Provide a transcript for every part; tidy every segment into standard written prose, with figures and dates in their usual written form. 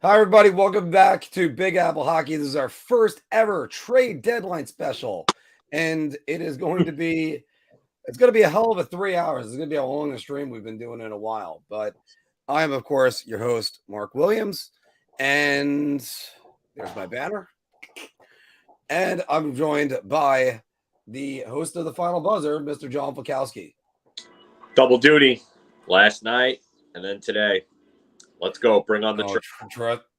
Hi, everybody. Welcome back to Big Apple Hockey. This is our first ever trade deadline special, and it is going to be a hell of a 3 hours. It's going to be a longest stream we've been doing in a while. But I am, of course, your host, Mark Williams, and there's my banner. And I'm joined by the host of the Final Buzzer, Mr. John Fikowski. Double duty last night and then today. Let's go. Bring on the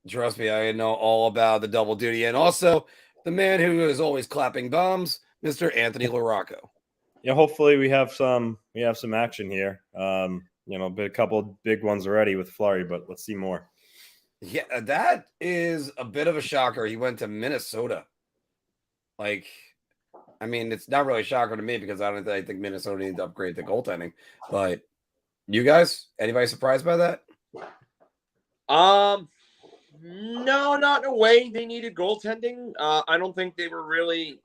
Trust me, I know all about the double duty. And also the man who is always clapping bombs, Mr. Anthony LaRocco. Yeah, hopefully we have some action here. A couple big ones already with Fleury, but let's see more. Yeah, that is a bit of a shocker. He went to Minnesota. It's not really a shocker to me because I think Minnesota needs to upgrade the goaltending. But you guys, anybody surprised by that? No, not in a way. They needed goaltending. I don't think they were really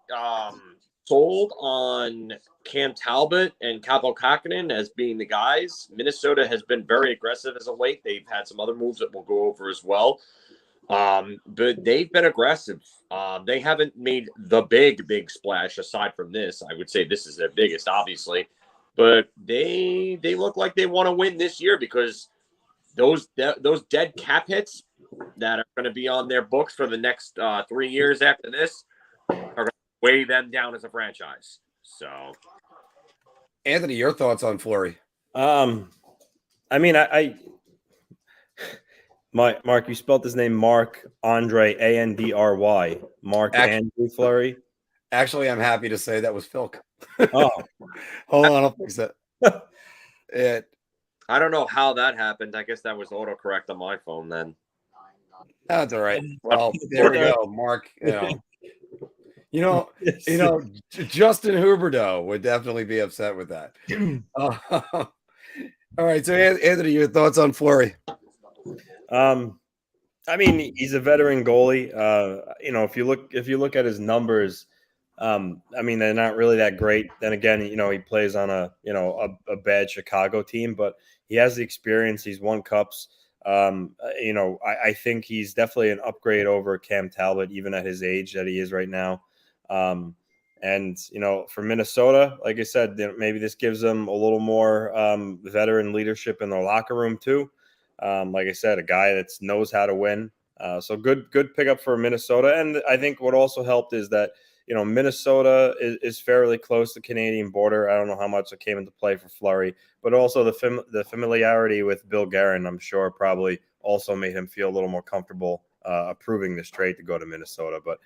sold on Cam Talbot and Kaapo Kähkönen as being the guys. Minnesota has been very aggressive as of late. They've had some other moves that we'll go over as well. But they've been aggressive. They haven't made the big splash aside from this. I would say this is their biggest, obviously. But they look like they want to win this year because those dead cap hits that are going to be on their books for the next 3 years after this are going to weigh them down as a franchise. So, Anthony, your thoughts on Fleury? Mark, you spelled his name Marc Andre Andry. Marc Andrew Fleury. Actually, I'm happy to say that was Philk. Oh, hold on, I'll fix it. I don't know how that happened. I guess that was autocorrect on my phone then. That's all right. Well, there we go, Mark. Justin Huberdeau would definitely be upset with that. All right, so Anthony, your thoughts on Fleury? He's a veteran goalie. If you look at his numbers, they're not really that great. Then again, he plays on a bad Chicago team, but he has the experience. He's won cups. I think he's definitely an upgrade over Cam Talbot, even at his age that he is right now. For Minnesota, like I said, maybe this gives them a little more veteran leadership in their locker room too. Like I said, a guy that knows how to win. So good pickup for Minnesota. And I think what also helped is that, Minnesota is fairly close to the Canadian border. I don't know how much it came into play for Fleury, but also the familiarity with Bill Guerin, I'm sure, probably also made him feel a little more comfortable approving this trade to go to Minnesota. But,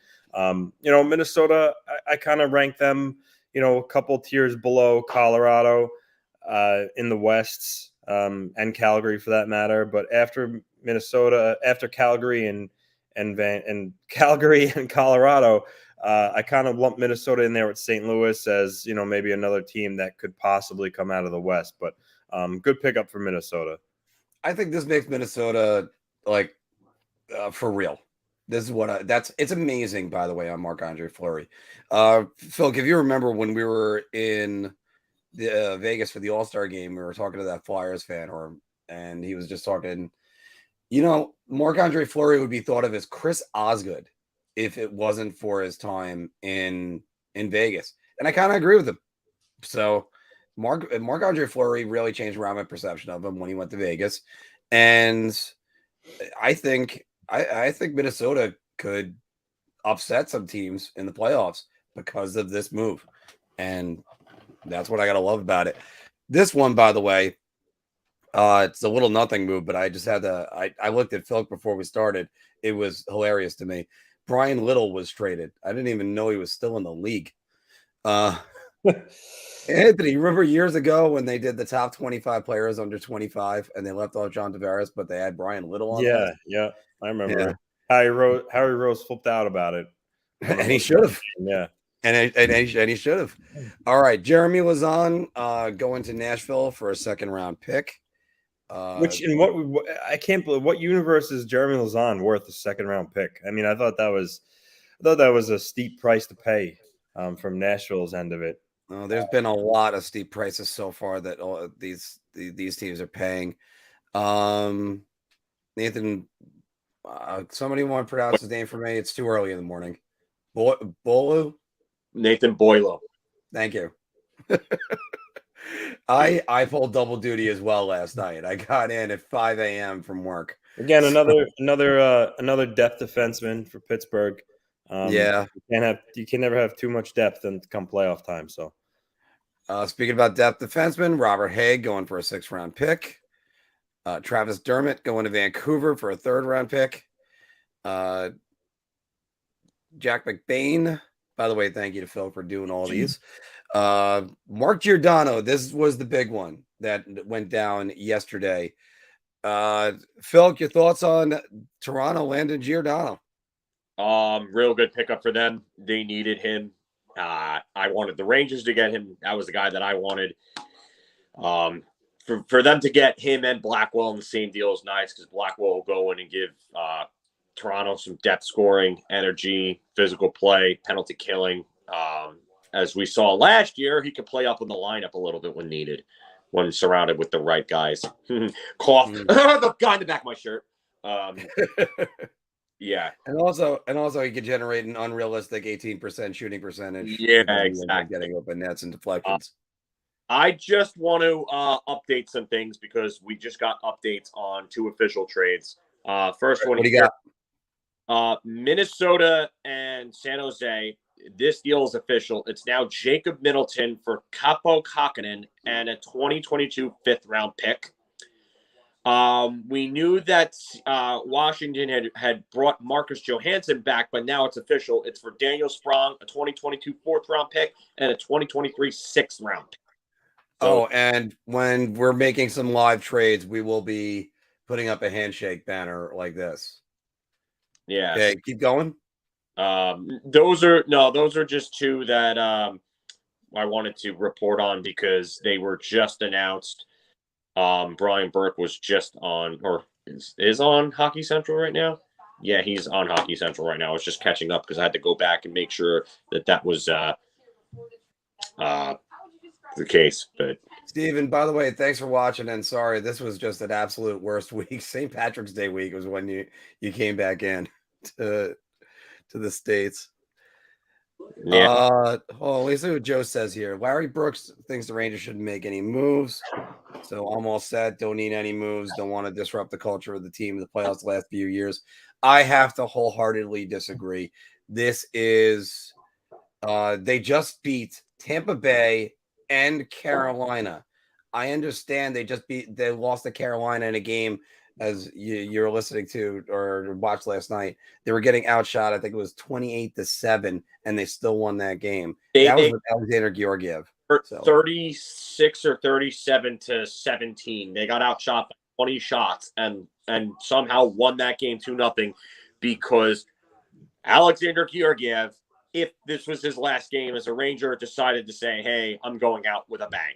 Minnesota, I kind of rank them, a couple tiers below Colorado in the West and Calgary for that matter. But after Minnesota, after Calgary and Calgary and Colorado, I kind of lump Minnesota in there with St. Louis as, maybe another team that could possibly come out of the West. But good pickup for Minnesota. I think this makes Minnesota for real. This is what it's amazing, by the way, on Marc-Andre Fleury. Phil, if you remember when we were in the Vegas for the All-Star game, we were talking to that Flyers fan, and he was just talking, Marc-Andre Fleury would be thought of as Chris Osgood if it wasn't for his time in Vegas. And I kind of agree with him. So Marc-Andre Fleury really changed around my perception of him when he went to Vegas. And I think Minnesota could upset some teams in the playoffs because of this move. And that's what I got to love about it. This one, by the way, it's a little nothing move, but I just had I looked at Phil before we started. It was hilarious to me. Brian Little was traded. I didn't even know he was still in the league. Anthony, remember years ago when they did the top 25 players under 25 and they left off John Tavares, but they had Brian Little on that? Yeah, I remember. Yeah. Harry Rose flipped out about it. And he should have. Yeah. And he should have. All right. Jeremy Lauzon going to Nashville for a second round pick. I can't believe what universe is Jeremy Lauzon worth a second round pick? I thought that was a steep price to pay from Nashville's end of it. There's been a lot of steep prices so far that these teams are paying. Nathan, Somebody want to pronounce his name for me? It's too early in the morning. Bolu? Nathan Boylo. Thank you. I pulled double duty as well last night. I got in at 5 a.m. from work. Again, another depth defenseman for Pittsburgh. Yeah. You can never have too much depth and come playoff time. So, speaking about depth defenseman, Robert Haig going for a 6th-round pick. Travis Dermott going to Vancouver for a 3rd-round pick. Jack McBain. By the way, thank you to Phil for doing all these. Mark Giordano. This was the big one that went down yesterday. Phil, your thoughts on Toronto landing Giordano? Real good pickup for them. They needed him. I wanted the Rangers to get him. That was the guy that I wanted. For them to get him and Blackwell in the same deal is nice because Blackwell will go in and give Toronto some depth scoring, energy, physical play, penalty killing. As we saw last year, he could play up in the lineup a little bit when needed, when surrounded with the right guys. Cough. The guy in the back of my shirt. Yeah. And also he could generate an unrealistic 18% shooting percentage. Yeah, exactly. Getting open nets and deflections. I just want to update some things because we just got updates on 2 official trades. First one. What do you got? Minnesota and San Jose. This deal is official. It's now Jacob Middleton for Kaapo Kähkönen and a 2022 5th-round pick. We knew that Washington had brought Marcus Johansson back, but now it's official. It's for Daniel Sprong, a 2022 4th-round pick, and a 2023 6th-round pick. So, and when we're making some live trades, we will be putting up a handshake banner like this. Yeah. Okay, keep going. Those are just 2 that I wanted to report on because they were just announced. Brian Burke was just on, or is on Hockey Central right now. Yeah, he's on Hockey Central right now. I was just catching up because I had to go back and make sure that was the case. But Steven, by the way, thanks for watching. And sorry, this was just an absolute worst week. St. Patrick's Day week was when you came back in to the States. yeah. Let's see what Joe says here. Larry Brooks thinks the Rangers shouldn't make any moves. So I'm all set. Don't need any moves. Don't want to disrupt the culture of the team in the playoffs the last few years. I have to wholeheartedly disagree. This is they just beat Tampa Bay and Carolina. I understand they lost to Carolina in a game, as you're listening to or watched last night. They were getting outshot. I think it was 28-7, and they still won that game. That was with Alexander Georgiev. 36 or 37-17. They got outshot by 20 shots and somehow won that game 2-0 because Alexander Georgiev, if this was his last game as a Ranger, decided to say, hey, I'm going out with a bang.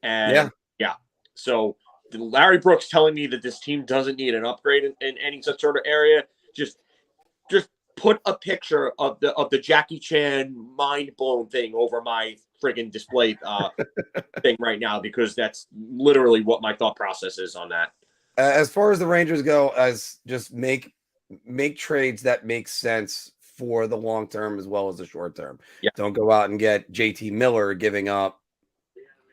And yeah. So Larry Brooks telling me that this team doesn't need an upgrade in any such sort of area. Just put a picture of the Jackie Chan mind blown thing over my friggin' display thing right now, because that's literally what my thought process is on that. As far as the Rangers go, as just make trades that make sense for the long term as well as the short term. Yeah. Don't go out and get JT Miller giving up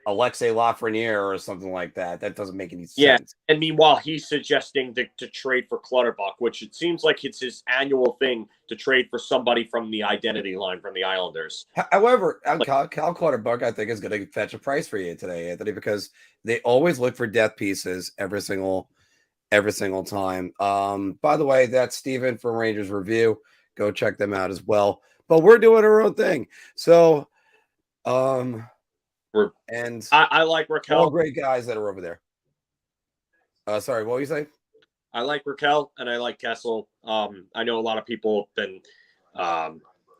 Alexei Lafreniere or something like that. That doesn't make any sense. Yeah, and meanwhile, he's suggesting to trade for Clutterbuck, which it seems like it's his annual thing to trade for somebody from the identity line from the Islanders. However, Cal Clutterbuck, I think, is going to fetch a price for you today, Anthony, because they always look for depth pieces every single time. By the way, that's Steven from Rangers Review. Go check them out as well. But we're doing our own thing. So, I like Raquel. All great guys that are over there. Sorry, what were you saying? I like Raquel and I like Kessel. I know a lot of people have been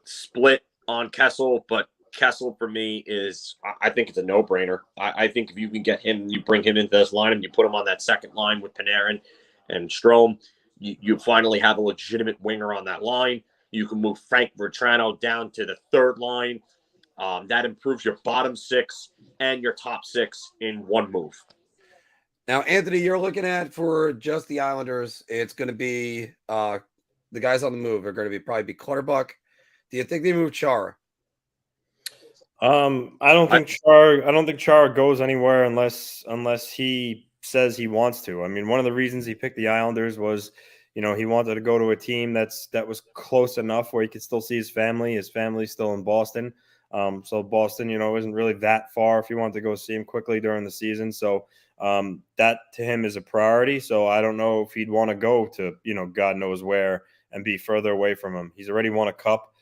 split on Kessel, but Kessel for me I think it's a no-brainer. I think if you can get him, you bring him into this line and you put him on that second line with Panarin and Strome, you finally have a legitimate winger on that line. You can move Frank Bertrano down to the third line. That improves your bottom six and your top six in one move. Now, Anthony, you're looking at for just the Islanders. It's going to be the guys on the move are going to probably be Clutterbuck. Do you think they move Chara? I don't think Chara goes anywhere unless he says he wants to. I mean, one of the reasons he picked the Islanders was, he wanted to go to a team that was close enough where he could still see his family. His family's still in Boston. So Boston, isn't really that far if he wanted to go see him quickly during the season. So that to him is a priority. So I don't know if he'd want to go to, God knows where and be further away from him. He's already won a cup.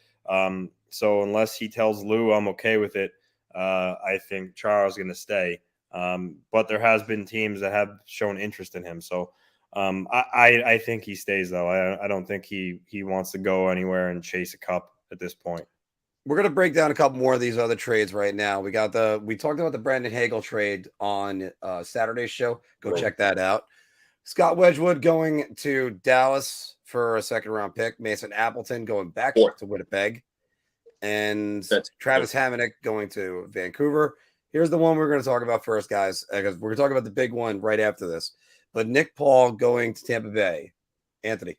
So unless he tells Lou I'm okay with it, I think Chara's going to stay. But there has been teams that have shown interest in him. So I think he stays, though. I don't think he wants to go anywhere and chase a cup at this point. We're going to break down a couple more of these other trades right now. We talked about the Brandon Hagel trade on Saturday's show. Go check that out. Scott Wedgwood going to Dallas for a second-round pick. Mason Appleton going back to Winnipeg. And Travis Hamonic going to Vancouver. Here's the one we're going to talk about first, guys, because we're going to talk about the big one right after this. But Nick Paul going to Tampa Bay. Anthony.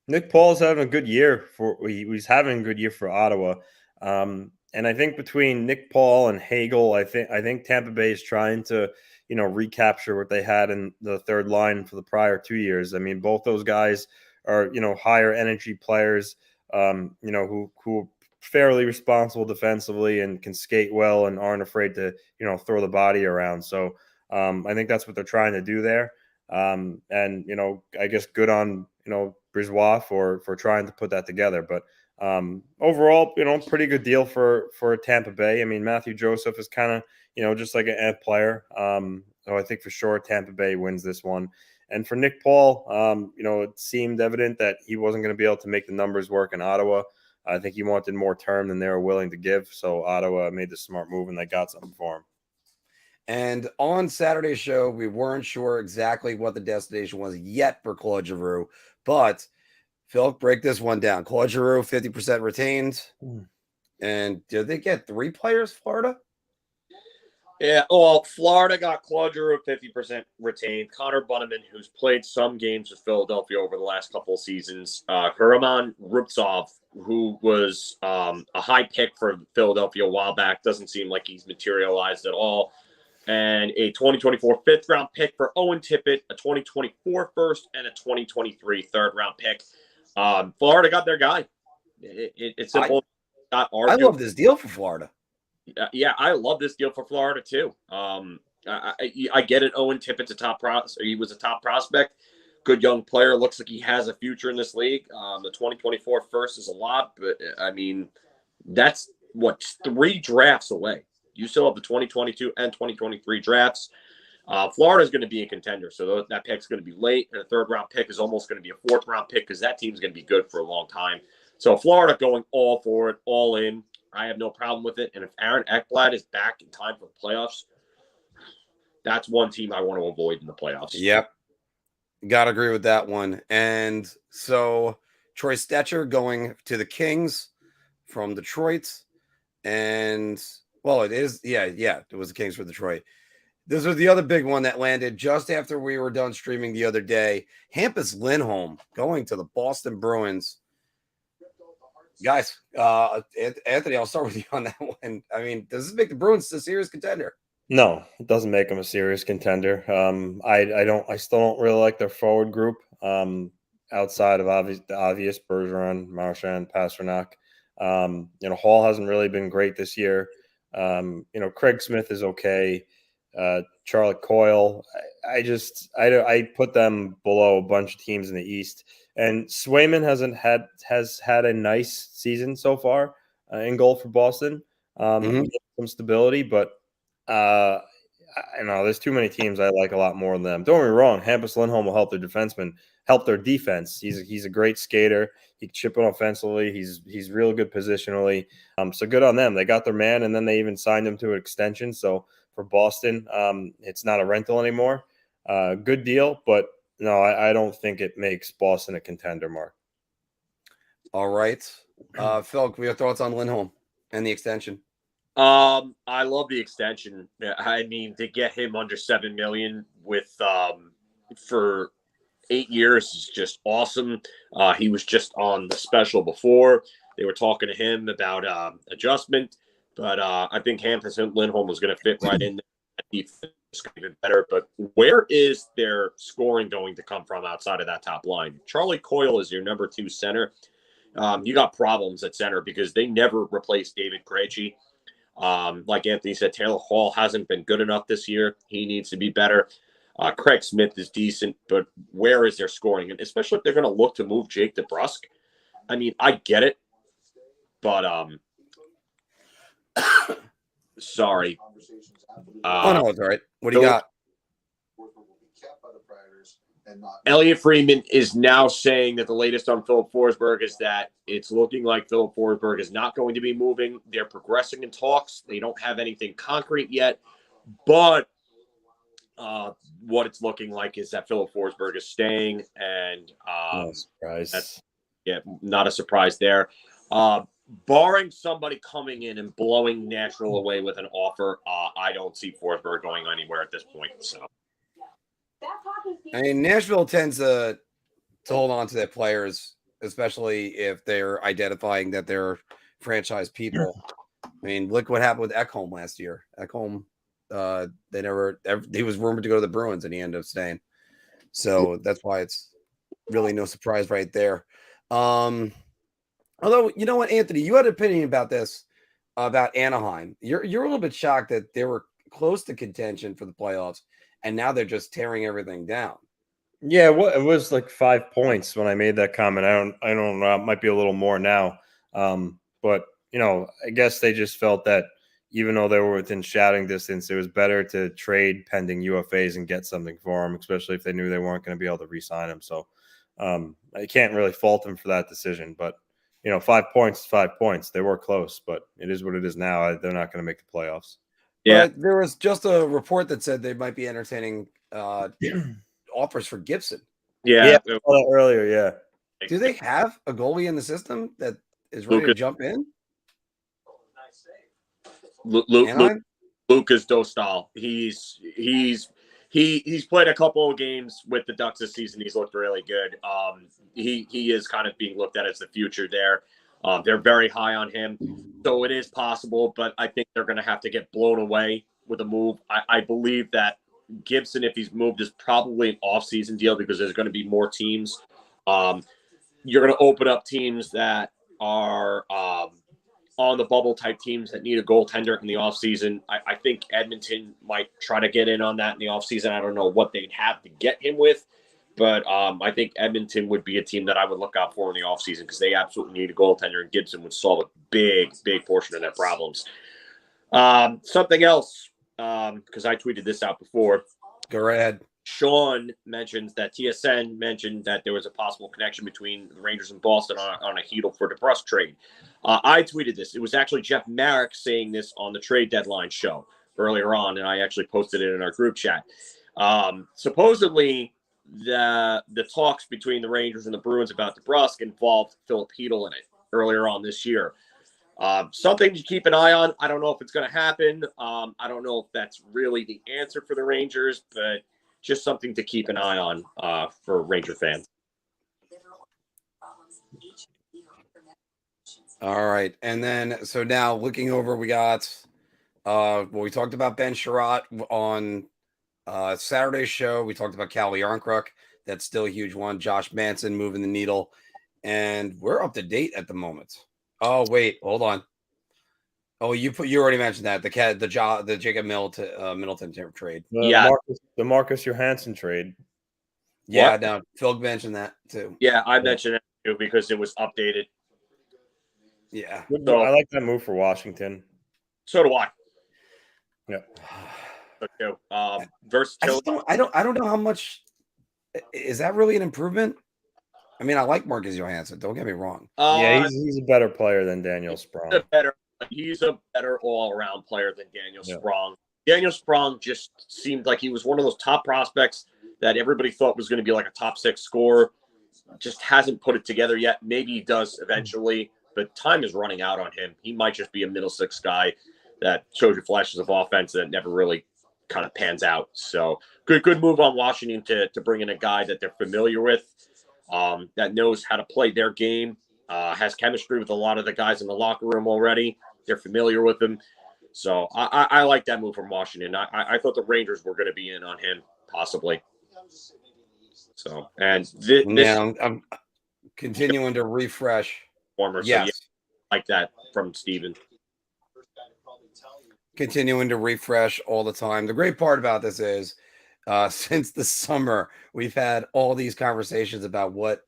Nick Paul's having a good year he's having a good year for Ottawa. And I think between Nick Paul and Hagel, I think Tampa Bay is trying to, recapture what they had in the third line for the prior 2 years. I mean, both those guys are, higher energy players, who fairly responsible defensively and can skate well and aren't afraid to, throw the body around. So I think that's what they're trying to do there. And, I guess good on, Brisebois for trying to put that together. But overall, pretty good deal for Tampa Bay. I mean, Matthew Joseph is kind of, just like an player. So I think for sure Tampa Bay wins this one. And for Nick Paul, it seemed evident that he wasn't going to be able to make the numbers work in Ottawa. I think he wanted more term than they were willing to give. So Ottawa made the smart move and they got something for him. And on Saturday's show, we weren't sure exactly what the destination was yet for Claude Giroux. But, Phil, break this one down. Claude Giroux, 50% retained. And did they get 3 players, Florida? Yeah, well, Florida got Claude Giroux 50% retained. Connor Bunnaman, who's played some games with Philadelphia over the last couple of seasons. Herman Rubtsov, who was a high pick for Philadelphia a while back. Doesn't seem like he's materialized at all. And a 2024 fifth-round pick for Owen Tippett, a 2024 first, and a 2023 third-round pick. Florida got their guy. It's simple. I love this deal for Florida. Yeah, I love this deal for Florida too. I get it. Owen Tippett's he was a top prospect, good young player. Looks like he has a future in this league. The 2024 first is a lot, but I mean, that's 3 drafts away. You still have the 2022 and 2023 drafts. Florida is going to be a contender, so that pick's going to be late, and a third-round pick is almost going to be a fourth-round pick because that team's going to be good for a long time. So Florida going all for it, all in. I have no problem with it. And if Aaron Ekblad is back in time for the playoffs, that's one team I want to avoid in the playoffs. Yep. Got to agree with that one. And so Troy Stetcher going to the Kings from Detroit. And, well, it is. Yeah, it was the Kings for Detroit. This was the other big one that landed just after we were done streaming the other day. Hampus Lindholm going to the Boston Bruins. Guys, Anthony, I'll start with you on that one. I mean, does this make the Bruins a serious contender? No, it doesn't make them a serious contender. I still don't really like their forward group. Outside of the obvious Bergeron, Marchand, Pasternak. Hall hasn't really been great this year. Craig Smith is okay. Charlie Coyle. I put them below a bunch of teams in the East. And Swayman has had a nice season so far in goal for Boston. Some stability, but there's too many teams I like a lot more than them. Don't get me wrong, Hampus Lindholm will help their defensemen, help their defense. He's a great skater. He can chip in offensively. He's real good positionally. So good on them. They got their man, and then they even signed him to an extension. So for Boston, it's not a rental anymore. Good deal, but no, I don't think it makes Boston a contender, Mark. All right. Phil, we have thoughts on Lindholm and the extension? I love the extension. I mean, to get him under $7 million with for 8 years is just awesome. He was just on the special before. They were talking to him about adjustment, but I think Hampus Lindholm was going to fit right in there. Defense even better. But where is their scoring going to come from outside of that top line? Charlie Coyle is your number 2 center. You got problems at center because they never replaced David Krejci. Like Anthony said, Taylor Hall hasn't been good enough this year. He needs to be better. Craig Smith is decent, but where is their scoring? And especially if they're going to look to move Jake DeBrusk. I mean, I get it, but sorry. Oh no, it's all right. What do you got? Elliot Friedman is now saying that the latest on Filip Forsberg is that it's looking like Filip Forsberg is not going to be moving. They're progressing in talks. They don't have anything concrete yet, but what it's looking like is that Filip Forsberg is staying, and No surprise. Not a surprise there. Barring somebody coming in and blowing Nashville away with an offer, I don't see Forsberg going anywhere at this point. So, I mean, Nashville tends to hold on to their players, especially if they're identifying that they're franchise people. I mean, look what happened with Ekholm last year. Ekholm, he was rumored to go to the Bruins and he ended up staying. So that's why it's really no surprise right there. Although, you know what, Anthony, you had an opinion about this, about Anaheim. You're a little bit shocked that they were close to contention for the playoffs, and now they're just tearing everything down. Yeah, it was like 5 points when I made that comment. I don't know. It might be a little more now. But I guess they just felt that even though they were within shouting distance, it was better to trade pending UFAs and get something for them, especially if they knew they weren't going to be able to re-sign them. So I can't really fault them for that decision. But 5 points is 5 points. They were close, but it is what it is now. They're not going to make the playoffs. Yeah, but there was just a report that said they might be entertaining offers for Gibson. Yeah, I saw that earlier. Yeah. Do they have a goalie in the system that is ready to jump in? Lucas Dostal. He's played a couple of games with the Ducks this season. He's looked really good. He is kind of being looked at as the future there. They're very high on him, so it is possible, but I think they're going to have to get blown away with a move. I believe that Gibson, if he's moved, is probably an off-season deal because there's going to be more teams. You're going to open up teams that are on the bubble type teams that need a goaltender in the offseason. I think Edmonton might try to get in on that in the offseason. I don't know what they'd have to get him with, but I think Edmonton would be a team that I would look out for in the offseason because they absolutely need a goaltender, and Gibson would solve a big portion of their problems. Something else, because I tweeted this out before. Go right ahead. Sean mentions that TSN mentioned that there was a possible connection between the Rangers and Boston on a Hedl for DeBrusk trade. I tweeted this. It was actually Jeff Marek saying this on the trade deadline show earlier on, and I actually posted it in our group chat. Supposedly, the talks between the Rangers and the Bruins about DeBrusk involved Filip Hedl in it earlier on this year. Something to keep an eye on. I don't know if it's going to happen. I don't know if that's really the answer for the Rangers, but just something to keep an eye on for Ranger fans. All right. And then, so now looking over, we got, we talked about Ben Sherratt on Saturday's show. We talked about Cal Yarncrook. That's still a huge one. Josh Manson moving the needle. And we're up to date at the moment. Oh, wait, hold on. Oh, you already mentioned that the Jacob Middleton trade. The Marcus Johansson trade. Yeah, what? No, Phil mentioned that too. Yeah, I mentioned it too because it was updated. Yeah, so, I like that move for Washington. So do I. Yeah. Versatility. I don't know how much. Is that really an improvement? I mean, I like Marcus Johansson. Don't get me wrong. Yeah, he's a better player than Daniel Sprong. He's a better all-around player than Daniel Sprong. Daniel Sprong just seemed like he was one of those top prospects that everybody thought was going to be like a top 6 scorer. Just hasn't put it together yet. Maybe he does eventually, but time is running out on him. He might just be a middle 6 guy. that shows you flashes of offense that never really kind of pans out. So good move on Washington to bring in a guy that they're familiar with, that knows how to play their game, has chemistry with a lot of the guys in the locker room already. They're familiar with him. So I like that move from Washington. I thought the Rangers were going to be in on him possibly. So, and this I'm continuing to refresh. former, Yes. so yeah, like that from Steven. Continuing to refresh all the time. The great part about this is since the summer, we've had all these conversations about what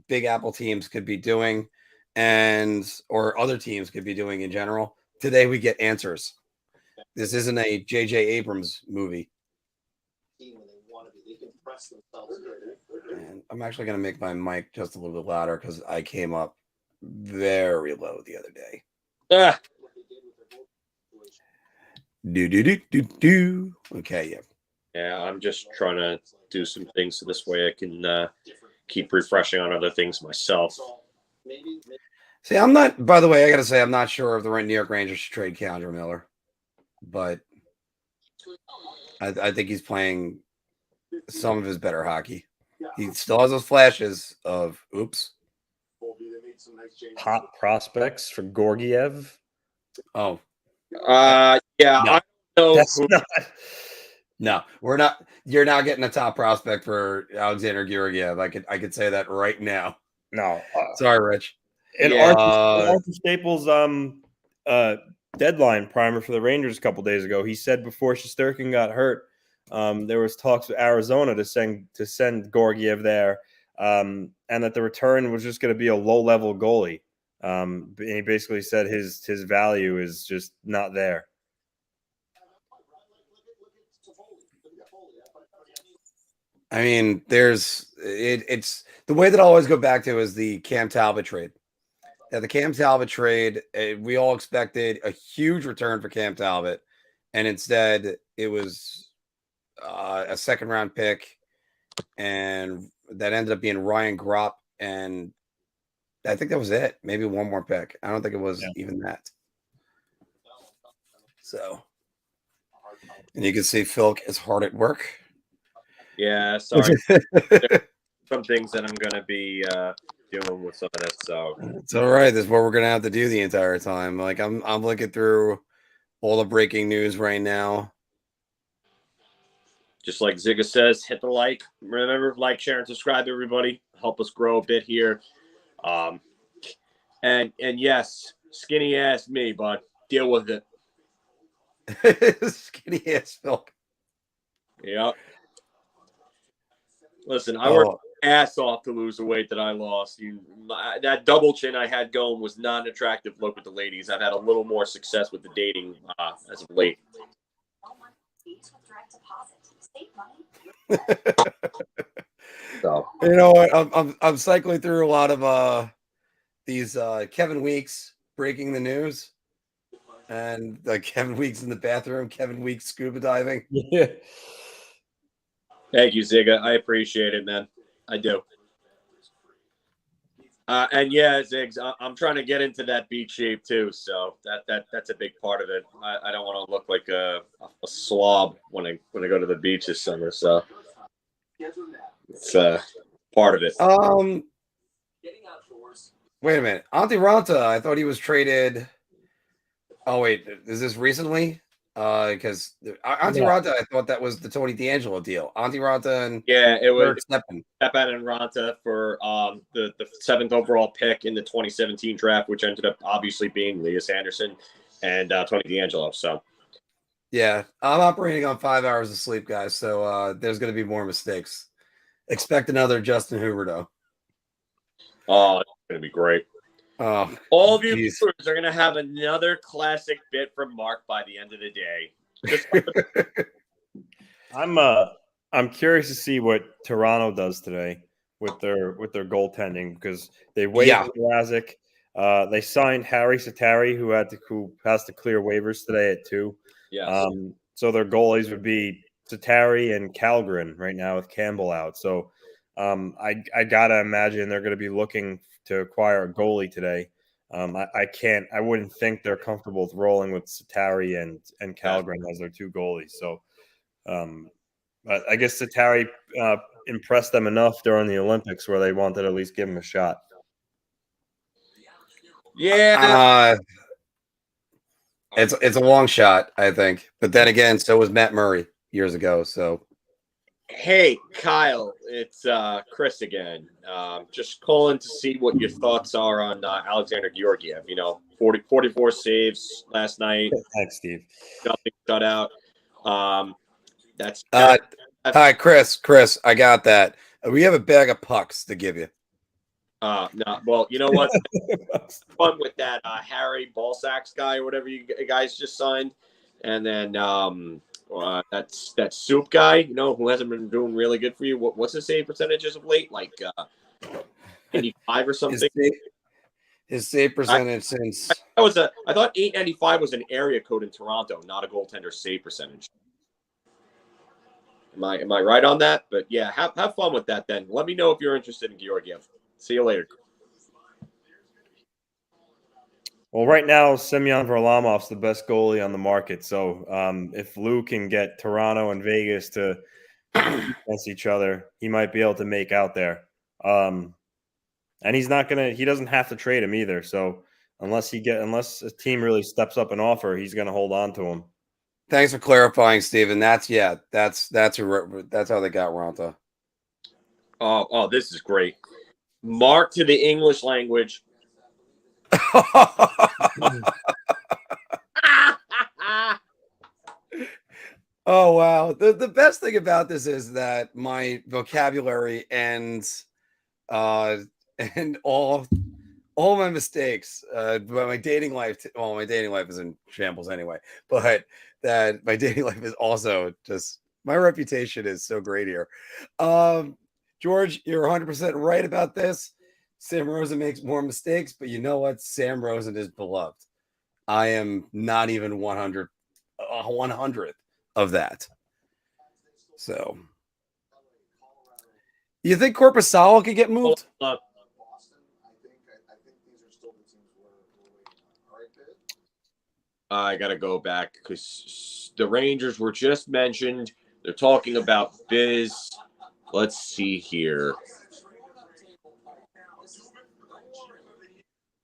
Big Apple teams could be doing or other teams could be doing in general. Today we get answers. This isn't a J.J. Abrams movie. And I'm actually going to make my mic just a little bit louder because I came up very low the other day. Okay, yeah. Yeah, I'm just trying to do some things so this way I can keep refreshing on other things myself. See, I'm not, by the way, I got to say, I'm not sure if the New York Rangers should trade K'Andre Miller, but I think he's playing some of his better hockey. He still has those flashes of, oops. Hot prospects for Gorgiev. Oh. Yeah, no. I don't know. That's not... No, we're not. You're not getting a top prospect for Alexander Georgiev. I could say that right now. No. Sorry, Rich. And Arthur Staples' deadline primer for the Rangers a couple days ago, he said before Shesterkin got hurt, there was talks with Arizona to send Gorgiev there, and that the return was just going to be a low-level goalie. And he basically said his value is just not there. I mean, it's the way that I always go back to is the Cam Talbot trade. Yeah, the Cam Talbot trade, we all expected a huge return for Cam Talbot, and instead it was a second-round pick, and that ended up being Ryan Gropp, and I think that was it. Maybe one more pick. I don't think it was even that. So, and you can see Phil is hard at work. Yeah, sorry. Some things that I'm going to be dealing with some of this. So it's all right. This is what we're going to have to do the entire time. Like I'm looking through all the breaking news right now. Just like Ziga says, hit the like. Remember, like, share, and subscribe, everybody. Help us grow a bit here. And yes, skinny ass me, but deal with it. Skinny ass Phil. Yep. Listen, I worked my ass off to lose the weight that I lost. That double chin I had going was not an attractive look with the ladies. I've had a little more success with the dating as of late. So you know what? I'm cycling through a lot of these Kevin Weeks breaking the news, and Kevin Weeks in the bathroom, Kevin Weeks scuba diving. Yeah. Thank you, Ziga. I appreciate it, man. I do. And yeah, Ziggs, I'm trying to get into that beach shape too, so that's a big part of it. I don't want to look like a slob when I go to the beach this summer, so it's part of it. Wait a minute, Antti Ranta. I thought he was traded. Oh wait, is this recently? Because Antti Ranta, I thought that was the Tony DeAngelo deal. Antti Ranta and it was Stepan and Ranta for the 7th overall pick in the 2017 draft, which ended up obviously being Elias Anderson and Tony DeAngelo. So yeah, I'm operating on 5 hours of sleep, guys. So there's going to be more mistakes. Expect another Justin Huberdeau. Oh, it's going to be great. Oh, all of you viewers are going to have another classic bit from Mark by the end of the day. I'm curious to see what Toronto does today with their goaltending, because they waived Mrazek. They signed Harry Satari, who has to clear waivers today at 2. Yeah. So their goalies would be Satari and Kalgren right now with Campbell out. So I gotta imagine they're going to be looking to acquire a goalie today. I wouldn't think they're comfortable with rolling with Satari and Calgren as their two goalies. So, but I guess Satari impressed them enough during the Olympics where they wanted to at least give him a shot. Yeah. It's a long shot, I think. But then again, so was Matt Murray years ago. So Hey, Kyle, it's Chris again. Just calling to see what your thoughts are on Alexander Georgiev. 44 saves last night. Thanks, Steve. Nothing shut out. That's hi, Chris. I got that. We have a bag of pucks to give you. no. Well, you know what? Fun with that Harry Ballsacks guy or whatever you guys just signed, and then that's that Soup guy, who hasn't been doing really good for you. What's his save percentage as of late? Like 85 or something. His save percentage since I thought 895 was an area code in Toronto, not a goaltender save percentage. Am I right on that? But yeah, have fun with that then. Let me know if you're interested in Georgiev. See you later. Well, right now, Semyon Varlamov's the best goalie on the market. So if Lou can get Toronto and Vegas to against each other, he might be able to make out there. And he doesn't have to trade him either. So unless a team really steps up an offer, he's going to hold on to him. Thanks for clarifying, Steven. That's how they got Ronta. Oh, this is great. Mark to the English language. Oh wow. The best thing about this is that my vocabulary and all my mistakes, my dating life, my dating life is in shambles anyway, but that my dating life is also just, my reputation is so great here. George, you're 100% right about this. Sam Rosen makes more mistakes, but you know what? Sam Rosen is beloved. I am not even 100th of that. So, you think Korpisalo could get moved? I got to go back because the Rangers were just mentioned. They're talking about Biz. Let's see here.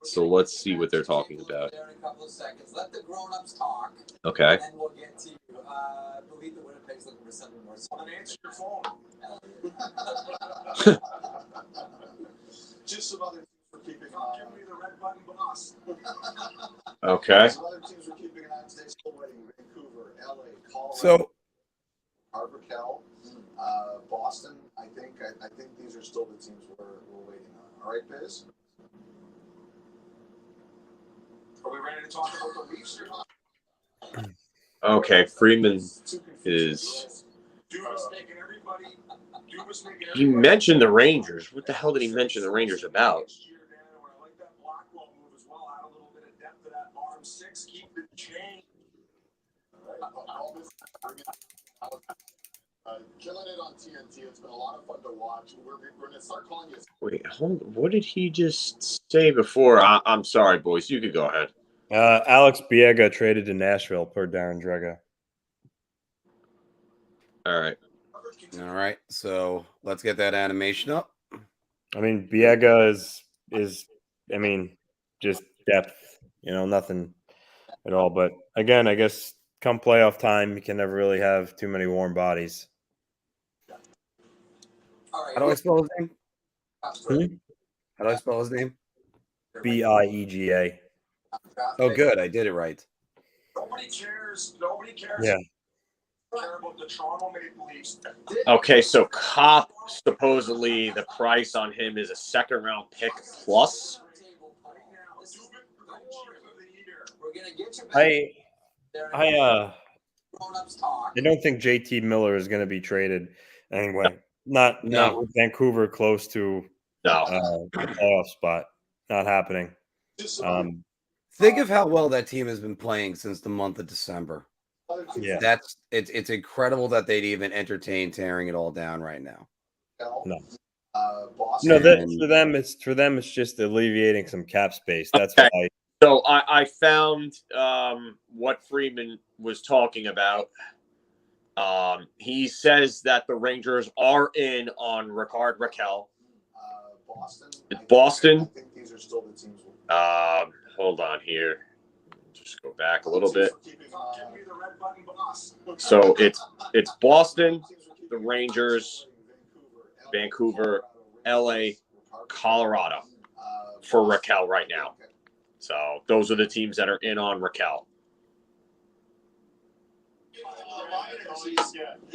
So let's see what they're talking about. Okay. Okay. So, Boston. I think these are still the teams we're waiting on. All right, Biz. Are we ready to talk about the Leafs? Okay, Freeman is. He mentioned the Rangers. What the hell did he mention the Rangers about? Killing it on TNT. It's been a lot of fun to watch. We're going to start calling you. Wait, hold on. What did he just say before? I'm sorry, boys. You could go ahead. Alex Biega traded to Nashville per Darren Dreger. All right. So let's get that animation up. I mean, Biega is just depth. Nothing at all. But again, I guess come playoff time, you can never really have too many warm bodies. How do I spell his name? How do I spell his name? Biega. Oh, good. I did it right. Nobody cares. Yeah. About the Toronto Maple Leafs. Okay, so Copp, supposedly the price on him is a second-round pick plus. I don't think JT Miller is going to be traded anyway. Not with Vancouver close to the playoff spot. Not happening. Think of how well that team has been playing since the month of December. Yeah, it's incredible that they'd even entertain tearing it all down right now. No. Boston. No, that for them it's just alleviating some cap space. That's Okay. why. So I found what Freeman was talking about. He says that the Rangers are in on Ricard Raquel. Boston. I think these are still the teams. Hold on here. Just go back a little bit. So it's Boston, the Rangers, Vancouver, LA, Colorado for Raquel right now. So those are the teams that are in on Raquel.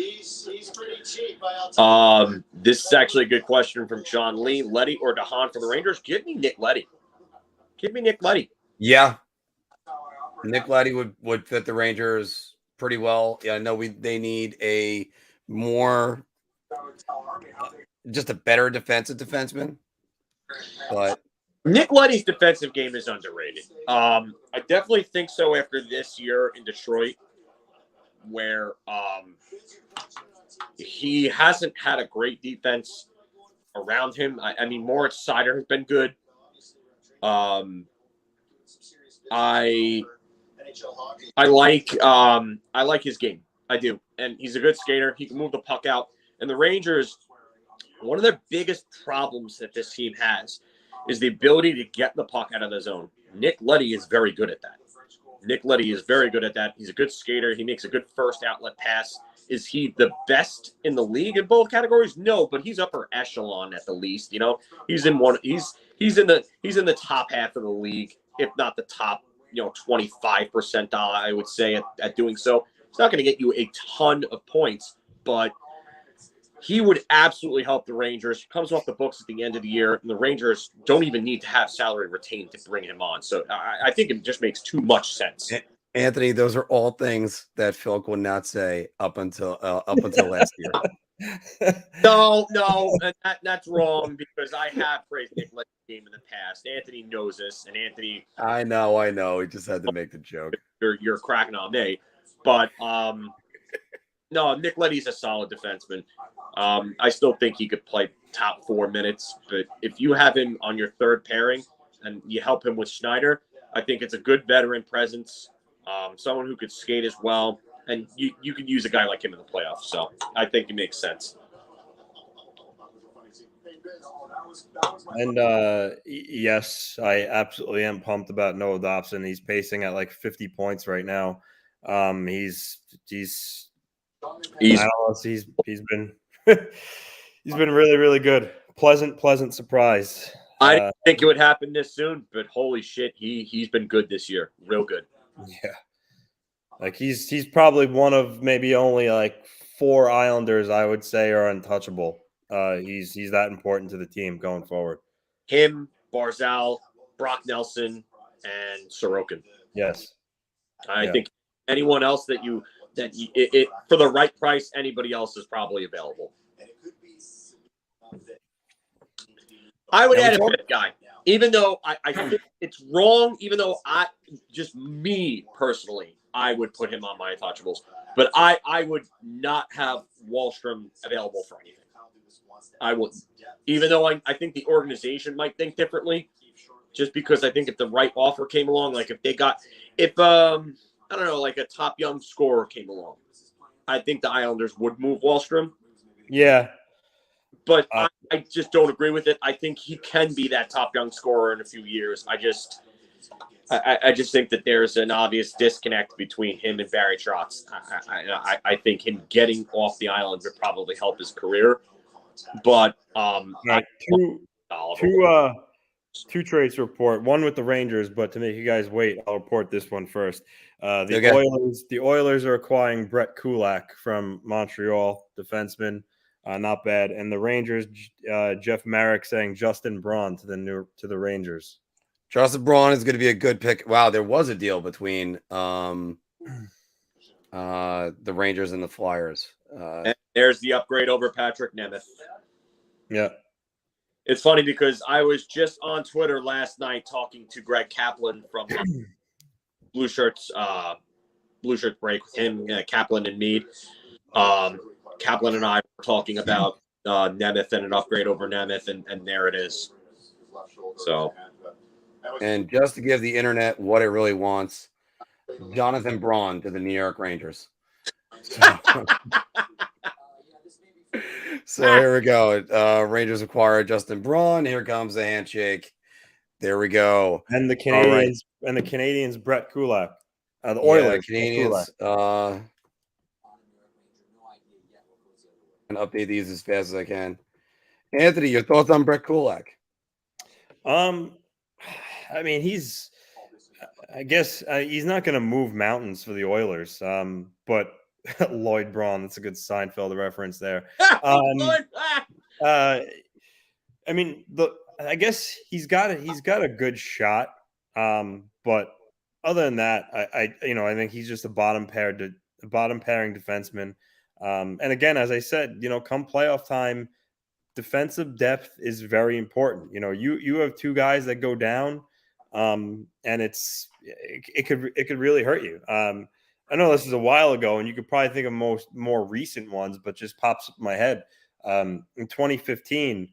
He's pretty cheap. This is actually a good question from Sean Lee. Leddy or DeHaan for the Rangers? Give me Nick Leddy. Yeah. Nick Leddy would fit the Rangers pretty well. Yeah, I know they need a more just a better defensive defenseman. But Nick Leddy's defensive game is underrated. I definitely think so after this year in Detroit, where he hasn't had a great defense around him. I mean, Moritz Seider has been good. I like his game. I do. And he's a good skater. He can move the puck out. And the Rangers, one of their biggest problems that this team has is the ability to get the puck out of the zone. Nick Leddy is very good at that. He's a good skater. He makes a good first outlet pass. Is he the best in the league in both categories? No, but he's upper echelon at the least. He's in the top half of the league, if not the top 25 percentile, I would say, at doing so. It's not going to get you a ton of points, but he would absolutely help the Rangers. He comes off the books at the end of the year, and the Rangers don't even need to have salary retained to bring him on. So I think it just makes too much sense. Anthony, those are all things that Phil would not say up until last year. No, and that's wrong because I have praised Nick Leddy's game in the past. Anthony knows this, and Anthony. I know. He just had to make the joke. You're cracking on me, but no, Nick Leddy's a solid defenseman. I still think he could play top 4 minutes, but if you have him on your third pairing and you help him with Schneider, I think it's a good veteran presence. Someone who could skate as well, and you could use a guy like him in the playoffs. So I think it makes sense. And yes, I absolutely am pumped about Noah Dobson. He's pacing at like 50 points right now. He's been he's been really, really good. Pleasant surprise. I didn't think it would happen this soon, but holy shit, he's been good this year. Real good. Yeah. Like he's probably one of maybe only like 4 Islanders I would say are untouchable. He's that important to the team going forward. Him, Barzal, Brock Nelson, and Sorokin. Yes. I think anyone else that for the right price, anybody else is probably available. I would add a fifth guy, even though I think it's wrong, even though me personally, I would put him on my untouchables. But I would not have Wahlstrom available for anything. I wouldn't. Even though I think the organization might think differently, just because I think if the right offer came along, like if I don't know, like a top young scorer came along, I think the Islanders would move Wahlstrom. Yeah. But I just don't agree with it. I think he can be that top young scorer in a few years. I just think that there's an obvious disconnect between him and Barry Trotz. I think him getting off the island would probably help his career. But two trades to report. One with the Rangers, but to make you guys wait, I'll report this one first. The Oilers are acquiring Brett Kulak from Montreal, defenseman. Not bad. And the Rangers, Jeff Marek saying Justin Braun to the Rangers. Justin Braun is going to be a good pick. Wow, there was a deal between the Rangers and the Flyers. And there's the upgrade over Patrick Nemeth. Yeah. It's funny because I was just on Twitter last night talking to Greg Kaplan from Blue Shirts break with him, Kaplan and Mead. Kaplan and I were talking about Nemeth and an upgrade over Nemeth, and there it is. So, And just to give the internet what it really wants, Jonathan Braun to the New York Rangers. So here we go. Rangers acquire Justin Braun. Here comes the handshake. There we go. And the Canadians, Brett Kulak. The Yeah, Oilers, Canadians. And update these as fast as I can. Anthony, your thoughts on Brett Kulak? I mean, he's not going to move mountains for the Oilers. But Lloyd Braun, that's a good Seinfeld reference there. I mean, I guess he's got a good shot. But other than that, I think he's just a bottom pairing defenseman. And again, as I said, come playoff time, defensive depth is very important. You have two guys that go down, and it could really hurt you. I know this is a while ago, and you could probably think of more recent ones, but just pops up in my head. In 2015,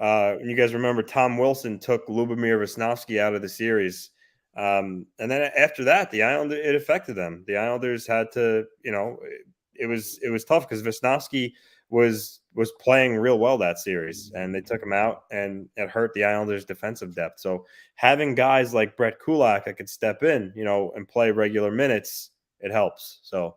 you guys remember Tom Wilson took Lubomir Vesnovsky out of the series. And then after that, it affected them. The Islanders had to, it was tough because Vesnovsky was playing real well that series, and they took him out, and it hurt the Islanders' defensive depth. So having guys like Brett Kulak that could step in, and play regular minutes, it helps. So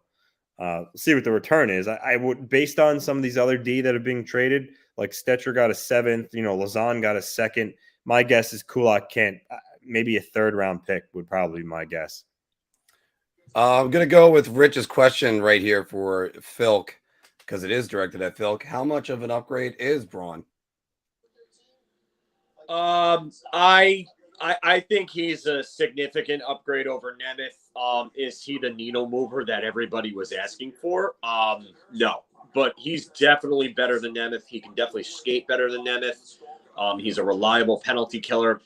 see what the return is. I would, based on some of these other D that are being traded, like Stetcher got a 7th, Lazan got a 2nd. My guess is Kulak can't. Maybe a 3rd round pick would probably be my guess. I'm going to go with Rich's question right here for Philk, because it is directed at Philk. How much of an upgrade is Braun? I think he's a significant upgrade over Nemeth. Is he the needle mover that everybody was asking for? No, but he's definitely better than Nemeth. He can definitely skate better than Nemeth. He's a reliable penalty killer.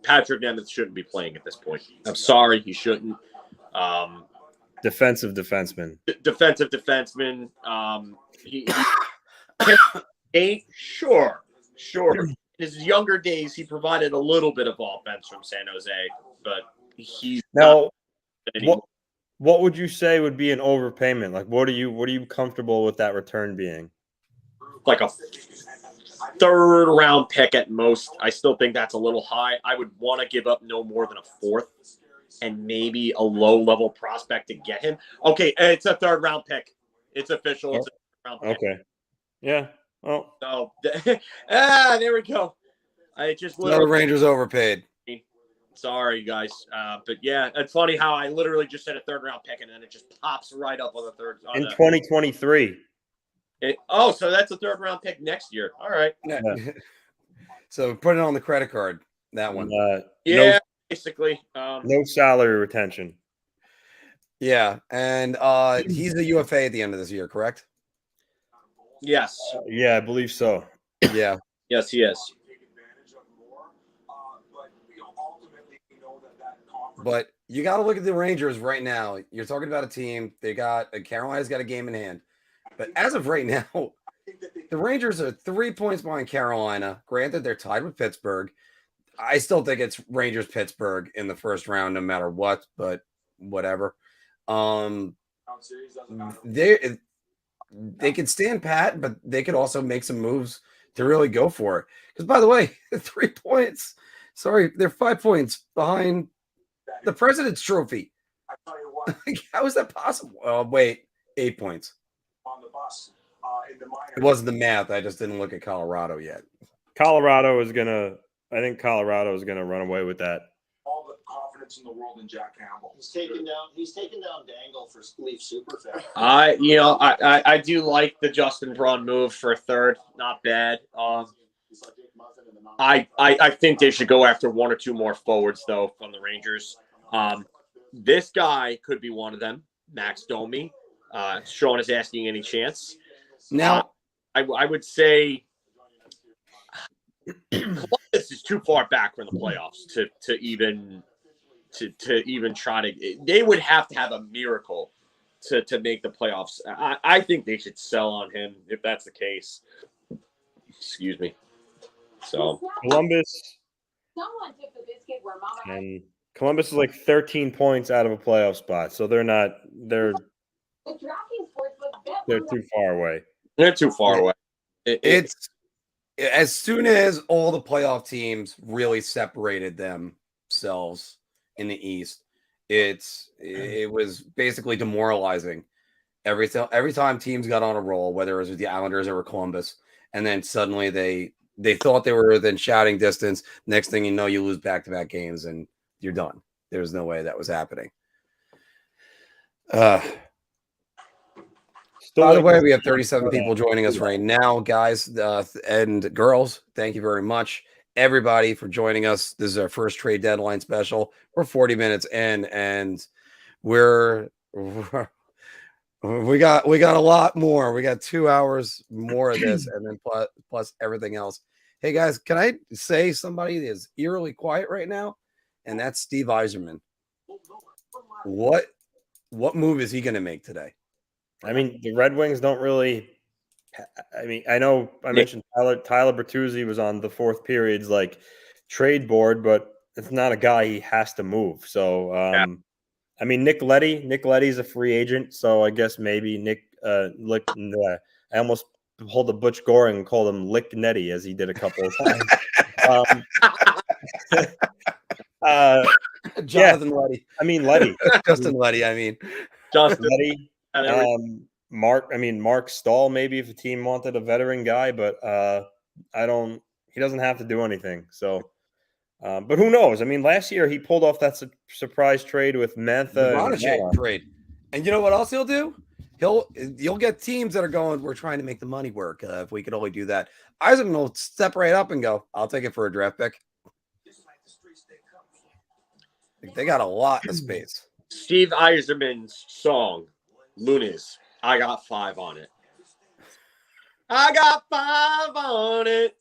Patrick Nemeth shouldn't be playing at this point. I'm sorry, he shouldn't. Defensive defenseman. Defensive defenseman. He sure. In his younger days, he provided a little bit of offense from San Jose, but he's now. What would you say would be an overpayment? Like, what are you comfortable with that return being? Like a 3rd round pick at most. I still think that's a little high. I would want to give up no more than a 4th and maybe a low-level prospect to get him. Okay, it's a 3rd round pick. It's official. It's a 3rd round pick. Okay. Yeah. Oh. So, there we go. I just the Rangers overpaid. Sorry, guys. But yeah, it's funny how I literally just said a 3rd round pick, and then it just pops right up on the third. In 2023. So that's a 3rd round pick next year. All right. Yeah. So put it on the credit card. That one. Basically. No salary retention. Yeah, and he's a UFA at the end of this year, correct? Yes. Yeah, I believe so. Yeah. Yes, he is. But you got to look at the Rangers right now. You're talking about a team. Carolina's got a game in hand. But as of right now, the Rangers are 3 points behind Carolina. Granted, they're tied with Pittsburgh. I still think it's Rangers-Pittsburgh in the first round, no matter what, but whatever. They can stand pat, but they could also make some moves to really go for it. Because, by the way, 3 points. Sorry, they're 5 points behind the President's Trophy. How is that possible? Oh, wait, 8 points. It wasn't the math. I just didn't look at Colorado yet. Colorado is gonna run away with that. All the confidence in the world in Jack Campbell. He's taken down Dangle for Leaf Superfan. I do like the Justin Braun move for a 3rd. Not bad. I think they should go after 1 or 2 more forwards though from the Rangers. This guy could be one of them. Max Domi. Sean is asking any chance. Now, I would say Columbus is too far back from the playoffs to even try to. They would have to have a miracle to make the playoffs. I think they should sell on him if that's the case. Excuse me. So Columbus, and Columbus is like 13 points out of a playoff spot, so they're too far away. they're too far away. It's as soon as all the playoff teams really separated themselves in the East, it was basically demoralizing. Every time teams got on a roll, whether it was with the Islanders or Columbus, and then suddenly they thought they were within shouting distance. Next thing you know, you lose back-to-back games and you're done. There's no way that was happening. By the way, we have 37 people joining us right now, guys and girls. Thank you very much, everybody, for joining us. This is our first trade deadline special. We're 40 minutes in, and we got a lot more. We got 2 hours more of this, and then plus everything else. Hey guys, can I say somebody is eerily quiet right now? And that's Steve Yzerman. What move is he going to make today? I mean, the Red Wings don't really. I mean, I know I mentioned Tyler Bertuzzi was on the fourth period's like trade board, but it's not a guy he has to move. So, I mean, Nick Leddy's a free agent, so I guess maybe I almost pulled a Butch Goring and called him Lick Netty as he did a couple of times. Jonathan Leddy. I mean Leddy. Justin Leddy. I mean Justin Leddy. Mark Stahl, maybe if a team wanted a veteran guy, but he doesn't have to do anything. So, but who knows? I mean, last year he pulled off that surprise trade with Mantha trade. And you know what else he'll do? You'll get teams that are going, we're trying to make the money work. If we could only do that. Yzerman will step right up and go, I'll take it for a draft pick. They got a lot of space. Steve Yzerman's song, Muniz, I got 5 on it. I got 5 on it.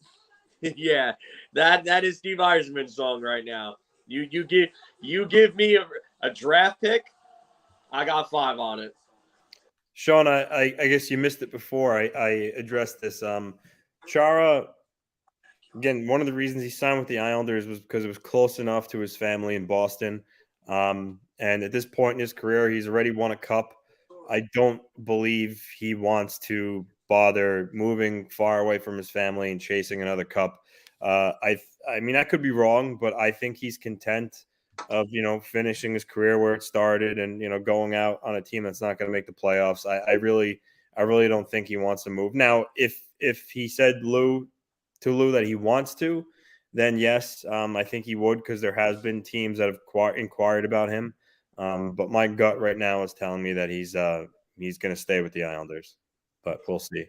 Yeah, that is Steve Yzerman's song right now. You give me a draft pick, I got 5 on it. Sean, I guess you missed it before I addressed this. Chara, again, one of the reasons he signed with the Islanders was because it was close enough to his family in Boston. And at this point in his career, he's already won a cup. I don't believe he wants to bother moving far away from his family and chasing another cup. I mean, I could be wrong, but I think he's content of, finishing his career where it started and, going out on a team that's not going to make the playoffs. I really don't think he wants to move. Now, if he said to Lou that he wants to, then yes, I think he would, because there has been teams that have inquired about him. But my gut right now is telling me that he's going to stay with the Islanders, but we'll see.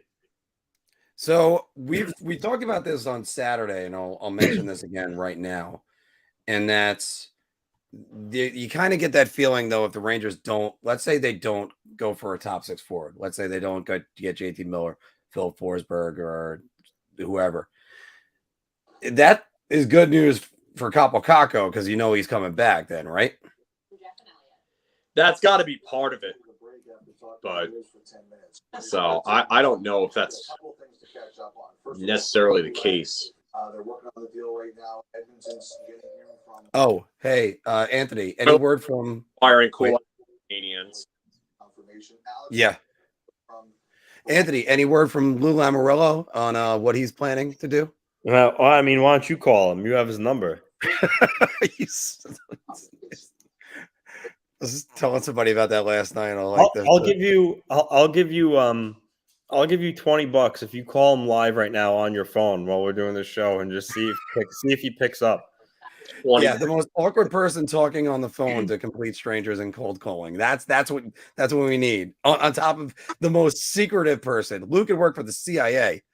So we talked about this on Saturday, and I'll mention this again right now. And that's you kind of get that feeling, though, if the Rangers don't, let's say they don't go for a top 6 forward. Let's say they don't get JT Miller, Filip Forsberg, or whoever. That is good news for Kaapo Kakko, because he's coming back then, right? That's got to be part of it. But so I don't know if that's necessarily the case. They're working on the deal right now. Edmonton's getting him from. Oh, hey, Anthony, any word from firing cool Canadians? Yeah. Anthony, any word from Lou Lamoriello on what he's planning to do? Well, I mean, why don't you call him? You have his number. I was telling somebody about that last night. I'll give you $20 if you call him live right now on your phone while we're doing this show and just see if he picks up. Yeah, the most awkward person talking on the phone to complete strangers and cold calling. That's what we need. On top of the most secretive person. Luke could work for the CIA.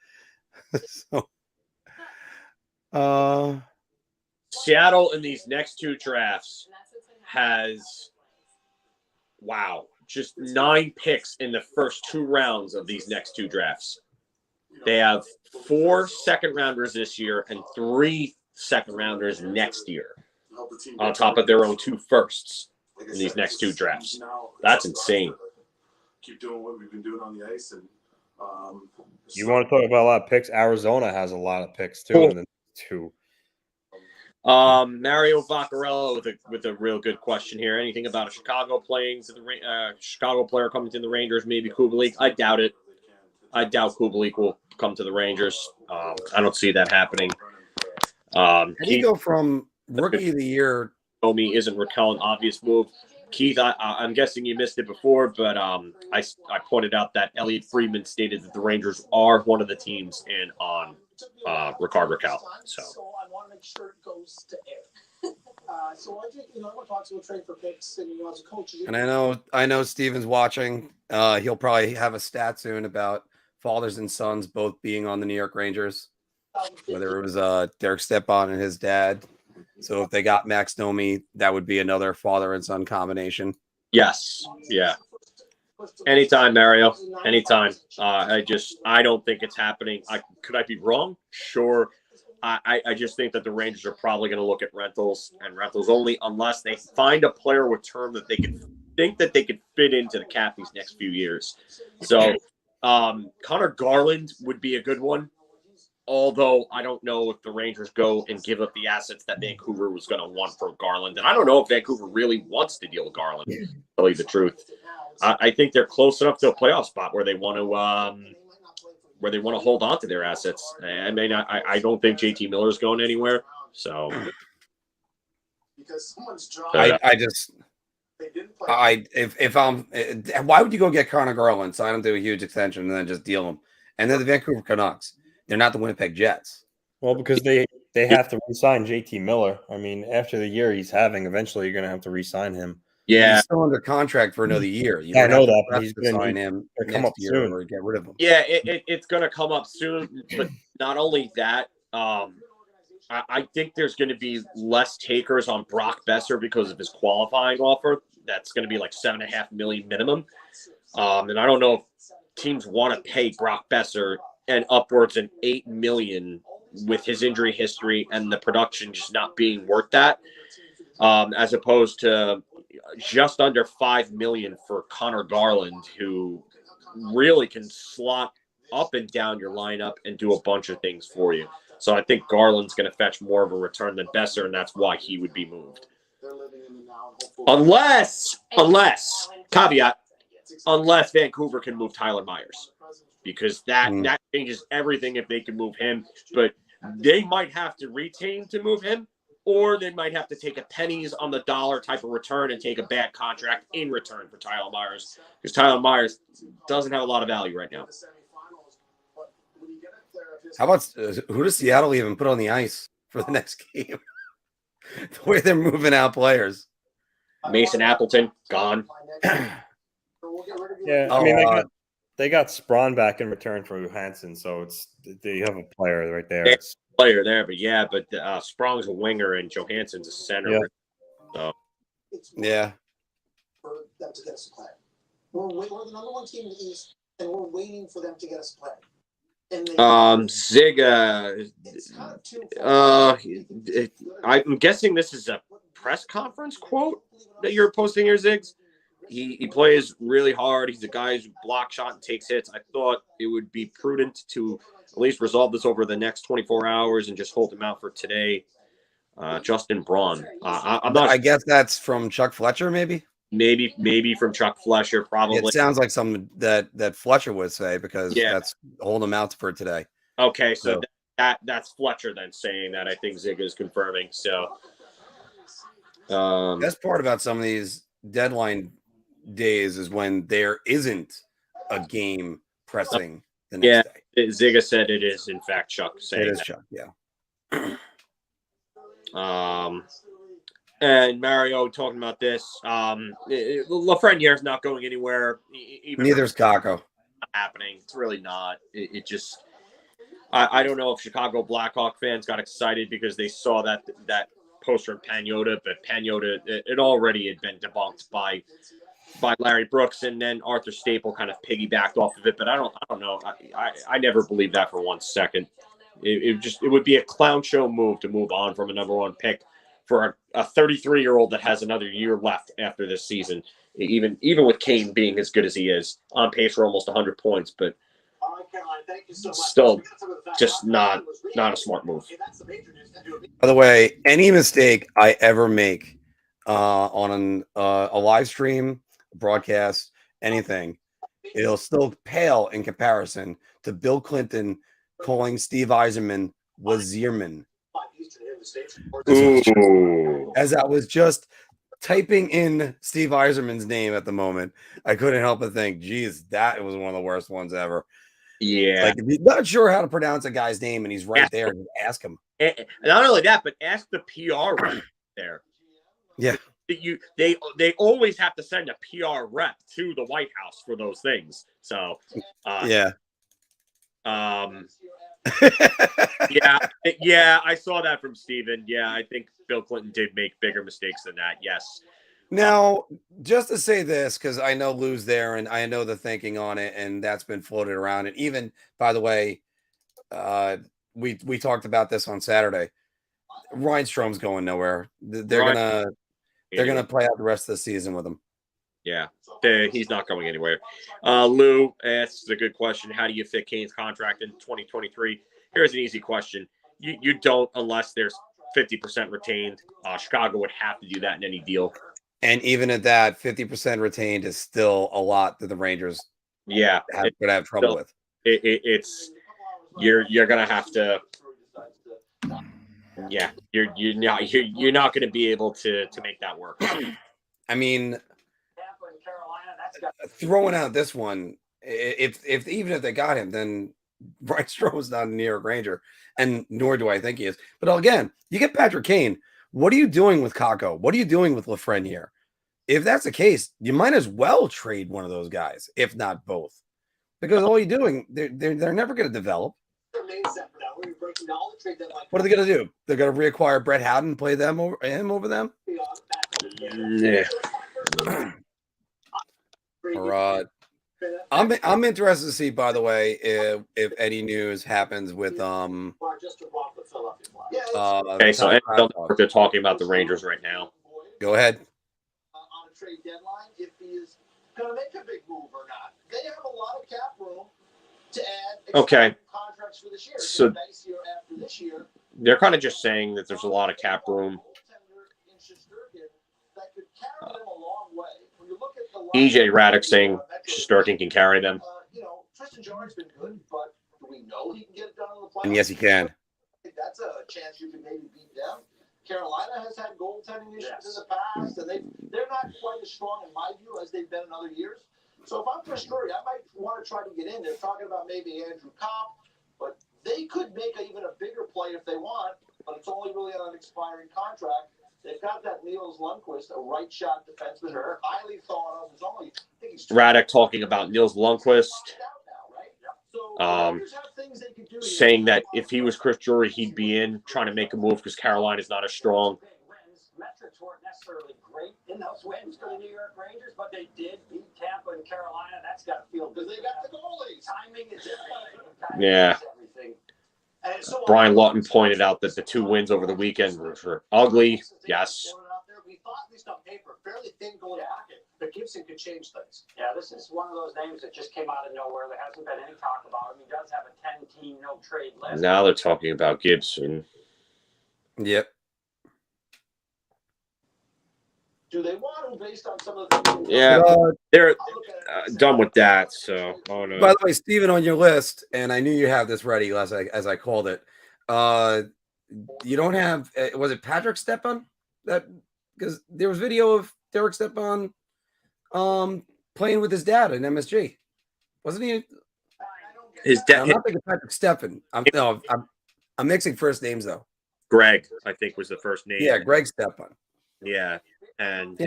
Seattle in these next 2 drafts has just 9 picks in the first 2 rounds of these next 2 drafts. They have 4 second-rounders this year and 3 second-rounders next year, on top of their own 2 firsts in these next 2 drafts. That's insane. Keep doing what we've been doing on the ice, and You want to talk about a lot of picks? Arizona has a lot of picks too. And then two. Mario Vaccarello with a real good question here. Anything about a Chicago player coming to the Rangers? Maybe Kubalik. I doubt it. I doubt Kubalik will come to the Rangers. I don't see that happening. How do you go from rookie of the year? Omi isn't Raquel an obvious move. Keith, I'm guessing you missed it before, but I pointed out that Elliot Friedman stated that the Rangers are one of the teams in on Rickard Raquel. So I want to make sure it goes to air. So I think I want to talk to a trade for picks, and as a coach. And I know Steven's watching. He'll probably have a stat soon about fathers and sons both being on the New York Rangers. Whether it was Derek Stepan and his dad. So if they got Max Domi, that would be another father and son combination. Yes. Yeah. Anytime, Mario. Anytime. I don't think it's happening. Could I be wrong? Sure. I just think that the Rangers are probably going to look at rentals and rentals only unless they find a player with term that they can think that they could fit into the cap these next few years. So Connor Garland would be a good one. Although I don't know if the Rangers go and give up the assets that Vancouver was going to want for Garland. And I don't know if Vancouver really wants to deal with Garland, to tell you the truth. I think they're close enough to a playoff spot where they want to hold on to their assets. I mean, I don't think JT Miller's going anywhere. So why would you go get Connor Garland, sign him to a huge extension, and then just deal him? And then the Vancouver Canucks. They're not the Winnipeg Jets. Well, because they have to re-sign JT Miller. I mean, after the year he's having, eventually you're going to have to re-sign him. Yeah, he's still under contract for another year. I know that, but he's going to sign him come up soon or get rid of him. Yeah, it's going to come up soon. But not only that, I think there's going to be less takers on Brock Besser because of his qualifying offer. That's going to be like $7.5 million minimum. And I don't know if teams want to pay Brock Besser and upwards in $8 million with his injury history and the production just not being worth that, as opposed to just under $5 million for Connor Garland, who really can slot up and down your lineup and do a bunch of things for you. So I think Garland's going to fetch more of a return than Besser, and that's why he would be moved. Unless caveat, unless Vancouver can move Tyler Myers. Because that changes everything if they can move him. But they might have to retain to move him, or they might have to take a pennies on the dollar type of return and take a bad contract in return for Tyler Myers. Because Tyler Myers doesn't have a lot of value right now. How about who does Seattle even put on the ice for the next game? The way they're moving out players. Mason Appleton, gone. Yeah, I mean, they got Sprawn back in return for Johansson, so you have a player right there. Player there, but Sprong's a winger and Johansson's a center. Yeah. So. Yeah. For them to get us a player. We're the number one team in the East, and we're waiting for them to get us a player. Ziga. I'm guessing this is a press conference quote that you're posting here, Ziggs. He plays really hard. He's a guy who's block shot and takes hits. I thought it would be prudent to at least resolve this over the next 24 hours and just hold him out for today. Justin Braun. I guess that's from Chuck Fletcher, maybe? Maybe from Chuck Fletcher, probably. It sounds like something that Fletcher would say because that's holding him out for today. Okay, so that's Fletcher then saying that. I think Zig is confirming. So that's part about some of these deadline days is when there isn't a game pressing the next day. Ziga said it is in fact Chuck saying it is that. Chuck, and Mario talking about this. Lafreniere's not going anywhere. Neither is Kako. Not happening. It's really not. It just. I don't know if Chicago Blackhawk fans got excited because they saw that poster in Pagnotta, but Pagnotta it already had been debunked by Larry Brooks, and then Arthur Staple kind of piggybacked off of it. But I don't know. I never believed that for 1 second. It would be a clown show move to move on from a number one pick for a 33-year-old that has another year left after this season. Even with Kane being as good as he is, on pace for almost 100 points. But Still, just not a smart move. By the way, any mistake I ever make on a live stream, broadcast, anything, it'll still pale in comparison to Bill Clinton calling Steve Yzerman Wazirman. Ooh. As I was just typing in Steve Yzerman's name at the moment, I couldn't help but think, geez, that was one of the worst ones ever. Yeah. Like, if you're not sure how to pronounce a guy's name and he's right there, just ask him. And not only that, but ask the PR rep there. Yeah. They always have to send a PR rep to the White House for those things. So yeah. Yeah, I saw that from Steven. Yeah, I think Bill Clinton did make bigger mistakes than that. Yes. Now, just to say this, because I know Lou's there and I know the thinking on it, and that's been floated around. And even, by the way, we talked about this on Saturday. Reinstrom's going nowhere. They're gonna play out the rest of the season with him. Yeah, he's not going anywhere. Lou asks a good question. How do you fit Kane's contract in 2023? Here's an easy question. You don't unless there's 50% retained. Chicago would have to do that in any deal. And even at that, 50% retained is still a lot that the Rangers would have trouble with. It's you're gonna have to. Yeah, you're not going to be able to make that work. I mean, throwing out this one, if even if they got him, then Brian Stroh's not a New York Ranger, and nor do I think he is. But again, you get Patrick Kane. What are you doing with Kakko? What are you doing with Lafreniere? If that's the case, you might as well trade one of those guys, if not both, because all you're doing, they're never going to develop. What are they going to do? They're going to reacquire Brett Howden, play him over them. Yeah. I'm interested to see, by the way, if any news happens with Okay, so they're talking about the Rangers right now. Go ahead. On a trade deadline, if he is going to make a big move or not, they have a lot of cap room to add. Okay. Contracts for this year. So nice year after this year. They're kind of just saying that there's a lot of cap room. EJ Raddick saying Shesterkin can carry them. Tristan Jarry's been good, but do we know he can get it done in the playoffs? And yes, he can. That's a chance you can maybe beat them. Carolina has had goaltending issues in the past, and they're not quite as strong in my view as they've been in other years. So if I'm Chris Drury, I might want to try to get in. They're talking about maybe Andrew Copp, but they could make even a bigger play if they want, but it's only really on an expiring contract. They've got that Niels Lundqvist, a right shot defenseman, highly thought of. I think he's Raddick talking about Niels Lundqvist. Saying that if he was Chris Drury, he'd be in trying to make a move because Carolina's not as strong. Metrics weren't necessarily great in those wins for the New York Rangers, but they did beat Tampa and Carolina. That's got to feel good. They got the goalies. Timing is everything. Yeah. Brian Lawton pointed out that the two wins over the weekend were ugly. Yes. We thought, at least on paper, fairly thin goal pocket, but Gibson could change things. Yeah, this is one of those names that just came out of nowhere. There hasn't been any talk about him. He does have a 10-team no-trade list. Now they're talking about Gibson. Yep. Do they want him based on some of the things? Yeah, they're done with that. So, oh no. By the way, Steven, on your list, and I knew you have this ready as I called it. You don't have, was it Patrick Stepan? That because there was video of Derek Stepan playing with his dad in MSG, wasn't he? His dad. I'm not thinking Patrick Stepan. I'm mixing first names though. Greg, I think, was the first name. Yeah, Greg Stepan. Yeah, and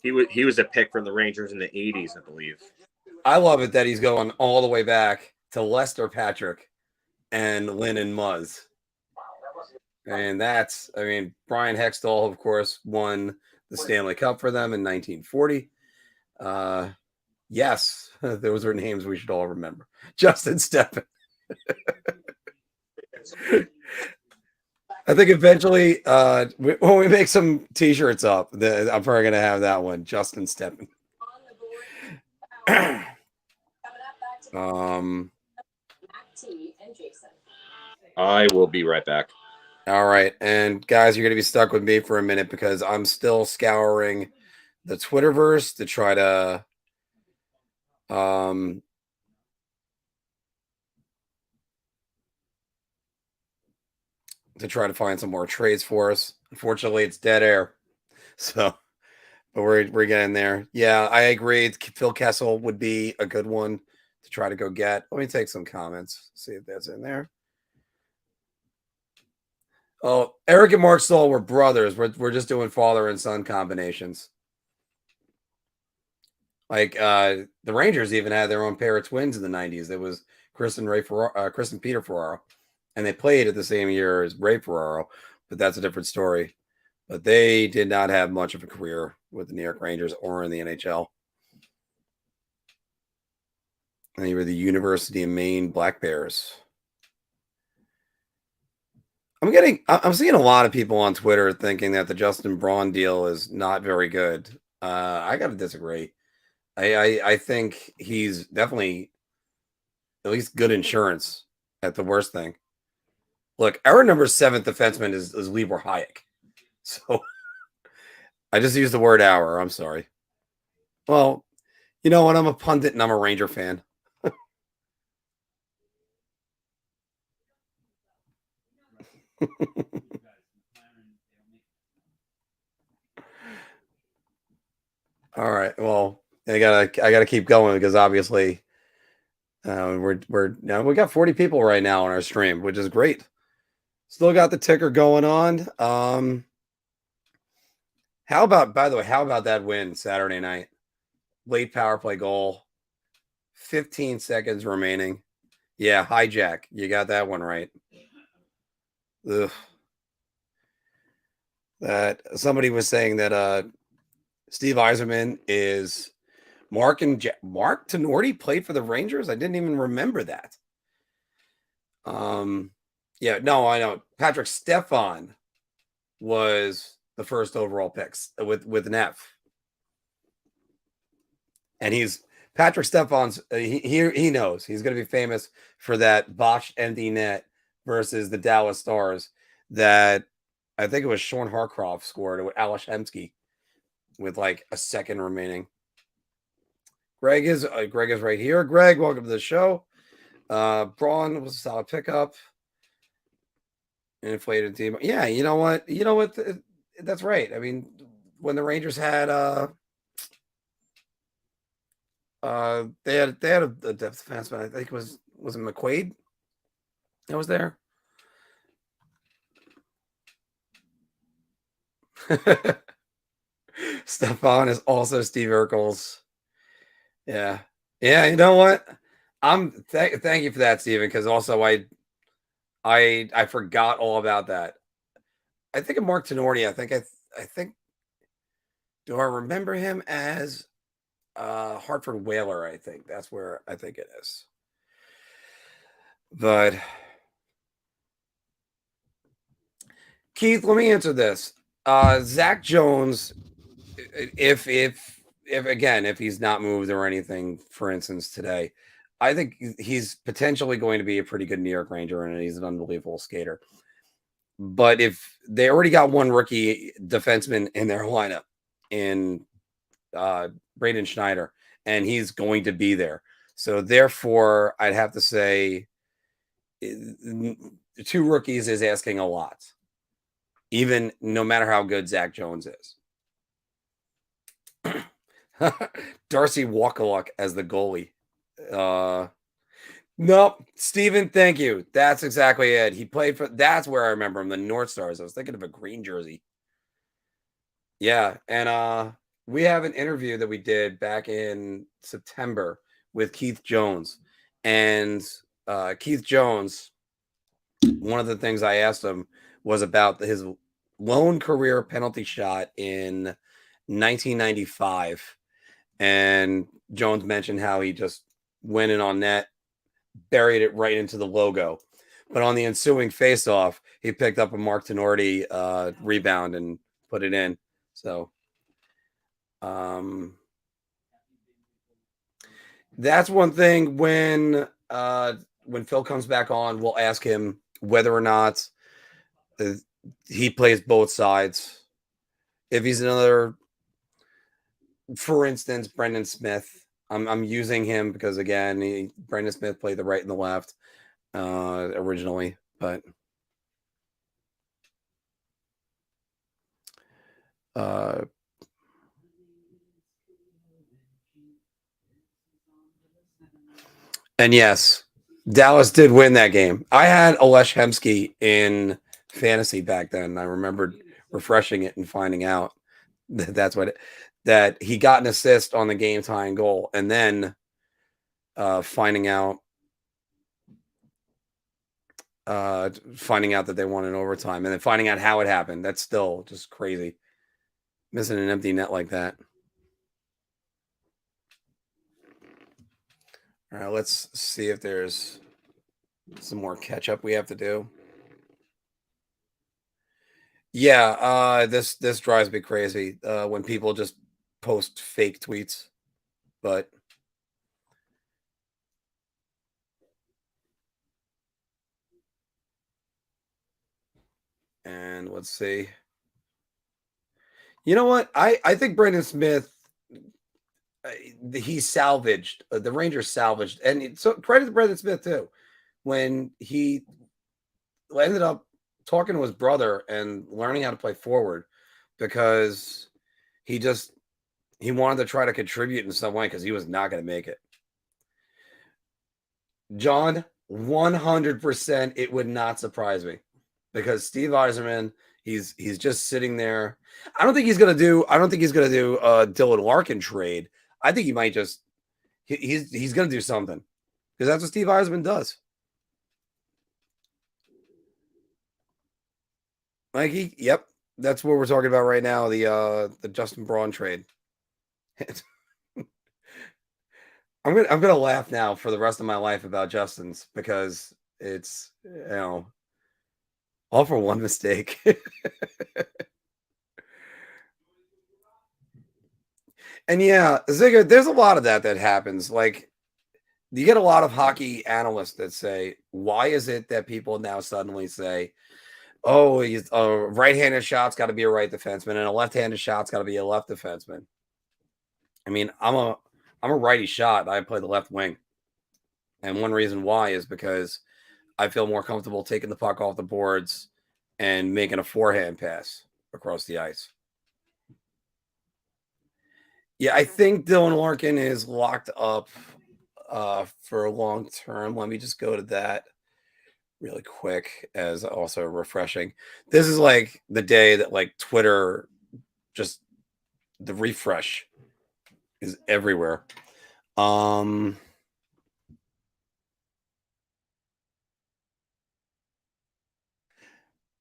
he was a pick from the Rangers in the 80s, I believe. I love it that he's going all the way back to Lester Patrick and Lynn and Muzz. And that's, I mean, Brian Hextall, of course, won the Stanley Cup for them in 1940. Yes, those are names we should all remember. Justin Stepan. I think eventually, when we make some T-shirts up, I'm probably going to have that one, Justin Stepan. I will be right back. All right. And guys, you're going to be stuck with me for a minute because I'm still scouring the Twitterverse to try to find some more trades for us. Unfortunately, it's dead air. So, but we're getting there. Yeah, I agree. Phil Kessel would be a good one to try to go get. Let me take some comments, see if that's in there. Oh, Eric and Mark Stoll were brothers. We're just doing father and son combinations. Like the Rangers even had their own pair of twins in the 90s. There was Chris and Peter Ferraro, and they played at the same year as Ray Ferraro, but that's a different story. But they did not have much of a career with the New York Rangers or in the NHL. And they were the University of Maine Black Bears. I'm seeing a lot of people on Twitter thinking that the Justin Braun deal is not very good. I got to disagree. I think he's definitely at least good insurance at the worst thing. Look, our number 7th defenseman is Libor Hayek. So I just used the word "our." I'm sorry. Well, you know what? I'm a pundit and I'm a Ranger fan. All right. Well, I gotta keep going because obviously we got 40 people right now on our stream, which is great. Still got the ticker going on. How about that win Saturday night? Late power play goal. 15 seconds remaining. Yeah, hijack. You got that one right. Ugh. That somebody was saying that Steve Yzerman is Marc Tenorti played for the Rangers. I didn't even remember that. Yeah, no, I know. Patrick Stefan was the first overall picks with an F. And Patrick Stefan's he knows he's going to be famous for that botched empty net versus the Dallas Stars that I think it was Sean Harcroft scored with Alex Hemsky with like a second remaining. Greg is right here. Greg, welcome to the show. Braun was a solid pickup. Inflated team. Yeah, you know what? That's right. I mean, when the Rangers had they had a depth defenseman. I think it was it McQuaid that was there. Stefan is also Steve Urkel's. Yeah. You know what? Thank you for that, Steven, because also I forgot all about that. I think of Marc Tenorti. I think. Do I remember him as Hartford Whaler? I think that's where I think it is. But Keith, let me answer this. Zach Jones, if he's not moved or anything, for instance, today, I think he's potentially going to be a pretty good New York Ranger, and he's an unbelievable skater. But if they already got one rookie defenseman in their lineup in Braden Schneider, and he's going to be there. So therefore, I'd have to say 2 rookies is asking a lot, even no matter how good Zach Jones is. Darcy Wakaluk as the goalie. Nope. Steven, thank you. That's exactly it. He played that's where I remember him, the North Stars. I was thinking of a green jersey. Yeah, and we have an interview that we did back in September with Keith Jones. And Keith Jones, one of the things I asked him was about his lone career penalty shot in 1995. And Jones mentioned how he just went in on net, buried it right into the logo. But on the ensuing faceoff, he picked up a Marc Tenorti rebound and put it in. So that's one thing when Phil comes back on, we'll ask him whether or not he plays both sides. If he's another, for instance, Brendan Smith, I'm using him because again, Brendan Smith played the right and the left originally, but and yes, Dallas did win that game. I had Alesh Hemsky in fantasy back then. I remembered refreshing it and finding out that's what that he got an assist on the game tying goal, and then finding out that they won in overtime, and then finding out how it happened. That's still just crazy. Missing an empty net like that. All right, let's see if there's some more catch up we have to do. Yeah, this drives me crazy when people just post fake tweets, but and let's see. You know what? I think Brendan Smith, he salvaged the Rangers salvaged, and so credit to Brendan Smith too, when he ended up talking to his brother and learning how to play forward, because he wanted to try to contribute in some way because he was not going to make it. John, 100%, it would not surprise me, because Steve Yzerman, he's just sitting there. I don't think he's going to do a Dylan Larkin trade. I think he might just he's going to do something, because that's what Steve Yzerman does. Mikey, yep, that's what we're talking about right now. The Justin Braun trade. I'm gonna laugh now for the rest of my life about Justin's, because it's all for one mistake. And yeah, Zigga, there's a lot of that happens. Like, you get a lot of hockey analysts that say, why is it that people now suddenly say, oh, a right-handed shot's got to be a right defenseman, and a left-handed shot's got to be a left defenseman? I mean, I'm a righty shot. I play the left wing. And one reason why is because I feel more comfortable taking the puck off the boards and making a forehand pass across the ice. Yeah, I think Dylan Larkin is locked up for a long term. Let me just go to that really quick, as also refreshing. This is like the day that like Twitter, just the refresh is everywhere. My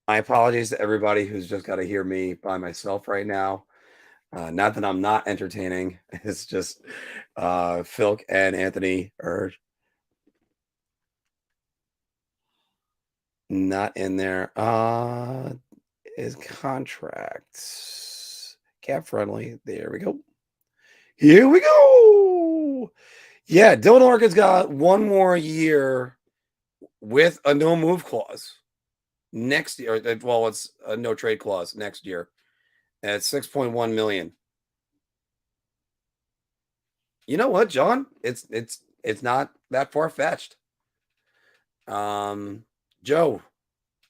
apologies to everybody who's just got to hear me by myself right now. Not that I'm not entertaining. It's just Phil and Anthony are not in there. Is contracts cap friendly? There we go. Here we go. Yeah, Dylan Larkin's got one more year with a no move clause next year. Well, it's a no trade clause next year at $6.1 million. You know what, John? It's not that far fetched. Joe,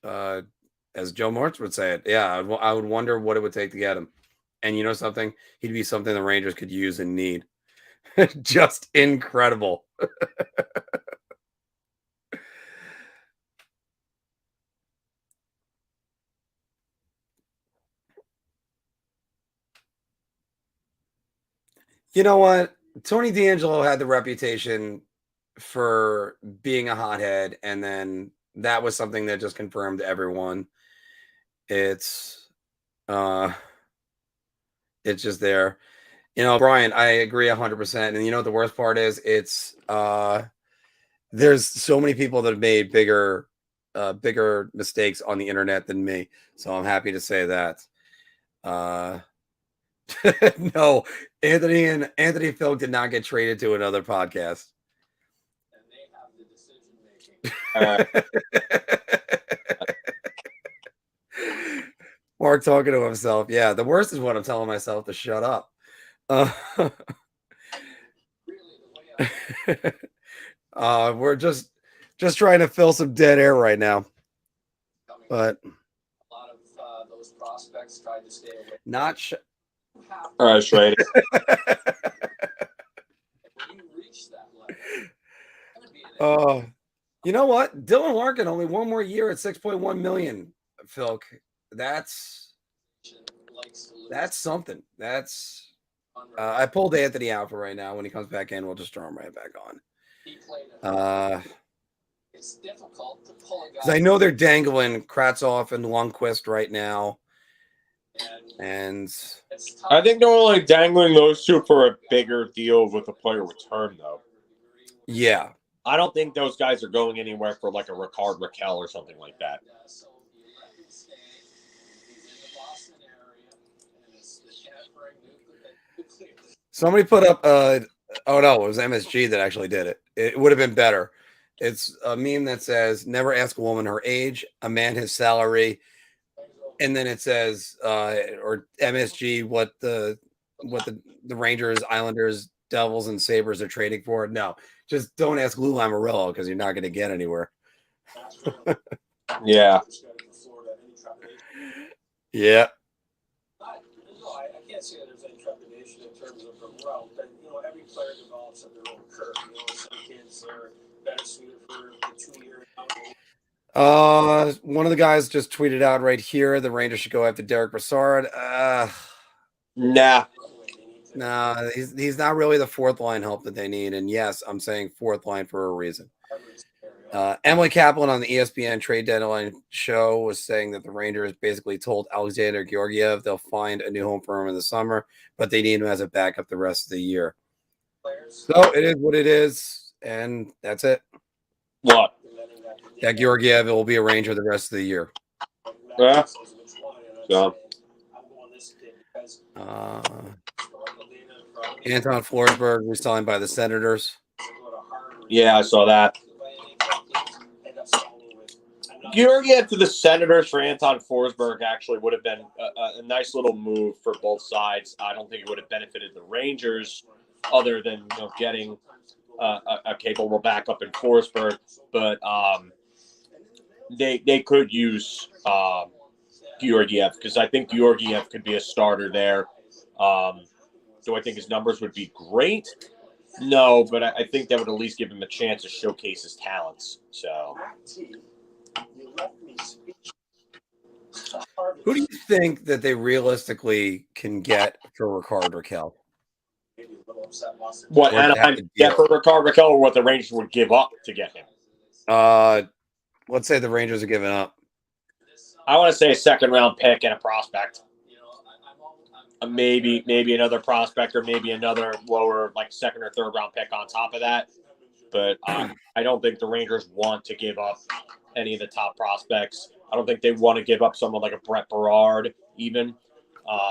as Joe Martz would say it, yeah, I would wonder what it would take to get him. And you know something? He'd be something the Rangers could use and need. Just incredible. You know what? Tony DeAngelo had the reputation for being a hothead, and then that was something that just confirmed to everyone. It's just there. You know, Brian, I agree 100%. And you know what the worst part is? It's there's so many people that have made bigger mistakes on the internet than me. So I'm happy to say that. No, Anthony Phil did not get traded to another podcast. And they have the decision making. Mark talking to himself. Yeah, the worst is when I'm telling myself to shut up. We're just trying to fill some dead air right now. But A lot of those prospects tried to stay away. not All right, straight. When you reach that level, it's gonna be an you know what? Dylan Larkin only one more year at 6.1 million. Phil, that's something. That's I pulled Anthony out for right now. When he comes back in, we'll just throw him right back on. It's difficult to pull a guy. Because I know they're dangling Kravtsov and Lundqvist right now, and I think they're only dangling those two for a bigger deal with a player return, though. yeah, I don't think those guys are going anywhere for like a Ricard Raquel or something like that. somebody put up. Oh no, it was MSG that actually did it. It would have been better. It's a meme that says, "Never ask a woman her age, a man his salary," and then it says, or MSG, what the Rangers, Islanders, Devils, and Sabres are trading for. No, just don't ask Lou Lamoriello because you're not going to get anywhere. Yeah. Yeah. I can't say that there's any trepidation in terms of the route. But, every player develops at their own curve. Some kids are better suited for the 2 year. One of the guys just tweeted out right here, the Rangers should go after Derek Brassard. Nah. No, he's not really the fourth line help that they need. And yes, I'm saying fourth line for a reason. Emily Kaplan on the ESPN trade deadline show was saying that the Rangers basically told Alexander Georgiev they'll find a new home for him in the summer, but they need him as a backup the rest of the year. So it is what it is, and that's it. What? That Georgiev will be a Ranger the rest of the year. Yeah. So. Anton Forsberg resigned by the Senators. Yeah, I saw that. Georgiev to the Senators for Anton Forsberg actually would have been a nice little move for both sides. I don't think it would have benefited the Rangers other than getting a capable backup in Forsberg, but they could use Georgiev because I think Georgiev could be a starter there. Do I think his numbers would be great? No, but I think that would at least give him a chance to showcase his talents. So, who do you think that they realistically can get for Ricard Raquel? What Anaheim get for Ricard Raquel, or what the Rangers would give up to get him? Let's say the Rangers are giving up. I want to say a second-round pick and a prospect. Maybe another prospect or maybe another lower, like second or third round pick on top of that. But I don't think the Rangers want to give up any of the top prospects. I don't think they want to give up someone like a Brett Berard even.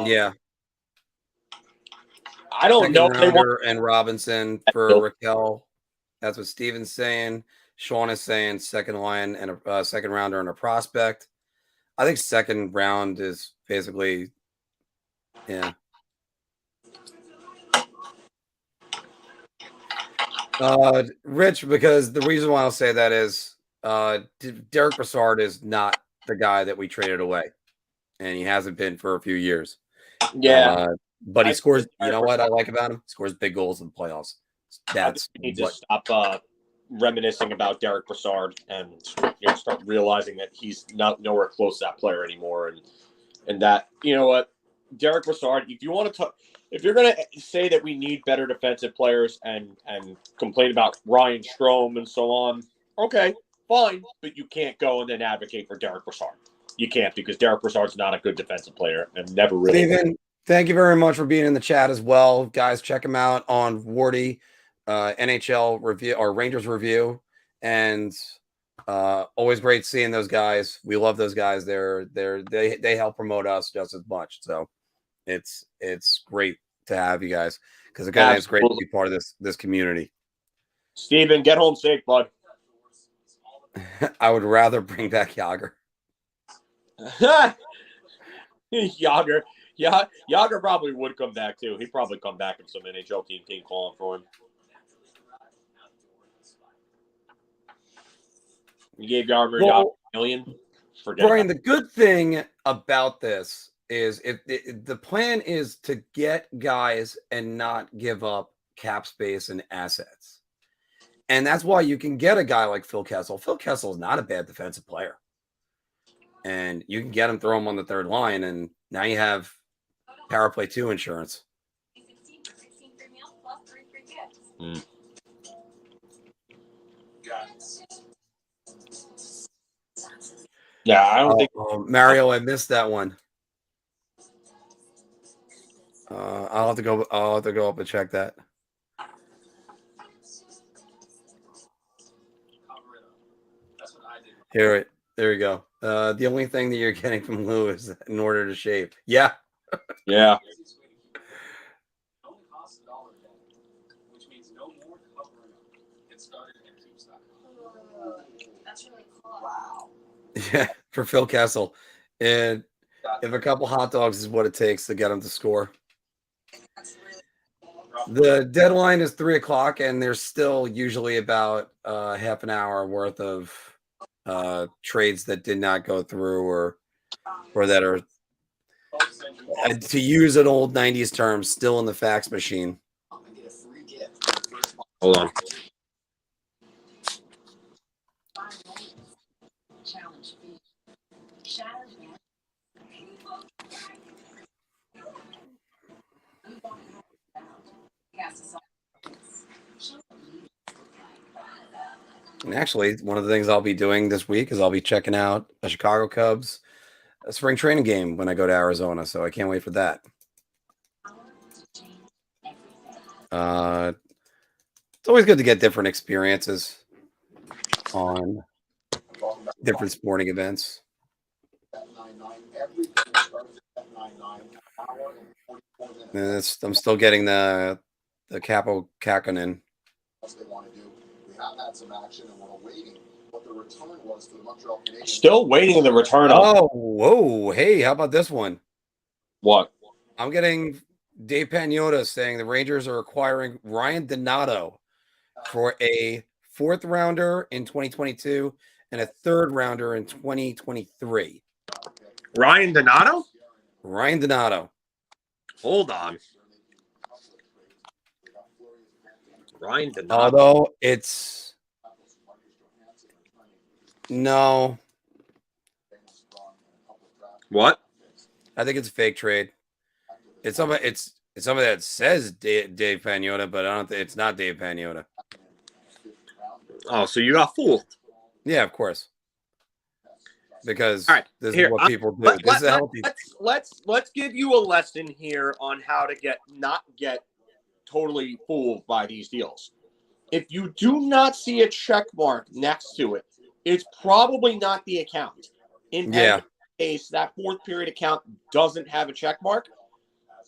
Yeah. I don't know if they want and Robinson for Raquel. That's what Steven's saying. Sean is saying second line and a second rounder and a prospect. I think second round is basically, yeah. Rich, because the reason why I'll say that is Derek Brassard is not the guy that we traded away, and he hasn't been for a few years. Yeah. But he scores. You know what I like about him? He scores big goals in the playoffs. That's we need to stop reminiscing about Derek Brassard and start realizing that he's not nowhere close to that player anymore. And that, you know what, Derek Brassard, if you want to talk, if you're going to say that we need better defensive players and complain about Ryan Strome and so on, okay, fine, but you can't go and then advocate for Derek Brassard. You can't, because Derek Brassard's not a good defensive player and never really. Steven, thank you very much for being in the chat as well, guys. Check him out on Wardy. NHL review or Rangers review, and always great seeing those guys. We love those guys. They help promote us just as much. So it's great to have you guys, because again, it's great to be part of this community. Steven, get home safe, bud. I would rather bring back Yager. Yager probably would come back too. He'd probably come back if some NHL team came calling for him. You gave Yager a million. Forget Brian, about the good thing about this is if the plan is to get guys and not give up cap space and assets. And that's why you can get a guy like Phil Kessel. Phil Kessel is not a bad defensive player. And you can get him, throw him on the third line, and now you have power play 2 insurance. Mm. Yeah, I don't think Mario, I missed that one. I'll have to go up and check that. There you go. The only thing that you're getting from Lou is in order to shave. Yeah. Yeah. Which means no more covering up. Get started and keep stopping. That's really cool. Wow. Yeah, for Phil Kessel. And if a couple hot dogs is what it takes to get him to score. The deadline is 3:00, and there's still usually about half an hour worth of trades that did not go through or that are, to use an old 90s term, still in the fax machine. Hold on. And actually, one of the things I'll be doing this week is I'll be checking out a Chicago Cubs spring training game when I go to Arizona. So I can't wait for that. It's always good to get different experiences on different sporting events. And I'm still getting the Capo Kakkonen. They want to do. We have had some action, and we're waiting what the return was for the Montreal Canadiens. Still waiting the return of. Oh, whoa. Hey, how about this one? What? I'm getting Dave Pagnotta saying the Rangers are acquiring Ryan Donato for a 4th rounder in 2022 and a 3rd rounder in 2023. Ryan Donato? Ryan Donato. Hold on. Ryan Donato. Although it's no. What? I think it's a fake trade. It's somebody that says Dave Pagnotta, but I don't think it's not Dave Pagnotta. Oh, so you got fooled. Yeah, of course. Because this here, is what people do. Let's give you a lesson here on how to not get totally fooled by these deals. If you do not see a check mark next to it, it's probably not the account. In Pagnotta's case, that 4th period account doesn't have a check mark.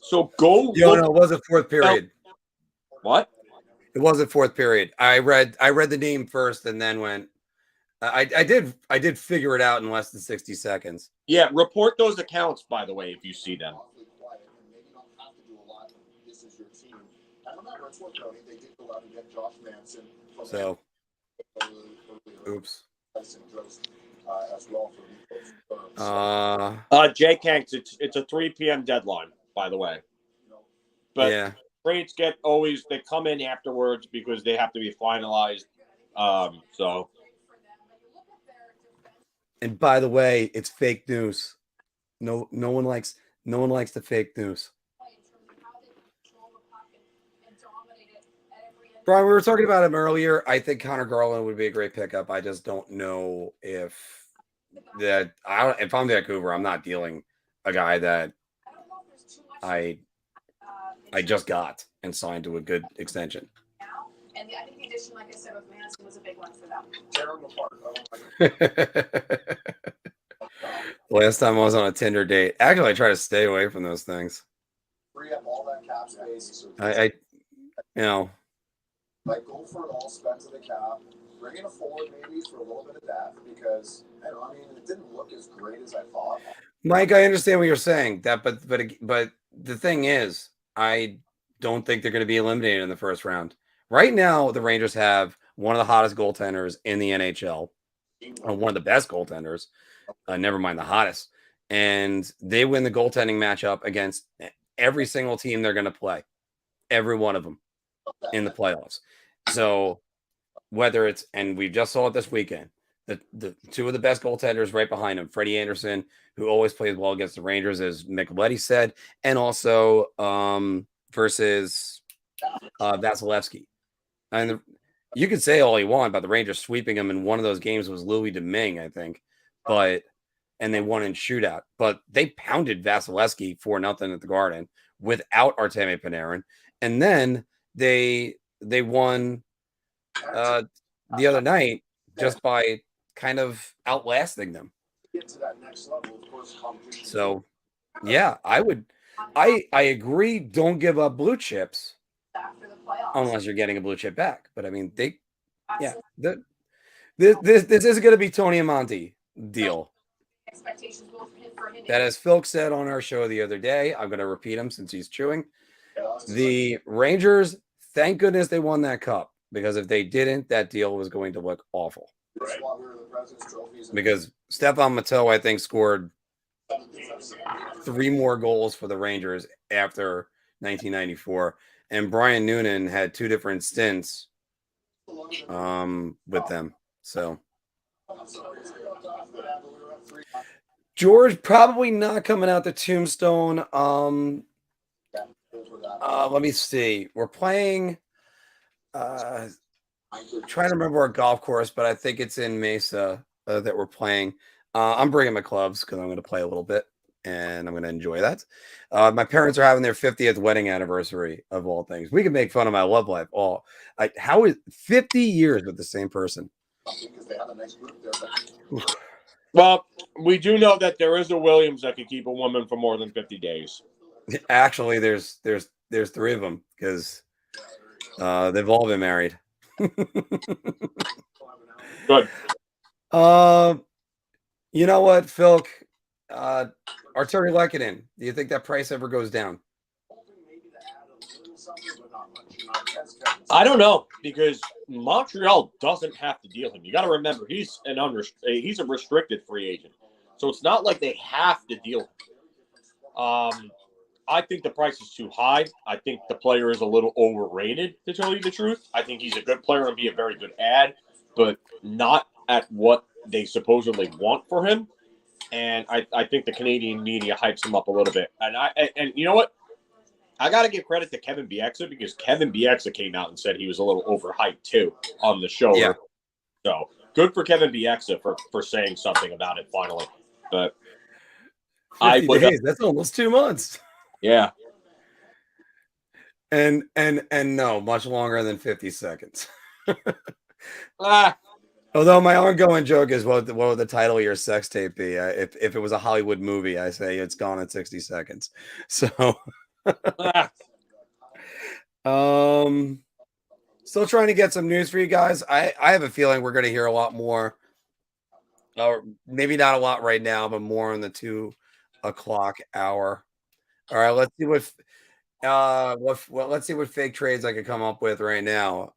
So go. No, it was a 4th period. What? It was a 4th period. I read the name first and then went. I did figure it out in less than 60 seconds. Yeah, report those accounts, by the way, if you see them. So, oops. Jake Hanks, it's a 3 p.m. deadline, by the way. But yeah, trades they come in afterwards because they have to be finalized. So. And by the way, it's fake news. No one likes the fake news. Brian, we were talking about him earlier. I think Connor Garland would be a great pickup. I just don't know if I'm Vancouver, I'm not dealing a guy that I just got and signed to a good extension. And I think the addition, like I said, with Manson was a big one for them. Last time I was on a Tinder date. Actually, I try to stay away from those things. Free up all that cap space. I like go for it all, spend to the cap, bring in a forward maybe for a little bit of depth because it didn't look as great as I thought. Mike, I understand what you're saying. But the thing is, I don't think they're going to be eliminated in the first round. Right now, the Rangers have one of the hottest goaltenders in the NHL, one of the best goaltenders. Never mind the hottest, and they win the goaltending matchup against every single team they're going to play, every one of them in the playoffs. So whether it's, and we just saw it this weekend, the two of the best goaltenders right behind him, Freddie Anderson, who always plays well against the Rangers, as Micheletti said, and also versus Vasilevsky. And you could say all you want about the Rangers sweeping him in one of those games was Louis Domingue, I think, and they won in shootout. But they pounded Vasilevsky 4-0 at the Garden without Artemi Panarin, and then they won the other night just by kind of outlasting them. So, yeah, I agree. Don't give up blue chips unless you're getting a blue chip back. But I mean, this isn't going to be Tony Amonte deal. That, as Phil said on our show the other day, I'm going to repeat him since he's chewing. The Rangers, thank goodness they won that cup, because if they didn't, that deal was going to look awful. Because Stephane Matteau, I think, scored 3 more goals for the Rangers after 1994, and Brian Noonan had 2 different stints with them. So George probably not coming out the Tombstone. Let me see. We're playing. Trying to remember our golf course, but I think it's in Mesa that we're playing. I'm bringing my clubs because I'm going to play a little bit, and I'm going to enjoy that. My parents are having their 50th wedding anniversary, of all things. We can make fun of my love life. How is 50 years with the same person? Well, we do know that there is a Williams that can keep a woman for more than 50 days. Actually, there's 3 of them, because they've all been married. Good. You know what, Phil? Arturi Lehkonen, do you think that price ever goes down? I don't know, because Montreal doesn't have to deal him. You got to remember, he's a restricted free agent, so it's not like they have to deal him. I think the price is too high. I think the player is a little overrated, to tell you the truth. I think he's a good player and be a very good ad, but not at what they supposedly want for him. And I think the Canadian media hypes him up a little bit. And you know what? I got to give credit to Kevin Bieksa, because Kevin Bieksa came out and said he was a little overhyped too on the show. Yeah. So good for Kevin Bieksa for saying something about it finally. But 50 days, that's almost 2 months. Yeah. And no, much longer than 50 seconds. Although my ongoing joke is, what would the title of your sex tape be? If it was a Hollywood movie, I say it's gone in 60 seconds. So still trying to get some news for you guys. I have a feeling we're going to hear a lot more, or maybe not a lot right now, but more in the 2 o'clock hour. All right, let's see let's see what fake trades I could come up with right now.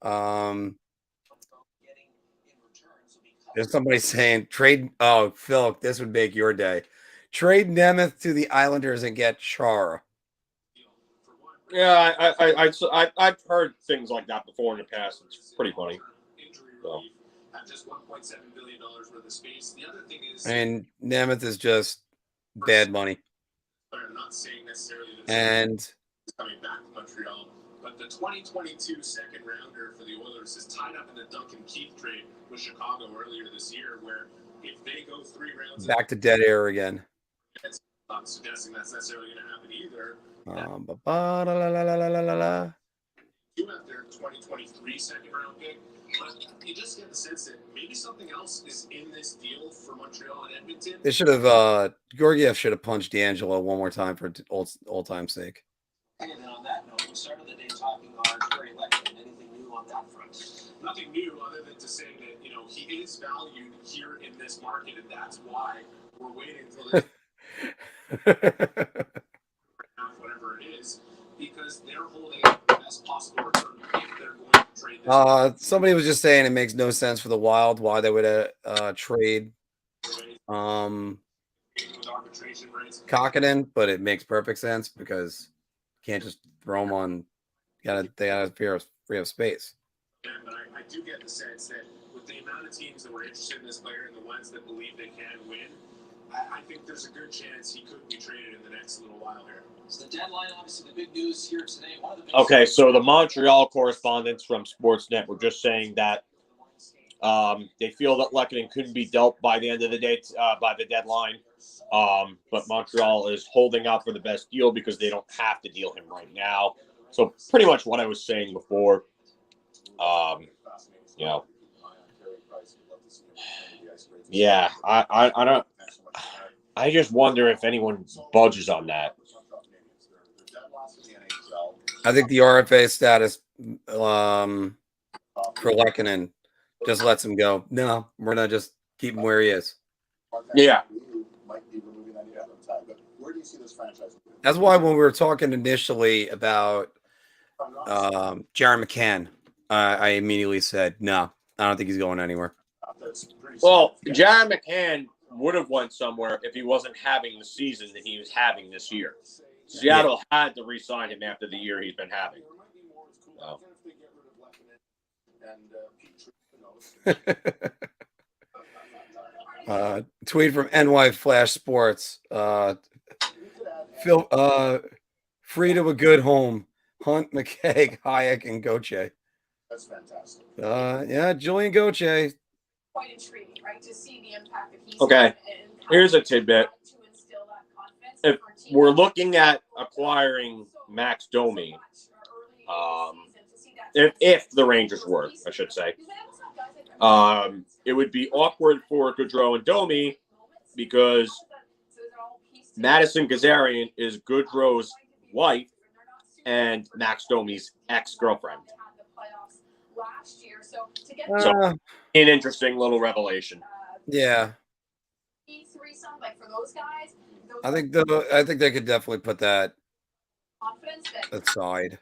There's somebody saying trade. Oh, Phil, this would make your day. Trade Nemeth to the Islanders and get Chara. Yeah, I've heard things like that before in the past. It's pretty funny. So. And Nemeth is just bad money. And coming back to Montreal, but the 2022 second rounder for the Oilers is tied up in the Duncan Keith trade with Chicago earlier this year, where if they go 3 rounds back to dead air again. It's not suggesting that's necessarily going to happen either. You have their 2023 second round pick, but you just get the sense that maybe something else is in this deal for Montreal and Edmonton. They should have Georgiev should have punched D'Angelo one more time for old time's sake. And then on that note, we started the day talking on Arturi Lehkonen. Anything new on that front? Nothing new other than to say that, he is valued here in this market, and that's why we're waiting for this. whatever it is, because they're holding out the best possible return if they're going to trade this. Somebody was just saying it makes no sense for the Wild why they would trade With arbitration rights. Kakinen, but it makes perfect sense because you can't just throw them on. They gotta free up space. Yeah, but I do get the sense that with the amount of teams that were interested in this player and the ones that believe they can win, I think there's a good chance he could be traded in the next little while here. It's the deadline, obviously, the big news here today. One of the big Okay, so the Montreal correspondents from Sportsnet were just saying that they feel that Lehkonen couldn't be dealt by the end of the day, by the deadline. But Montreal is holding out for the best deal because they don't have to deal him right now. So pretty much what I was saying before. You know, yeah, I don't. I just wonder if anyone budges on that. I think the RFA status for Lehkonen just lets him go. No, we're not just keep him where he is. Yeah. That's why when we were talking initially about Jaron McCann, I immediately said, no, I don't think he's going anywhere. Well, Jaron McCann would have went somewhere if he wasn't having the season that he was having this year. Seattle had to re-sign him after the year he's been having. Tweet from NY Flash Sports. Phil, free to a good home. Hunt, McKay, Hayek, and Gauthier. That's fantastic. Yeah, Julian Gauthier. Quite intriguing, right? To see the impact that he's Okay. had and Here's a tidbit. to instill that confidence If in our team. we're looking at acquiring Max Domi, if the Rangers were, I should say, it would be awkward for Gaudreau and Domi because Madison Kazarian is Gaudreau's wife and Max Domi's ex-girlfriend. So, an interesting little revelation. Yeah. I think they could definitely put that aside.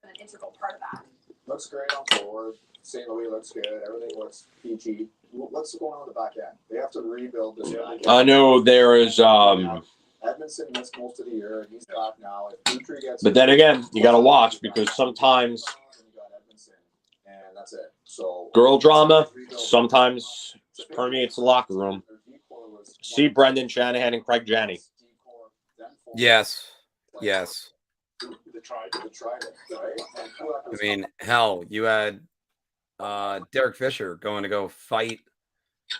An integral part of that. Looks great on forward. St. Louis looks good. Everything looks peachy. What's going on in the back end? They have to rebuild this back end. I know there is Edmondson missed most of the year. He's back now. If Petrie gets, but then again, you got to watch because sometimes and that's it. So girl drama sometimes permeates the locker room. See Brendan Shanahan and Craig Janney. Yes. Yes. I mean, hell, you had Derek Fisher going to go fight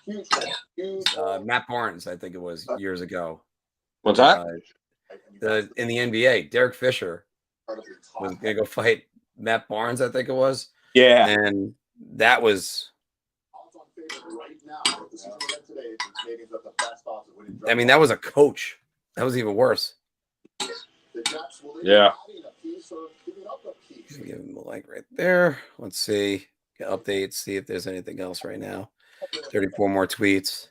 Matt Barnes, I think it was years ago. What's that? In the NBA, Derek Fisher was going to go fight Matt Barnes, I think it was. Yeah. And that was, I mean, that was a coach. That was even worse. Yeah. Give him a like right there. Let's see. Get updates, see if there's anything else right now. 34 more tweets.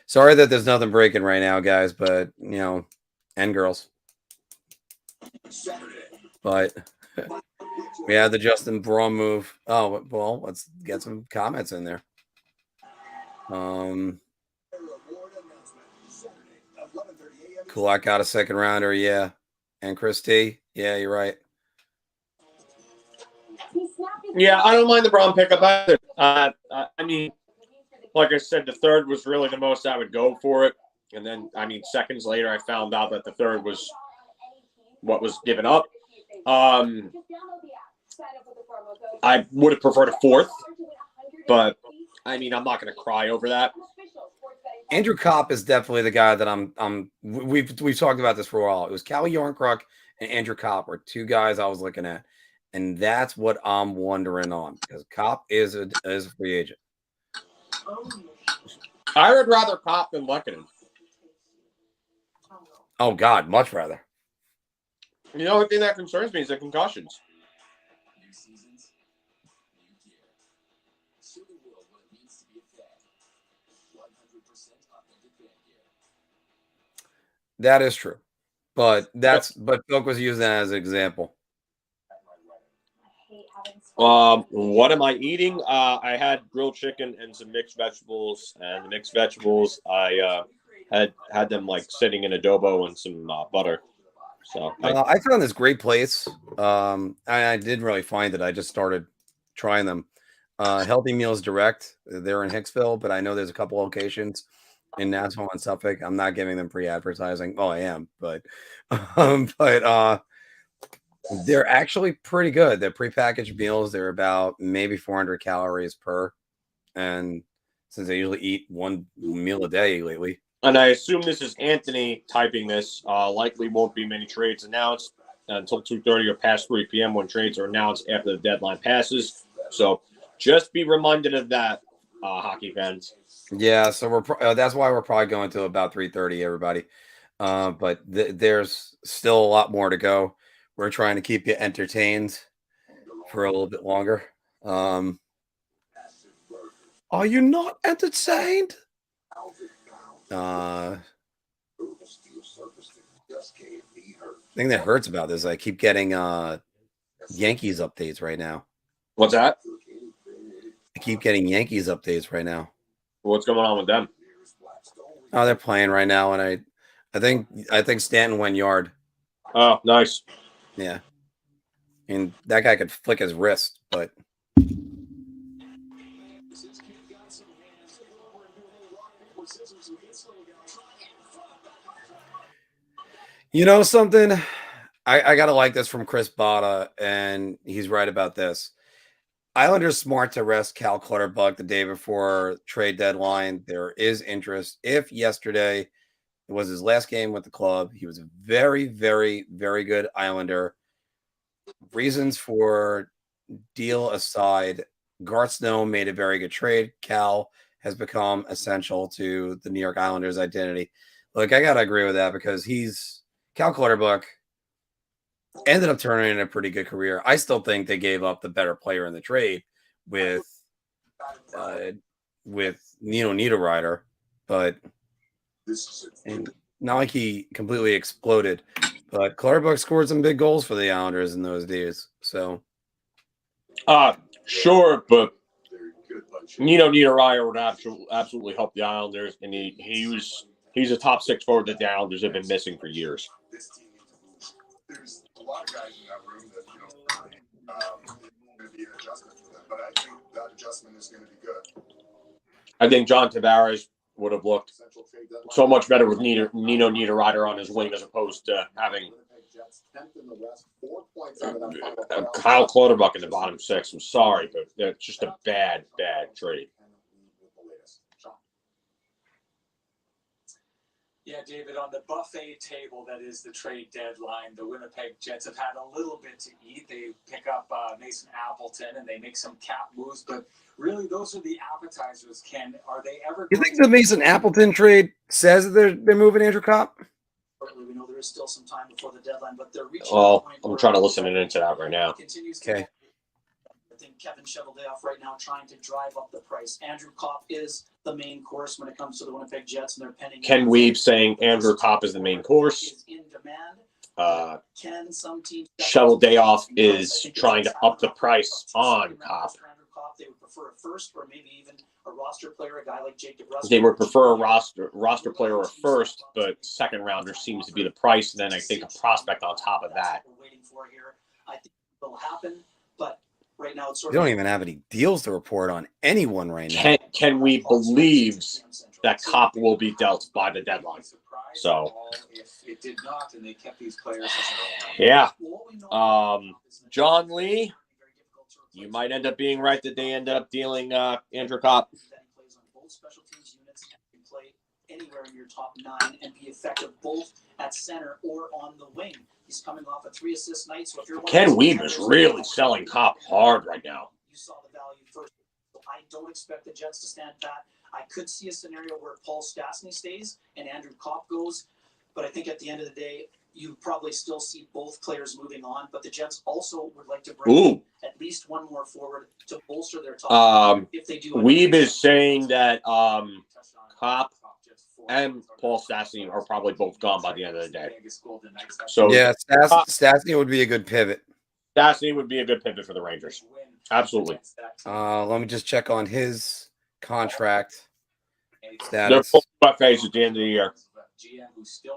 Sorry that there's nothing breaking right now, guys, but, you know, and girls. But we had the Justin Braun move. Oh, well, let's get some comments in there. Kulak got a second rounder, yeah. And Christie, yeah, you're right. Yeah, I don't mind the Braun pickup either. I mean, like I said, the third was really the most I would go for it. And then, I mean, seconds later, I found out that the third was what was given up. I would have preferred a fourth, but I mean, I'm not going to cry over that. Andrew Copp is definitely the guy that we've talked about this for a while. It was Callie Yarncroc and Andrew Copp were two guys I was looking at, and that's what I'm wondering on because Copp is a free agent. I would rather Copp than Lehkonen. Oh God, much rather. The only thing that concerns me is the concussions. That is true. But Phil was using that as an example. What am I eating? I had grilled chicken and some mixed vegetables, and the mixed vegetables I had them like sitting in adobo and some butter. So I found this great place. I didn't really find it. I just started trying them. Healthy Meals Direct. They're in Hicksville, but I know there's a couple locations in Nashville and Suffolk. I'm not giving them free advertising. Well, I am, but they're actually pretty good. They're prepackaged meals. They're about maybe 400 calories per. And since I usually eat one meal a day lately. And I assume this is Anthony typing this. Likely won't be many trades announced until 2:30 or past 3 p.m. when trades are announced after the deadline passes. So just be reminded of that, hockey fans. Yeah, so that's why we're probably going to about 3:30, everybody. But there's still a lot more to go. We're trying to keep you entertained for a little bit longer. Are you not entertained? Thing that hurts about this, I keep getting Yankees updates right now. What's that? I keep getting Yankees updates right now. What's going on with them? Oh, they're playing right now, and I think Stanton went yard. Oh, nice. Yeah, and that guy could flick his wrist, but you know something? I gotta like this from Chris Botta, and he's right about this. Islanders smart to rest Cal Clutterbuck the day before trade deadline. There is interest. If yesterday it was his last game with the club, he was a very, very, very good Islander. Reasons for deal aside, Garth Snow made a very good trade. Cal has become essential to the New York Islanders' identity. Look, I gotta agree with that because Cal Clutterbuck ended up turning in a pretty good career. I still think they gave up the better player in the trade with Nino Niederreiter, but and not like he completely exploded. But Clutterbuck scored some big goals for the Islanders in those days. So, sure, but Nino Niederreiter would absolutely help the Islanders, and he's a top 6 forward that the Islanders have been missing for years. There's a lot of guys in that room that going to be an adjustment for them, but I think that adjustment is going to be good. I think John Tavares would have looked so much better with Nino Niederreiter on his wing as opposed to having Kyle Clutterbuck in the bottom 6. I'm sorry, but it's just a bad trade. Yeah, David, on the buffet table that is the trade deadline, the Winnipeg Jets have had a little bit to eat. They pick up Mason Appleton and they make some cap moves, but really those are the appetizers, Ken. Are they ever you think the Mason Appleton trade says that they're moving Andrew Copp? We know there is still some time before the deadline, but they're reaching. Well, I'm trying to listen into that right now. Okay. I think Kevin Cheveldayoff right now trying to drive up the price. Andrew Copp is the main course when it comes to the Winnipeg Jets, and they're penning. Ken Weeb saying Andrew Copp is the main course. Is in demand. Some teams Cheveldayoff is trying to up the price on Copp. They would prefer a first or maybe even a roster player, a guy like Jake DeBrusk. They would prefer a roster player or first, but second rounder seems to be the price. And then I think a prospect on top of that. We're waiting for here. I think it will happen, but right now it's sort of. We don't even have any deals to report on anyone right now. Can we believe that Copp will be dealt by the deadline? So, if it did not, and they kept these players. Yeah. John Lee. You might end up being right that they end up dealing Andrew Copp. He plays on both special teams units and can play anywhere in your top 9 and be effective both at center or on the wing. He's coming off a 3-assist night. So if you're Ken Weeb is really selling Copp hard right now. You saw the value first. So I don't expect the Jets to stand pat. I could see a scenario where Paul Stastny stays and Andrew Copp goes, but I think at the end of the day, you probably still see both players moving on, but the Jets also would like to bring at least one more forward to bolster their top. If they do, Weeb is saying that Copp and Paul Stastny are probably both gone by the end of the day. So Yeah, Stastny would be a good pivot. Stastny would be a good pivot for the Rangers. Absolutely. Let me just check on his contract They're status. both buffets at the end of the year.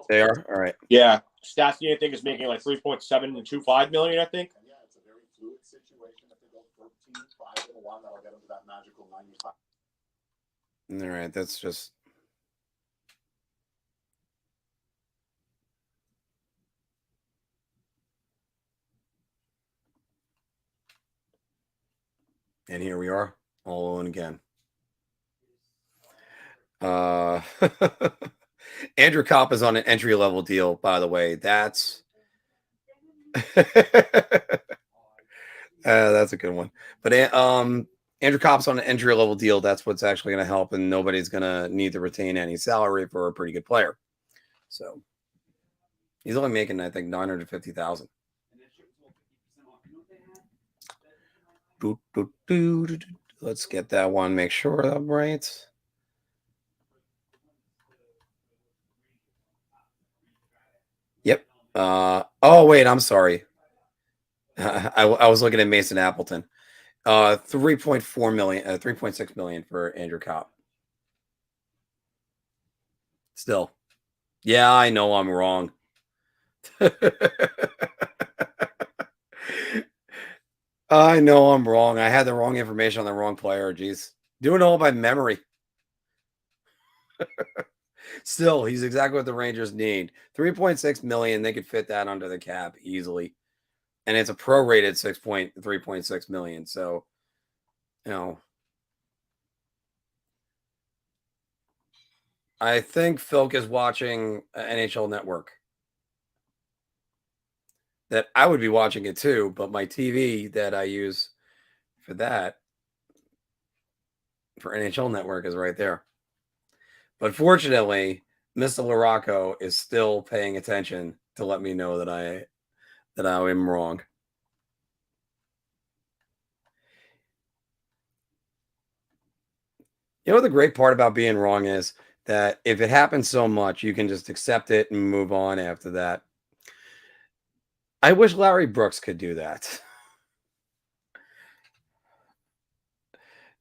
They are? All right. Yeah. Stastny, I think, is making like $3.7 to $2.5 million, I think. Yeah, it's a very fluid situation. If they go 13-5-1, that'll get them to that magical 95. All right, that's just. And here we are, all alone again. Andrew Copp is on an entry-level deal, by the way. That's that's a good one. But Andrew Copp's on an entry-level deal. That's what's actually going to help, and nobody's going to need to retain any salary for a pretty good player. So he's only making, I think, $950,000. Let's get that one. Make sure I'm right. Yep. Oh wait, I'm sorry. I was looking at Mason Appleton. 3.4 million, 3.6 million for Andrew Copp. Still. Yeah, I know I'm wrong. I know I'm wrong. I had the wrong information on the wrong player. Jeez. Doing it all by memory. Still, he's exactly what the Rangers need. 3.6 million. They could fit that under the cap easily. And it's a prorated 3.6 million. So, you know, I think Philk is watching NHL Network. That I would be watching it too, but my TV that I use for that, for NHL Network, is right there. But fortunately, Mr. Larocco is still paying attention to let me know that I am wrong. You know what the great part about being wrong is? That if it happens so much, you can just accept it and move on after that. I wish Larry Brooks could do that.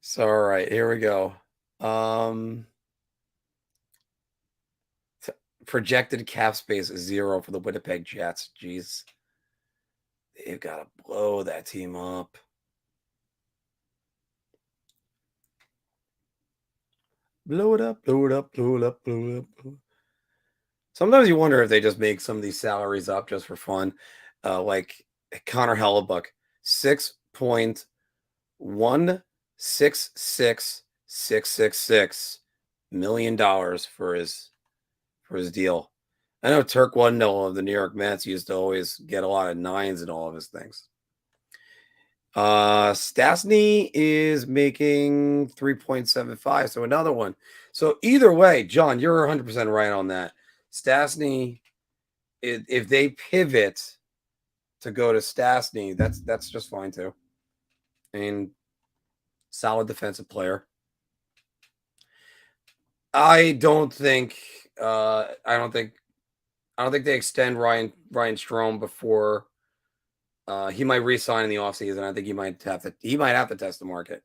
So, all right, here we go. Projected cap space is 0 for the Winnipeg Jets. Jeez. They've got to blow that team up. Blow it up, blow it up, blow it up, blow it up. Blow it up. Sometimes you wonder if they just make some of these salaries up just for fun. Like Connor Hellebuck, $6.166666 million for his deal. I know Turk Wendell of the New York Mets used to always get a lot of 9s in all of his things. Stastny is making 3.75, so another one. So either way, John, you're 100% right on that. Stastny, if they pivot to go to Stastny, that's just fine too. I mean, solid defensive player. I don't think they extend Ryan Strome before he might re-sign in the offseason. I think he might have to test the market.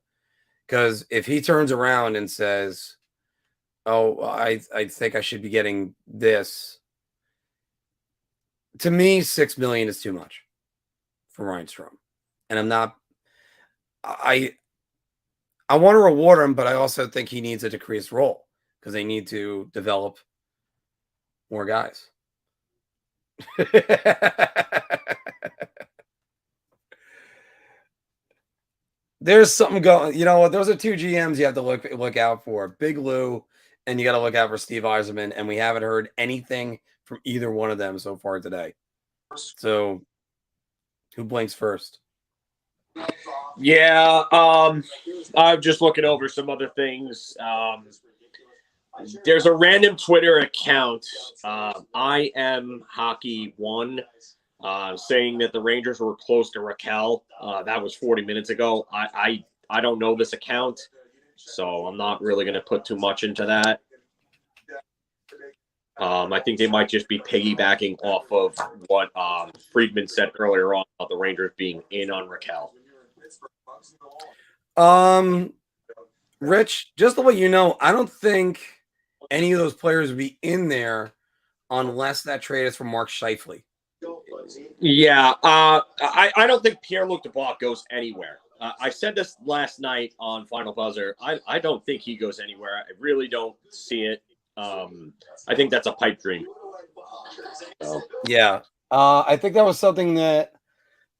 Because if he turns around and says, "Oh, I think I should be getting this," to me, $6 million is too much for Ryan Strome. And I'm not. I want to reward him, but I also think he needs a decreased role because they need to develop more guys. There's something going. You know what? Those are two GMs you have to look out for. Big Lou, and you got to look out for Steve Yzerman. And we haven't heard anything from either one of them so far today. So, who blinks first? Yeah, I'm just looking over some other things. There's a random Twitter account, I am Hockey 1, saying that the Rangers were close to Raquel. That was 40 minutes ago. I don't know this account, so I'm not really going to put too much into that. I think they might just be piggybacking off of what Friedman said earlier on about the Rangers being in on Raquel. Rich, just the way you know, I don't think any of those players would be in there unless that trade is for Mark Scheifele. Yeah, I don't think Pierre-Luc Dubois goes anywhere. I said this last night on Final Buzzer. I don't think he goes anywhere. I really don't see it. I think that's a pipe dream. So. Yeah, I think that was something that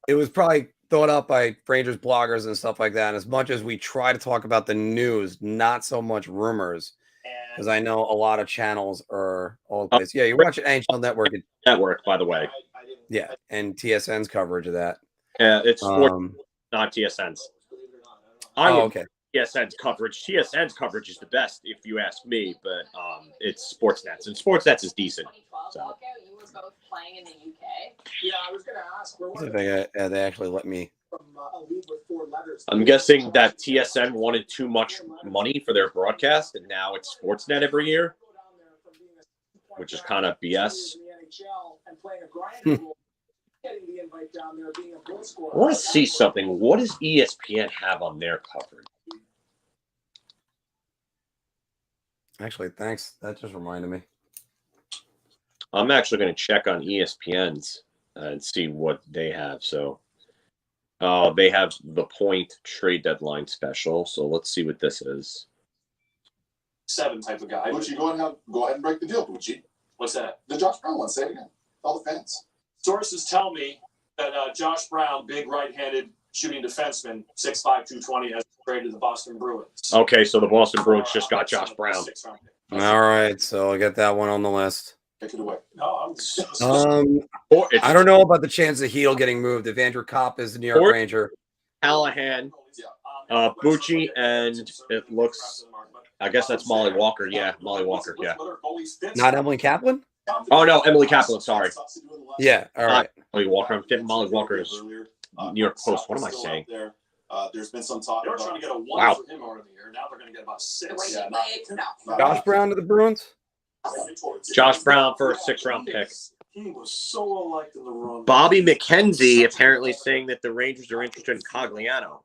it was probably thought up by Rangers bloggers and stuff like that. And as much as we try to talk about the news, not so much rumors, because I know a lot of channels are all place. Yeah, you watch NHL Network. Network, by the way. Yeah, and TSN's coverage of that. It's sports, not TSN's. Okay. TSN's coverage. TSN's coverage is the best, if you ask me. But it's Sportsnet's, and Sportsnet's is decent. So. You were both playing in the UK. Yeah, I was going to ask. They actually let me. I'm guessing that TSN wanted too much money for their broadcast, and now it's Sportsnet every year, which is kind of BS. I want to see something. What does ESPN have on their coverage? Actually, thanks. That just reminded me. I'm actually going to check on ESPN's and see what they have. So, they have the Point trade deadline special. So let's see what this is. 7 type of guy. Bucci, go ahead and break the deal, Bucci. What's that? The Josh Brown one. Say it again. All the fans. Sources tell me that Josh Brown, big right-handed shooting defenseman, 6'5", 220, has traded the Boston Bruins. Okay, so the Boston Bruins just got Josh Brown. All right, so I'll get that one on the list. Take it away. No, I don't know about the chance of Heel getting moved if Andrew Copp is the New York Ranger. Callahan, Bucci, and it looks, I guess that's Molly Walker. Yeah, Molly Walker, yeah. Not Emily Kaplan? Oh, no, Emily Kaplan, sorry. Yeah, all right. Molly Walker. I'm getting Molly Walker is New York Post. What am I saying? There's been some talk. They were trying to get a 1 Wow. for him over the year. Now they're going to get about 6. Josh Brown to the Bruins? Josh Brown for a 6th-round pick. He was so unliked in the run. Bobby McKenzie apparently saying that the Rangers are interested in Cogliano.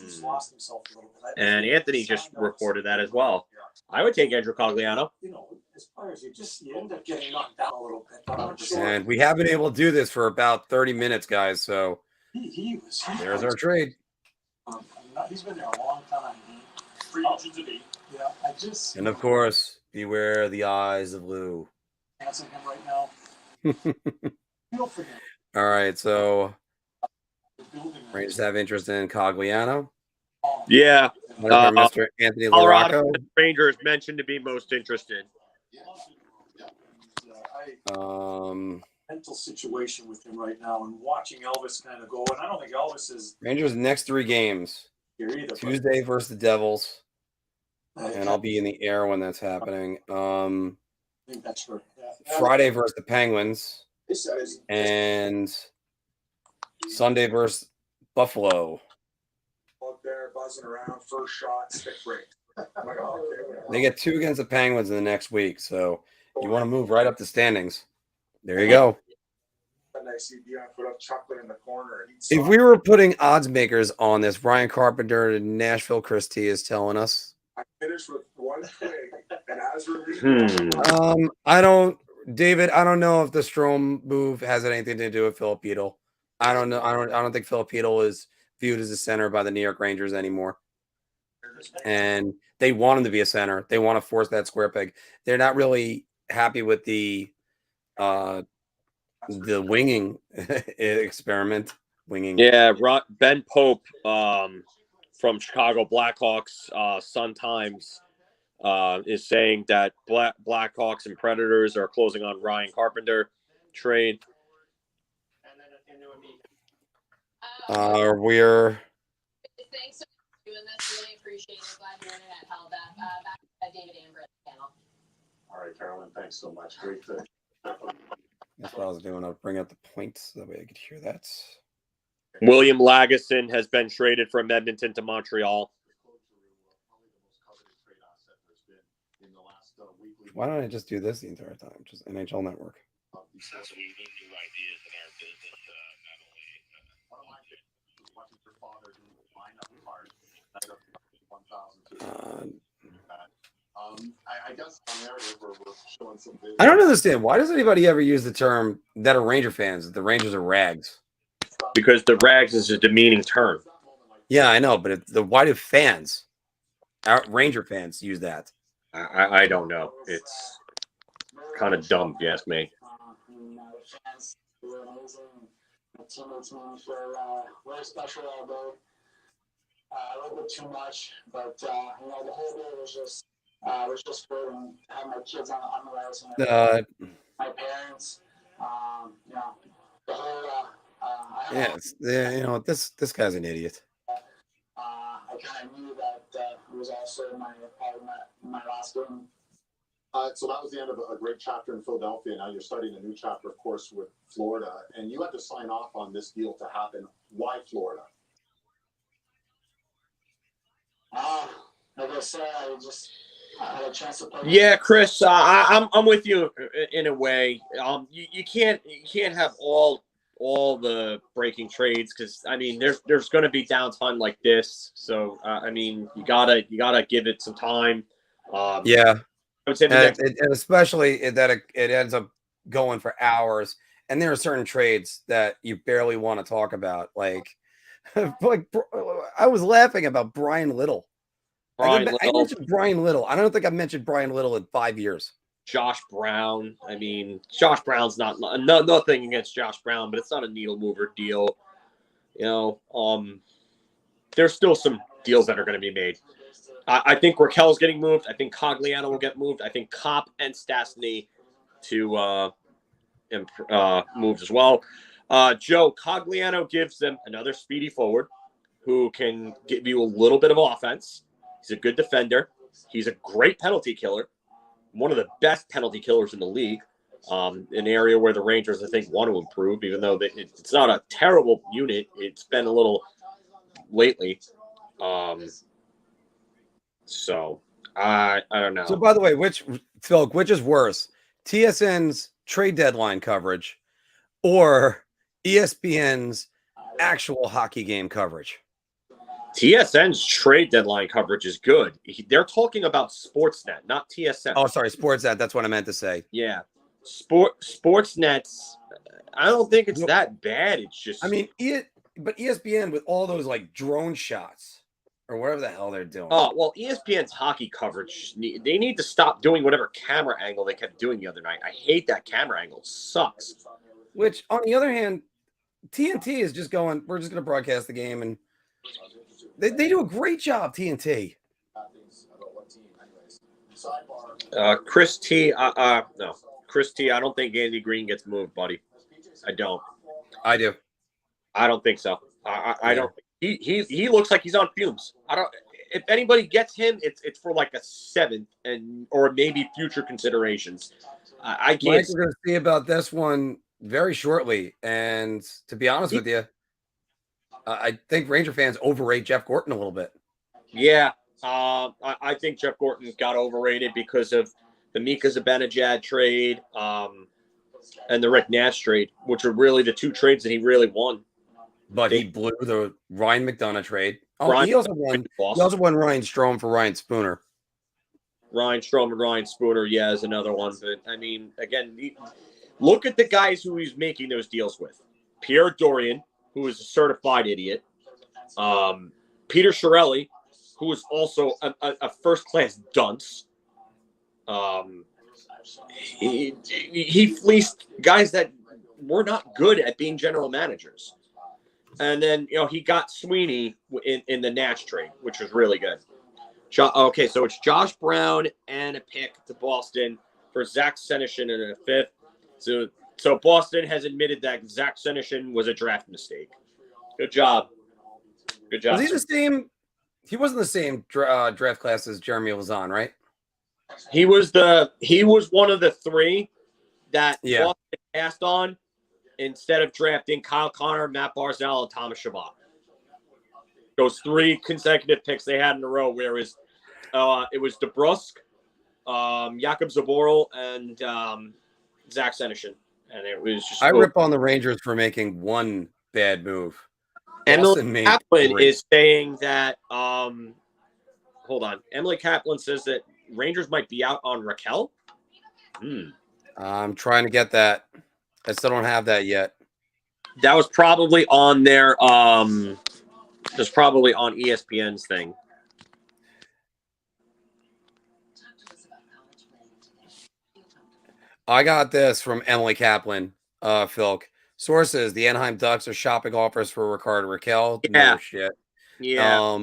He's lost himself a little bit. And Anthony just reported that as well. I would take Andrew Cogliano. You know, as players, you end up getting knocked down a little bit. I'm not sure. And we have been able to do this for about 30 minutes, guys. So there's our trade. He's been there a long time. Free agent to be. Yeah, and of course, beware the eyes of Lou. Answering him right now. All right, so Rangers have interest in Cogliano. Yeah. Mr. Anthony Colorado LaRocco. Rangers mentioned to be most interested. Mental situation with him right now, and watching Elvis kind of go. And I don't think Elvis is Rangers next 3 games. here either. Tuesday versus the Devils. And I'll be in the air when that's happening. I think that's true. Yeah. Friday versus the Penguins. And Sunday versus Buffalo. Up there, buzzing around, first shot, stick break. They get 2 against the Penguins in the next week. So you want to move right up the standings. There you go. If we were putting odds makers on this, Ryan Carpenter and Nashville Christie is telling us. I finished with 1 twig, and as David, I don't know if the Strome move has anything to do with Filip Forsberg. I don't know. I don't think Filip Forsberg is viewed as a center by the New York Rangers anymore. And they want him to be a center. They want to force that square peg. They're not really happy with the winging experiment. Winging. Yeah, Ben Pope from Chicago Blackhawks Sun Times is saying that Blackhawks and Predators are closing on Ryan Carpenter trade. We're Thanks for doing this. Really appreciate it. Glad your internet held up. Back to David Amber channel. All right, Carolyn, thanks so much. Great to. That's what I was doing. I'll bring up the points so that way I could hear that. William Lagesson has been traded from Edmonton to Montreal. Why don't I just do this the entire time? Just NHL Network. Since we need new ideas in our business, not only one of my kids watching your father do lineup card. I guess on narrative we're showing some. I don't understand. Why does anybody ever use the term that are Ranger fans that the Rangers are rags? Because the rags is a demeaning term. Yeah, I know, but why do fans, Ranger fans, use that? I don't know. It's kind of dumb, if you ask me. The fans were amazing. My teammates made me feel very special all day. A little bit too much, but the whole day was just good, and have my kids on the ice and my parents. The whole. This guy's an idiot. I kind of knew that it was also my last game. So that was the end of a great chapter in Philadelphia. Now you're starting a new chapter, of course, with Florida, and you had to sign off on this deal to happen. Why Florida? Like I said, I just had a chance to play. Yeah, Chris, I'm with you in a way. You can't have all the breaking trades because I mean there's going to be downtime like this. So I mean you gotta give it some time. Yeah, I would say and especially that it ends up going for hours, and there are certain trades that you barely want to talk about, like I was laughing about Brian Little. I mentioned Brian Little. I don't think I've mentioned Brian Little in 5 years. Josh Brown. I mean, Josh Brown's nothing against Josh Brown, but it's not a needle mover deal. There's still some deals that are going to be made. I think Raquel's getting moved. I think Cogliano will get moved. I think Copp and Stastny to moved as well. Joe, Cogliano gives them another speedy forward who can give you a little bit of offense. He's a good defender. He's a great penalty killer. One of the best penalty killers in the league. An area where the Rangers, I think, want to improve, even though it's not a terrible unit. It's been a little lately. So I don't know. So by the way, which is worse, TSN's trade deadline coverage or ESPN's actual hockey game coverage? TSN's trade deadline coverage is good. They're talking about Sportsnet, not TSN. Oh, sorry, Sportsnet. That's what I meant to say. Yeah, Sportsnet's. I don't think it's that bad. It's just. I mean, but ESPN with all those like drone shots or whatever the hell they're doing. Oh well, ESPN's hockey coverage. They need to stop doing whatever camera angle they kept doing the other night. I hate that camera angle. It sucks. Which, on the other hand, TNT is just going. We're just going to broadcast the game and. They do a great job, TNT. Chris T. No, Chris T. I don't think Andy Green gets moved, buddy. I don't. I do. I don't think so. I don't. He looks like he's on fumes. I don't. If anybody gets him, it's for like a 7th or maybe future considerations. I can't. Mike, we're going to see about this one very shortly, and to be honest with you. I think Ranger fans overrate Jeff Gorton a little bit. Yeah, I think Jeff Gorton got overrated because of the Mika Zibanejad trade and the Rick Nash trade, which are really the two trades that he really won. But he blew the Ryan McDonough trade. Oh, he also won Ryan Strome for Ryan Spooner. Ryan Strome and Ryan Spooner, yeah, is another one. But, I mean, again, look at the guys who he's making those deals with. Pierre Dorian, who is a certified idiot. Peter Chiarelli, who is also a first-class dunce. He fleeced guys that were not good at being general managers. And then, he got Sweeney in the Nash trade, which was really good. Okay, so it's Josh Brown and a pick to Boston for Zach Senyshyn and a 5th. So Boston has admitted that Zach Senyshyn was a draft mistake. Good job. Good job. Was he the same? He wasn't the same draft class as Jeremy Lauzon, right? He was one of the 3 that Boston passed on instead of drafting Kyle Connor, Matt Barzal, and Thomas Chabot. Those 3 consecutive picks they had in a row, where it was DeBrusque, Jakub Zaboral and Zach Senyshyn. And it was just I rip on the Rangers for making one bad move. Emily Kaplan is saying that hold on. Emily Kaplan says that Rangers might be out on Raquel. I'm trying to get that. I still don't have that yet. That was probably on their that's probably on ESPN's thing. I got this from Emily Kaplan, Phil. Sources: the Anaheim Ducks are shopping offers for Ricardo Raquel. Yeah. No shit. Yeah.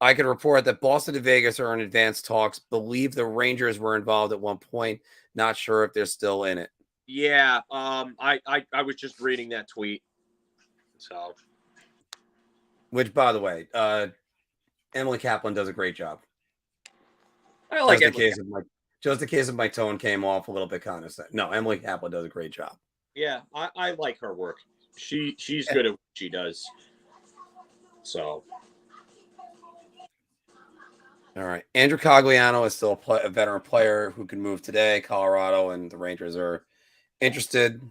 I could report that Boston and Vegas are in advanced talks. Believe the Rangers were involved at one point. Not sure if they're still in it. Yeah. I was just reading that tweet. So. Which, by the way, Emily Kaplan does a great job. I like just in case of my tone came off a little bit condescending. No, Emily Kaplan does a great job. Yeah, I like her work. She's good at what she does. So. All right. Andrew Cogliano is still a veteran player who can move today. Colorado and the Rangers are interested.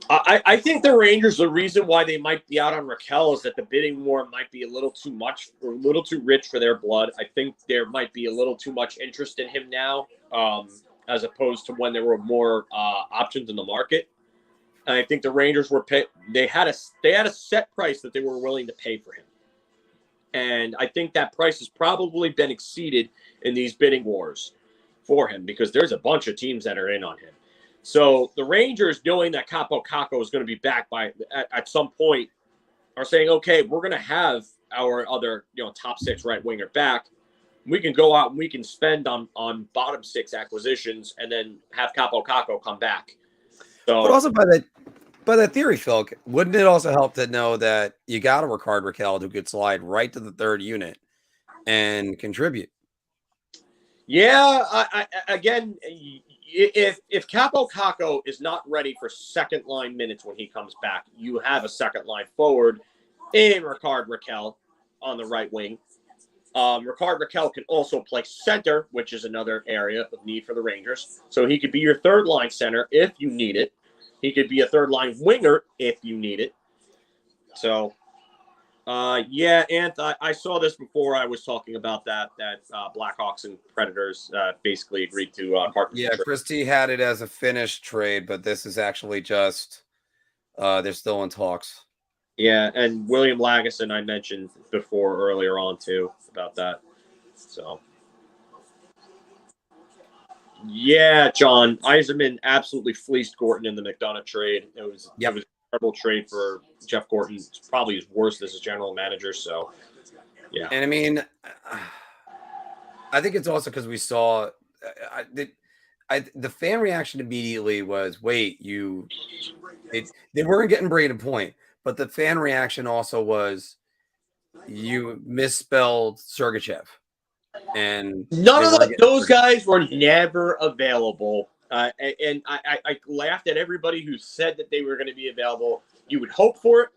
I think the Rangers, the reason why they might be out on Raquel is that the bidding war might be a little too much or a little too rich for their blood. I think there might be a little too much interest in him now, as opposed to when there were more options in the market. And I think the Rangers were they had a set price that they were willing to pay for him. And I think that price has probably been exceeded in these bidding wars for him because there's a bunch of teams that are in on him. So the Rangers, knowing that Capo Caco is going to be back at some point, are saying, okay, we're going to have our other top six right winger back. We can go out and we can spend on bottom six acquisitions and then have Capo Caco come back. So, but also by that theory, Phil, wouldn't it also help to know that you got a Ricardo Raquel who could slide right to the third unit and contribute? Yeah, again, if Capo Caco is not ready for second line minutes when he comes back, you have a second line forward in Ricardo Raquel on the right wing. Ricardo Raquel can also play center, which is another area of need for the Rangers. So he could be your third line center if you need it. He could be a third line winger if you need it. So, yeah, Anth, I saw this before. I was talking about that Blackhawks and Predators basically agreed to partner. Yeah, Christie had it as a finished trade, but this is actually just they're still in talks. Yeah, and William Lagesson I mentioned before earlier on too about that. So, yeah, John Yzerman absolutely fleeced Gorton in the McDonough trade. It was a terrible trade for Jeff Gorton. It's probably his worst as a general manager. So, yeah. And I mean, I think it's also because we saw the fan reaction immediately was, wait, they weren't getting Braden Point, but the fan reaction also was you misspelled Sergachev. And none of those guys were never available. And I laughed at everybody who said that they were going to be available. You would hope for it.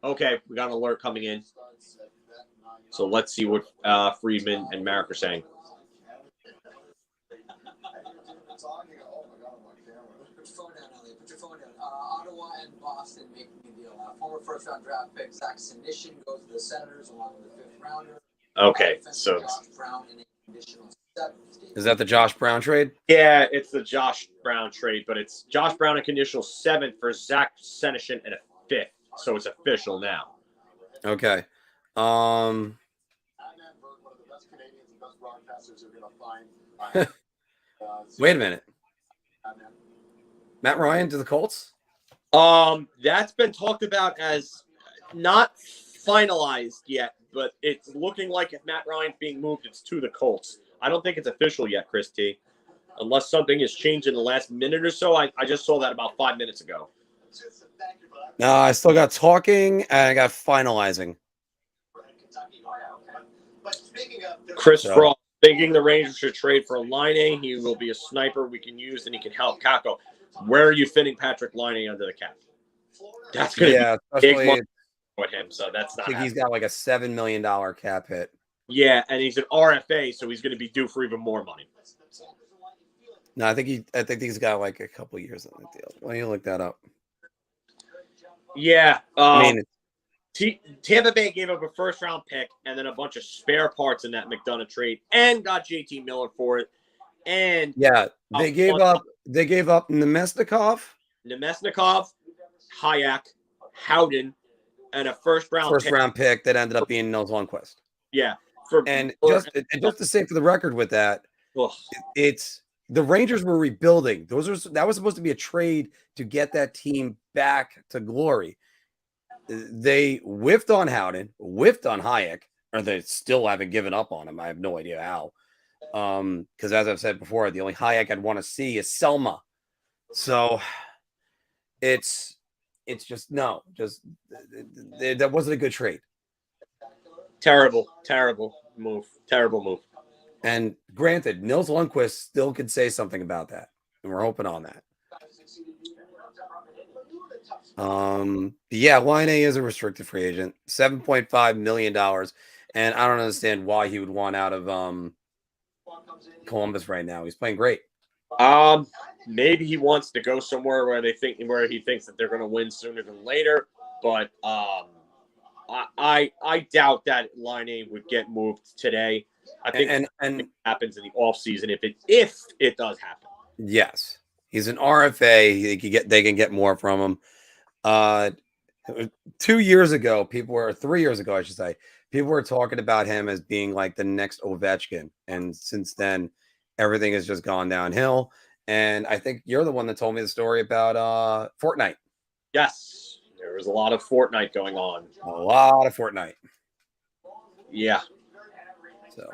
Okay, we got an alert coming in. So let's see what Friedman and Marek are saying. Put your phone down. Ottawa and Boston making a deal. Former first-round draft pick Zach Senyshyn goes to the Senators along with the fifth rounder. Okay, so is that the Josh Brown trade? Yeah, it's the Josh Brown trade, but it's Josh Brown a conditional 7th for Zach Senyshyn and a 5th, so it's official now. Okay. Wait a minute. Matt Ryan to the Colts? That's been talked about as not finalized yet, but it's looking like if Matt Ryan's being moved, it's to the Colts. I don't think it's official yet, Chris T. Unless something has changed in the last minute or so. I just saw that about 5 minutes ago. No, I still got talking and I got finalizing. Chris Frost thinking the Rangers should trade for Laine. He will be a sniper we can use and he can help Kako. Where are you fitting Patrick Laine under the cap? That's going to be big money with him, so that's not. I think he's got like a $7 million cap hit. Yeah, and he's an RFA, so he's going to be due for even more money. No, I think he's got like a couple years on the deal. Why don't you look that up? Yeah. I mean, Tampa Bay gave up a first-round pick and then a bunch of spare parts in that McDonough trade and got JT Miller for it. And yeah, they gave up Nemesnikov, Hayek, Howden, and a first-round pick that ended up being Nils Lundqvist. Yeah. And just to say for the record with that, ugh. it's the Rangers were rebuilding. That was supposed to be a trade to get that team back to glory. They whiffed on Howden, whiffed on Hayek, or they still haven't given up on him. I have no idea how. Because as I've said before, the only Hayek I'd want to see is Selma. So it's just that wasn't a good trade. Terrible move. And granted, Nils Lundqvist still could say something about that, and we're hoping on that. Yeah, Line A is a restricted free agent, $7.5 million, and I don't understand why he would want out of Columbus right now. He's playing great. Maybe he wants to go somewhere where he thinks that they're going to win sooner than later, but I doubt that Line A would get moved today. I think and it happens in the offseason if it does happen. Yes, he's an RFA. They can get more from him. 3 years ago, I should say, people were talking about him as being like the next Ovechkin, and since then, everything has just gone downhill. And I think you're the one that told me the story about Fortnite. Yes, there was a lot of Fortnite going on. A lot of Fortnite. Yeah. So,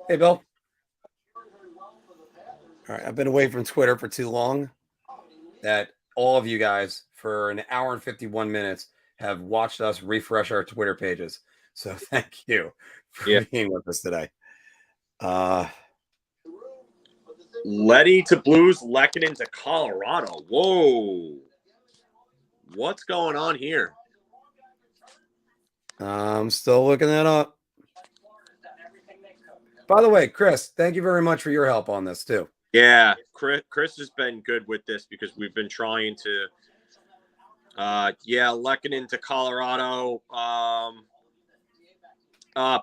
hey, Bill. All right, I've been away from Twitter for too long. That all of you guys for an hour and 51 minutes have watched us refresh our Twitter pages. So thank you for being with us today. Leddy to Blues, Lehkonen to Colorado. Whoa. What's going on here? I'm still looking that up. By the way, Chris, thank you very much for your help on this too. Yeah, Chris has been good with this because we've been trying to Lehkonen to Colorado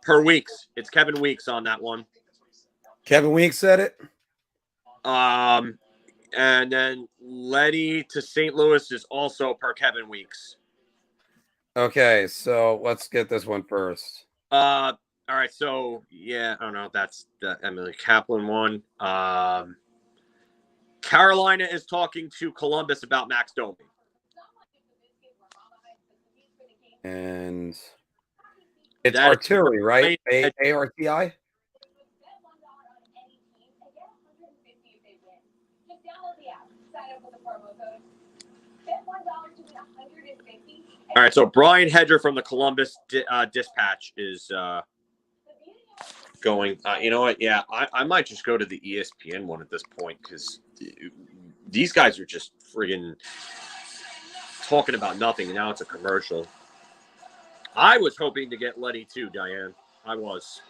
per Weeks. It's Kevin Weeks on that one. Kevin Weeks said it. And then Leddy to St. Louis is also per Kevin Weeks. Okay, so let's get this one first. All right, so yeah, I don't know. That's the Emily Kaplan one. Carolina is talking to Columbus about Max Domi. And it's Arturi, right? A-R-T-I? All right, so Brian Hedger from the Columbus Dispatch is going. You know what? Yeah, I might just go to the ESPN one at this point because these guys are just friggin' talking about nothing. Now it's a commercial. I was hoping to get Leddy too, Diane. I was.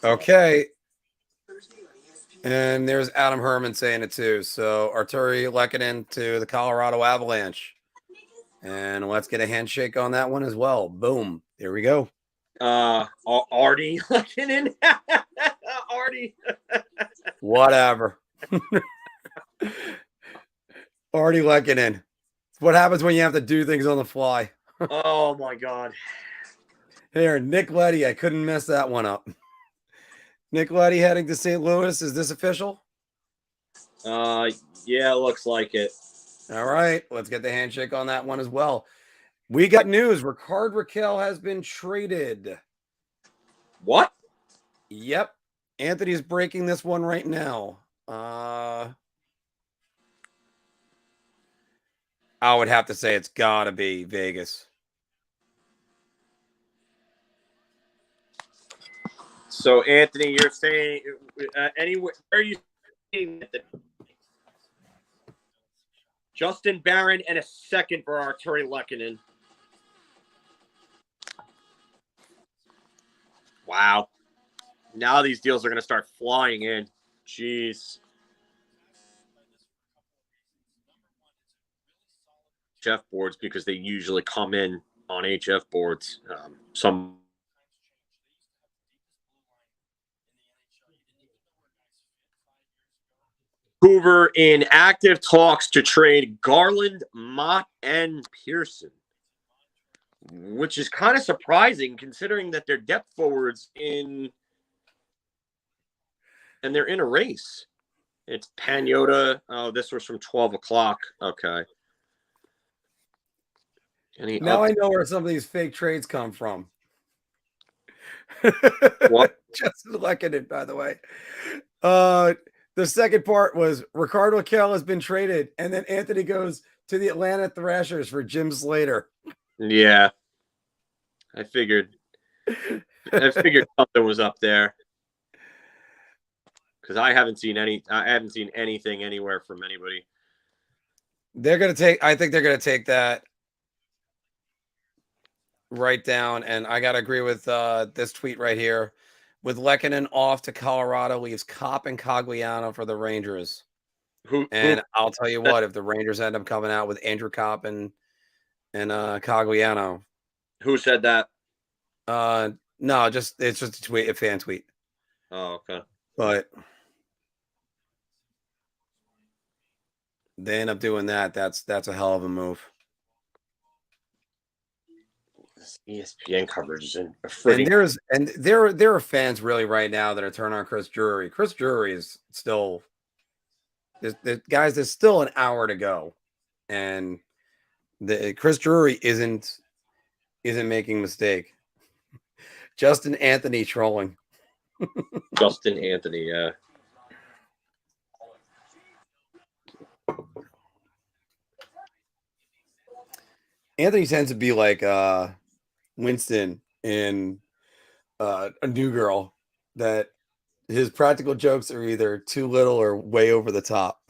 Okay. And there's Adam Herman saying it too. So Arturi Lehkonen to the Colorado Avalanche. And let's get a handshake on that one as well. Boom. There we go. Artie Lehkonen. Artie. Whatever. Artie Lehkonen. It's what happens when you have to do things on the fly. Oh, my God. Here, Nick Leddy. I couldn't mess that one up. Nick Leddy heading to St. Louis. Is this official? Yeah, it looks like it. All right. Let's get the handshake on that one as well. We got news. Rickard Rakell has been traded. What? Yep. Anthony's breaking this one right now. I would have to say it's got to be Vegas. So, Anthony, you're saying anywhere? Where are you seeing that? Justin Barron and a second for Arturi Lehkonen. Wow. Now these deals are going to start flying in. Jeez. HF boards, because they usually come in on HF boards. Some Vancouver in active talks to trade Garland, Mott, and Pearson, which is kind of surprising considering that they're depth forwards and they're in a race. It's Pagnotta. Oh, this was from 12 o'clock. Okay. Now I know where some of these fake trades come from. What? Justin Lekanen, by the way. The second part was Ricardo Kell has been traded, and then Anthony goes to the Atlanta Thrashers for Jim Slater. Yeah. I figured something was up there. Because I haven't seen anything anywhere from anybody. I think they're gonna take that right down, and I gotta agree with this tweet right here. With Lekanen off to Colorado, leaves Copp and Cogliano for the Rangers. I'll tell you what, if the Rangers end up coming out with Andrew Copp and Cogliano. Who said that? No, it's just a tweet, a fan tweet. Oh, okay. But they end up doing that. That's a hell of a move. ESPN coverage is and there are fans really right now that are turning on Chris Drury. Chris Drury is still guys. There's still an hour to go, and Chris Drury isn't making a mistake. Justin Anthony trolling. Justin Anthony, yeah. Anthony tends to be like Winston in A New Girl, that his practical jokes are either too little or way over the top.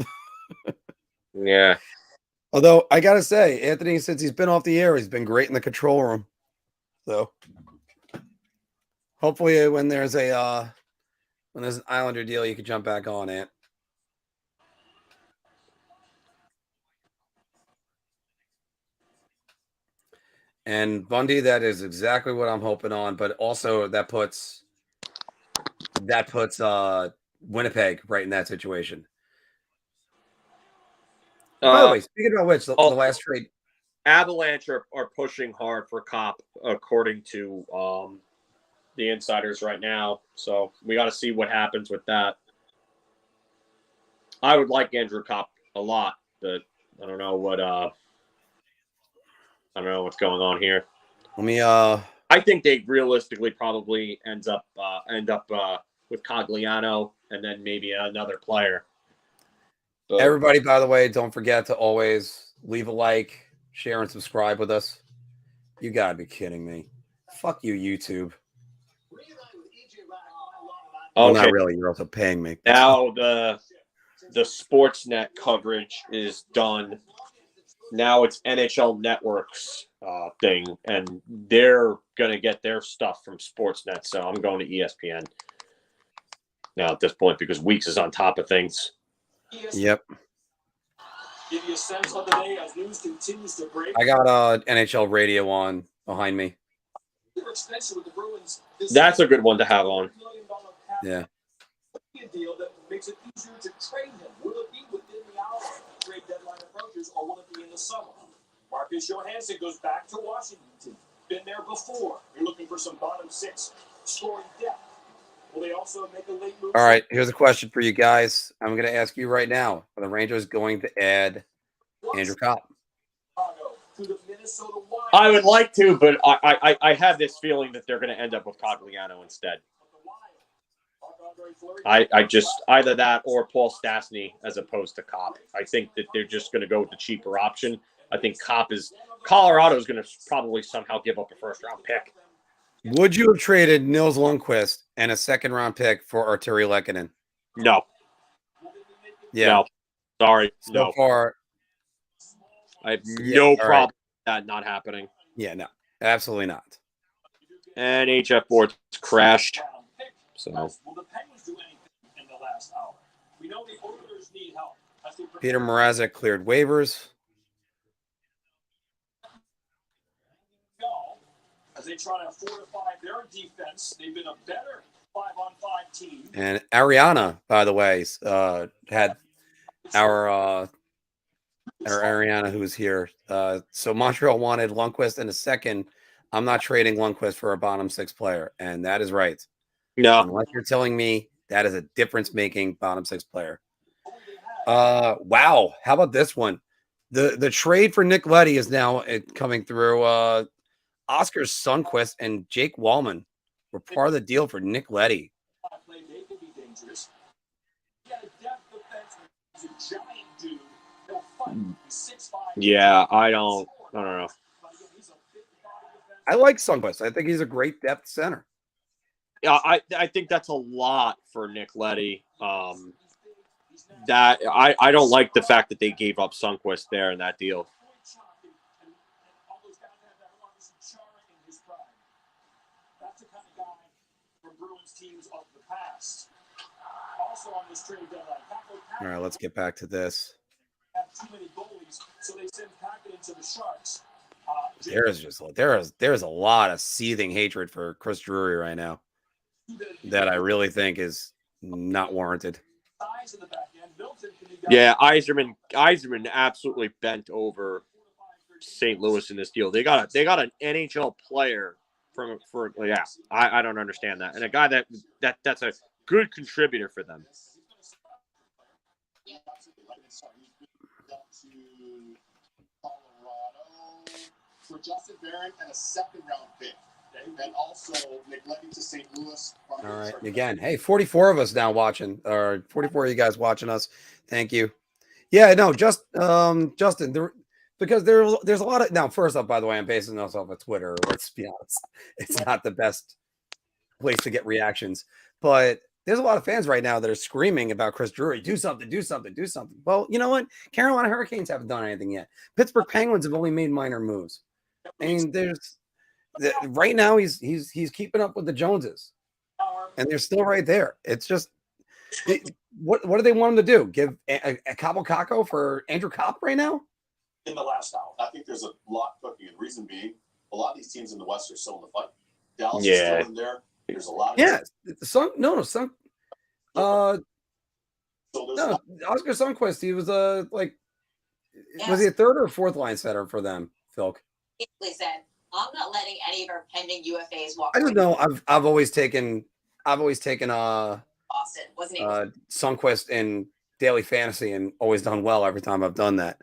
Yeah. Although I gotta say, Anthony, since he's been off the air, he's been great in the control room. So hopefully when there's an Islander deal, you can jump back on, Ant. And Bundy, that is exactly what I'm hoping on, but also that puts Winnipeg right in that situation. By the way, speaking about which, the last trade, Avalanche are pushing hard for Copp, according to the insiders right now. So we got to see what happens with that. I would like Andrew Copp a lot, but I don't know what's going on here. Let me. I think they realistically probably end up with Cogliano and then maybe another player. But everybody, by the way, don't forget to always leave a like, share, and subscribe with us. You gotta be kidding me! Fuck you, YouTube. Oh, well, not really. You're also paying me. Now the Sportsnet coverage is done. Now it's NHL Network's thing, and they're going to get their stuff from Sportsnet, so I'm going to ESPN now at this point because Weeks is on top of things. Yep. Give you a sense of the day as news continues to break. I got NHL radio on behind me. That's a good one to have on. Yeah. Deal that makes it easier to trade him. Will it be within the hour trade deadline approaches, or will it be in the summer? Marcus Johansson goes back to Washington. Been there before. You're looking for some bottom six scoring depth. Will they also make a late move? All right, here's a question for you guys. I'm going to ask you right now: are the Rangers going to add Andrew Copp? I would like to, but I have this feeling that they're going to end up with Cogliano instead. I just either that or Paul Stastny as opposed to Copp. I think that they're just going to go with the cheaper option. I think Colorado is going to probably somehow give up a first-round pick. Would you have traded Nils Lundqvist and a second-round pick for Arturi Lekanen? No. Yeah. No. Sorry. So no. far, I have no problem with that not happening. Yeah, no. Absolutely not. And HF board's crashed. So Will the Penguins do anything in the last hour? We know the Oilers need help. Peter Mrazek cleared waivers. As they try to fortify their defense, they've been a better 5-on-5 team. And Ariana, by the way, had our Ariana who was here. So Montreal wanted Lundqvist in a second. I'm not trading Lundqvist for a bottom six player, and that is right. No, unless you're telling me that is a difference-making bottom six player. Wow, how about this one? The trade for Nick Leddy is now coming through. Oscar Sundqvist and Jake Wallman were part of the deal for Nick Leddy. Yeah, I don't know. I like Sundqvist. I think he's a great depth center. Yeah, I think that's a lot for Nick Leddy. That I don't like the fact that they gave up Sundqvist there in that deal. All right, let's get back to this. There's a lot of seething hatred for Chris Drury right now that I really think is not warranted. Yeah, Yzerman absolutely bent over St. Louis in this deal. They got an NHL player I don't understand that. And a guy that's a good contributor for them. For Justin Barron and a second-round pick, and also Nick Leddy to St. Louis. All right, again, hey, 44 of us now watching, or 44 of you guys watching us. Thank you. Yeah, no, Justin, because there's a lot of now. First up, by the way, I'm basing this off of Twitter. Let's be honest, it's not the best place to get reactions, but there's a lot of fans right now that are screaming about Chris Drury. Do something, do something, do something. Well, you know what? Carolina Hurricanes haven't done anything yet. Pittsburgh Penguins have only made minor moves. I mean, right now he's keeping up with the Joneses, and they're still right there. It's just what do they want him to do? Give a Cabo Caco for Andrew Copp right now? In the last hour, I think there's a lot cooking, and reason being, a lot of these teams in the West are still in the fight. Dallas is still in there. There's a lot. Oscar Sundqvist. He was was he a third or fourth line center for them, Phil? Said, I'm not letting any of our pending UFAs walk. I don't know. I've always taken Boston wasn't able Sundqvist in daily fantasy and always done well every time I've done that.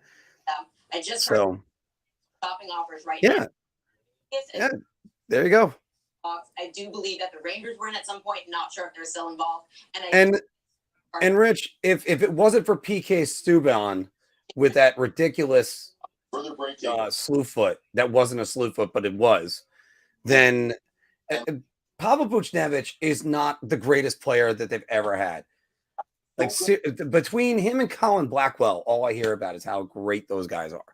I just heard stopping offers right now. Yeah, there you go. I do believe that the Rangers were in at some point. Not sure if they're still involved. And Rich, if it wasn't for PK Subban with that ridiculous slew foot, that wasn't a slew foot, but it was, then Pavel Buchnevich is not the greatest player that they've ever had. Like between him and Colin Blackwell, all I hear about is how great those guys are.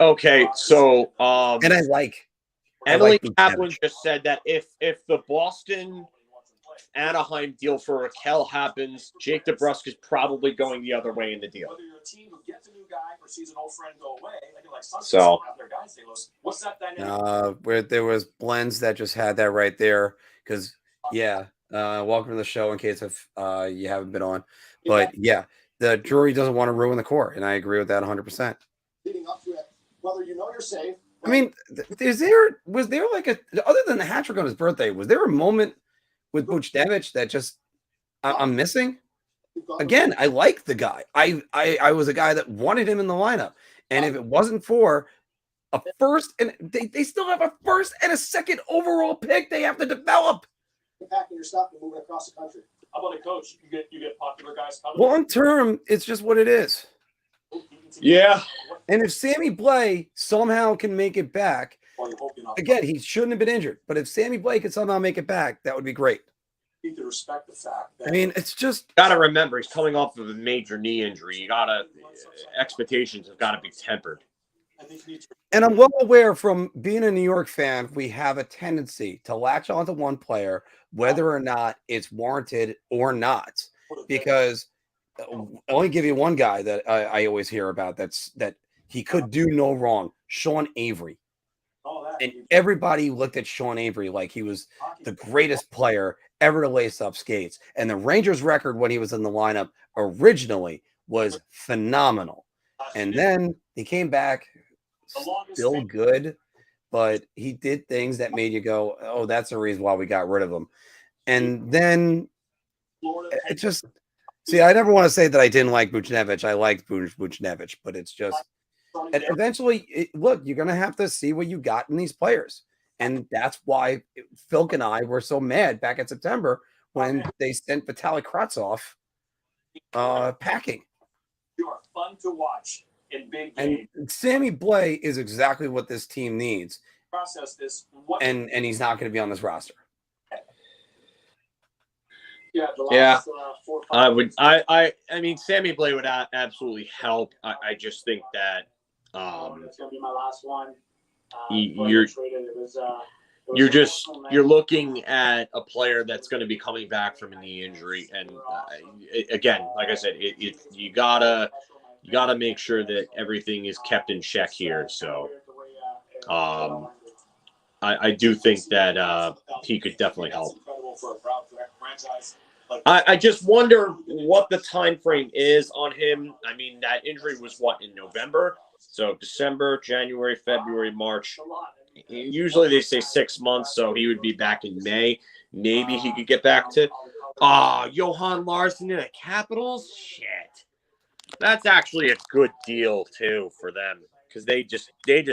Okay, so and I like Emily Kaplan just said that if the Boston Anaheim deal for Raquel happens, Jake DeBrusk is probably going the other way in the deal. So what's that dynamic? Where there was blends that just had that right there because welcome to the show in case if you haven't been on, but the Drury doesn't want to ruin the core, and I agree with that 100%. Leading up to it, whether you know you're safe. I mean, was there like other than the hat trick on his birthday, was there a moment with Buchnevich that just I'm missing? Again, I like the guy. I was a guy that wanted him in the lineup, and if it wasn't for a first, and they still have a first and a second overall pick, they have to develop. Packing your stuff and moving across the country. How about a coach? You get popular guys coming. Long term, it's just what it is. Yeah. And if Sammy Blais somehow can make it back, again, he shouldn't have been injured. But if Sammy Blais could somehow make it back, that would be great. You need to respect the fact that it's just gotta remember he's coming off of a major knee injury. Expectations have got to be tempered. And I'm well aware from being a New York fan, we have a tendency to latch onto one player, whether or not it's warranted or not. Because I'll only give you one guy that I always hear about that he could do no wrong, Sean Avery. And everybody looked at Sean Avery like he was the greatest player ever to lace up skates. And the Rangers record when he was in the lineup originally was phenomenal. And then he came back still good, but he did things that made you go, oh, that's the reason why we got rid of him. And then it just, see, I never want to say that I didn't like Buchnevich. I liked Buchnevich, but it's just, and eventually, look, you're going to have to see what you got in these players. And that's why Philk and I were so mad back in September when they sent Vitaly Kravtsov packing. You are fun to watch in big games. And Sammy Blais is exactly what this team needs. Process this. And he's not going to be on this roster. Yeah, I mean, Sammy Blais would absolutely help. I just think that it's gonna be my last one. You're looking at a player that's going to be coming back from a knee injury, and again, like I said, you gotta make sure that everything is kept in check here. So, I do think that he could definitely help. I just wonder what the time frame is on him. I mean, that injury was in November? So December, January, February, March. Usually they say 6 months, so he would be back in May. Maybe he could get back to Johan Larsson in the Capitals. Shit, that's actually a good deal too for them because they just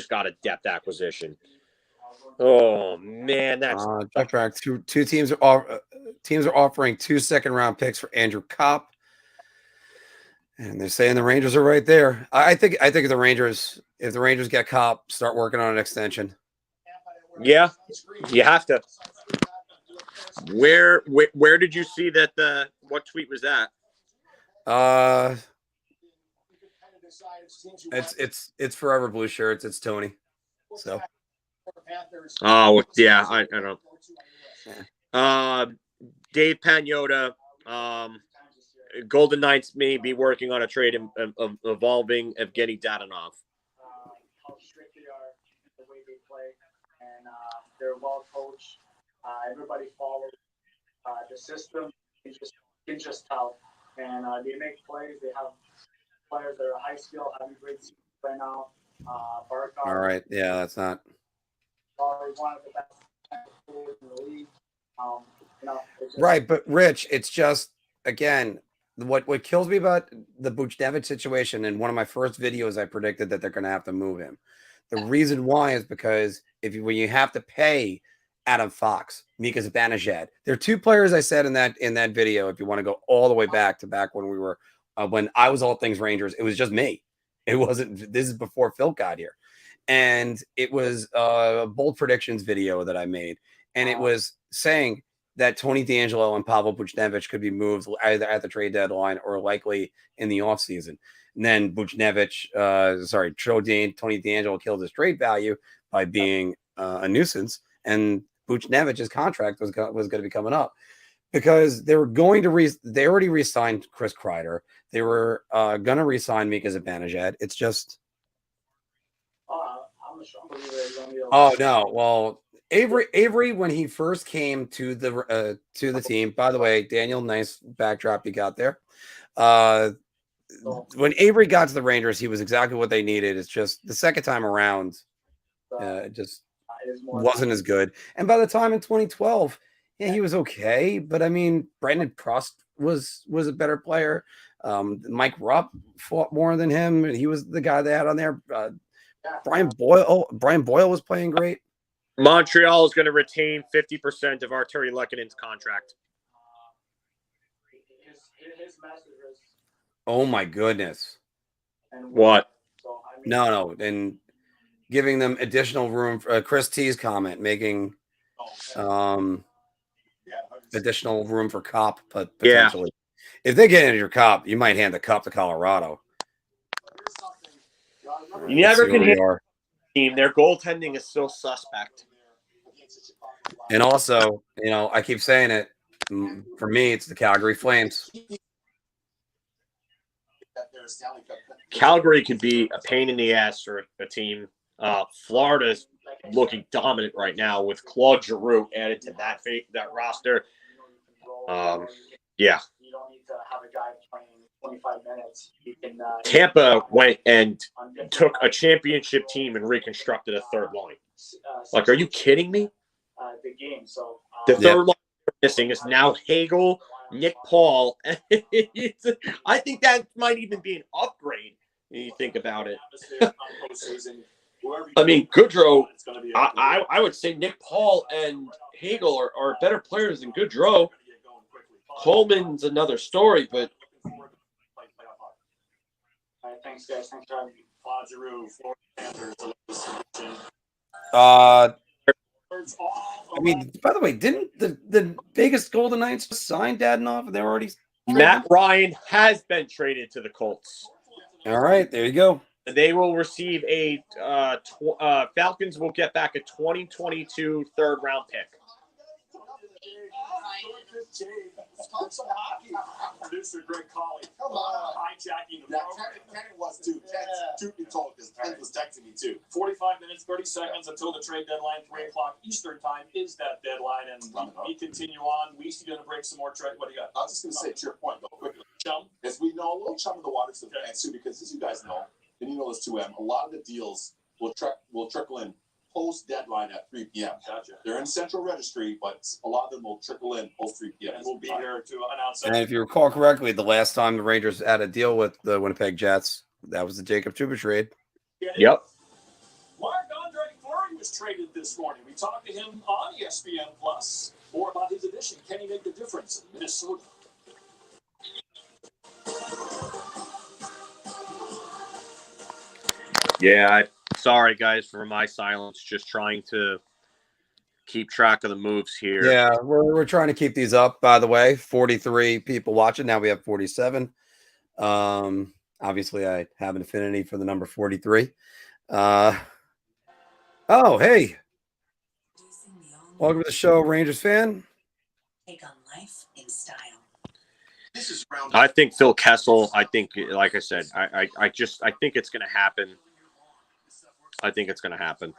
got a depth acquisition. Oh man, that's check back. Two teams are offering 2 second-round picks for Andrew Copp. And they're saying the Rangers are right there. I think if the Rangers get Copp, start working on an extension. Yeah, you have to. Where did you see that? What tweet was that? It's Forever Blue Shirts. It's Tony. So. Oh yeah, I don't know. Dave Pagnotta. Golden Knights may be working on a trade involving Evgeny Dadonov. How strict they are in the way they play, and they're well coached. Everybody follows the system. You can just tell, and they make plays. They have players that are high skill, having great seasons right now. Barkov. All right, yeah, that's not. Probably one of the best players in the league. Right, but Rich, it's just again. What kills me about the Buchnevich situation, and one of my first videos, I predicted that they're going to have to move him. The reason why is because when you have to pay Adam Fox, Mika Zibanejad, there are 2 players I said in that video. If you want to go all the way back when we were when I was all things Rangers, it was just me. It wasn't. This is before Phil got here, and it was a bold predictions video that I made, and it was saying that Tony DeAngelo and Pavel Buchnevich could be moved either at the trade deadline or likely in the offseason. And then Tony DeAngelo killed his trade value by being a nuisance, and Buchnevich's contract was going to be coming up because they were going to they already re-signed Chris Kreider. They were going to re-sign Mika Zibanejad. It's just oh no, well. Avery, when he first came to the team, by the way, Daniel, nice backdrop you got there. When Avery got to the Rangers, he was exactly what they needed. It's just the second time around, it just wasn't as good. And by the time in 2012, yeah, he was okay. But I mean, Brandon Prost was a better player. Mike Rupp fought more than him, and he was the guy they had on there. Brian Boyle was playing great. Montreal is going to retain 50% of Arturi Lekkonen's contract. Oh my goodness! What? No, and giving them additional room. For, Chris T's comment making additional room for Copp, but potentially, if they get into your Copp, you might hand the Cup to Colorado. You never can hand team. Their goaltending is still suspect. And also, I keep saying it. For me, it's the Calgary Flames. Calgary could be a pain in the ass for a team. Florida's looking dominant right now with Claude Giroux added to that roster. Yeah. You don't need to have a guy playing 25 minutes. You can. Tampa went and took a championship team and reconstructed a third line. Like, are you kidding me? The game. So the third line missing is now Hagel, Nick Paul. I think that might even be an upgrade when you think about it. I mean, Goodrow, I would say Nick Paul and Hagel are better players than Goodrow. Coleman's another story, but thanks, guys. Thanks for having me. I mean, by the way, didn't the Vegas Golden Knights just sign Dadonov and they're already Matt Ryan has been traded to the Colts. All right, there you go. They will receive a Falcons will get back a 2022 third round pick. Talk some hockey. Producer Greg Colley. Come on. Hijacking the program. Ken was too. Truth be told, because Ken was texting me too. 45 minutes, 30 seconds until the trade deadline. 3 o'clock Eastern time is that deadline. And we continue on. We still going to break some more trade. What do you got? I was just going to say, to your point, though, quickly. Chum, as we know, a little chum in the water to the fans too, because as you guys know, and you know this too, a lot of the deals will trickle in post-deadline at 3 p.m. Gotcha. They're in central registry, but a lot of them will trickle in post-3 p.m. And we'll be here to announce And if you recall correctly, the last time the Rangers had a deal with the Winnipeg Jets, that was the Jacob Trouba trade. Yep. Marc-Andre Fleury was traded this morning. We talked to him on ESPN Plus. More about his addition. Can he make the difference in Minnesota? Yeah, sorry guys for my silence. Just trying to keep track of the moves here. Yeah, we're trying to keep these up. By the way, 43 people watching. Now we have 47. Obviously, I have an affinity for the number 43. Oh, hey, welcome to the show, Rangers fan. Take on life in style. This is round. I think Phil Kessel. I think, like I said, I think it's going to happen. I think it's going to happen.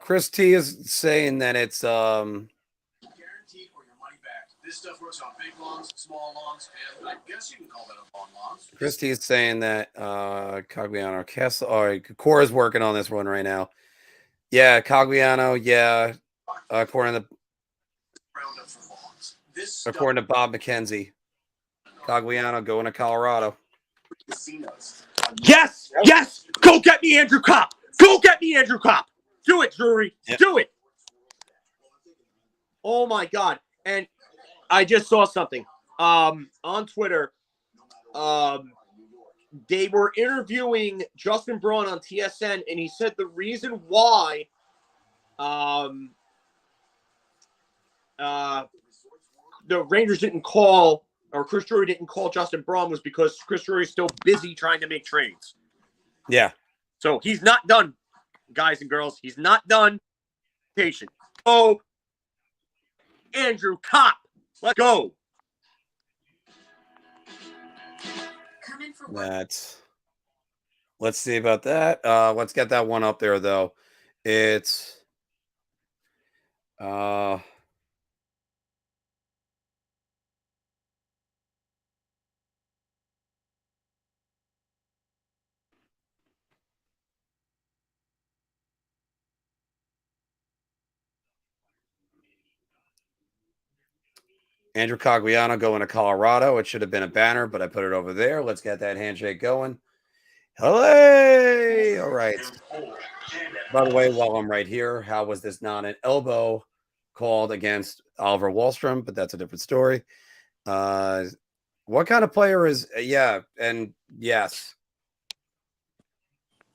Chris T is saying that it's Guaranteed or your money back. This stuff works on big lawns, small lawns, and I guess you can call that a long lawns. Chris T is saying that Cogliano Kessel or Cora's working on this one right now. Yeah, Cogliano. Yeah, according to Bob McKenzie, Cogliano going to Colorado. Yes, yes. Go get me Andrew Copp. Go get me Andrew Copp. Do it, Drury. Yep. Do it. Oh, my God. And I just saw something on Twitter. They were interviewing Justin Braun on TSN, and he said the reason why the Rangers didn't call, or Chris Drury didn't call Justin Braun was because Chris Drury is still busy trying to make trades. Yeah. So he's not done, guys and girls. He's not done. Patient. Oh, Andrew Copp. Let's go. Let's see about that. Let's get that one up there, though. It's Andrew Cogliano going to Colorado. It should have been a banner, but I put it over there. Let's get that handshake going. Hey! All right. By the way, while I'm right here, how was this not an elbow called against Oliver Wahlstrom? But that's a different story. What kind of player is – yeah, and yes.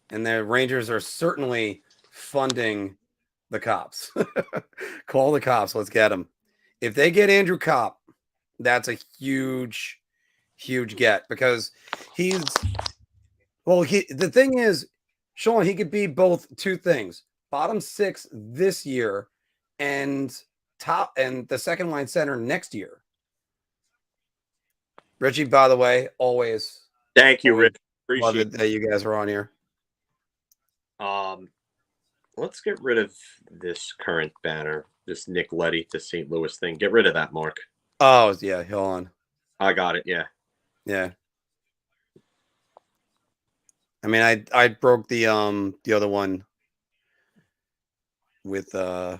And the Rangers are certainly funding the cops. Call the cops. Let's get them. If they get Andrew Copp, that's a huge, huge get because the thing is, Sean, he could be both two things: bottom 6 this year, and the second line center next year. Richie, by the way, always. Thank you, Rich. Love Appreciate it that you guys are on here. Let's get rid of this current banner, this Nick Leddy to St. Louis thing. Get rid of that, Mark. Oh, yeah, hold on. I got it, yeah. Yeah. I mean, I broke the other one with a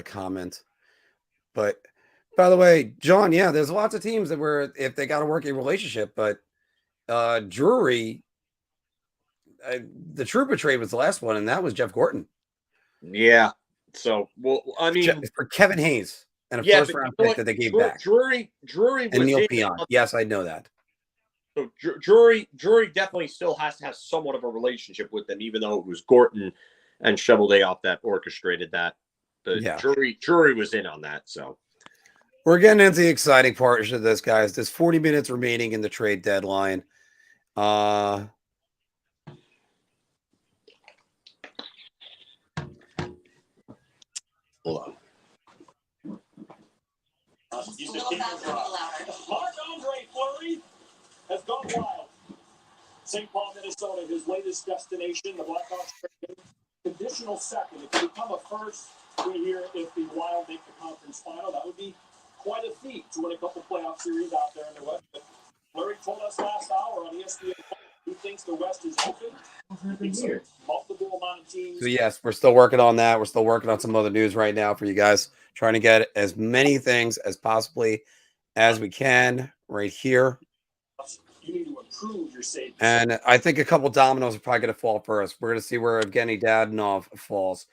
comment. But by the way, John, yeah, there's lots of teams that were if they got a working relationship, but Drury, the Trooper trade was the last one, and that was Jeff Gordon. Yeah. So, well, I mean, for Kevin Hayes and a first round pick that they gave back. Drury and Neil Peon. Yes, I know that. So Drury definitely still has to have somewhat of a relationship with them, even though it was Gorton and Cheveldayoff that orchestrated that. But Yeah. Drury was in on that. So we're getting into the exciting part of this, guys. There's 40 minutes remaining in the trade deadline. Hold on. Marc-Andre Fleury has gone wild. St. Paul, Minnesota, his latest destination. The Blackhawks trade him. Conditional second. If they become a first, we hear if the Wild make the conference final, that would be quite a feat to win a couple playoff series out there in the West. But Fleury told us last hour on ESPN he thinks the West is open. Multiple amount of teams. So yes, we're still working on that. We're still working on some other news right now for you guys. Trying to get as many things as possibly as we can right here. You need to improve your safety. And I think a couple dominoes are probably going to fall first. We're going to see where Evgeny Dadonov falls.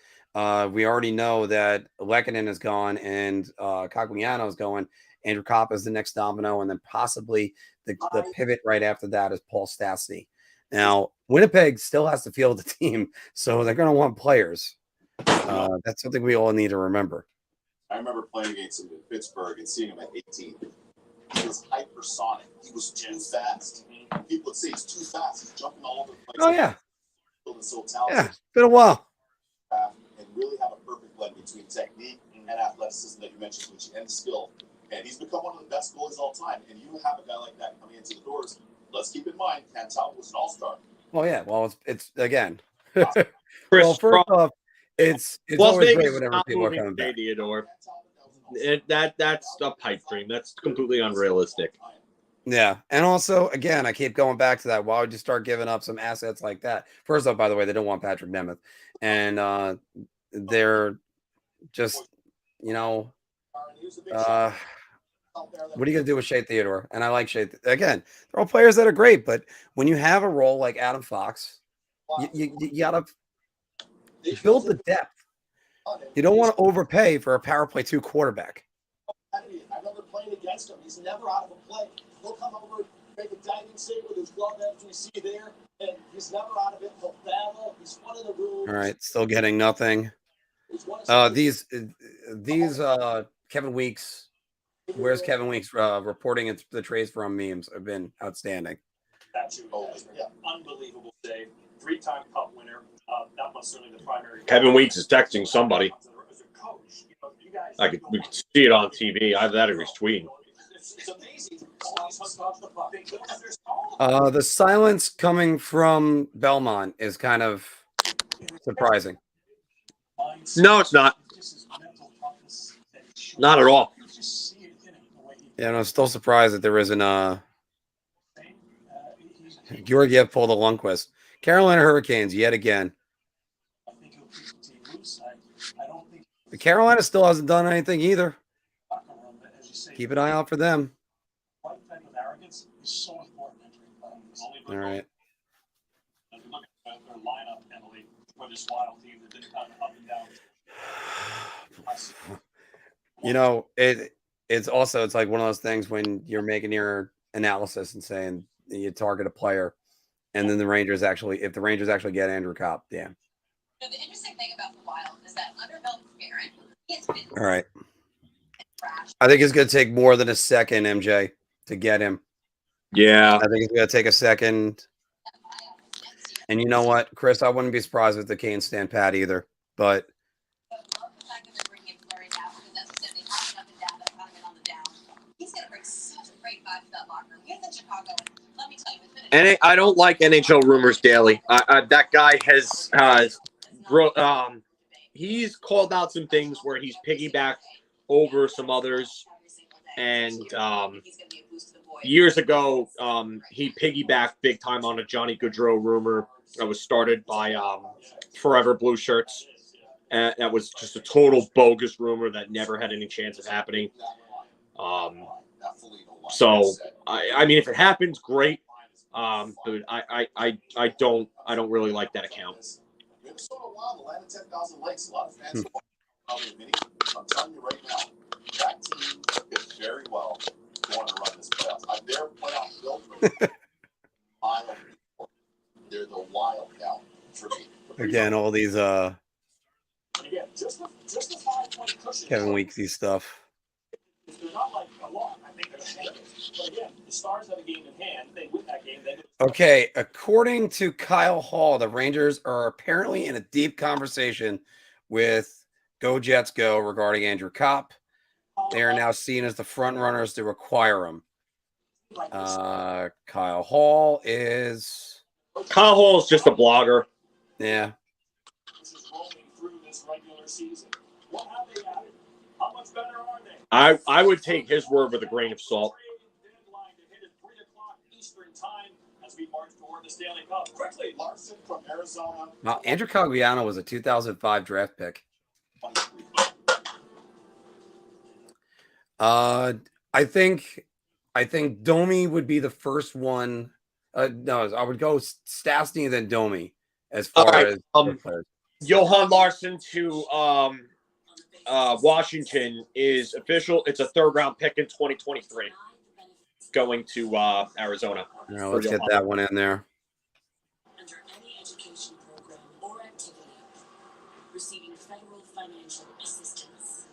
We already know that Lehkonen is gone and Cogliano is going. Andrew Copp is the next domino, and then possibly the pivot right after that is Paul Stastny. Now, Winnipeg still has to field the team, so they're going to want players. That's something we all need to remember. I remember playing against him in Pittsburgh and seeing him at 18. He was hypersonic. He was too fast. People would say he's too fast. He's jumping all over the place. Oh, yeah. So talented. Yeah, it's been a while. And really have a perfect blend between technique and athleticism that you mentioned, which and skill. And he's become one of the best goalies of all time. And you have a guy like that coming into the doors. Let's keep in mind, Cantal was an all-star. Well, yeah. Well, it's again. Chris, well, first off, it's Las always Vegas great whenever not people are moving coming back. Theodore. That's a pipe dream. That's completely unrealistic. Yeah. And also, again, I keep going back to that. Why would you start giving up some assets like that? First off, by the way, they don't want Patrick Nemeth. And they're just, what are you going to do with Shea Theodore? And I like Shea. Again, they're all players that are great. But when you have a role like Adam Fox, you got to build the depth. You don't want to overpay for a power play 2 quarterback. I remember playing against him. He's never out of a play. He'll come over, make a diving save with his glove as we see there, and he's never out of it. He'll battle. He's one of the rules. All right, still getting nothing. These Kevin Weeks. Where's Kevin Weeks reporting the trades from memes have been outstanding. That's unbelievable save. 3-time Cup winner. That was certainly the primary. Kevin Weeks is texting somebody. We could see it on TV. I have that if he's tweeting. The silence coming from Belmont is kind of surprising. No, it's not. Not at all. Yeah, and I'm still surprised that there isn't Georgiev pulled a Lundqvist. Carolina Hurricanes yet again. The Carolina still hasn't done anything either. Keep an eye out for them. All right. Look at their lineup, Emily, for this Wild team that didn't come up and down. It's like one of those things when you're making your analysis and saying you target a player, and then if the Rangers actually get Andrew Copp, yeah. The interesting thing about the Wild is that under Bill Guerin, he's been All right. I think it's going to take more than a second, MJ, to get him. Yeah. I think it's going to take a second. And you know what, Chris? I wouldn't be surprised if the Canes stand pat either. But I love the fact that they're bringing Fleury down because, as you said, they have him up and down. They've got him in on the down. He's going to bring such a great vibe to that locker room. He was in Chicago, and let me tell you, it's been And I don't like NHL rumors daily. That guy has he's called out some things where he's piggybacked over some others, and years ago he piggybacked big time on a Johnny Gaudreau rumor that was started by Forever Blue Shirts. And that was just a total bogus rumor that never had any chance of happening. So I mean, if it happens, great. But I don't really like that account. Minnesota Wild, the land of 10,000 lakes. A lot of fans I'm telling you right now, that team is very well going to run this playoffs. Their playoff build rate, they're the Wild now for me. again, all these And again, just a 5-point cushion. Kevin Weeksy stuff. They're not like a lot. I think they're going to make it. But again, the Stars have a game in hand. They win that game. Okay, according to Kyle Hall, the Rangers are apparently in a deep conversation with Go Jets Go regarding Andrew Copp. They are now seen as the front runners to acquire him. Kyle Hall is just a blogger. Yeah. This is rolling through this regular season. What have they added? How much better are they? I would take his word with a grain of salt. Deadline to hit at 3 o'clock Eastern time as we march toward the Stanley Cup. Quickly, Larson from Arizona. Now, Andrew Cogliano was a 2005 draft pick. I think Domi would be the first one. No, I would go Stastny then Domi as far as players. Johan Larsson to Washington is official. It's a 3rd round pick in 2023 going to Arizona. Now, let's get that one in there. Under any education program or activity, receiving federal financial assistance.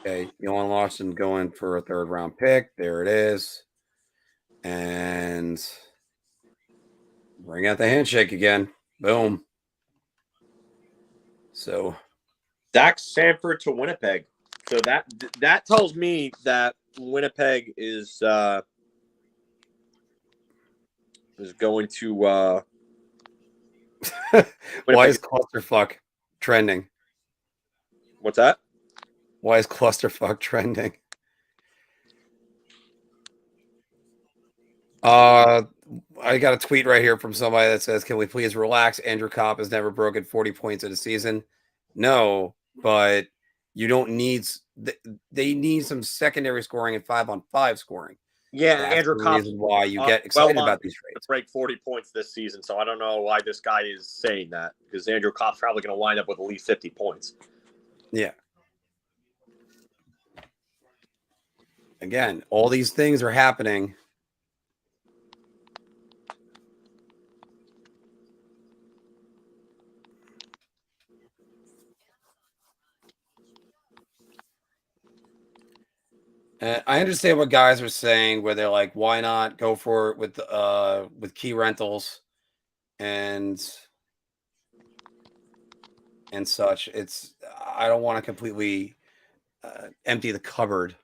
Okay, Johan Larsson going for a 3rd round pick. There it is. And bring out the handshake again. Boom. So Zach Sanford to Winnipeg. So that tells me that Winnipeg is going to why is clusterfuck trending? What's that? Why is clusterfuck trending? I got a tweet right here from somebody that says, "Can we please relax? Andrew Copp has never broken 40 points in a season." No, but you don't need. They need some secondary scoring and 5-on-5 scoring. Yeah, That's Andrew the Copp. reason why you get excited about these trades. Break 40 points this season, so I don't know why this guy is saying that because Andrew Copp's probably going to wind up with at least 50 points. Yeah. Again, all these things are happening. I understand what guys are saying, where they're like, "Why not go for it with key rentals and such?" I don't want to completely empty the cupboard,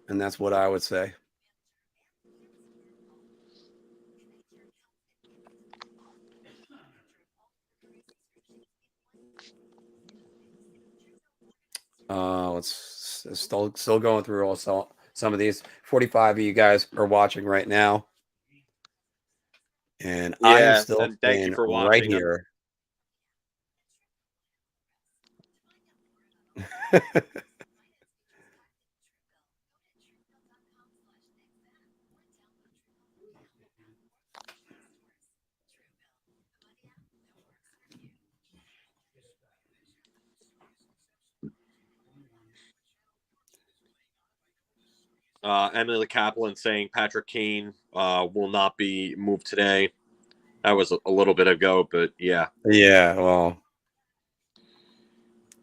and that's what I would say. Let's still going through some of these. 45 of you guys are watching right now, and I am still thank you for watching right here. Emily Kaplan saying Patrick Kane will not be moved today. That was a little bit ago, but yeah. Yeah, well.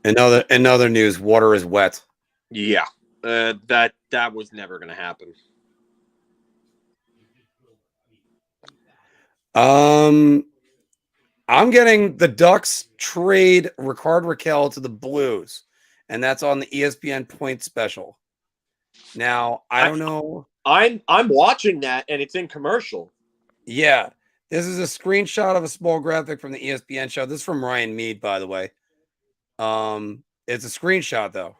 In other news, water is wet. Yeah, that was never going to happen. I'm getting the Ducks trade Rickard Rakell to the Blues, and that's on the ESPN point special. Now, I don't know. I'm watching that, and it's in commercial. Yeah, this is a screenshot of a small graphic from the ESPN show. This is from Ryan Mead, by the way. It's a screenshot though.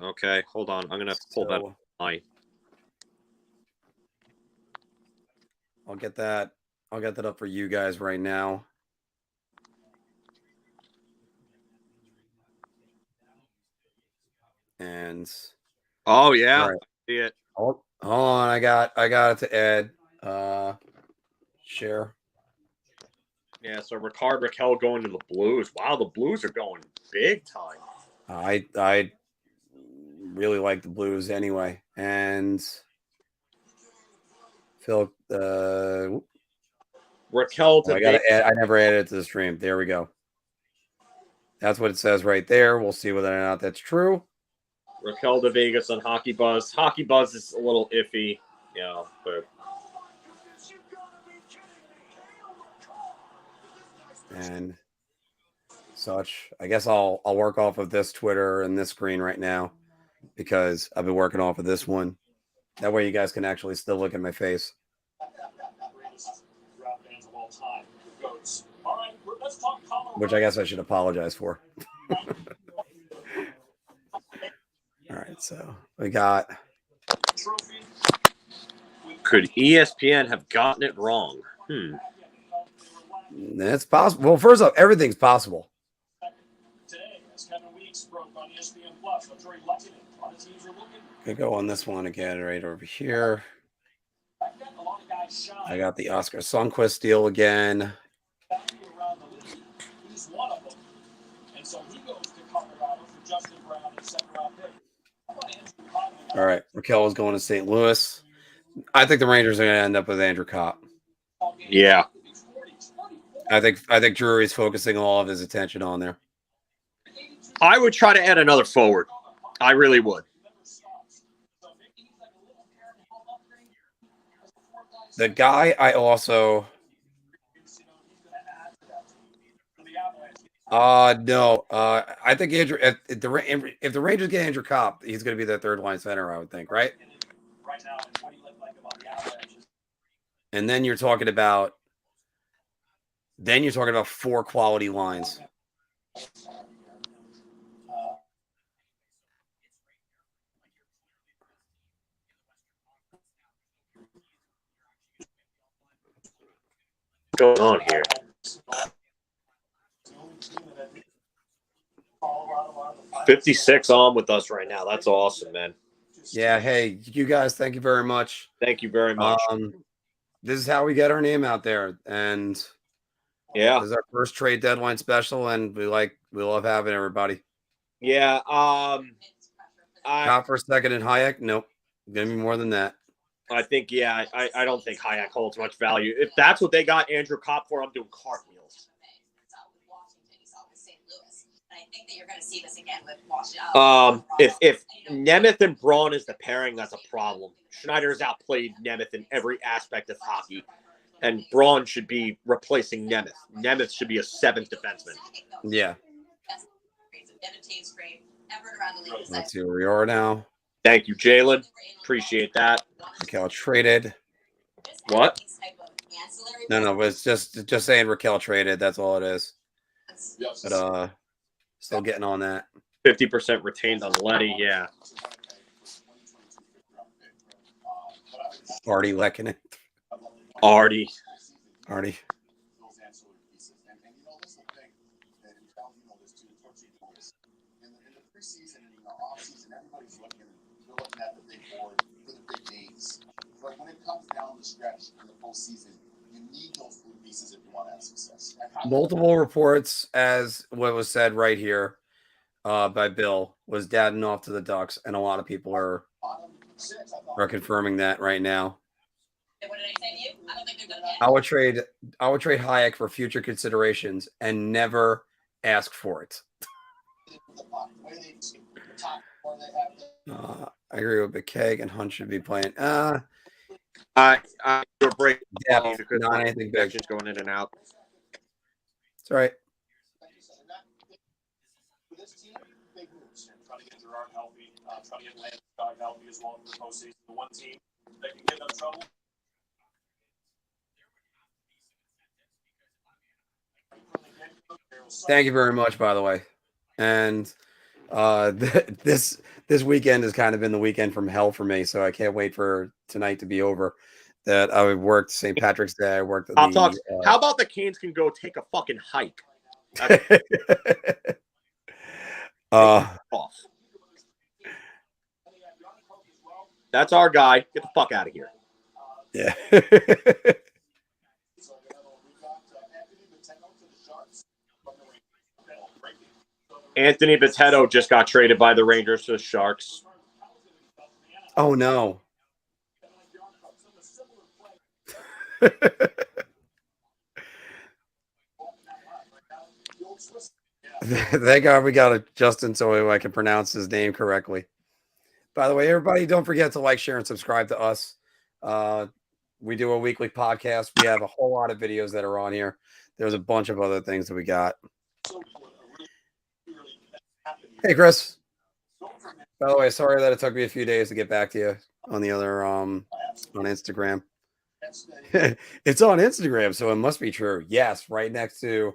Okay, hold on. I'm gonna pull that up. I'll get that up for you guys right now. And oh yeah, right. I see it. Hold on, I got it to add. Share. Yeah, so Rickard Rakell going to the Blues. Wow, the Blues are going big time. I really like the Blues anyway. And Philip, Rakell to I never added it to the stream. There we go. That's what it says right there. We'll see whether or not that's true. Rakell to Vegas on Hockey Buzz. Hockey Buzz is a little iffy, but and such. I guess I'll work off of this Twitter and this screen right now because I've been working off of this one. That way you guys can actually still look at my face. Which I guess I should apologize for. All right, so we got. Could ESPN have gotten it wrong? It's possible. Well, first off, everything's possible. I go on this one again, right over here. I got the Oscar Sundqvist deal again. All right, Raquel is going to St. Louis. I think the Rangers are going to end up with Andrew Copp. Yeah, I think Drury's focusing all of his attention on there. I would try to add another forward. I really would. The guy I also no. I think Andrew if the Rangers get Andrew Copp, he's going to be their third line center, I would think, right? And then you're talking about four quality lines. What's going on here? $56 on with us right now. That's awesome, man. Yeah. Hey, you guys, thank you very much. Thank you very much. This is how we get our name out there, and yeah, this is our first trade deadline special, and we love having everybody. Yeah. Copp for second and Hayek. Nope, gonna be more than that. I think, yeah, I don't think Hayek holds much value. If that's what they got Andrew Copp for, I'm doing cartwheels. I think that you're going to see this again with Washington. If Nemeth and Braun is the pairing, that's a problem. Schneider's outplayed Nemeth in every aspect of hockey, and Braun should be replacing Nemeth. Nemeth should be a seventh defenseman. Yeah. Let's see where we are now. Thank you, Jalen. Appreciate that. Raquel traded. What? No, but it's just saying Raquel traded. That's all it is. But still getting on that. 50% retained on Letty. Yeah. Artie Lekkinen. Artie. At the big board for the big days. But when it comes down the stretch in the postseason, you need those blue pieces if you want to have success. Multiple reports, as what was said right here by Bill, was dadding off to the Ducks, and a lot of people are confirming that right now. What did I say to you? I don't think they're going to I would trade Hayek for future considerations and never ask for it. I agree with McKay and Hunt should be playing. I do a break. Depth, Because not my anything big. connection's going in and out. It's all right. For this team, big moves. Trying to get Gerard healthy, trying to get Landeskog healthy as well for the postseason. The one team that can give them trouble. Thank you very much, by the way. And this weekend has kind of been the weekend from hell for me, so I can't wait for tonight to be over. That I worked St. Patrick's Day. I worked How about the Canes can go take a fucking hike? Off. That's our guy. Get the fuck out of here. Yeah. Anthony Bitetto just got traded by the Rangers to the Sharks. Oh no. Thank God we got a Justin so I can pronounce his name correctly. By the way, everybody, don't forget to like, share, and subscribe to us. We do a weekly podcast. We have a whole lot of videos that are on here. There's a bunch of other things that we got. Hey, Chris. By the way, sorry that it took me a few days to get back to you on the other on Instagram. It's on Instagram, so it must be true. Yes, right next to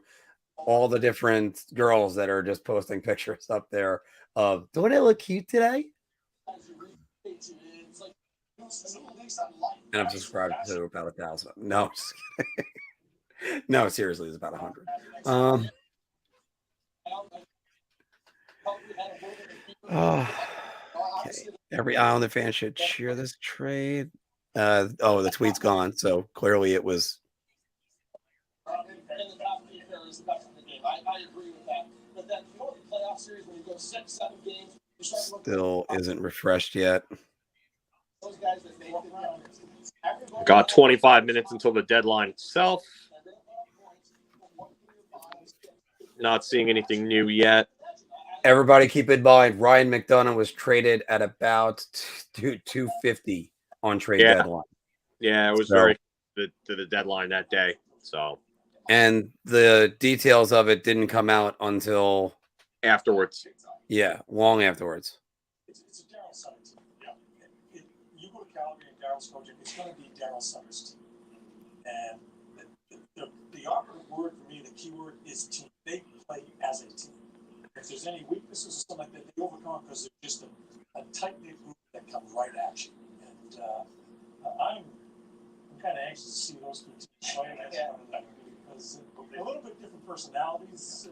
all the different girls that are just posting pictures up there of, don't I look cute today? And I'm subscribed to about 1,000. No, just kidding. No, seriously, it's about 100. Okay. Every Islander fan should cheer this trade. The tweet's gone, so clearly it was. I agree with that. But then you know the playoff series when you go 6-7 games. Still isn't refreshed yet. Those guys that make the round. Got 25 minutes until the deadline itself. Not seeing anything new yet. Everybody keep in mind, Ryan McDonough was traded at about 250 on trade deadline. Yeah, it was very to the deadline that day. So, and the details of it didn't come out until afterwards. Yeah, long afterwards. It's a Daryl Sutter team. Yeah. You go to Calgary and Daryl's coaching, it's going to be Daryl Sutter's team. And the operative word for me, the key word is team. They play as a team. If there's any weaknesses or something like that, they overcome because they're just a tight-knit group that comes right at you. And I'm kind of anxious to see those two teams play because a little bit different personalities as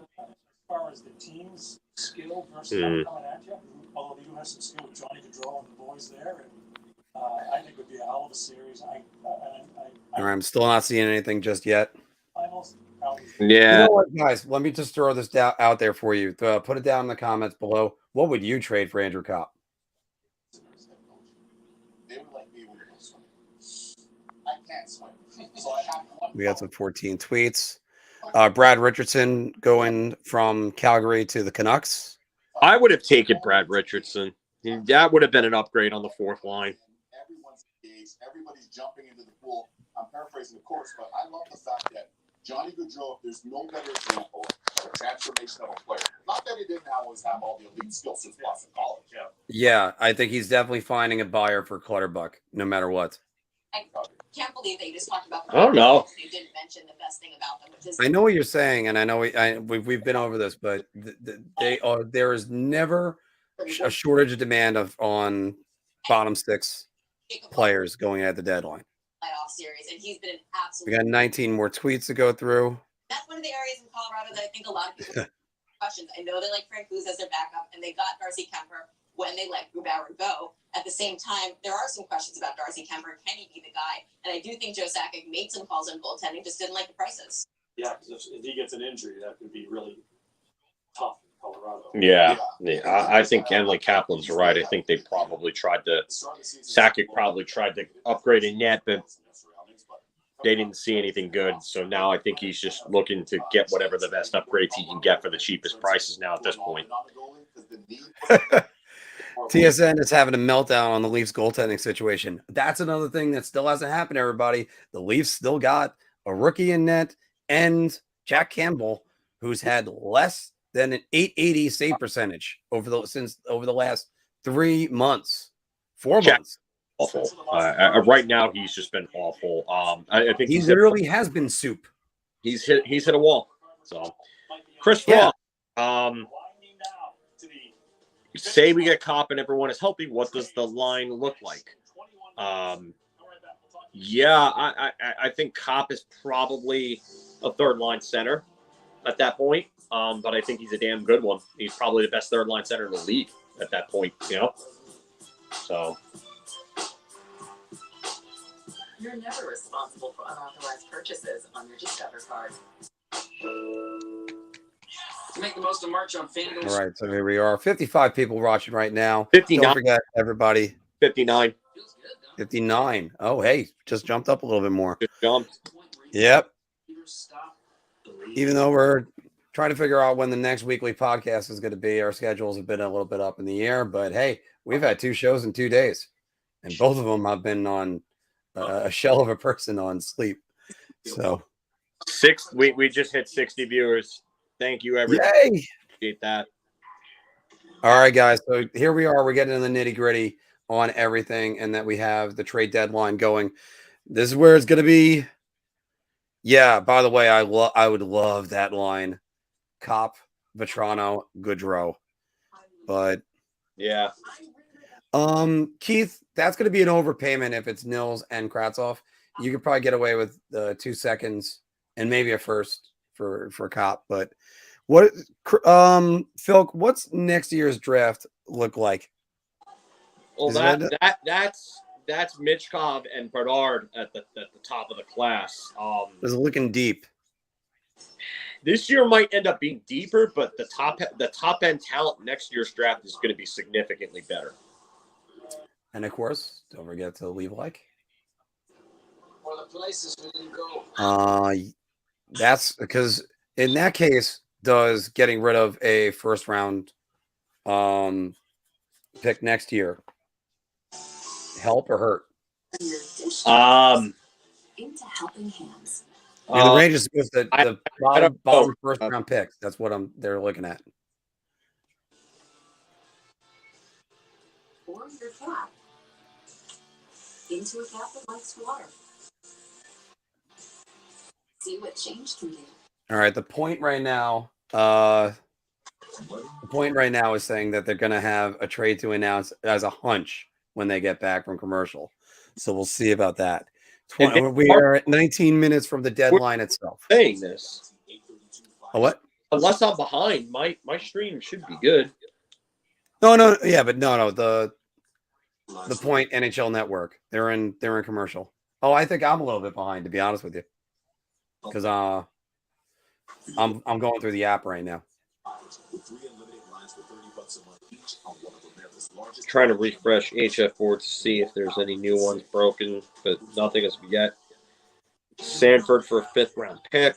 far as the team's skill versus coming at you. Although they do have some skill with Johnny Gaudreau and the boys there, and I think it would be a hell of a series. I'm still not seeing anything just yet. Yeah. You know what, guys? Let me just throw this out there for you. Put it down in the comments below. What would you trade for Andrew Copp? We got some 14 tweets. Brad Richardson going from Calgary to the Canucks. I would have taken Brad Richardson. That would have been an upgrade on the fourth line. Everyone's engaged. Everybody's jumping into the pool. I'm paraphrasing, of course, but I love the fact that Johnny Gaudreau, if there's no better example of a transformation of a player. Not that he didn't always have all the elite skill since Boston College. Yeah, I think he's definitely finding a buyer for Clutterbuck, no matter what. I can't believe that you just talked about. I don't know. You didn't mention the best thing about them, which is. I know what you're saying, and I know we've been over this, but there is never a shortage of demand on bottom six players going at the deadline. Playoff series, and he's been an absolute. We got 19 more tweets to go through. That's one of the areas in Colorado that I think a lot of people have questions. I know they like Frank Luz as their backup, and they got Darcy Kemper when they let Grubauer go. At the same time, there are some questions about Darcy Kemper. Can he be the guy? And I do think Joe Sakic made some calls on goaltending, just didn't like the prices. Yeah, because if he gets an injury, that could be really tough in Colorado. Yeah. I think Henley Kaplan's right. I think they probably tried to Sakic probably tried to upgrade a net, but they didn't see anything good. So now I think he's just looking to get whatever the best upgrades he can get for the cheapest prices now at this point. TSN is having a meltdown on the Leafs goaltending situation. That's another thing that still hasn't happened, everybody. The Leafs still got a rookie in net and Jack Campbell, who's had less than an .880 save percentage over the last 3 months, 4 months. Awful. Right now, he's just been awful. I think he literally has been soup. He's hit a wall. So, Chris Ross, say we get Copp and everyone is healthy. What does the line look like? I think Copp is probably a third line center at that point. But I think he's a damn good one. He's probably the best third line center in the league at that point. So. You're never responsible for unauthorized purchases on your Discover card. To make the most of March on FanDuel. All right, so here we are. 55 people watching right now. 59. Don't forget, everybody. 59. 59. Oh, hey, just jumped up a little bit more. Just jumped. Yep. Even though we're trying to figure out when the next weekly podcast is going to be, our schedules have been a little bit up in the air. But, hey, we've had 2 shows in 2 days. And both of them have been on a shell of a person on sleep. So we just hit 60 viewers. Thank you, everybody. Yay! Appreciate that. All right, guys. So here we are. We're getting in the nitty-gritty on everything, and that we have the trade deadline going. This is where it's going to be. Yeah, by the way, I would love that line. Copp, Vetrano, Goodrow. But yeah. Keith, that's going to be an overpayment if it's Nils and Kravtsov. You could probably get away with 2 seconds and maybe a first for Copp. But what, Phil, what's next year's draft look like? Well, that's Michkov and Bedard at the top of the class. It's looking deep. This year might end up being deeper, but the top end talent next year's draft is going to be significantly better. And of course, don't forget to leave a like. For the places we didn't go. That's because in that case, does getting rid of a first round pick next year help or hurt? Into helping hands. The Rangers with the bottom first round picks. That's what they're looking at. Or your cap. Into a cap that likes water. See what change can do. All right. The point right now is saying that they're going to have a trade to announce as a hunch when they get back from commercial. So we'll see about that. We are at 19 minutes from the deadline itself. Saying this. A what? Unless I'm behind, my stream should be good. No. Yeah, but no. The Point NHL Network. They're in commercial. Oh, I think I'm a little bit behind, to be honest with you, because I'm going through the app right now. Trying to refresh HF4 to see if there's any new ones broken, but nothing as of yet. Sanford for a 5th round pick.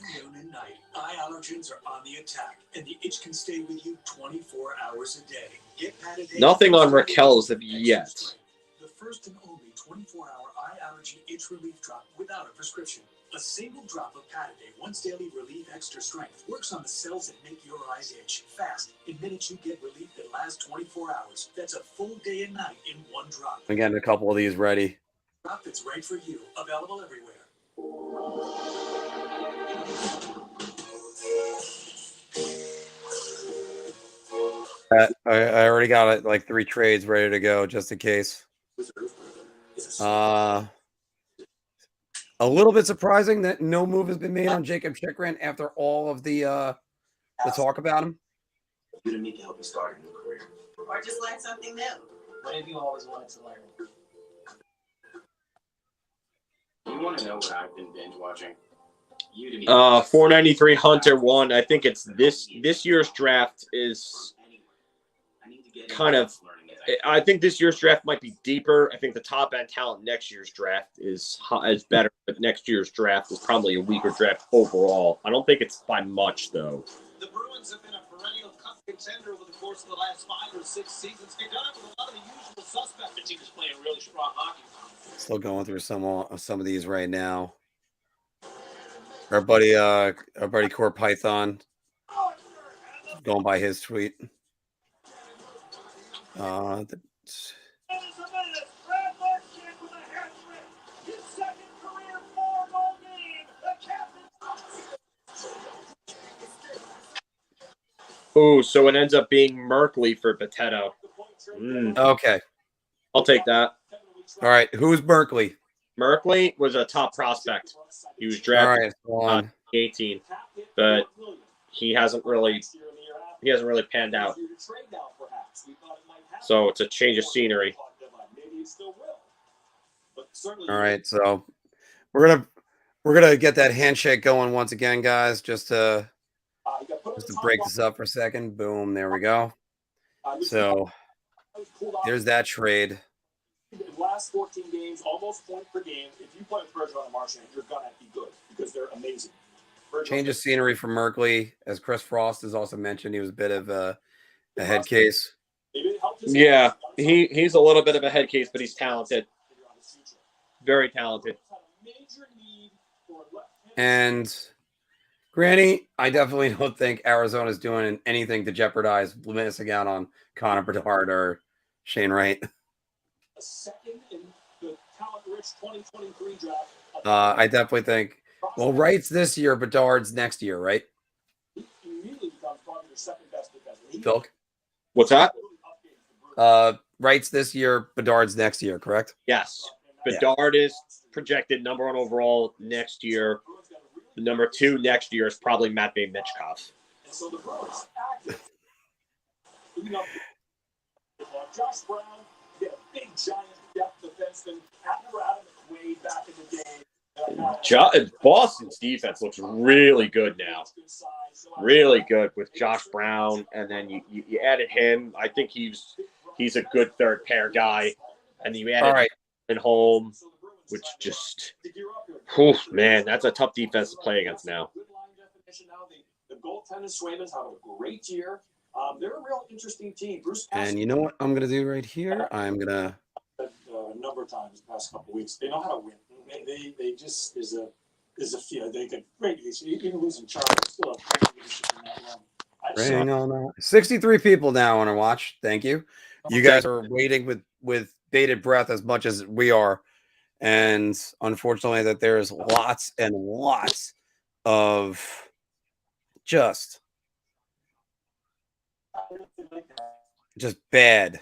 Eye allergens are on the attack, and the itch can stay with you 24 hours a day. Get Pataday. Nothing on Raquel as of yet. The first and only 24-hour eye allergy itch relief drop without a prescription. A single drop of Pataday, once daily relief extra strength, works on the cells that make your eyes itch. Fast. In minutes, you get relief that lasts 24 hours. That's a full day and night in one drop. I'm getting a couple of these ready. Drop that's right for you. Available everywhere. I already got it, like 3 trades ready to go just in case. A little bit surprising that no move has been made on Jacob Chychrun after all of the talk about him. You didn't need to help you start a new career. Or just learn something new. What have you always wanted to learn? You want to know what I've been binge watching? 493 Hunter 1. I think it's this year's draft is kind of. I think this year's draft might be deeper. I think the top end talent next year's draft is better, but next year's draft is probably a weaker draft overall. I don't think it's by much though. The Bruins have been a perennial cup contender over the course of the last 5 or 6 seasons. They've done it with a lot of the usual suspects. The team is playing really strong hockey. Still going through some of these right now. Our buddy Core Python going by his tweet. Oh, so it ends up being Merkley for Potato. Okay. I'll take that. All right. Who's Berkeley? Merkley was a top prospect. He was drafted in 18, but he hasn't really panned out. So it's a change of scenery. All right, so we're gonna get that handshake going once again, guys. Just to break this up for a second. Boom, there we go. So there's that trade. In the last 14 games, almost point per game. If you play with Bergeron and Marchand, you're gonna be good because they're amazing. Change of scenery for Merkley, as Chris Frost has also mentioned. He was a bit of a head case. Yeah, he's a little bit of a head case, but he's talented. Very talented. And Granny, I definitely don't think Arizona's doing anything to jeopardize missing out on Connor Bedard or Shane Wright. A second in the talent-rich 2023 draft. I definitely think. Well, Wright's this year, Bedard's next year, right? He immediately becomes probably the second best defenseman. Phil? What's that? Wright's this year, Bedard's next year, correct? Yes. Bedard is projected number 1 overall next year. The number 2 next year is probably Matvei Michkov. And so the Bruins active. Josh Brown, they had a big, giant depth defenseman. Adam McQuaid back in the day. Boston's defense looks really good now. Really good with Josh Brown, and then you added him. I think he's a good third pair guy, and you added home, which just, man, that's a tough defense to play against now. The goaltender Swayman's having a great year. They're a real interesting team. Bruce, and you know what I'm gonna do right here? I'm gonna a number of times the past couple of weeks. They know how to win. They just is a fear. They could great. Even losing Charlie, still have great leadership in that room. Bring on that. 63 people now want to watch. Thank you. You guys are waiting with bated breath as much as we are, and unfortunately, that there's lots and lots of just bad.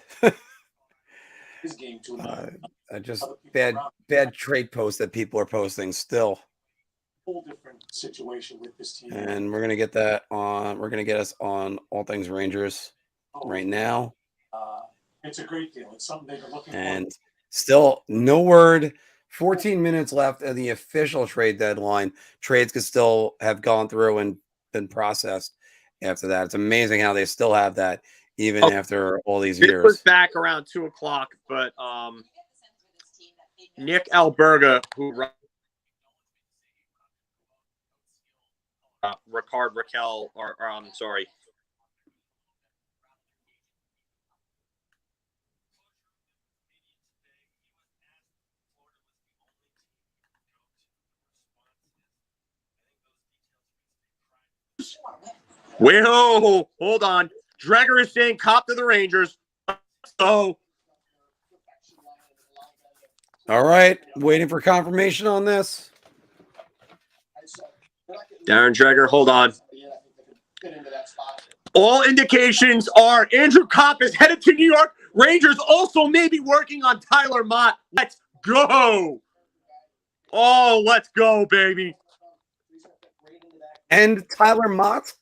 Just bad trade posts that people are posting still. Whole different situation with this team. And we're gonna get that on. We're gonna get us on All Things Rangers right now. It's a great deal. It's something they've been looking for. And still no word. 14 minutes left of the official trade deadline. Trades could still have gone through and been processed after that. It's amazing how they still have that even after all these years. It was back around 2:00, but Nick Alberga, who Ricard Raquel, or I'm sorry. Whoa, hold on. Dreger is saying Copp to the Rangers. So, all right, waiting for confirmation on this. Darren Dreger, hold on. All indications are Andrew Copp is headed to New York. Rangers also may be working on Tyler Mott. Let's go. Oh, let's go, baby. And Tyler Mott.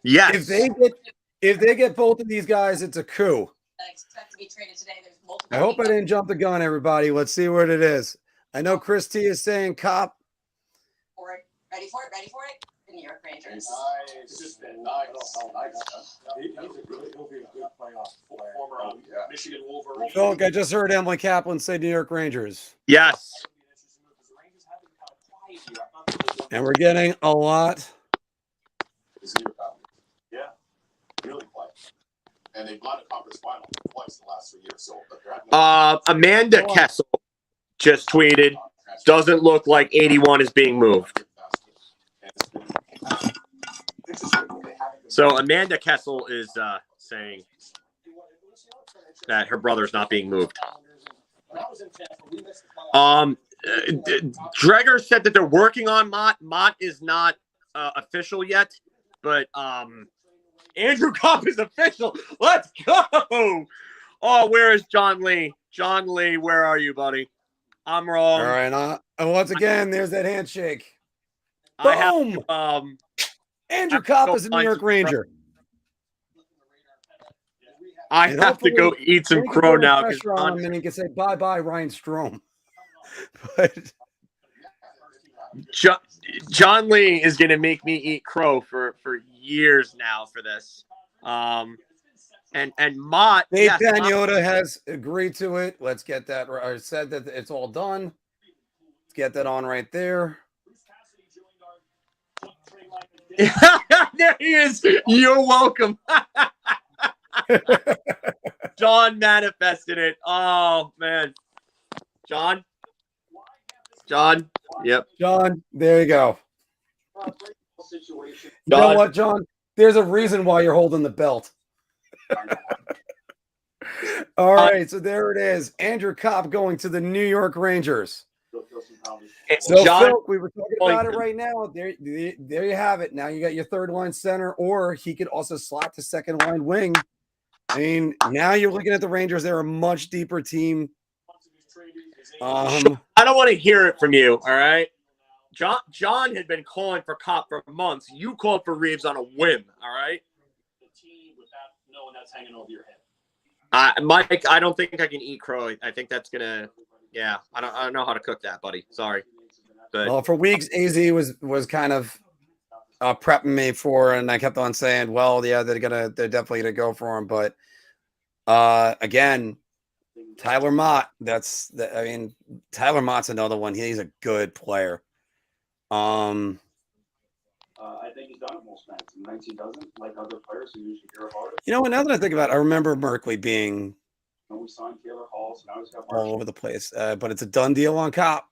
Yes. If they get both of these guys, it's a coup. I expect to be traded today. There's multiple. I hope I didn't jump the gun, everybody. Let's see what it is. I know Chris T is saying Copp. Ready for it. The New York Rangers. He'll be a good playoff former Michigan Wolverine. Phil, I just heard Emily Kaplan say New York Rangers. Yes. And we're getting a lot. Yeah. and they've gone to conference final twice in the last 3 years. So, Amanda Kessel just tweeted, doesn't look like 81 is being moved. So Amanda Kessel is saying that her brother's not being moved. Dreger said that they're working on Mott. Mott is not official yet, but Andrew Copp is official. Let's go. Oh, where is John Lee? John Lee, where are you, buddy? I'm wrong. All right, and once again, there's that handshake. Boom! Andrew Copp is a New York Ranger. I have to go eat some crow now. Pressure on him, and he can say bye-bye, Ryan Strome. But John Lee is going to make me eat crow for years now for this. And Mott. Dave Pagnotta has agreed to it. Let's get that, or said that it's all done. Let's get that on right there. There he is. You're welcome. John manifested it. Oh, man. John. Yep. John, there you go. You know what, John? There's a reason why you're holding the belt. All right, so there it is. Andrew Copp going to the New York Rangers. So, John, Phil, we were talking about it right now. There you have it. Now you got your third line center, or he could also slot to second line wing. I mean, now you're looking at the Rangers. They're a much deeper team. I don't want to hear it from you, all right? John had been calling for Copp for months. You called for Reeves on a whim, all right? The team without knowing that's hanging over your head. Mike, I don't think I can eat crow. I think that's gonna, yeah. I don't know how to cook that, buddy. Sorry. But well, for weeks, AZ was kind of prepping me for, and I kept on saying, well, yeah, they're definitely gonna go for him. But again, Tyler Mott. Tyler Mott's another one. He's a good player. I think he's done it most nights. And nights he doesn't, like other players who usually hear about it. You know, now that I think about it, I remember Merkley being We signed Taylor Hall, so now he's got all over the place. But it's a done deal on Copp.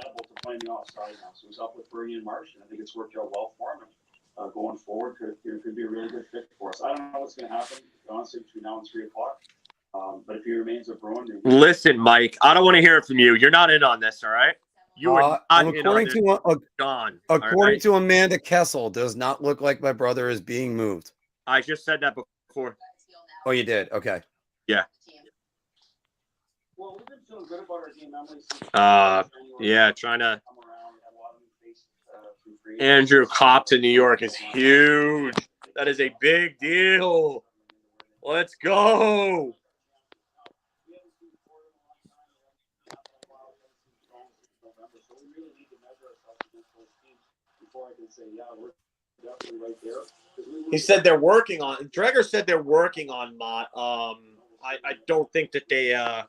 to play the offside now. So he's up with Bernie and Marsh, and I think it's worked out well for him. And going forward, could be a really good fit for us. I don't know what's going to happen, honestly, between now and 3 o'clock. But if he remains a Bruin, listen, Mike, I don't want to hear it from you. You're not in on this, all right? You are not in on this. According to Amanda Kessel, does not look like my brother is being moved. I just said that before. Oh, you did? Okay. Yeah. Well, we've been feeling good about our team memories. Yeah, trying to. Andrew Copp to New York is huge. That is a big deal. Let's go. He said they're working on. Dreger said they're working on Mott. I don't think that they. I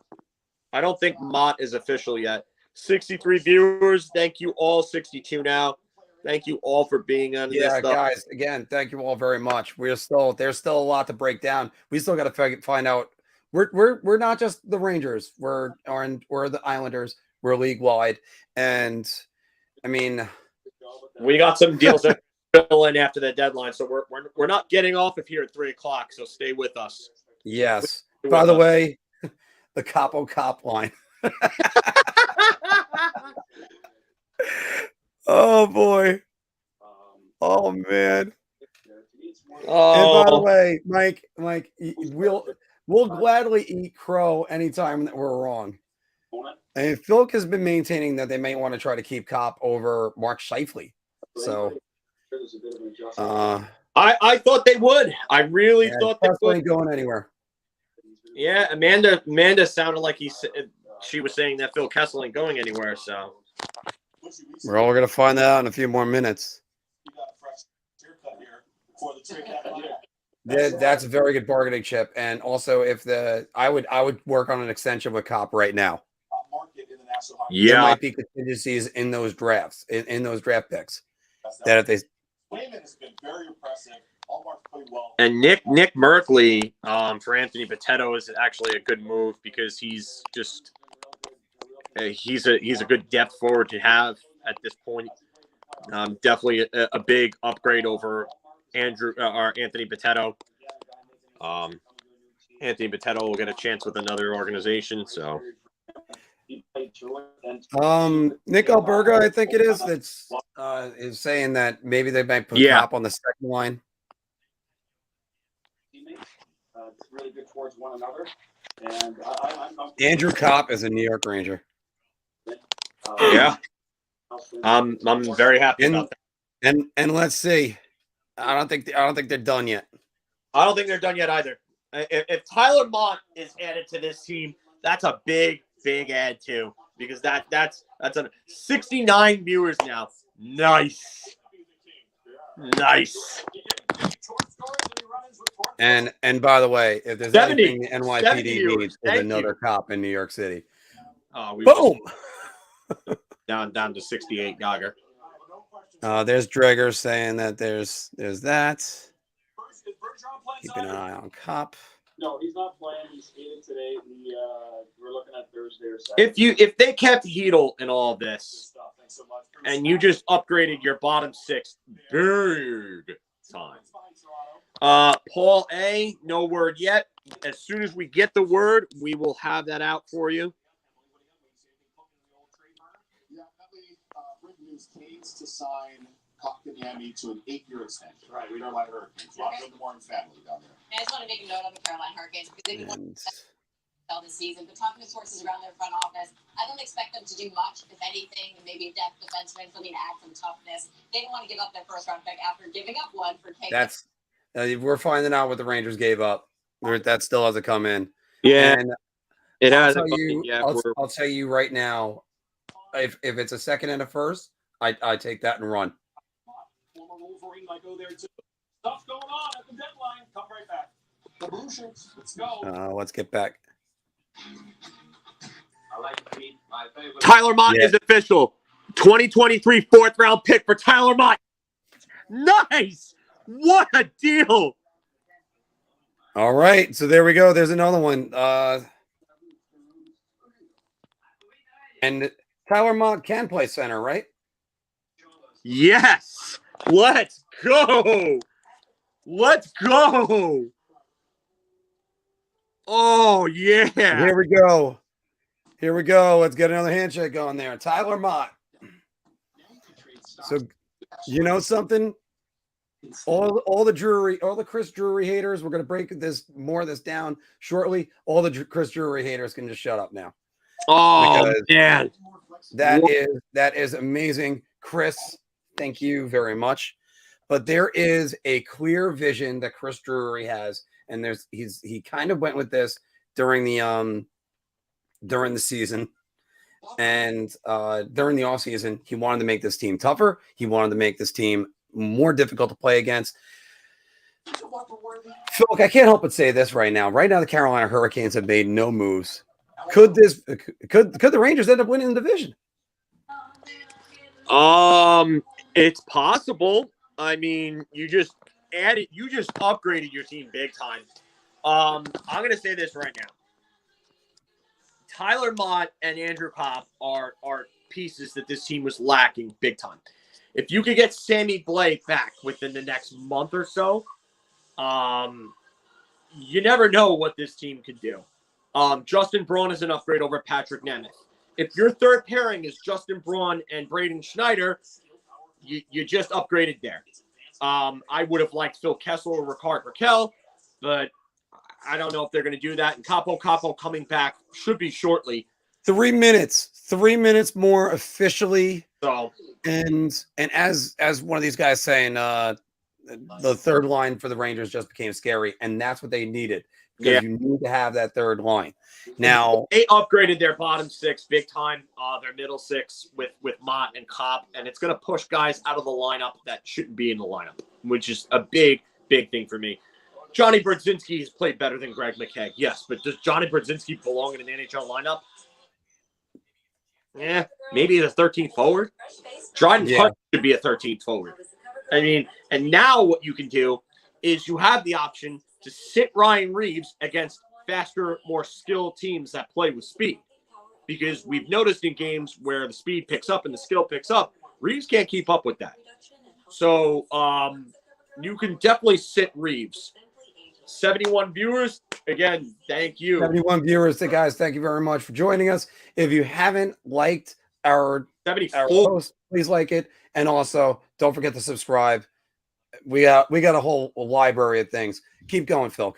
don't think Mott is official yet. 63 viewers. Thank you all. 62 now. Thank you all for being on this. Yeah, guys. Again, thank you all very much. There's still a lot to break down. We still got to find out. We're not just the Rangers. We're the Islanders. We're league wide, and I mean, we got some deals that fill in after the deadline, so we're not getting off of here at 3 o'clock. So stay with us. Yes. By the way, the Capo Cop line. Oh boy. Oh man. Oh. And by the way, Mike, we'll gladly eat crow anytime that we're wrong. And Phil has been maintaining that they may want to try to keep Copp over Mark Scheifele. So I thought they would. I really thought they would. Ain't going anywhere. Yeah, Amanda sounded like she was saying that Phil Kessel ain't going anywhere. So we're all gonna find that out in a few more minutes. That's a very good bargaining chip. And also, I would work on an extension with Copp right now. Yeah, there might be contingencies in those drafts, in those draft picks. That if they Swayman has been very impressive. And Nick Merkley for Anthony Bitetto is actually a good move because he's just he's a good depth forward to have at this point. Definitely a big upgrade over Anthony Bitetto. Anthony Bitetto will get a chance with another organization. So, Nick Alberga, I think it is, that's is saying that maybe they might put Copp on the second line. It's really good towards one another. And Andrew Copp is a New York Ranger. Yeah, I'm very happy about that. And let's see, I don't think they're done yet. I don't think they're done yet either. If Tyler Mott is added to this team, that's a big add too, because that's a 69 viewers now. Nice. And by the way, if there's 70, anything the NYPD needs, is another cop in New York City. Boom. Down to 68, Geiger. There's Dreger saying that there's that. Keep an eye on Copp. No, he's not playing. He skated today. We're looking at Thursday or Saturday. If they kept Hedel in all of this, and you just upgraded your bottom six, big time. Paul A, no word yet. As soon as we get the word, we will have that out for you. Yeah, breaking news: Canes to sign Kotkaniemi to an 8-year extension. Right, we don't like Hurricanes. A lot of the Warren family down there. I just want to make a note on the Carolina Hurricanes because they won this season. But talking to sources around their front office, I don't expect them to do much, if anything. Maybe a depth defenseman, something to add some toughness. They didn't want to give up their first-round pick after giving up one for K. That's we're finding out what the Rangers gave up. That still hasn't come in. Yeah, and it I'll hasn't. I'll tell you right now, if it's a second and a first, I take that and run. Former Wolverine might go there too. Stuff's going on at the deadline. Come right back. The Blue Shirts, let's go. Let's get back. I like my favorite. Tyler Mott is official. 2023 4th-round pick for Tyler Mott. Nice. What a deal. All right, so there we go. There's another one. And Tyler Mott can play center, right? Yes. Let's go. Let's go. Oh, yeah. Here we go. Here we go. Let's get another handshake going there. Tyler Mott. So, you know something? All the Chris Drury haters, we're going to break more of this down shortly. All the Chris Drury haters can just shut up now. Oh, man. That is amazing. Chris, thank you very much. But there is a clear vision that Chris Drury has, and he kind of went with this during the season, and during the offseason, he wanted to make this team tougher. He wanted to make this team more difficult to play against. Phil, I can't help but say this right now. Right now, the Carolina Hurricanes have made no moves. Could the Rangers end up winning the division? It's possible. I mean, you just upgraded your team big time. I'm gonna say this right now. Tyler Mott and Andrew Copp are pieces that this team was lacking big time. If you could get Sammy Blake back within the next month or so, you never know what this team could do. Justin Braun is an upgrade over Patrick Nemeth. If your third pairing is Justin Braun and Braden Schneider, you just upgraded there. I would have liked Phil Kessel or Ricard Raquel, but I don't know if they're going to do that. And Capo coming back should be shortly. 3 minutes. 3 minutes more officially. So and as one of these guys saying, the third line for the Rangers just became scary, and that's what they needed. Because you need to have that third line. Now they upgraded their bottom six big time, their middle six with Mott and Copp, and it's going to push guys out of the lineup that shouldn't be in the lineup, which is a big thing for me. Johnny Brodzinski has played better than Greg McKegg, yes, but does Johnny Brodzinski belong in an NHL lineup? Yeah, maybe as a 13th forward. Dryden Hunt should be a 13th forward. I mean, and now what you can do is you have the option to sit Ryan Reeves against faster, more skilled teams that play with speed. Because we've noticed in games where the speed picks up and the skill picks up, Reeves can't keep up with that. So you can definitely sit Reeves. 71 viewers. Again, thank you. 71 viewers. So guys, thank you very much for joining us. If you haven't liked our post, please like it. And also, don't forget to subscribe. We got a whole library of things. Keep going, Phil.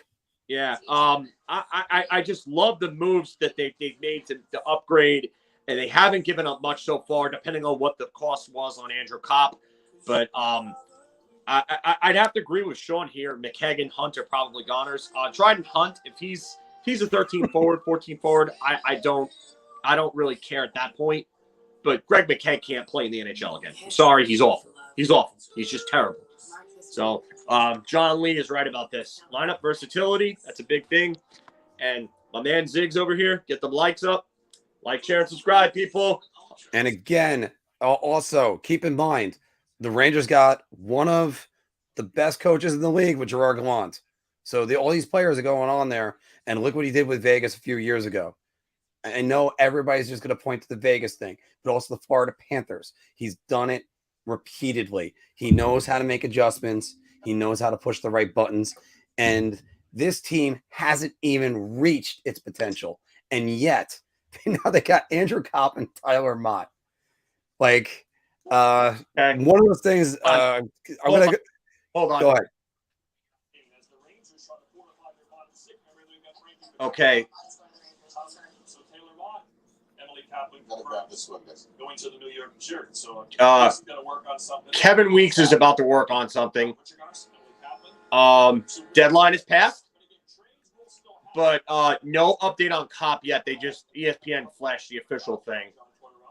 Yeah. I just love the moves that they've made to upgrade, and they haven't given up much so far, depending on what the cost was on Andrew Copp. But I'd have to agree with Sean here. McKagan, Hunt are probably goners. Dryden Hunt, if he's a 13 forward, 14 forward, I don't really care at that point. But Greg McKegg can't play in the NHL again. I'm sorry, he's awful. He's awful. He's just terrible. So John Lee is right about this. Lineup versatility, that's a big thing. And my man Ziggs over here, get the likes up. Like, share, and subscribe, people. And again, also keep in mind, the Rangers got one of the best coaches in the league with Gerard Gallant. So all these players are going on there, and look what he did with Vegas a few years ago. I know everybody's just going to point to the Vegas thing, but also the Florida Panthers. He's done it repeatedly. He knows how to make adjustments. He knows how to push the right buttons. And this team hasn't even reached its potential. And yet, now they got Andrew Copp and Tyler Mott. Like, one of those things. I'm going to hold on. Go ahead. Okay. Going to the New York shirt. So work on something. Kevin Weeks is about to work on something. Deadline is passed, but no update on Copp yet. They just ESPN flashed the official thing,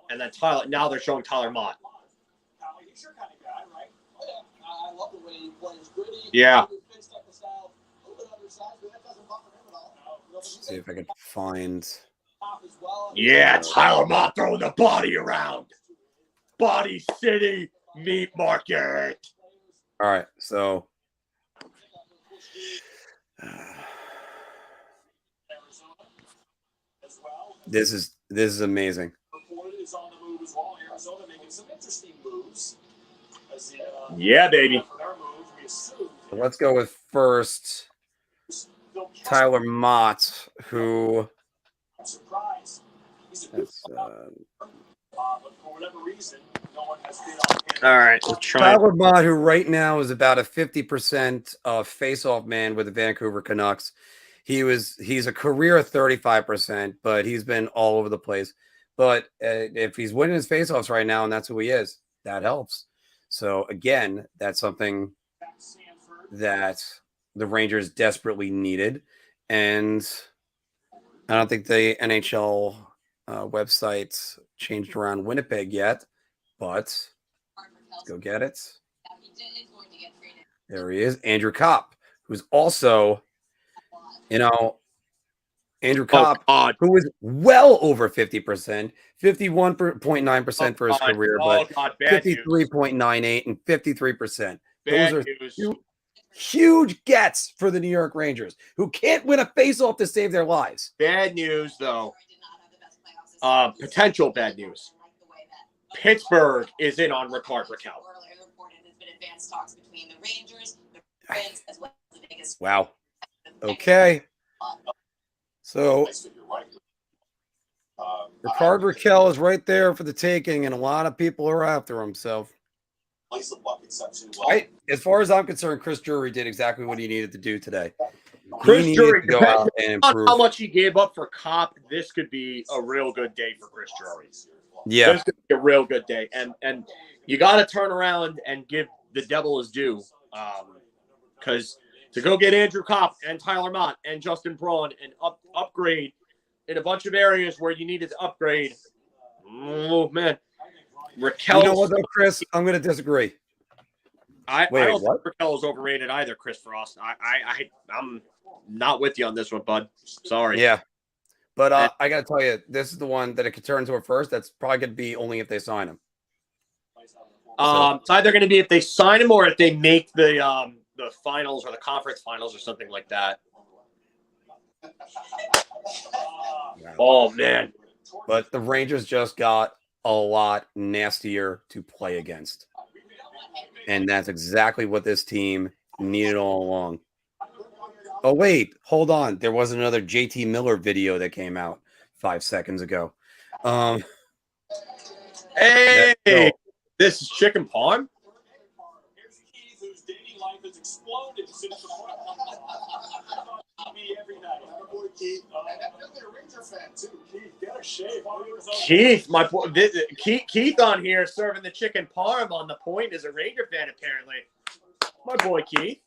and then now they're showing Tyler Mott. He's your kind of guy, right? I love the way he plays. Gritty. Yeah. See if I can find. Yeah, Tyler Mott throwing the body around. Body City Meat Market. All right, so this is amazing. Yeah, baby. So let's go with first Tyler Mott, who that's, all right, let's try. Tyler Mott, who right now is about a 50% face-off man with the Vancouver Canucks. He's a career 35%, but he's been all over the place. But if he's winning his face-offs right now, and that's who he is, that helps. So again, that's something that the Rangers desperately needed, and I don't think the NHL website changed around Winnipeg yet, but let's go get it. There he is, Andrew Copp, who's also, Andrew Copp, who was well over 50%, 51.9% for his career, but 53.98 and 53%. Those are huge gets for the New York Rangers, who can't win a faceoff to save their lives. Bad news, though. Potential bad news. Pittsburgh is in on Rickard Rakell. Wow. Okay. So Rickard Rakell is right there for the taking, and a lot of people are after him. So, as far as I'm concerned, Chris Drury did exactly what he needed to do today. Chris Drury, go out and improve. How much he gave up for Copp, this could be a real good day for Chris Drury. Yeah, this could be a real good day, and you got to turn around and give the devil his due, because to go get Andrew Copp and Tyler Mott and Justin Braun and upgrade in a bunch of areas where you needed to upgrade. Oh man, Rakell. You know what though, Chris? I'm going to disagree. I don't think Rakell is overrated either, Chris Frost. I'm not with you on this one, bud. Sorry. Yeah. But I got to tell you, this is the one that it could turn into a first. That's probably going to be only if they sign him. It's either going to be if they sign him or if they make the the finals or the conference finals or something like that. Oh man! But the Rangers just got a lot nastier to play against, and that's exactly what this team needed all along. Oh wait, hold on. There was another JT Miller video that came out 5 seconds ago. Hey, this is Chicken Parm. Here's Keith, whose dating life has exploded since the me every night. My boy Keith, and definitely a Ranger fan too. Keith, get a shave. Keith, my boy, Keith on here serving the chicken parm on the point is a Ranger fan apparently. My boy Keith.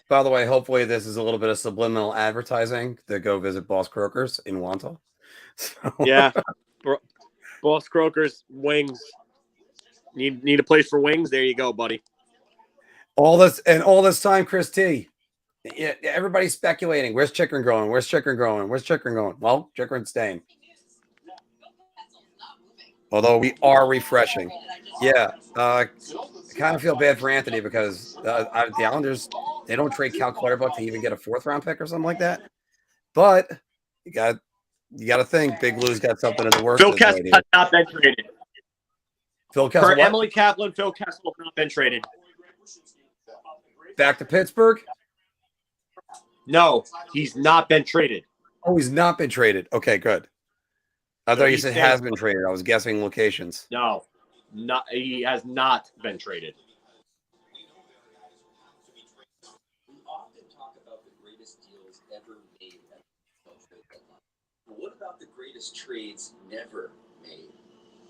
By the way, hopefully this is a little bit of subliminal advertising to go visit Boss Croakers in Wantagh. So. Yeah, Boss Croakers wings. Need a place for wings? There you go, buddy. All this time, Chris T. Yeah, everybody's speculating. Where's Chikrin going? Where's Chikrin going? Where's Chikrin going? Well, Chikrin's staying. Although we are refreshing. Yeah, I kind of feel bad for Anthony because the Islanders, they don't trade Cal Clutterbuck to even get a 4th-round pick or something like that. But you got to think Big Lou's got something in the works. Phil Kessel has not been traded. Phil Kessel, for Emily Kaplan, Phil Kessel has not been traded. Back to Pittsburgh? No, he's not been traded. Oh, he's not been traded. Okay, good. I thought you said has been traded. I was guessing locations. No, he has not been traded. We often talk about the greatest deals ever made at the trade deadline. But what about the greatest trades never made?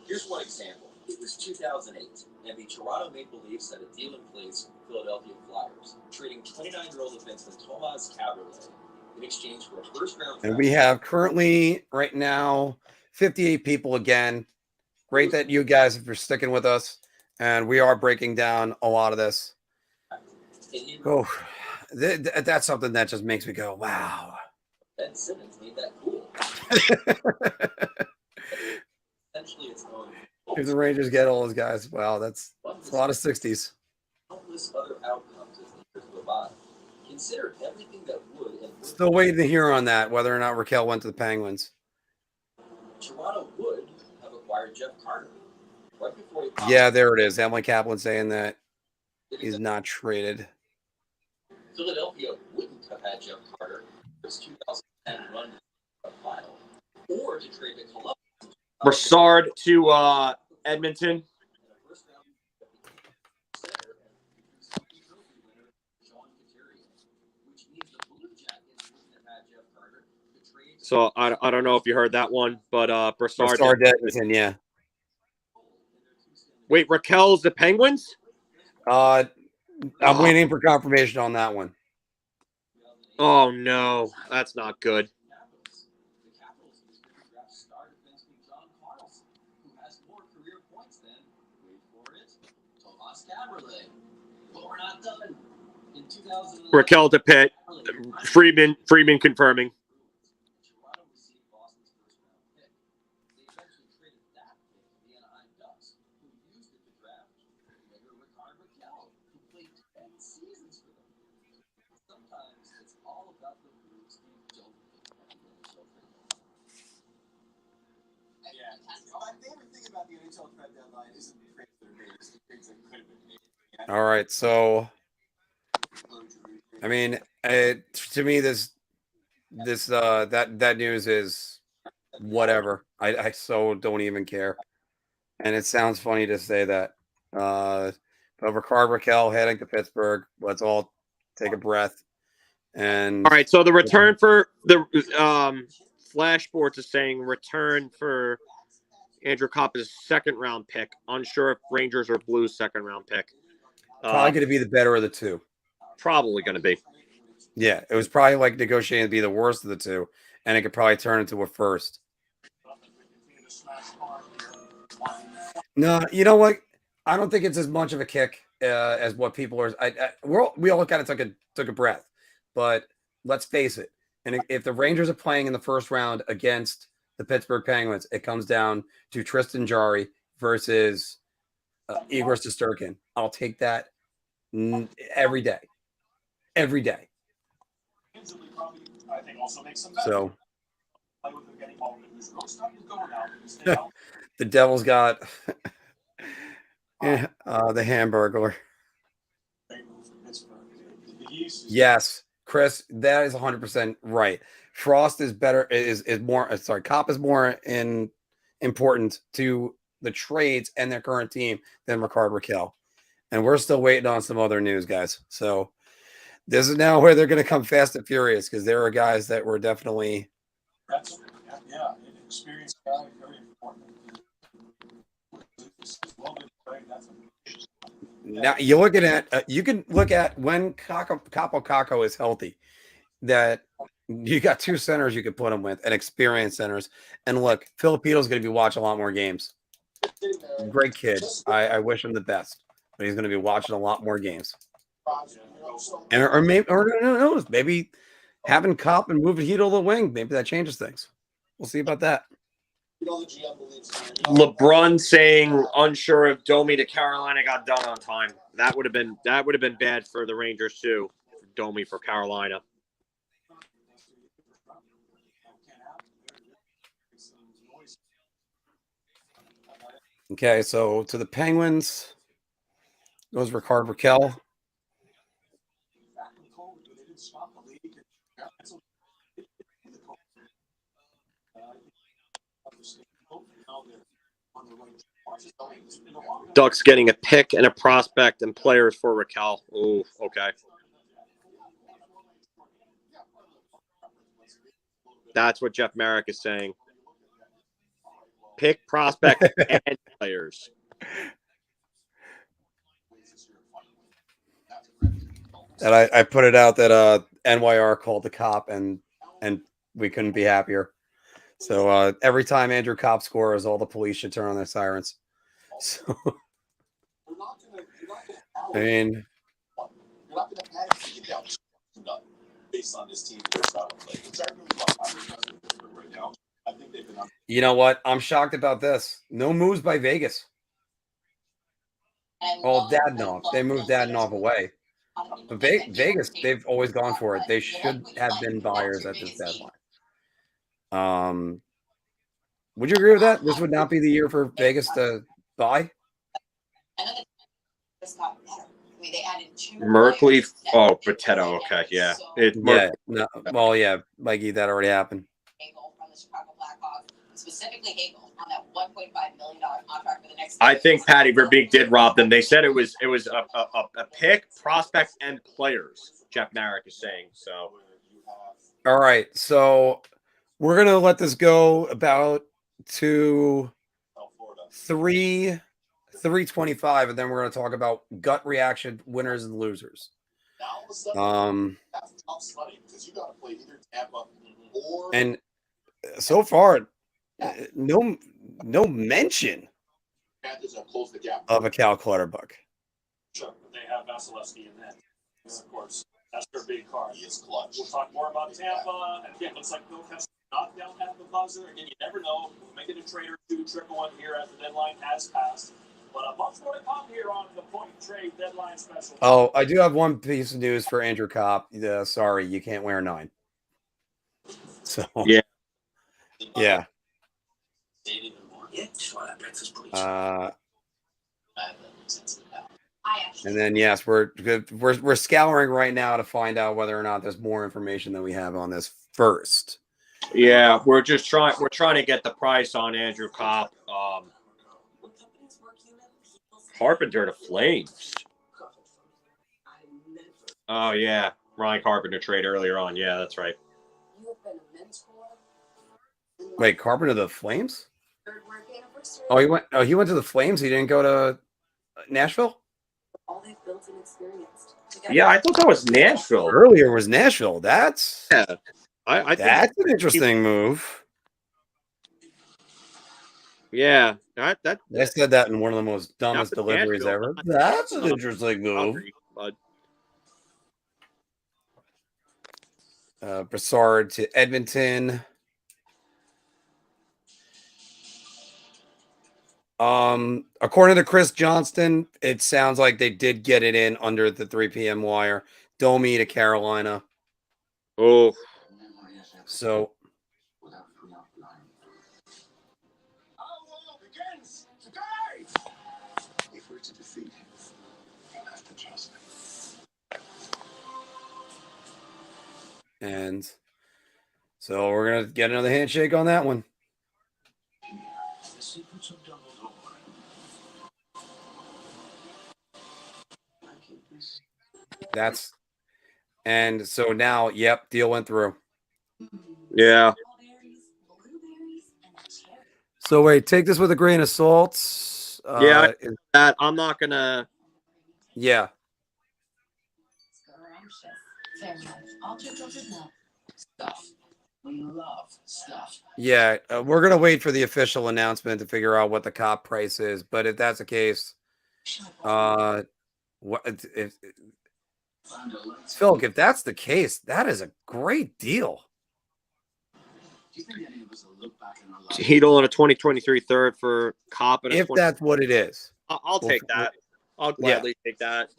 Here's one example. It was 2008, and the Toronto Maple Leafs had a deal in place with Philadelphia Flyers, trading 29-year-old defenseman Tomas Kaberle in exchange for a first-round. And we have currently, right now, 58 people again. Great that you guys are sticking with us, and we are breaking down a lot of this. Oh, that's something that just makes me go, wow. Ben Simmons made that cool. Essentially, it's going. If the Rangers get all those guys, wow, that's a lot of 60s. Countless other outcomes as the years go by. Consider everything that would and would. Still waiting to hear on that, whether or not Raquel went to the Penguins. Toronto would have acquired Jeff Carter right before he. Yeah, there it is. Emily Kaplan saying that he's not traded. Philadelphia wouldn't have had Jeff Carter for his 2010 run to the final, or to trade to Columbus. Brassard to Edmonton. So I don't know if you heard that one, but Brassard to Edmonton, yeah. Wait, Raquel's the Penguins? I'm waiting for confirmation on that one. Oh no, that's not good. Raquel to Pitt. Freeman confirming. All right, so I mean, to me, that news is whatever. I so don't even care, and it sounds funny to say that. But Rickard Raquel heading to Pittsburgh. Let's all take a breath. And all right, so the return for the Flash Sports is saying return for Andrew Copp is a 2nd-round pick. Unsure if Rangers or Blues 2nd-round pick. Probably going to be the better of the two. Probably going to be. Yeah, it was probably like negotiating to be the worst of the two, and it could probably turn into a first. No, you know what? I don't think it's as much of a kick as what people are. We all kind of took a breath, but let's face it. And if the Rangers are playing in the first round against the Pittsburgh Penguins, it comes down to Tristan Jarry versus Igor Shesterkin. I'll take that every day. Every day. I think also makes them better. So With them getting all who's starting to go now. Stay out. the Devils got the Hamburglar. Yes, Chris, that is 100% right. Frost is better. Is more. Sorry, Copp is more important to the trades and their current team than Ricard Raquel. And we're still waiting on some other news, guys. So this is now where they're going to come fast and furious because there are guys that were definitely. That's yeah, an experienced guy, very important. Now you're looking at you can look at when Capo is healthy, that you got two centers you could put him with and experienced centers. And look, Filipino's going to be watching a lot more games. Great kid. I wish him the best, but he's going to be watching a lot more games. And or maybe or who knows, maybe having Copp and moving Heat to the wing, maybe that changes things. We'll see about that. LeBron saying unsure if Domi to Carolina got done on time. That would have been bad for the Rangers too. Domi for Carolina. Okay, so to the Penguins goes Ricard Raquel. Ducks getting a pick and a prospect and players for Raquel. Ooh, okay. That's what Jeff Marek is saying. Pick, prospect, and players. And I put it out that NYR called the Copp and we couldn't be happier. So every time Andrew Copp scores, all the police should turn on their sirens. So I mean, you're not going to panic to get down based on this team they're trying to play. It's arguably right now. I think they've been. You know what? I'm shocked about this. No moves by Vegas. Oh, Dadonov. They moved Dadonov away. But Vegas, they've always gone for it. They should have been buyers at this deadline. Would you agree with that? This would not be the year for Vegas to buy? Merkley. Oh, Potato. Okay, yeah. No, well, yeah, Mikey, that already happened. Specifically Hagel on that $1.5 million contract for the next. I think Patty Verbeek did rob them. They said it was a pick, prospect, and players. Jeff Marek is saying so. All right, so we're gonna let this go about to 3:25, and then we're gonna talk about gut reaction, winners and losers. And so far, no mention of a Cal Clutterbuck. Sure, they have Vasilevsky in that. Of course, that's their big card. He is clutch. We'll talk more about Tampa. And again, looks like Bill has knocked down at the buzzer. Again, you never know. We'll make it a trade or two, trickle one here as the deadline has passed. But much more to come here on the point trade deadline special. Oh, I do have one piece of news for Andrew Copp. Sorry, you can't wear 9. So yeah. And then yes, we're scouring right now to find out whether or not there's more information than we have on this first. Yeah, we're trying to get the price on Andrew Copp. Carpenter to Flames. Oh yeah, Ryan Carpenter trade earlier on. Yeah, that's right. Wait, Carpenter to the Flames? Oh, he went to the Flames. He didn't go to Nashville. Yeah, I thought that was Nashville. Earlier was Nashville. That's that's an interesting move. Yeah, I said that in one of the most dumbest deliveries ever. That's an interesting move. Brassard to Edmonton. According to Chris Johnston, it sounds like they did get it in under the 3 p.m. wire. Domi to Carolina. Oh, so If we're to defeat him, we'll have to trust him. and so we're gonna get another handshake on that one. The secrets of Dumbledore. That's and so now, yep, deal went through. yeah. So wait, take this with a grain of salt. Yeah, that I'm not gonna. Yeah. We love stuff. Yeah, we're gonna wait for the official announcement to figure out what the Copp price is. But if that's the case, what if Phil? If that's the case, that is a great deal. Heedle on a 2023 third for Copp. If that's what it is, I'll take that. I'll gladly take that.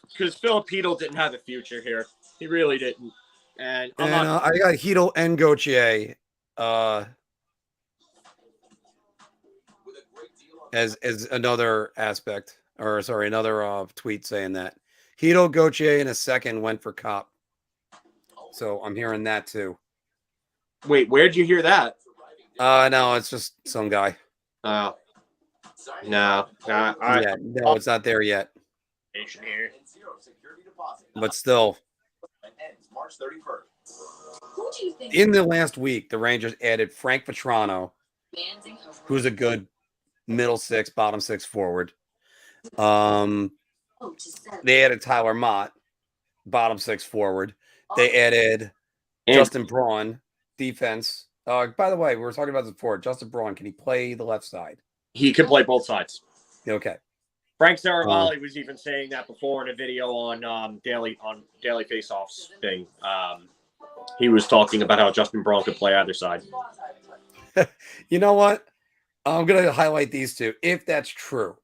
Because Filip Heedle didn't have a future here. He really didn't. And I got Heedle and Gauthier as another aspect, or sorry, another tweet saying that Heedle, Gauthier in a second went for Copp. So I'm hearing that too. Wait, where'd you hear that? No, it's just some guy. Oh. No. No, it's not there yet. But still. March 31st. In the last week, the Rangers added Frank Vetrano, who's a good middle six, bottom six forward. They added Tyler Mott, bottom six forward. They added Justin Braun, defense. By the way, we were talking about this before. Justin Braun, can he play the left side? He can play both sides. Okay. Frank Saravalli was even saying that before in a video on Daily Faceoffs thing. He was talking about how Justin Braun could play either side. You know what? I'm going to highlight these two. If that's true,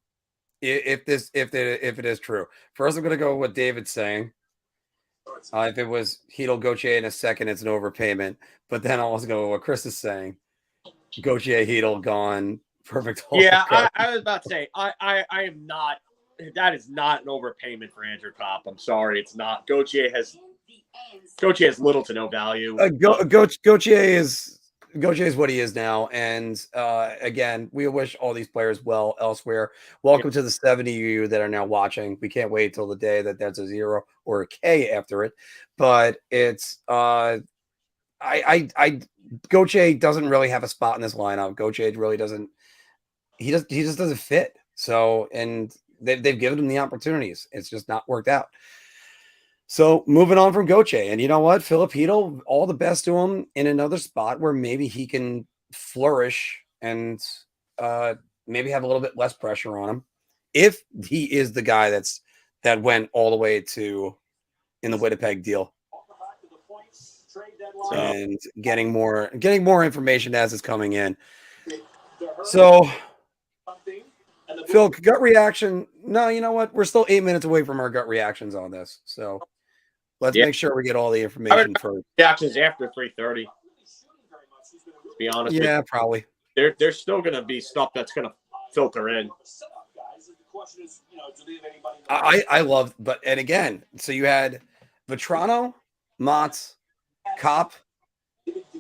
if it is true, first I'm going to go with what David's saying. If it was Heedle Gauthier in a second, it's an overpayment. But then I'll also go with what Chris is saying. Gauthier, Heedle gone. Perfect. Yeah, I was about to say, I am not. That is not an overpayment for Andrew Copp. I'm sorry, it's not. Gauthier has little to no value. Gauthier is what he is now, and again, we wish all these players well elsewhere. Welcome to the 70 of you that are now watching. We can't wait till the day that there's a 0 or a K after it, but it's Gauthier doesn't really have a spot in this lineup. Gauthier really doesn't. He just doesn't fit. So, and they've given him the opportunities. It's just not worked out. So moving on from Gauthier, and you know what, Filip Heedle, all the best to him in another spot where maybe he can flourish and maybe have a little bit less pressure on him. If he is the guy that went all the way to in the Winnipeg deal. And getting more information as it's coming in. So Phil, gut reaction. No, you know what? We're still 8 minutes away from our gut reactions on this. So let's make sure we get all the information first. Reactions after 3:30. To be honest. Yeah, probably. There's still gonna be stuff that's gonna filter in. I love, and again, so you had Vetrano, Mott, Copp,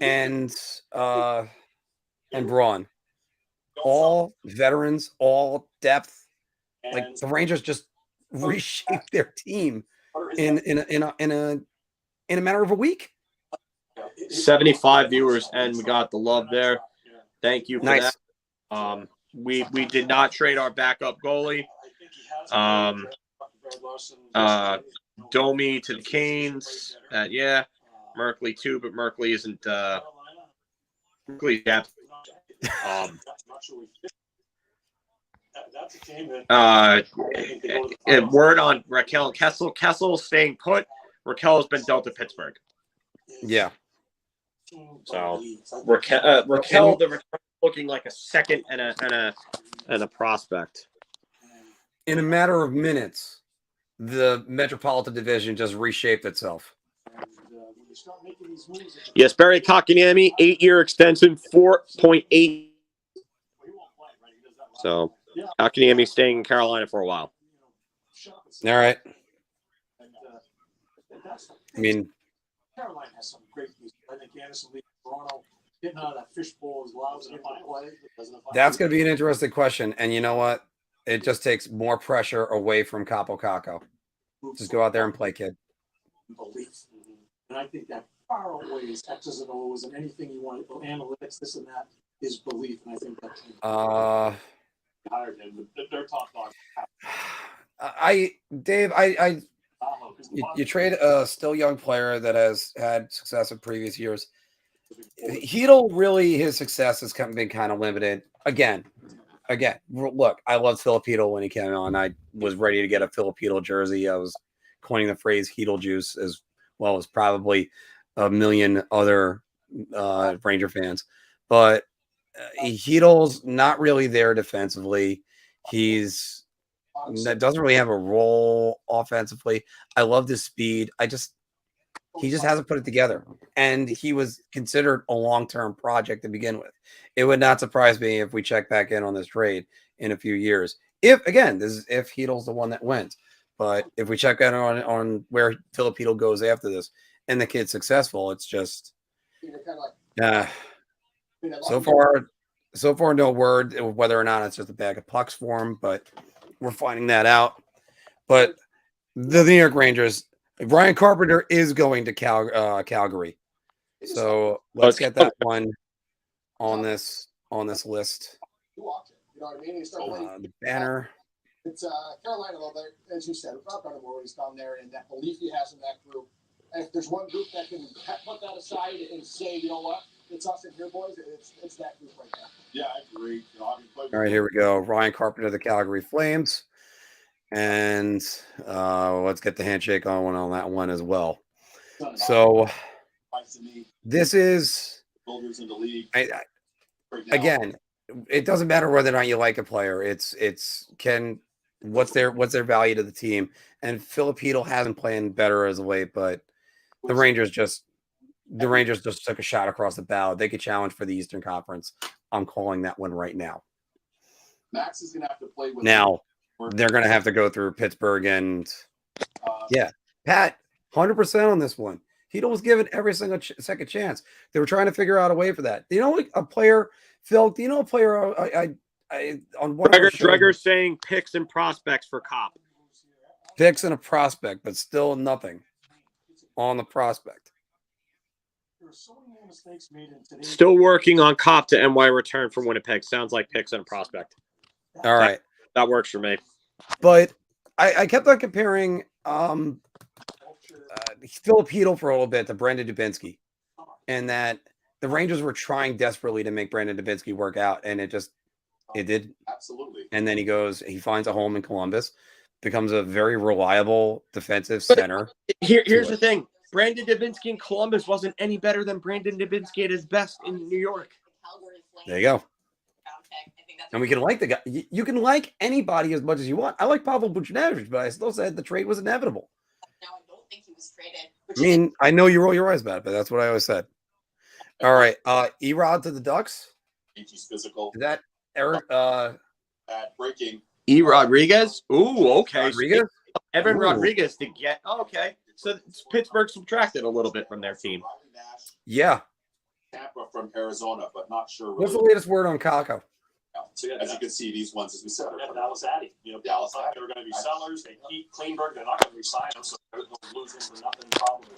and Braun. All veterans, all depth. Like the Rangers just reshaped their team in a matter of a week. 75 viewers, and we got the love there. Thank you for that. We did not trade our backup goalie. Domi to the Canes. Merkley too, but Merkley isn't. Merkley's depth. Word on Raquel Kessel. Kessel staying put. Raquel has been dealt to Pittsburgh. Yeah. So Raquel, the return looking like a second and a prospect. In a matter of minutes, the Metropolitan Division just reshaped itself. Yes, Barry Kotkaniemi, 8-year extension, 4.8. So Kotkaniemi staying in Carolina for a while. All right. I mean, Carolina has some great music. I think Anderson Lee, Toronto, getting out of that fishbowl is loud as play. That's going to be an interesting question. And you know what? It just takes more pressure away from Capo Caco. Just go out there and play, kid. Belief. And I think that far outweighs X's and O's and anything you want, analytics, this and that, is belief. And I think that's hired him. They're top dog. Dave, you trade a still young player that has had success in previous years. Hedl, really, his success has been kind of limited. Again, look, I loved Filip Hedl when he came on. I was ready to get a Filip Hedl jersey. I was coining the phrase Hedl juice as well as probably a million other Ranger fans. But Hedl's not really there defensively. He's doesn't really have a role offensively. I love his speed. He just hasn't put it together. And he was considered a long-term project to begin with. It would not surprise me if we check back in on this trade in a few years. If Hedl's the one that wins. But if we check out on where Filip Hedl goes after this and the kid's successful, it's just so far no word of whether or not it's just a bag of pucks for him, but we're finding that out. But the New York Rangers, Ryan Carpenter is going to Calgary. So let's get that one on this list. You know what I mean? The banner. It's Carolina, though, as you said, without going to where he's down there and that belief he has in that group. And if there's one group that can put that aside and say, you know what, it's us in here, boys, it's that group right now. Yeah, I agree. All right, here we go. Ryan Carpenter, the Calgary Flames. And let's get the handshake on that one as well. So this is, again, it doesn't matter whether or not you like a player. What's their value to the team? And Filip Hedl hasn't played better as of late, but the Rangers just took a shot across the bow. They could challenge for the Eastern Conference. I'm calling that one right now. Max is going to have to play with now. They're going to have to go through Pittsburgh and Pat, 100% on this one. Hedl was given every single second chance. They were trying to figure out a way for that. You know, a player, Phil. Do you know a player? On one Dreger's saying picks and prospects for Copp. Picks and a prospect, but still nothing on the prospect. Still working on Copp to NY return from Winnipeg. Sounds like picks and a prospect. All right. That works for me. But I kept on comparing Filip Hedl for a little bit to Brendan Dubinsky, and that the Rangers were trying desperately to make Brendan Dubinsky work out, and it did. Absolutely. And then he finds a home in Columbus, becomes a very reliable defensive center. Here's the thing. Brandon Dubinsky in Columbus wasn't any better than Brandon Dubinsky at his best in New York. There you go. And we can like the guy. You can like anybody as much as you want. I like Pavel Buchnevich, but I still said the trade was inevitable. No, I don't think he was traded. I mean, I know you roll your eyes about it, but that's what I always said. All right. Erod to the Ducks. He's physical. Is that Eric? Breaking. E. Rodriguez? Ooh, okay. Rodriguez? Evan Rodriguez to get. Okay. So Pittsburgh subtracted a little bit from their team. Yeah. Tampa from Arizona, but not sure. What's the latest word on Kako? So as you can see, these ones, as we said, are Dallas Addy. You know, Dallas thought they were going to be sellers. They keep Kleinberg. They're not going to resign him, so they're going to lose him for nothing. Probably.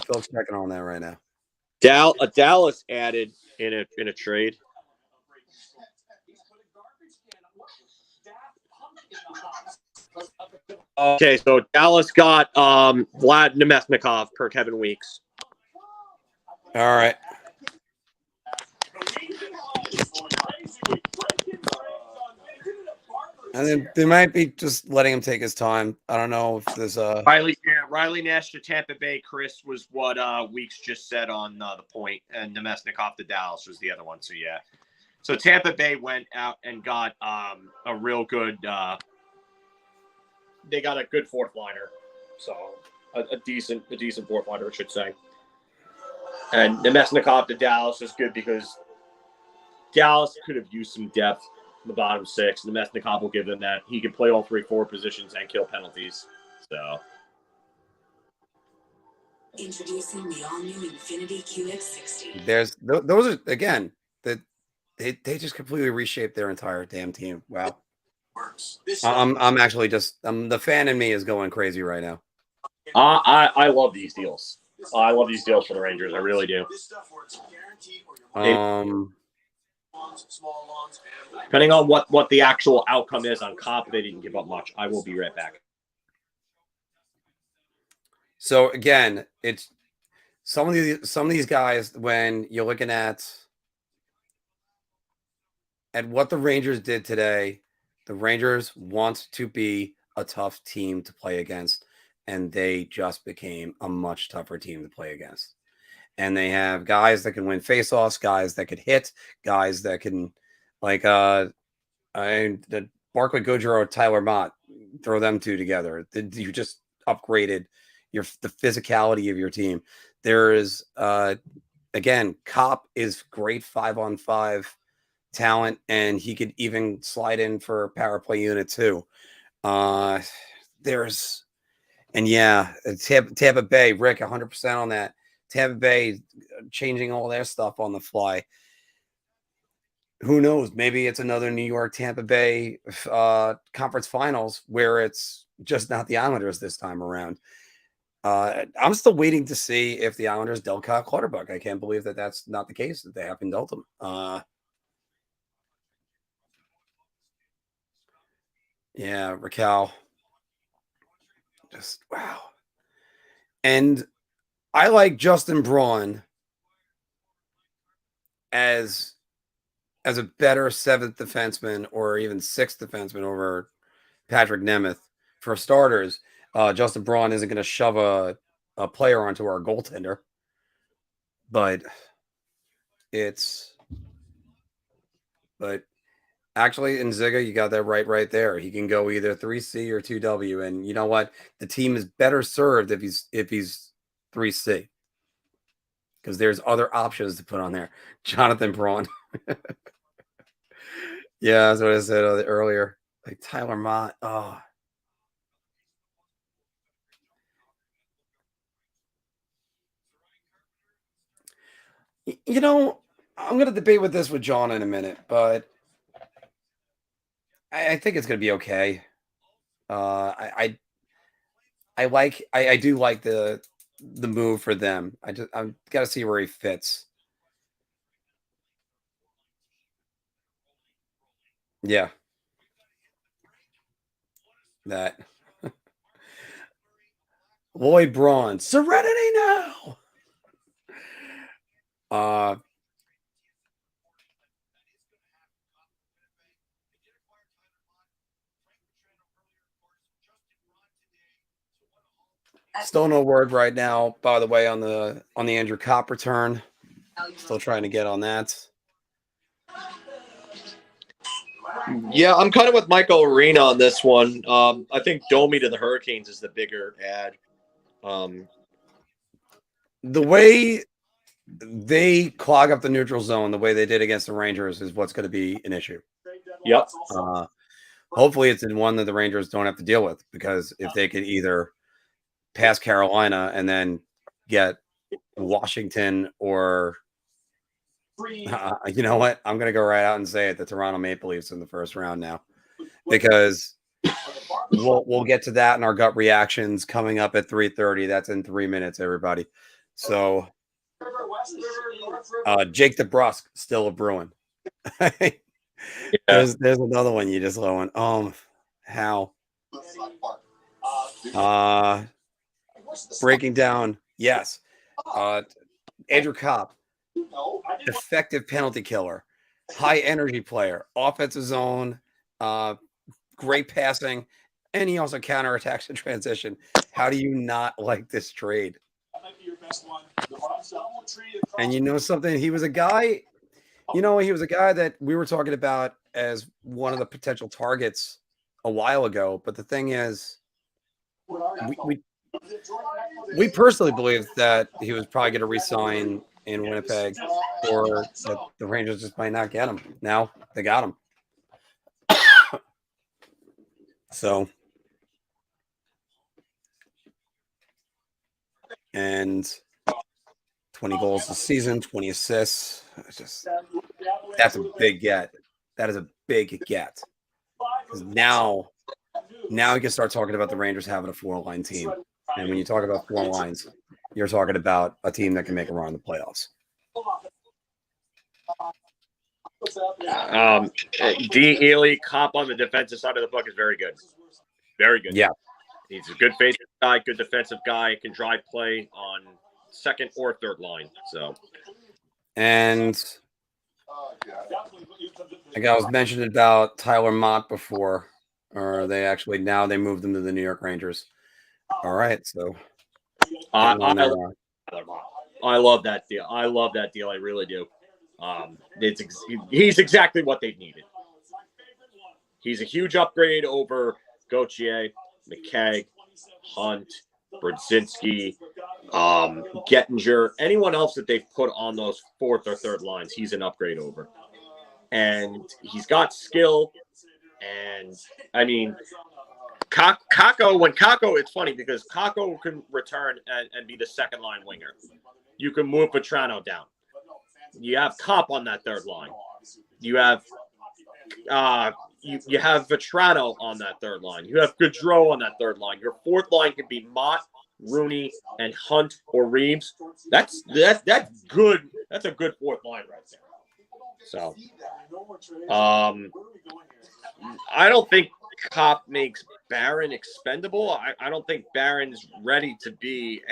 Phil's checking on that right now. Dallas added in a trade. Okay, so Dallas got Vlad Nemesnikov per Kevin Weeks. All right. And then they might be just letting him take his time. I don't know if there's Riley Nash to Tampa Bay. Chris was what Weeks just said on the point, and Nemesnikov to Dallas was the other one. So yeah, So Tampa Bay went out and got a real good. They got a good fourth liner, so a decent fourth liner, I should say. And Nemesnikov to Dallas is good because Dallas could have used some depth in the bottom six. Nemesnikov will give them that. He can play all 3 forward positions and kill penalties. So. Introducing the all-new Infinity QX60. There's those are again that they just completely reshaped their entire damn team. Wow. I'm actually just the fan in me is going crazy right now. I love these deals. I love these deals for the Rangers. I really do. Depending on what the actual outcome is on Copp, they didn't give up much. I will be right back. So again, it's some of these guys when you're looking at what the Rangers did today. The Rangers want to be a tough team to play against, and they just became a much tougher team to play against. And they have guys that can win faceoffs, guys that could hit, guys that can Barclay Goodrow, Tyler Mott, throw them two together. You just upgraded the physicality of your team. There is again, Copp is great 5-on-5 talent, and he could even slide in for a power play unit too. Tampa Bay, Rick, 100% on that. Tampa Bay changing all their stuff on the fly. Who knows? Maybe it's another New York Tampa Bay conference finals where it's just not the Islanders this time around. I'm still waiting to see if the Islanders dealt Kyle Clutterbuck. I can't believe that that's not the case, that they haven't dealt him. Yeah, Raquel. Just wow. And I like Justin Braun as a better 7th defenseman or even 6th defenseman over Patrick Nemeth. For starters, Justin Braun isn't going to shove a player onto our goaltender, but actually in Ziga, you got that right there. He can go either 3C or 2W, and you know what? The team is better served if he's 3C, because there's other options to put on there. Jonathan Braun. Yeah, that's what I said earlier. Like Tyler Mott. Oh. You know, I'm going to debate with John in a minute, but I think it's going to be okay. I do like the move for them. I've got to see where he fits. Yeah. That. Lloyd Braun. Serenity now. Still no word right now, by the way, on the Andrew Copp return. Still trying to get on that. Yeah, I'm kind of with Michael Arena on this one. I think Domi to the Hurricanes is the bigger ad. The way they clog up the neutral zone, the way they did against the Rangers, is what's going to be an issue. Yep. Hopefully it's in one that the Rangers don't have to deal with, because if they could either pass Carolina and then get Washington or you know what? I'm going to go right out and say it. The Toronto Maple Leafs in the first round now, because we'll get to that in our gut reactions coming up at 3:30. That's in 3 minutes, everybody. So Jake DeBrusk, still a Bruin. There's another one you just low on. How? Breaking down. Yes. Andrew Copp. Effective penalty killer, high energy player, offensive zone, great passing, and he also counterattacks in transition. How do you not like this trade? And you know something? He was a guy. You know, he was a guy that we were talking about as one of the potential targets a while ago. But the thing is, we personally believe that he was probably going to re-sign in Winnipeg, or that the Rangers just might not get him. Now they got him. So, and 20 goals this season, 20 assists. That's a big get. That is a big get. Because now we can start talking about the Rangers having a 4-line team. And when you talk about 4 lines, you're talking about a team that can make a run in the playoffs. D. Ely, Copp on the defensive side of the puck is very good. Very good. Yeah. He's a good face guy, good defensive guy, can drive play on second or third line. So, and like I was mentioning about Tyler Mott before, or they actually now they moved him to the New York Rangers. All right, so I love that deal. I love that deal. I really do. He's exactly what they've needed. He's a huge upgrade over Gauthier, McKegg, Hunt, Brodzinski, Gettinger, anyone else that they've put on those fourth or third lines. He's an upgrade over, and he's got skill. And I mean, Kakko, when Kakko, it's funny because Kakko can return and be the second line winger. You can move Vetrano down. You have Copp on that third line. You have you have Vetrano on that third line. You have Gaudreau on that third line. Your fourth line could be Mott, Rooney, and Hunt or Reeves. That's good. That's a good fourth line right there. So, I don't think Copp makes Barron expendable. I don't think Barron's ready to be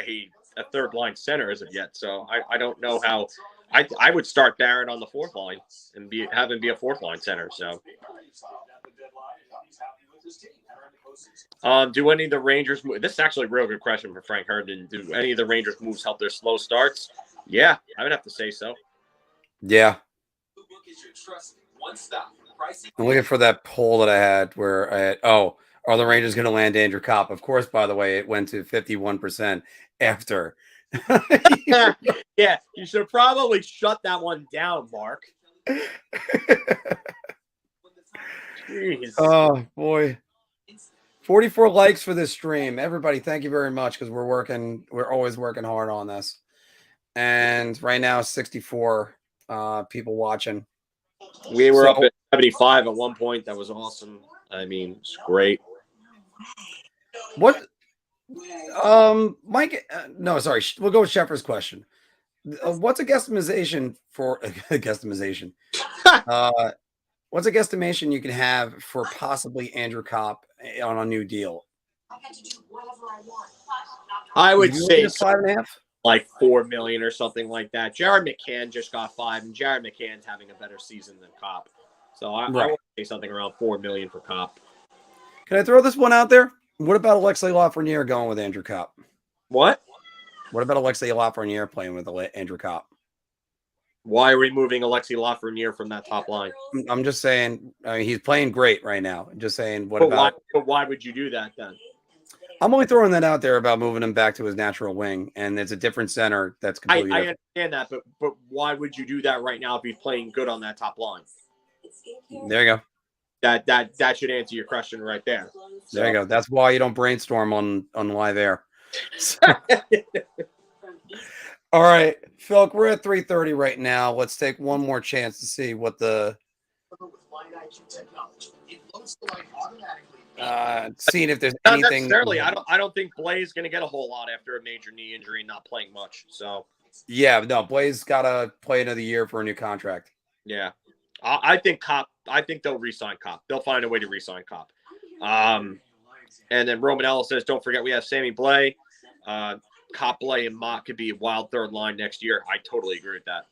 a third line center as of yet. So I don't know how. I would start Barron on the fourth line and have him be a fourth line center. So, do any of the Rangers move? This is actually a real good question for Frank Herndon. Do any of the Rangers moves help their slow starts? Yeah, I would have to say so. Yeah. I'm looking for that poll that I had where I had, are the Rangers going to land Andrew Copp? Of course, by the way, it went to 51% after. Yeah, you should probably shut that one down, Mark. Jeez. Oh, boy. 44 likes for this stream. Everybody, thank you very much because we're always working hard on this. And right now, 64 people watching. We were up at 75 at one point. That was awesome. I mean, it's great. What? Mike? No, sorry. We'll go with Shepard's question. What's a guesstimation for a guesstimation? What's a guesstimation you can have for possibly Andrew Copp on a new deal? I would say 5.5, like $4 million or something like that. Jared McCann just got 5, and Jared McCann's having a better season than Copp. So I would say something around $4 million for Copp. Can I throw this one out there? What about Alexei Lafreniere going with Andrew Copp? What? What about Alexei Lafreniere playing with Andrew Copp? Why are we moving Alexei Lafreniere from that top line? I'm just saying he's playing great right now. I'm just saying But why would you do that then? I'm only throwing that out there about moving him back to his natural wing, and it's a different center that's completely different. I understand that, but why would you do that right now if he's playing good on that top line? There you go. That should answer your question right there. So. There you go. That's why you don't brainstorm on live air. All right, Phil, we're at 3:30 right now. Let's take one more chance to see what seeing if there's Not anything. necessarily. I don't think Blaze is going to get a whole lot after a major knee injury and not playing much. So yeah, no, Blaze got to play another year for a new contract. Yeah, I think Copp. I think they'll re-sign Copp. They'll find a way to re-sign Copp. And then Roman Ellis says, "Don't forget we have Sammy Blais, Copp, Blais, and Mott could be a wild third line next year." I totally agree with that.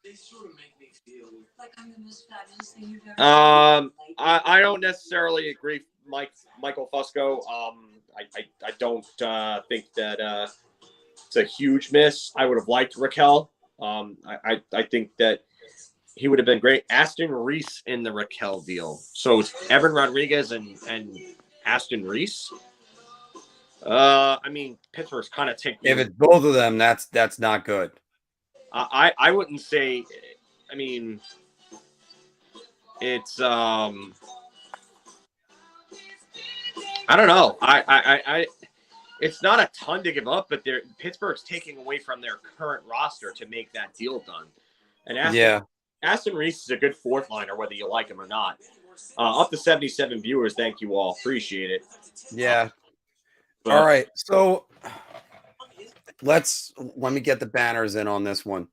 They sort of make me feel like I'm the most fabulous thing you've ever I don't necessarily agree, Michael Fusco. I don't think that it's a huge miss. I would have liked Raquel. I think that He would have been great. Aston Reese in the Raquel deal. So it's Evan Rodriguez and Aston Reese. I mean, Pittsburgh's kind of taking. If it's both of them, that's not good. I wouldn't say. I mean, it's I don't know. I it's not a ton to give up, but Pittsburgh's taking away from their current roster to make that deal done. And Aston Reese is a good fourth liner, whether you like him or not. Up to 77 viewers. Thank you all. Appreciate it. Yeah. All right. So let me get the banners in on this one.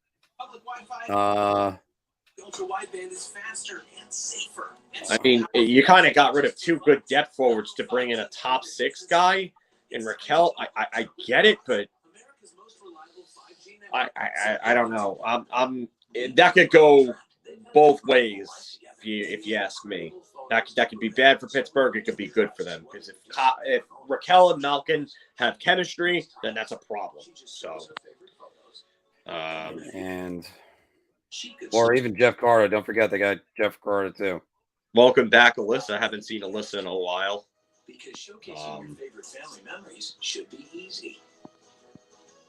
Ultra wideband is faster and safer. I mean, you kind of got rid of two good depth forwards to bring in a top 6 guy in Raquel. I get it, but I don't know. That could go both ways if you ask me. That could be bad for Pittsburgh. It could be good for them because if Raquel and Malkin have chemistry, then that's a problem. So, or even Jeff Carter. Don't forget they got Jeff Carter too. Welcome back, Alyssa. I haven't seen Alyssa in a while. Because showcasing your favorite family memories should be easy.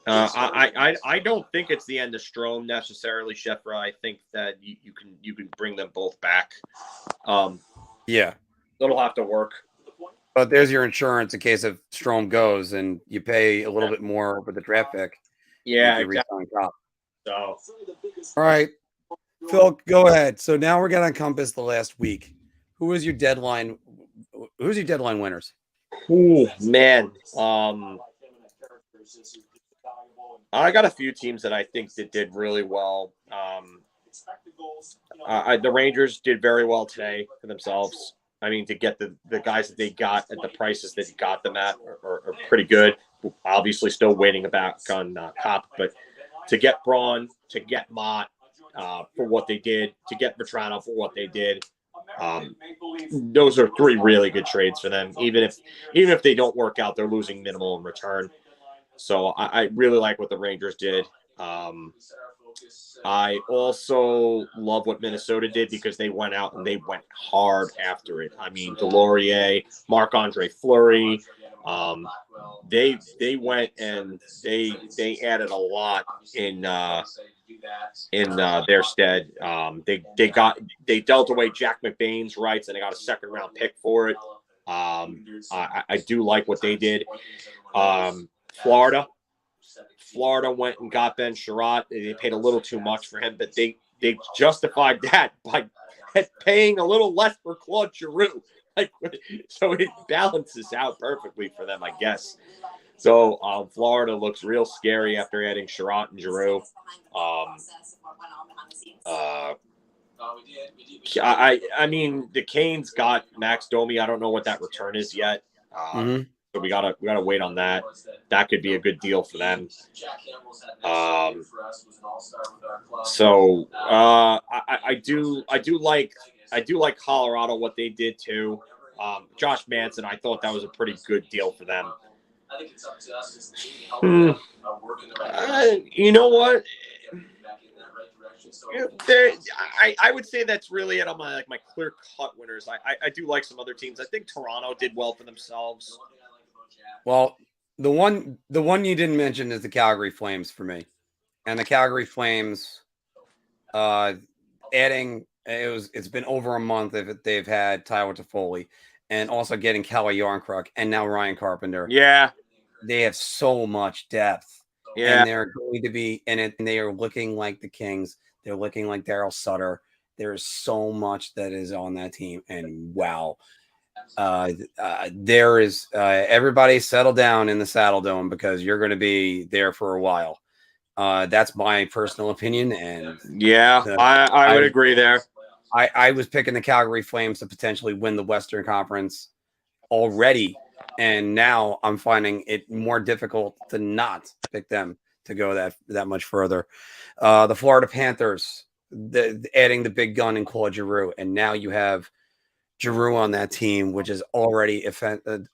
I don't think it's the end of Strome necessarily, Shefra. I think that you can bring them both back. Yeah, it'll have to work. But there's your insurance in case if Strome goes and you pay a little bit more with the draft pick. Yeah, exactly. So, all right, Phil, go ahead. So now we're gonna encompass the last week. Who's your deadline winners? Oh man, I got a few teams that I think that did really well. The Rangers did very well today for themselves. I mean, to get the guys that they got at the prices that he got them at are pretty good. Obviously, still waiting back on Copp, but to get Braun, to get Mott for what they did, to get Vetrano for what they did, those are 3 really good trades for them. Even if they don't work out, they're losing minimal in return. So I really like what the Rangers did. I also love what Minnesota did because they went out and they went hard after it. I mean, Delorier, Marc-Andre Fleury, they went and they added a lot in their stead. They dealt away Jack McBain's rights and they got a 2nd round pick for it. I do like what they did. Florida went and got Ben Sherratt. They paid a little too much for him, but they justified that by paying a little less for Claude Giroux. So it balances out perfectly for them, I guess. So Florida looks real scary after adding Sherratt and Giroux. I mean, the Canes got Max Domi. I don't know what that return is yet. So we gotta wait on that. That could be a good deal for them. I do like Colorado what they did too. Josh Manson, I thought that was a pretty good deal for them. I think it's up to us to work in the right you know what? I would say that's really it on my clear cut winners. I do like some other teams. I think Toronto did well for themselves. Well, the one you didn't mention is the Calgary Flames for me, and the Calgary Flames, it's been over a month if they've had Tyler Toffoli, and also getting Kalle Järnkrok and now Ryan Carpenter. Yeah, they have so much depth. Yeah, and they're going to be and they are looking like the Kings. They're looking like Daryl Sutter. There is so much that is on that team, and wow. There is everybody settle down in the Saddle Dome because you're going to be there for a while. That's my personal opinion, and I would agree there. I was picking the Calgary Flames to potentially win the Western Conference already, and now I'm finding it more difficult to not pick them to go that much further. The Florida Panthers, adding the big gun in Claude Giroux, and now you have Giroux on that team, which is already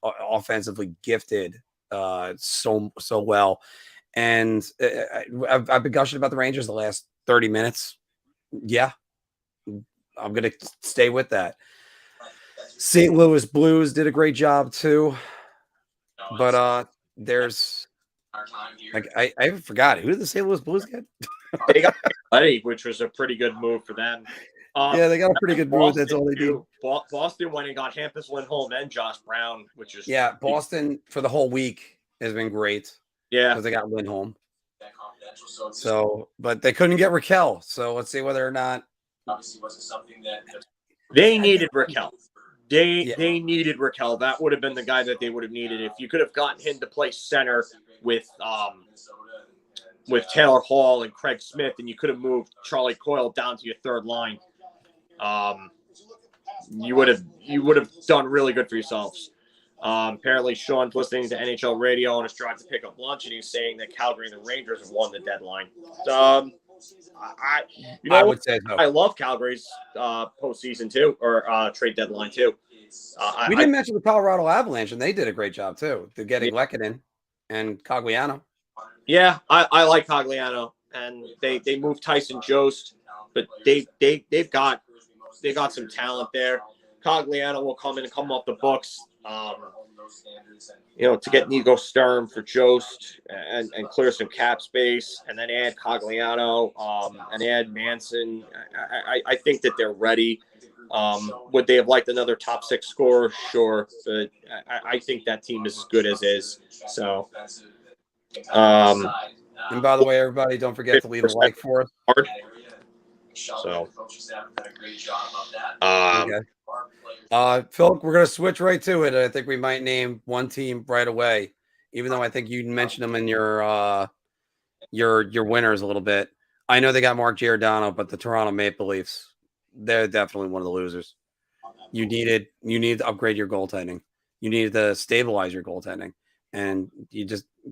offensively gifted so well. And I've been gushing about the Rangers the last 30 minutes. Yeah, I'm going to stay with that. St. Louis Blues did a great job too. But there's like I even forgot, who did the St. Louis Blues get? They got Letty, which was a pretty good move for them. Yeah, they got a pretty good move. That's all they did. Boston went and got Hampus Lindholm and Josh Brown, which is Boston for the whole week has been great. Yeah, because they got Lindholm. So, but they couldn't get Raquel. So let's see whether or not they needed Raquel. They needed Raquel. That would have been the guy that they would have needed. If you could have gotten him to play center with Taylor Hall and Craig Smith, and you could have moved Charlie Coyle down to your third line, you would have done really good for yourselves. Apparently, Sean's listening to NHL radio on his drive to pick up lunch, and he's saying that Calgary and the Rangers have won the deadline. I would say so. I love Calgary's postseason too, or trade deadline too. We didn't mention the Colorado Avalanche, and they did a great job too. They're getting Lehkonen and Cogliano. Yeah, I like Cogliano, and they moved Tyson Jost, but they've got some talent there. Cogliano will come off the books. To get Nico Sturm for Jost and clear some cap space, and then add Cogliano and add Manson. I think that they're ready. Would they have liked another top 6 scorer? Sure, but I think that team is as good as is. So, and by the way, everybody, don't forget to leave a like for us. So, okay. Phil, we're going to switch right to it. I think we might name one team right away, even though I think you mentioned them in your winners a little bit. I know they got Mark Giordano, but the Toronto Maple Leafs, they're definitely one of the losers. You needed to upgrade your goaltending. You needed to stabilize your goaltending, and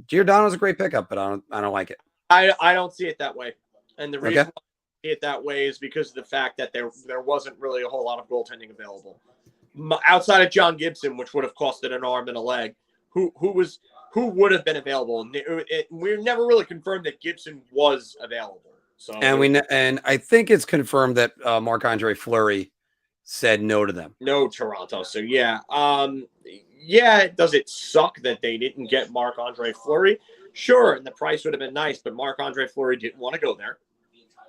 Giordano's a great pickup, but I don't like it. I don't see it that way, and the reason why I see it that way is because of the fact that there wasn't really a whole lot of goaltending available outside of John Gibson, which would have costed an arm and a leg. Who would have been available? We're never really confirmed that Gibson was available. So and I think it's confirmed that Marc-Andre Fleury said no to them. No, Toronto. So yeah. Does it suck that they didn't get Marc-Andre Fleury? Sure, and the price would have been nice, but Marc-Andre Fleury didn't want to go there,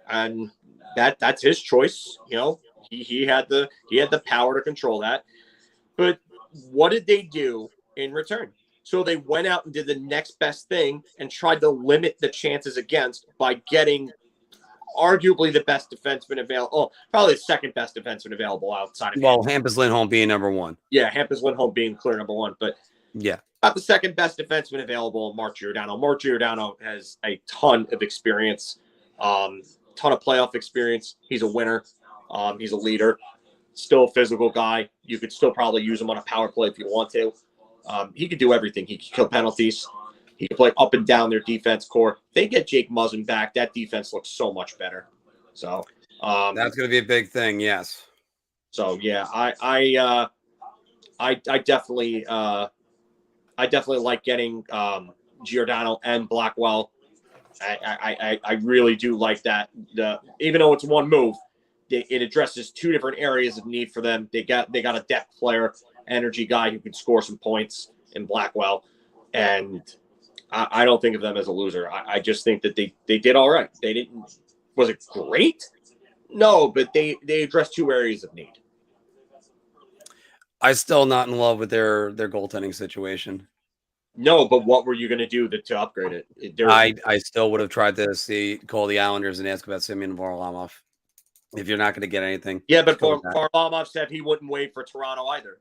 and that's his choice. He had the power to control that. But what did they do in return? So they went out and did the next best thing and tried to limit the chances against by getting arguably the best defenseman available. Oh, probably the second best defenseman available outside of Hampus Lindholm being number 1. Yeah, Hampus Lindholm being clear number 1. But yeah, not the second best defenseman available, Mark Giordano. Mark Giordano has a ton of experience, ton of playoff experience. He's a winner. He's a leader. Still a physical guy. You could still probably use him on a power play if you want to. He could do everything. He could kill penalties. He can play up and down their defense core. They get Jake Muzzin back. That defense looks so much better. So that's going to be a big thing. Yes. So yeah, I definitely like getting Giordano and Blackwell. I really do like that. Even though it's one move, it addresses 2 different areas of need for them. They got a depth player, energy guy who can score some points in Blackwell, and I don't think of them as a loser. I just think that they did all right. They didn't. Was it great? No, but they addressed 2 areas of need. I'm still not in love with their goaltending situation. No, but what were you going to do to upgrade it? I still would have tried to call the Islanders and ask about Semyon Varlamov. If you're not going to get anything. Yeah, but Varlamov said he wouldn't wait for Toronto either.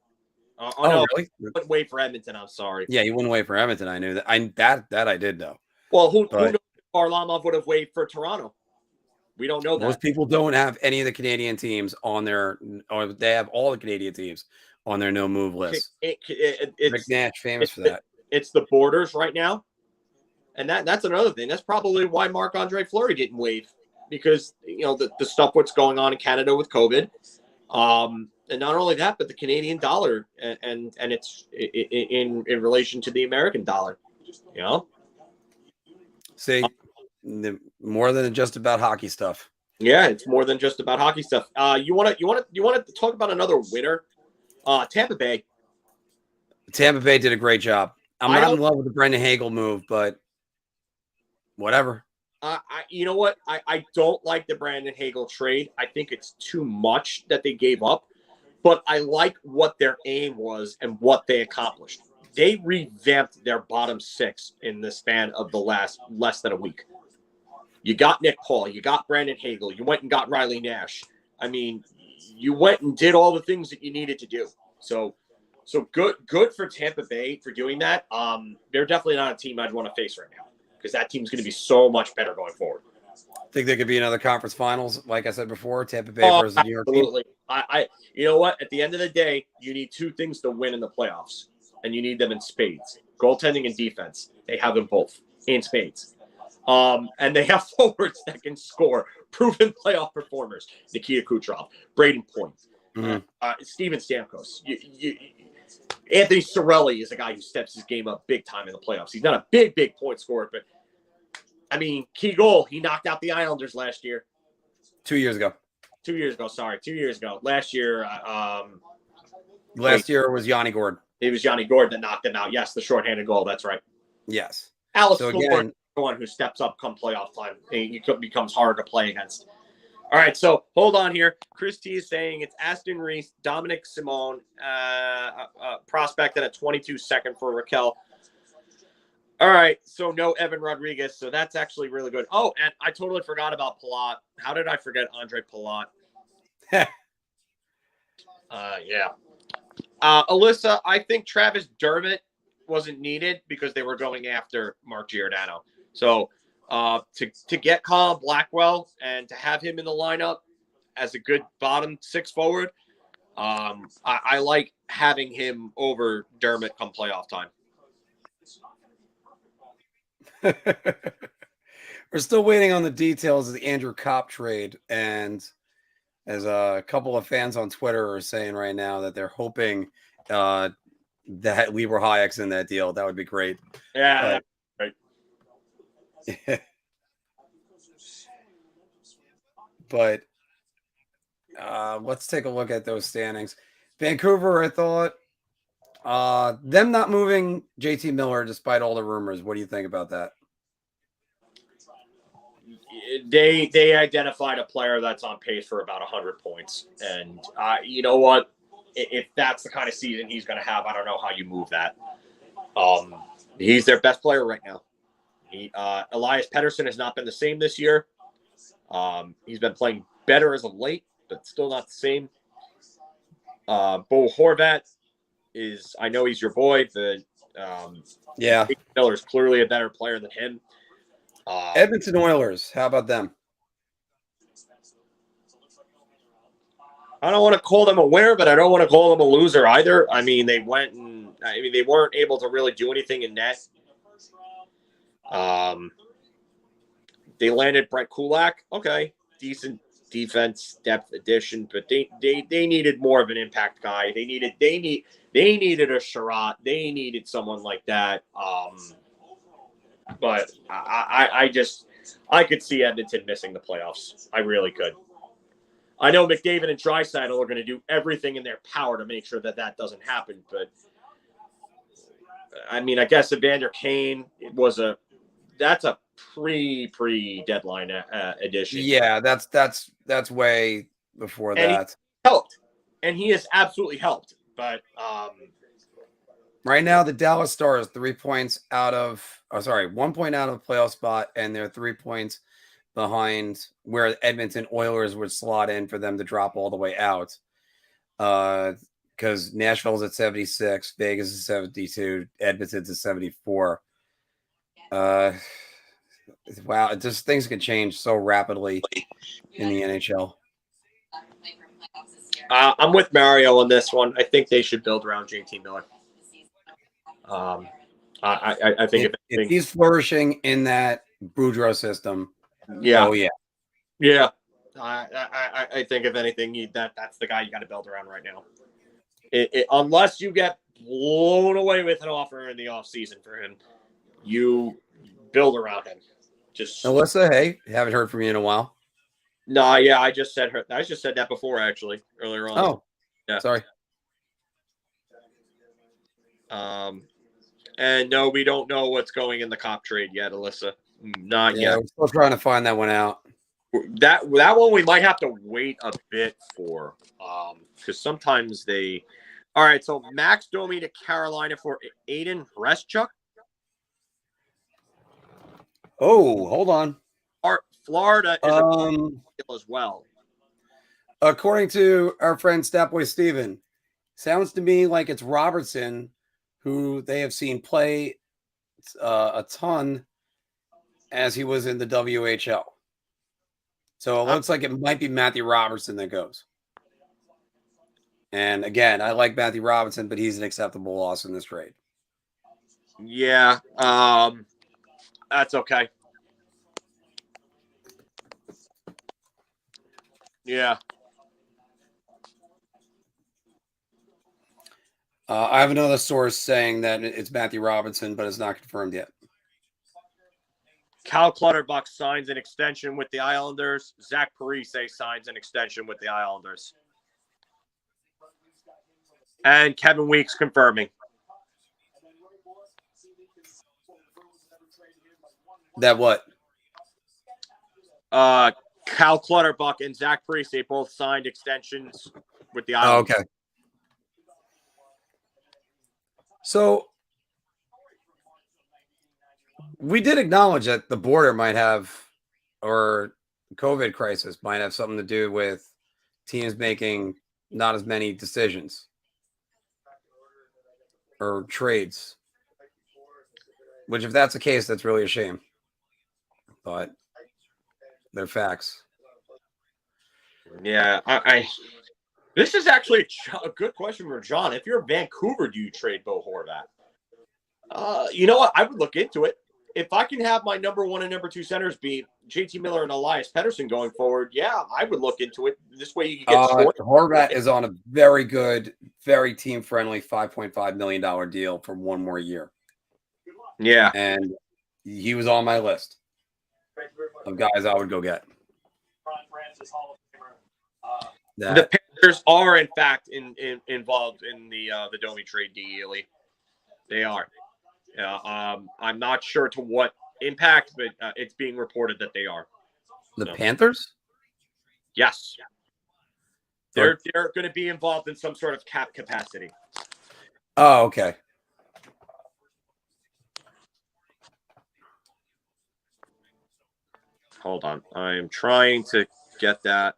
No, really? He wouldn't wait for Edmonton. I'm sorry. Yeah, he wouldn't wait for Edmonton. I knew that. I did know. Well, who knows if Varlamov would have waited for Toronto? We don't know that. Most people don't have any of the Canadian teams on their, or they have all the Canadian teams on their no move list. It's McNash famous for that. It's the borders right now, and that's another thing. That's probably why Marc-Andre Fleury didn't waive, because the stuff what's going on in Canada with COVID, and not only that, but the Canadian dollar and it's in relation to the American dollar. See, more than just about hockey stuff. Yeah, it's more than just about hockey stuff. You want to talk about another winner? Tampa Bay. Tampa Bay did a great job. I'm not in love with the Brendan Hagel move, but whatever. You know what? I don't like the Brandon Hagel trade. I think it's too much that they gave up, but I like what their aim was and what they accomplished. They revamped their bottom six in the span of the last less than a week. You got Nick Paul, you got Brandon Hagel, you went and got Riley Nash. I mean, you went and did all the things that you needed to do. So good for Tampa Bay for doing that. They're definitely not a team I'd want to face right now, because that team's going to be so much better going forward. Think there could be another conference finals, like I said before, Tampa Bay versus the New York team? Absolutely. You know what? At the end of the day, you need two things to win in the playoffs, and you need them in spades: goaltending and defense. They have them both in spades. And they have forwards that can score, proven playoff performers: Nikita Kucherov, Braden Point, Steven Stamkos. Anthony Cirelli is a guy who steps his game up big time in the playoffs. He's not a big point scorer, but I mean, key goal, he knocked out the Islanders last year. 2 years ago. 2 years ago, sorry. 2 years ago. Last year, last year was Yanni Gord. It was Yanni Gord that knocked him out. Yes, the shorthanded goal. That's right. Yes. Alex Gord, the one who steps up come playoff time. He becomes hard to play against. All right, so hold on here. Christy is saying it's Aston Reese, Dominic Simone, prospect and a 22-second for Raquel. All right, so no Evan Rodriguez, so that's actually really good. Oh, and I totally forgot about Palat. How did I forget Andre Palat? Yeah. Alyssa, I think Travis Dermott wasn't needed because they were going after Mark Giordano. So to get Colin Blackwell and to have him in the lineup as a good bottom six forward, I like having him over Dermott come playoff time. We're still waiting on the details of the Andrew Copp trade, and as a couple of fans on Twitter are saying right now that they're hoping that Libor Hayek's in that deal. That would be great. Yeah, right. But let's take a look at those standings. Vancouver, I thought them not moving JT Miller despite all the rumors. What do you think about that? They identified a player that's on pace for about 100 points. And you know what? If that's the kind of season he's going to have, I don't know how you move that. He's their best player right now. Elias Pettersson has not been the same this year. He's been playing better as of late, but still not the same. Bo Horvat is, I know he's your boy, but Miller is clearly a better player than him. Edmonton Oilers, how about them? I don't want to call them a winner, but I don't want to call them a loser either. I mean, they weren't able to really do anything in net. They landed Brett Kulak. Okay, decent defense depth addition, but they needed more of an impact guy. They needed a Sherratt. They needed someone like that. But I could see Edmonton missing the playoffs. I really could. I know McDavid and Draisaitl are going to do everything in their power to make sure that doesn't happen. But I mean, I guess Evander Kane that's a pre-deadline addition. Yeah, that's way before and that. He helped, and he has absolutely helped. But right now, the Dallas Stars 1 point out of the playoff spot, and they're 3 points behind where Edmonton Oilers would slot in for them to drop all the way out. Because Nashville's at 76, Vegas is 72, Edmonton's at 74. Wow, just things can change so rapidly in the NHL. I'm with Mario on this one. I think they should build around JT Miller. I think if he's flourishing in that Boudreaux system, yeah, oh yeah. I think if anything, that's the guy you got to build around right now. Unless you get blown away with an offer in the offseason for him, you build around him. Just Alyssa, hey, haven't heard from you in a while. No, yeah, I just said that before, actually, earlier on. Oh, yeah. Sorry. And no, we don't know what's going in the Copp trade yet, Alyssa. Not Yeah, yet. we're still trying to find that one out. That one we might have to wait a bit for, because sometimes they. All right, so Max Domi to Carolina for Aiden Reschuk. Oh, hold on. Florida is a deal as well. According to our friend Statboy Steven, sounds to me like it's Robertson, who they have seen play a ton as he was in the WHL. So it looks like it might be Matthew Robertson that goes. And again, I like Matthew Robertson, but he's an acceptable loss in this trade. Yeah, that's okay. Yeah. I have another source saying that it's Matthew Robinson, but it's not confirmed yet. Cal Clutterbuck signs an extension with the Islanders. Zach Parise signs an extension with the Islanders. And Kevin Weeks confirming. That what? Cal Clutterbuck and Zach Parise both signed extensions with the Islanders. Okay. So we did acknowledge that the border might have, or COVID crisis might have something to do with teams making not as many decisions or trades, which if that's the case, that's really a shame, but they're facts. Yeah, this is actually a good question for John. If you're Vancouver, do you trade Bo Horvat? You know what? I would look into it. If I can have my number 1 and number 2 centers be JT Miller and Elias Pettersson going forward, yeah, I would look into it. This way you can get Horvat is on a very good, very team-friendly $5.5 million deal for 1 more year. Yeah. And he was on my list of guys I would go get. The Panthers are, in fact, involved in the Domi trade, Ely. They are. I'm not sure to what impact, but it's being reported that they are. The Panthers? Yes. They're going to be involved in some sort of cap capacity. Oh, okay. Hold on. I am trying to get that.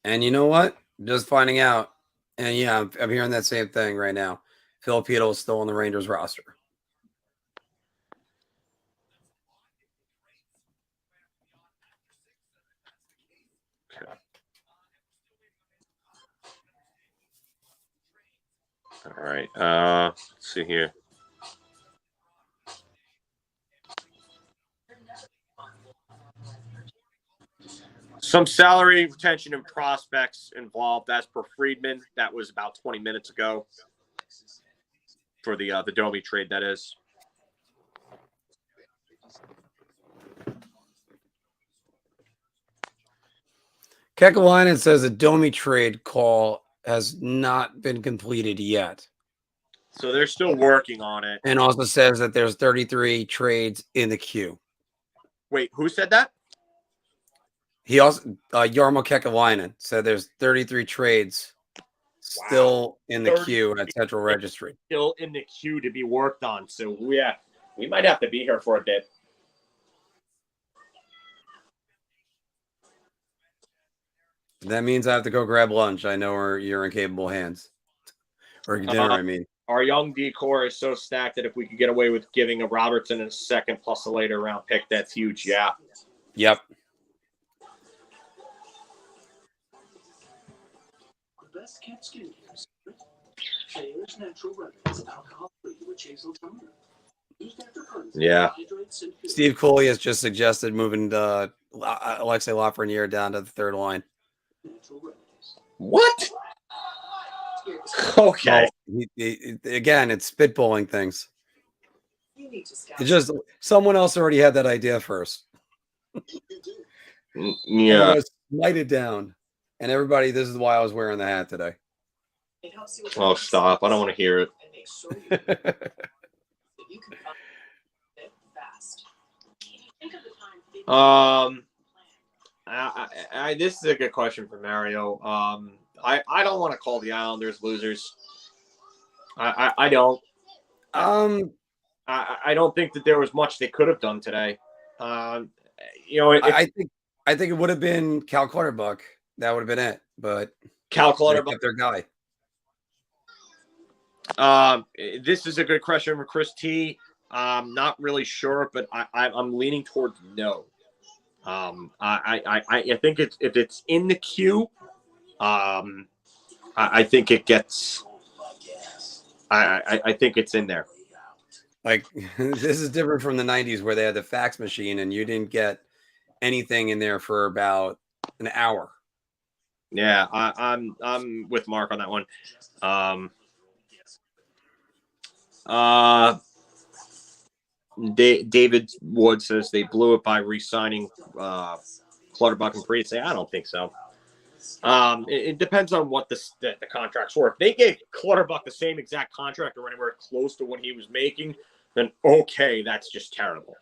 And you know what? Just finding out. And yeah, I'm hearing that same thing right now. Filipino is still on the Rangers roster. Okay. All right. Let's see here. Some salary retention and prospects involved. As per Friedman, that was about 20 minutes ago for the Domi trade. That is. Kekalainen says the Domi trade call has not been completed yet. So they're still working on it. And also says that there's 33 trades in the queue. Wait, who said that? He also, Jarmo Kekalainen said there's 33 trades still in the queue at Central Registry. Still in the queue to be worked on. So, yeah, we might have to be here for a bit. That means I have to go grab lunch. I know you're in capable hands. Or dinner, I mean. Our young decor is so stacked that if we could get away with giving a Robertson a second plus a later round pick, that's huge. Yeah. Yep. The best kept skincare Taylor's Natural Remedies, alcohol-free with Chazel Toner. Yeah. Steve Coley has just suggested moving Alexei Lafreniere down to the third line. What? Okay. Well, again, it's spitballing things. It's just someone else already had that idea first. Yeah. I was smited down. And everybody, this is why I was wearing the hat today. Oh, stop. I don't want to hear it. This is a good question for Mario. I don't want to call the Islanders losers. I don't. I don't think that there was much they could have done today. I think it would have been Cal Clutterbuck. That would have been it. But Cal Clutterbuck kept their guy. This is a good question for Chris T. I'm not really sure, but I'm leaning towards no. I think if it's in the queue, I think it gets. I think it's in there. Like this is different from the 90s where they had the fax machine and you didn't get anything in there for about an hour. Yeah, I'm with Mark on that one. David Wood says they blew it by re-signing Clutterbuck and Priest. I don't think so. It depends on what the contract's were. If they gave Clutterbuck the same exact contract or anywhere close to what he was making, then okay, that's just terrible.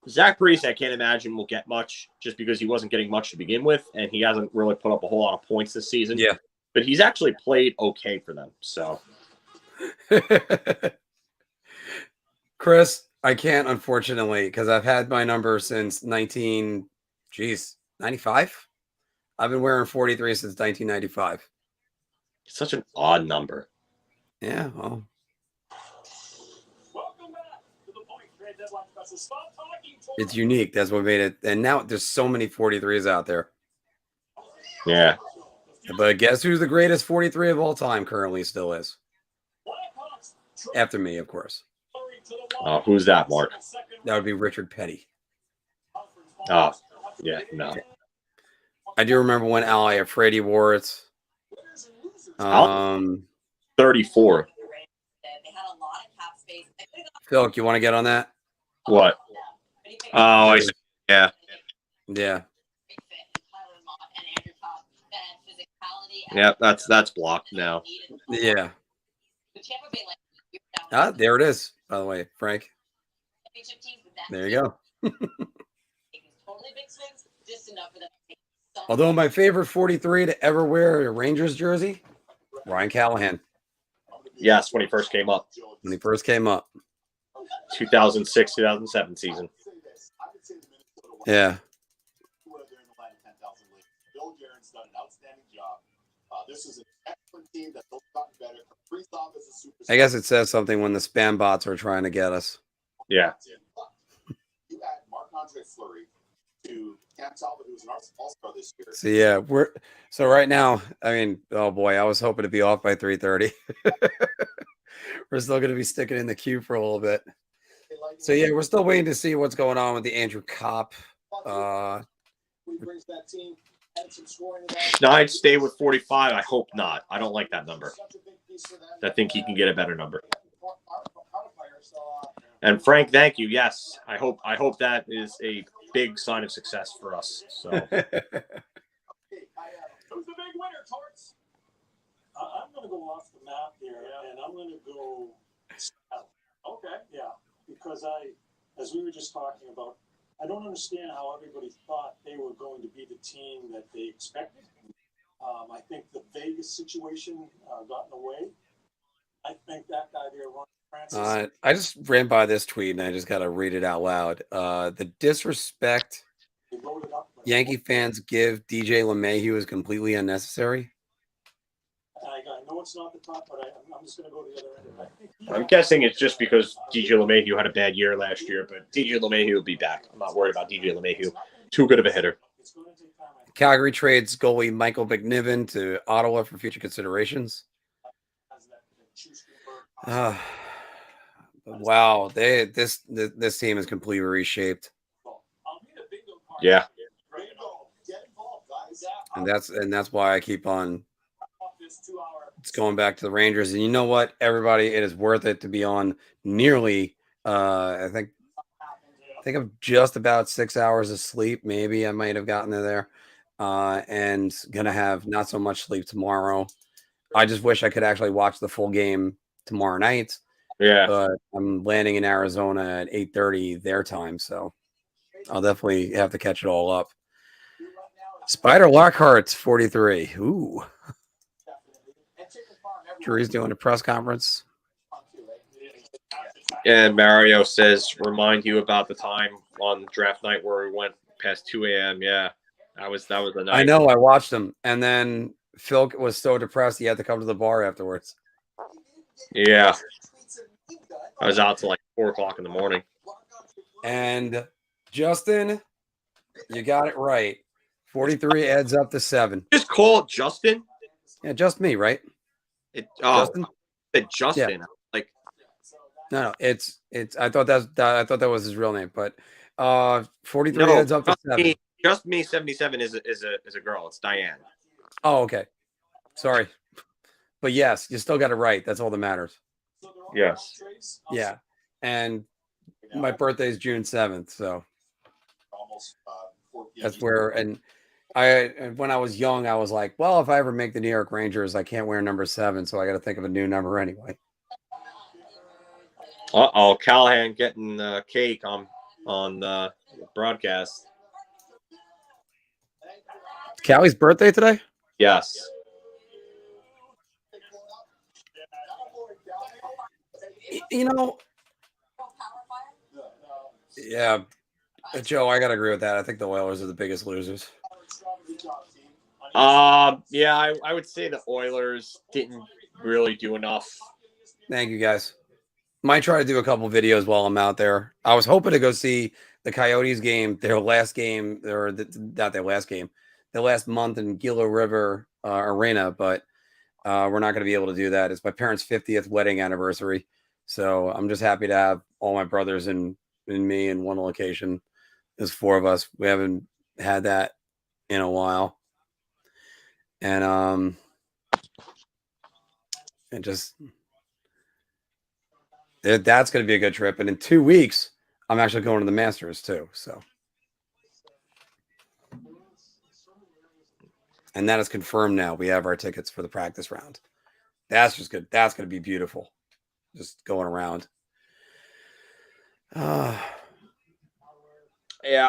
Zach Priest, I can't imagine will get much just because he wasn't getting much to begin with, and he hasn't really put up a whole lot of points this season. Yeah. But he's actually played okay for them. So, Chris, I can't, unfortunately, because I've had my number since 95? I've been wearing 43 since 1995. It's such an odd number. Yeah, well. It's unique. That's what made it. And now there's so many 43s out there. Yeah. But guess who's the greatest 43 of all time currently still is? After me, of course. Who's that, Mark? That would be Richard Petty. Oh, yeah, no. I do remember when Ali Afraidy wore it. 34. Phil, you want to get on that? What? Oh, yeah. Yeah. Yeah, that's blocked now. Yeah. There it is, by the way, Frank. There you go. Although my favorite 43 to ever wear a Rangers jersey, Ryan Callahan. Yes, when he first came up. 2006, 2007 season. Yeah. I guess it says something when the spam bots are trying to get us. Yeah. You add Marc-Andre Fleury to Cam Talbot, who's an all-star this year. So yeah, so right now, I mean, oh boy, I was hoping to be off by 3:30. We're still going to be sticking in the queue for a little bit. So yeah, we're still waiting to see what's going on with the Andrew Copp. No, I'd stay with 45. I hope not. I don't like that number. I think he can get a better number. And Frank, thank you. Yes, I hope that is a big sign of success for us. So. Who's the big winner, Torts? I'm going to go off the map here, and I'm going to go south. Okay, yeah, because as we were just talking about, I don't understand how everybody thought they were going to be the team that they expected. I think the Vegas situation got in the way. I think that guy there, Ron Francis. I just ran by this tweet and I just got to read it out loud. The disrespect Yankee fans give DJ LeMahieu is completely unnecessary. I know it's not the top, but I'm just going to go to the other end. I'm guessing it's just because DJ LeMahieu had a bad year last year, but DJ LeMahieu will be back. I'm not worried about DJ LeMahieu. Too good of a hitter. Calgary trades goalie Michael McNiven to Ottawa for future considerations. Wow, this team is completely reshaped. Yeah, and that's why I keep on. It's going back to the Rangers, and you know what, everybody, it is worth it to be on nearly. I think think I'm just about 6 hours of sleep. Maybe I might have gotten there. And gonna have not so much sleep tomorrow. I just wish I could actually watch the full game tomorrow night. Yeah. But I'm landing in Arizona at 8:30 their time, so I'll definitely have to catch it all up. Spider Lockhart's 43. Ooh. Drew's doing a press conference. And Mario says, remind you about the time on draft night where we went past 2 a.m. Yeah, that was the night. I know. I watched him, and then Phil was so depressed he had to come to the bar afterwards. Yeah, I was out till like 4 o'clock in the morning. And Justin, you got it right. 43 adds up to 7. Just call it Justin. Yeah, just me, right? Justin. Justin. Yeah. Like, no, it's. I thought that was his real name, but 43 no, adds up to 7. Just me. 77 is a girl. It's Diane. Oh, okay. Sorry, but yes, you still got it right. That's all that matters. Yes. Yeah, and my birthday is June 7th, so that's where. And when I was young, I was like, well, if I ever make the New York Rangers, I can't wear number 7, so I got to think of a new number anyway. Uh-oh, Callahan getting cake on the broadcast. Callie's birthday today? Yes. You know, yeah, Joe, I got to agree with that. I think the Oilers are the biggest losers. Yeah, I would say the Oilers didn't really do enough. Thank you, guys. Might try to do a couple videos while I'm out there. I was hoping to go see the Coyotes game, their last game, or not their last game, their last month in Gila River Arena, but we're not going to be able to do that. It's my parents' 50th wedding anniversary, so I'm just happy to have all my brothers and me in one location. There's 4 of us. We haven't had that in a while, and just. That's going to be a good trip. And in 2 weeks, I'm actually going to the Masters too. So, and that is confirmed now. We have our tickets for the practice round. That's just good. That's going to be beautiful. Just going around. Yeah,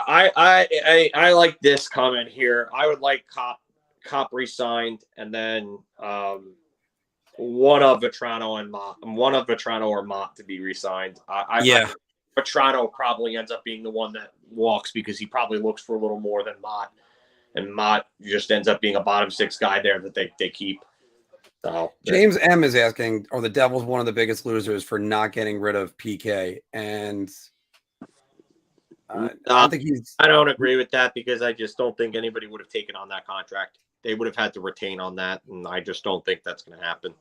I like this comment here. I would like Copp re-signed, and then one of Vetrano or Mott to be re-signed. Vetrano probably ends up being the one that walks because he probably looks for a little more than Mott, and Mott just ends up being a bottom 6 guy there that they keep. So James M is asking, are the Devils one of the biggest losers for not getting rid of PK? And I think I don't agree with that because I just don't think anybody would have taken on that contract. They would have had to retain on that, and I just don't think that's going to happen.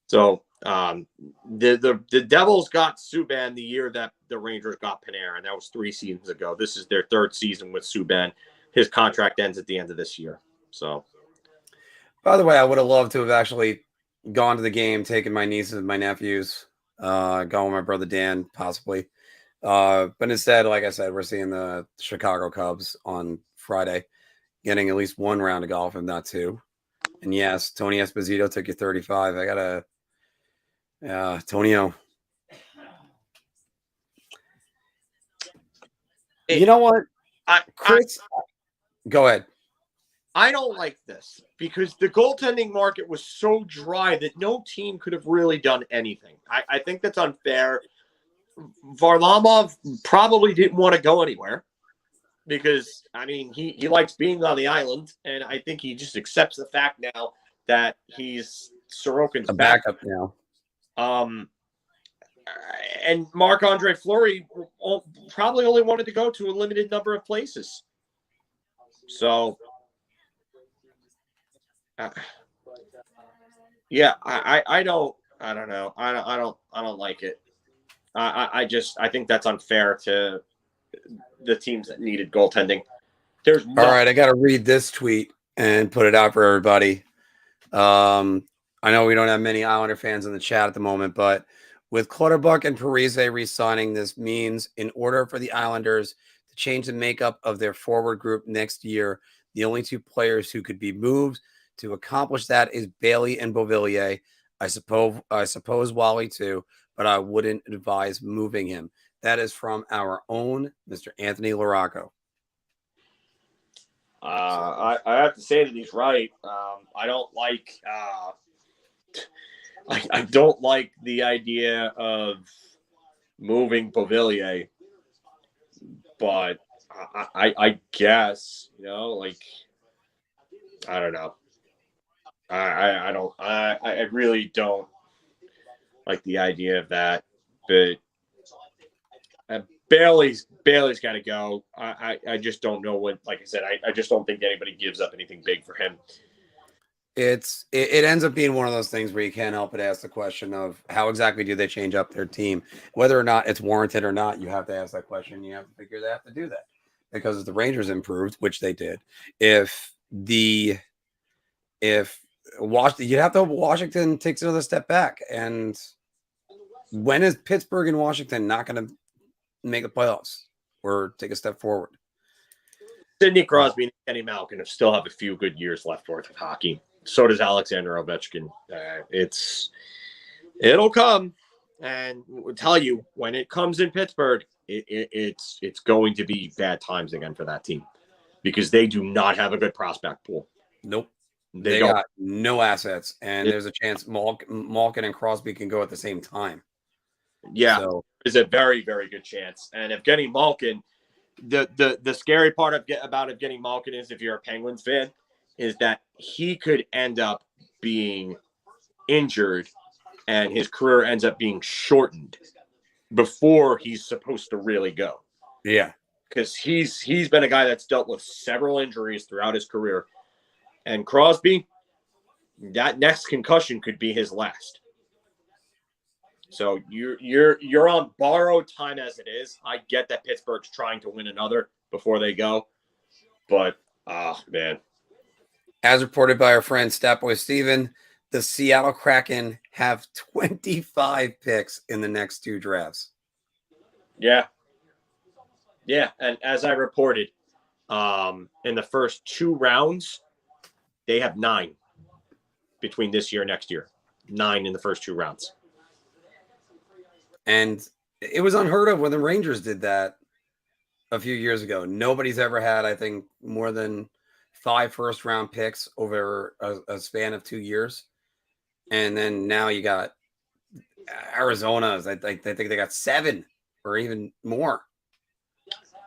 So the Devils got Subban the year that the Rangers got Panarin, and that was 3 seasons ago. This is their 3rd season with Subban. His contract ends at the end of this year. So, by the way, I would have loved to have actually gone to the game, taken my nieces and my nephews, gone with my brother Dan, possibly. But instead, like I said, we're seeing the Chicago Cubs on Friday, getting at least 1 round of golf, if not 2. And yes, Tony Esposito took you 35. I gotta, Tonio. You know what, Chris? Go ahead. I don't like this because the goaltending market was so dry that no team could have really done anything. I think that's unfair. Varlamov probably didn't want to go anywhere because, I mean, he likes being on the island, and I think he just accepts the fact now that he's Sorokin's backup now. And Marc-Andre Fleury probably only wanted to go to a limited number of places. So, yeah, I don't know. I don't like it. I think that's unfair to the teams that needed goaltending. All right, I got to read this tweet and put it out for everybody. I know we don't have many Islander fans in the chat at the moment, but With Clutterbuck and Parise re-signing, this means in order for the Islanders to change the makeup of their forward group next year, the only two players who could be moved to accomplish that is Bailey and Beauvillier. I suppose Wally too, but I wouldn't advise moving him. That is from our own Mr. Anthony Laraco. I have to say that he's right. I don't like I don't like the idea of moving Beauvillier, but I guess, you know, like, I don't know. I really don't like the idea of that, but Bailey's got to go. I just don't know what, like I said, I just don't think anybody gives up anything big for him. It ends up being one of those things where you can't help but ask the question of how exactly do they change up their team, whether or not it's warranted or not. You have to ask that question. You have to figure they have to do that, because if the Rangers improved, which they did, you'd have to hope Washington takes another step back. And when is Pittsburgh and Washington not going to make the playoffs or take a step forward? Sidney Crosby and Kenny Malkin still have a few good years left worth of hockey. So does Alexander Ovechkin. It'll come, and we'll tell you, when it comes in Pittsburgh, it's going to be bad times again for that team, because they do not have a good prospect pool. Nope. They got no assets, and there's a chance Malkin and Crosby can go at the same time. Yeah, so, there's a very, very good chance. And Evgeny Malkin, the scary part about Evgeny Malkin is, if you're a Penguins fan, is that he could end up being injured and his career ends up being shortened before he's supposed to really go. Yeah. Because he's been a guy that's dealt with several injuries throughout his career. And Crosby, that next concussion could be his last. So you're on borrowed time as it is. I get that Pittsburgh's trying to win another before they go, but man. As reported by our friend Statboy Steven, the Seattle Kraken have 25 picks in the next two drafts. Yeah. Yeah, and as I reported, in the first two rounds, they have 9 between this year and next year. 9 in the first two rounds. And it was unheard of when the Rangers did that a few years ago. Nobody's ever had, I think, more than 5 first-round picks over a span of 2 years. And then now you got Arizona's. I think they got 7 or even more.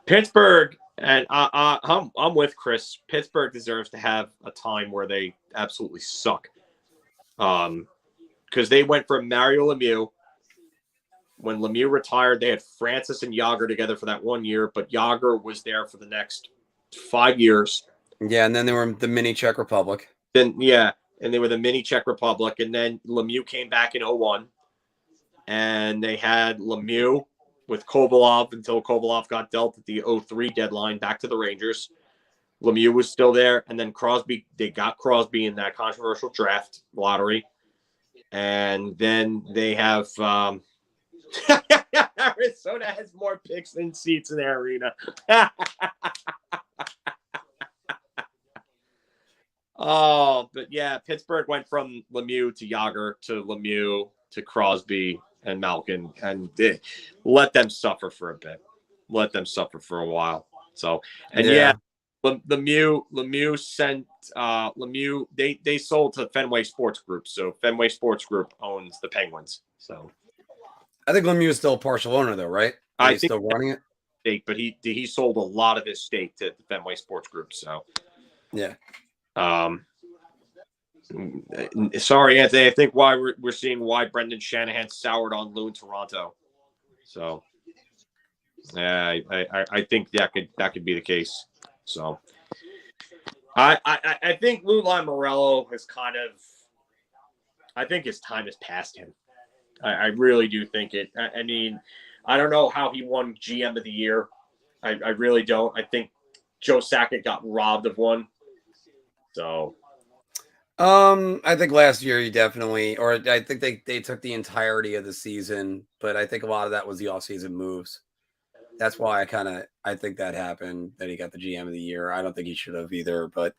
Pittsburgh, and I'm with Chris. Pittsburgh deserves to have a time where they absolutely suck. Because they went from Mario Lemieux. When Lemieux retired, they had Francis and Yager together for that 1 year, but Yager was there for the next 5 years. Yeah, and then they were the mini Czech Republic. And they were the mini Czech Republic, and then Lemieux came back in 2001, and they had Lemieux with Kovalov until Kovalov got dealt at the 2003 deadline back to the Rangers. Lemieux was still there, and then Crosby, they got Crosby in that controversial draft lottery, and then they have Arizona has more picks than seats in their arena. Oh, but yeah, Pittsburgh went from Lemieux to Yager to Lemieux to Crosby and Malkin, and let them suffer for a bit. Let them suffer for a while. So, and Lemieux sent Lemieux. They sold to Fenway Sports Group, so Fenway Sports Group owns the Penguins. So, I think Lemieux is still a partial owner, though, right? He's still running it. Stake, but he sold a lot of his stake to the Fenway Sports Group. So, yeah. Sorry, Anthony. I think why we're seeing why Brendan Shanahan soured on Lou in Toronto. So, yeah, I think that could be the case. So, I think Lou Lamoriello has I think his time has passed him. I really do think it. I mean, I don't know how he won GM of the year. I really don't. I think Joe Sakic got robbed of one. So, I think last year you definitely, or I think they took the entirety of the season, but I think a lot of that was the offseason moves. That's why I think that happened, that he got the GM of the year. I don't think he should have either, but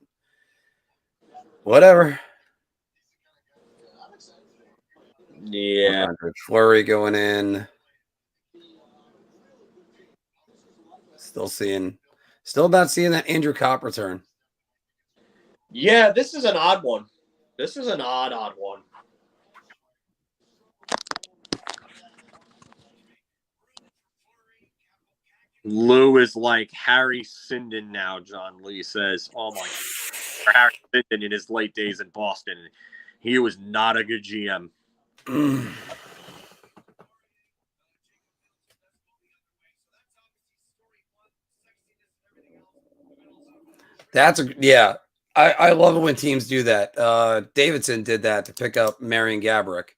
whatever. Yeah. Fleury going in. Still about seeing that Andrew Copp return. Yeah, this is an odd one. This is an odd one. Lou is like Harry Sinden now, John Lee says. Oh, my God. Harry Sinden in his late days in Boston. He was not a good GM. Yeah. I love it when teams do that. Davidson did that to pick up Marion Gaborik.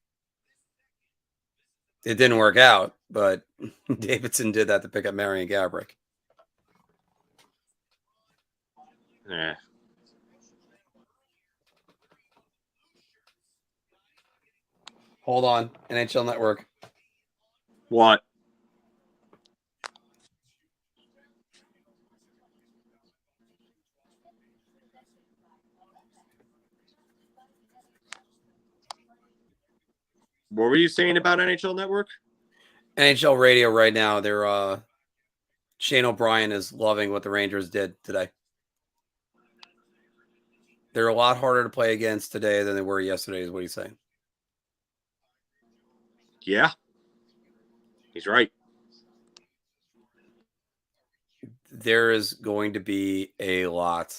It didn't work out, but Davidson did that to pick up Marion Gaborik. Yeah. Hold on, NHL Network. What? What were you saying about NHL Network? NHL Radio right now, they're Shane O'Brien is loving what the Rangers did today. They're a lot harder to play against today than they were yesterday, is what he's saying. Yeah. He's right. There is going to be a lot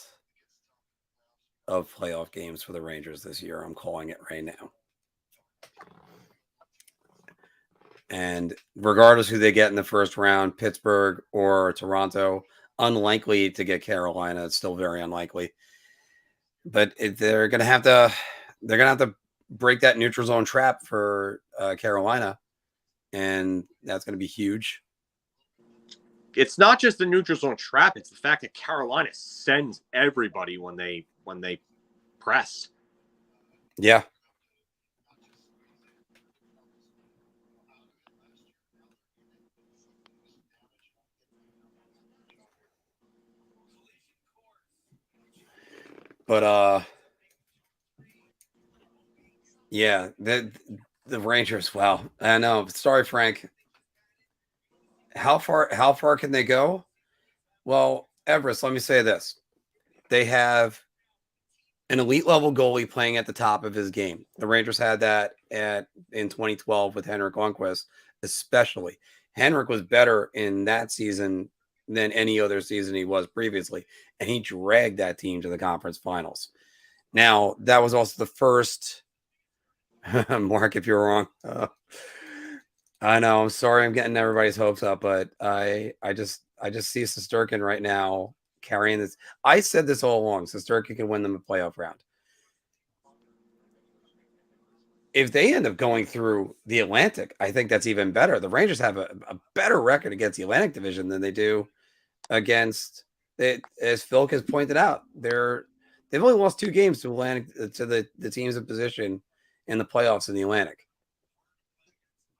of playoff games for the Rangers this year. I'm calling it right now. And regardless who they get in the first round, Pittsburgh or Toronto, unlikely to get Carolina. It's still very unlikely. But they're going to have to break that neutral zone trap for Carolina, and that's going to be huge. It's not just the neutral zone trap; it's the fact that Carolina sends everybody when they press. Yeah. But yeah, the Rangers. Wow, I know. Sorry, Frank. How far can they go? Well, Everest, let me say this. They have an elite level goalie playing at the top of his game. The Rangers had that in 2012 with Henrik Lundqvist, especially. Henrik was better in that season than any other season he was previously, and he dragged that team to the conference finals. Now, that was also the first Mark, if you're wrong. I know. I'm sorry I'm getting everybody's hopes up, but I just see Shesterkin right now carrying this. I said this all along. Shesterkin can win them a playoff round. If they end up going through the Atlantic, I think that's even better. The Rangers have a better record against the Atlantic Division than they do against it. As Phil has pointed out, they've only lost 2 games to Atlantic to the teams in position in the playoffs in the Atlantic.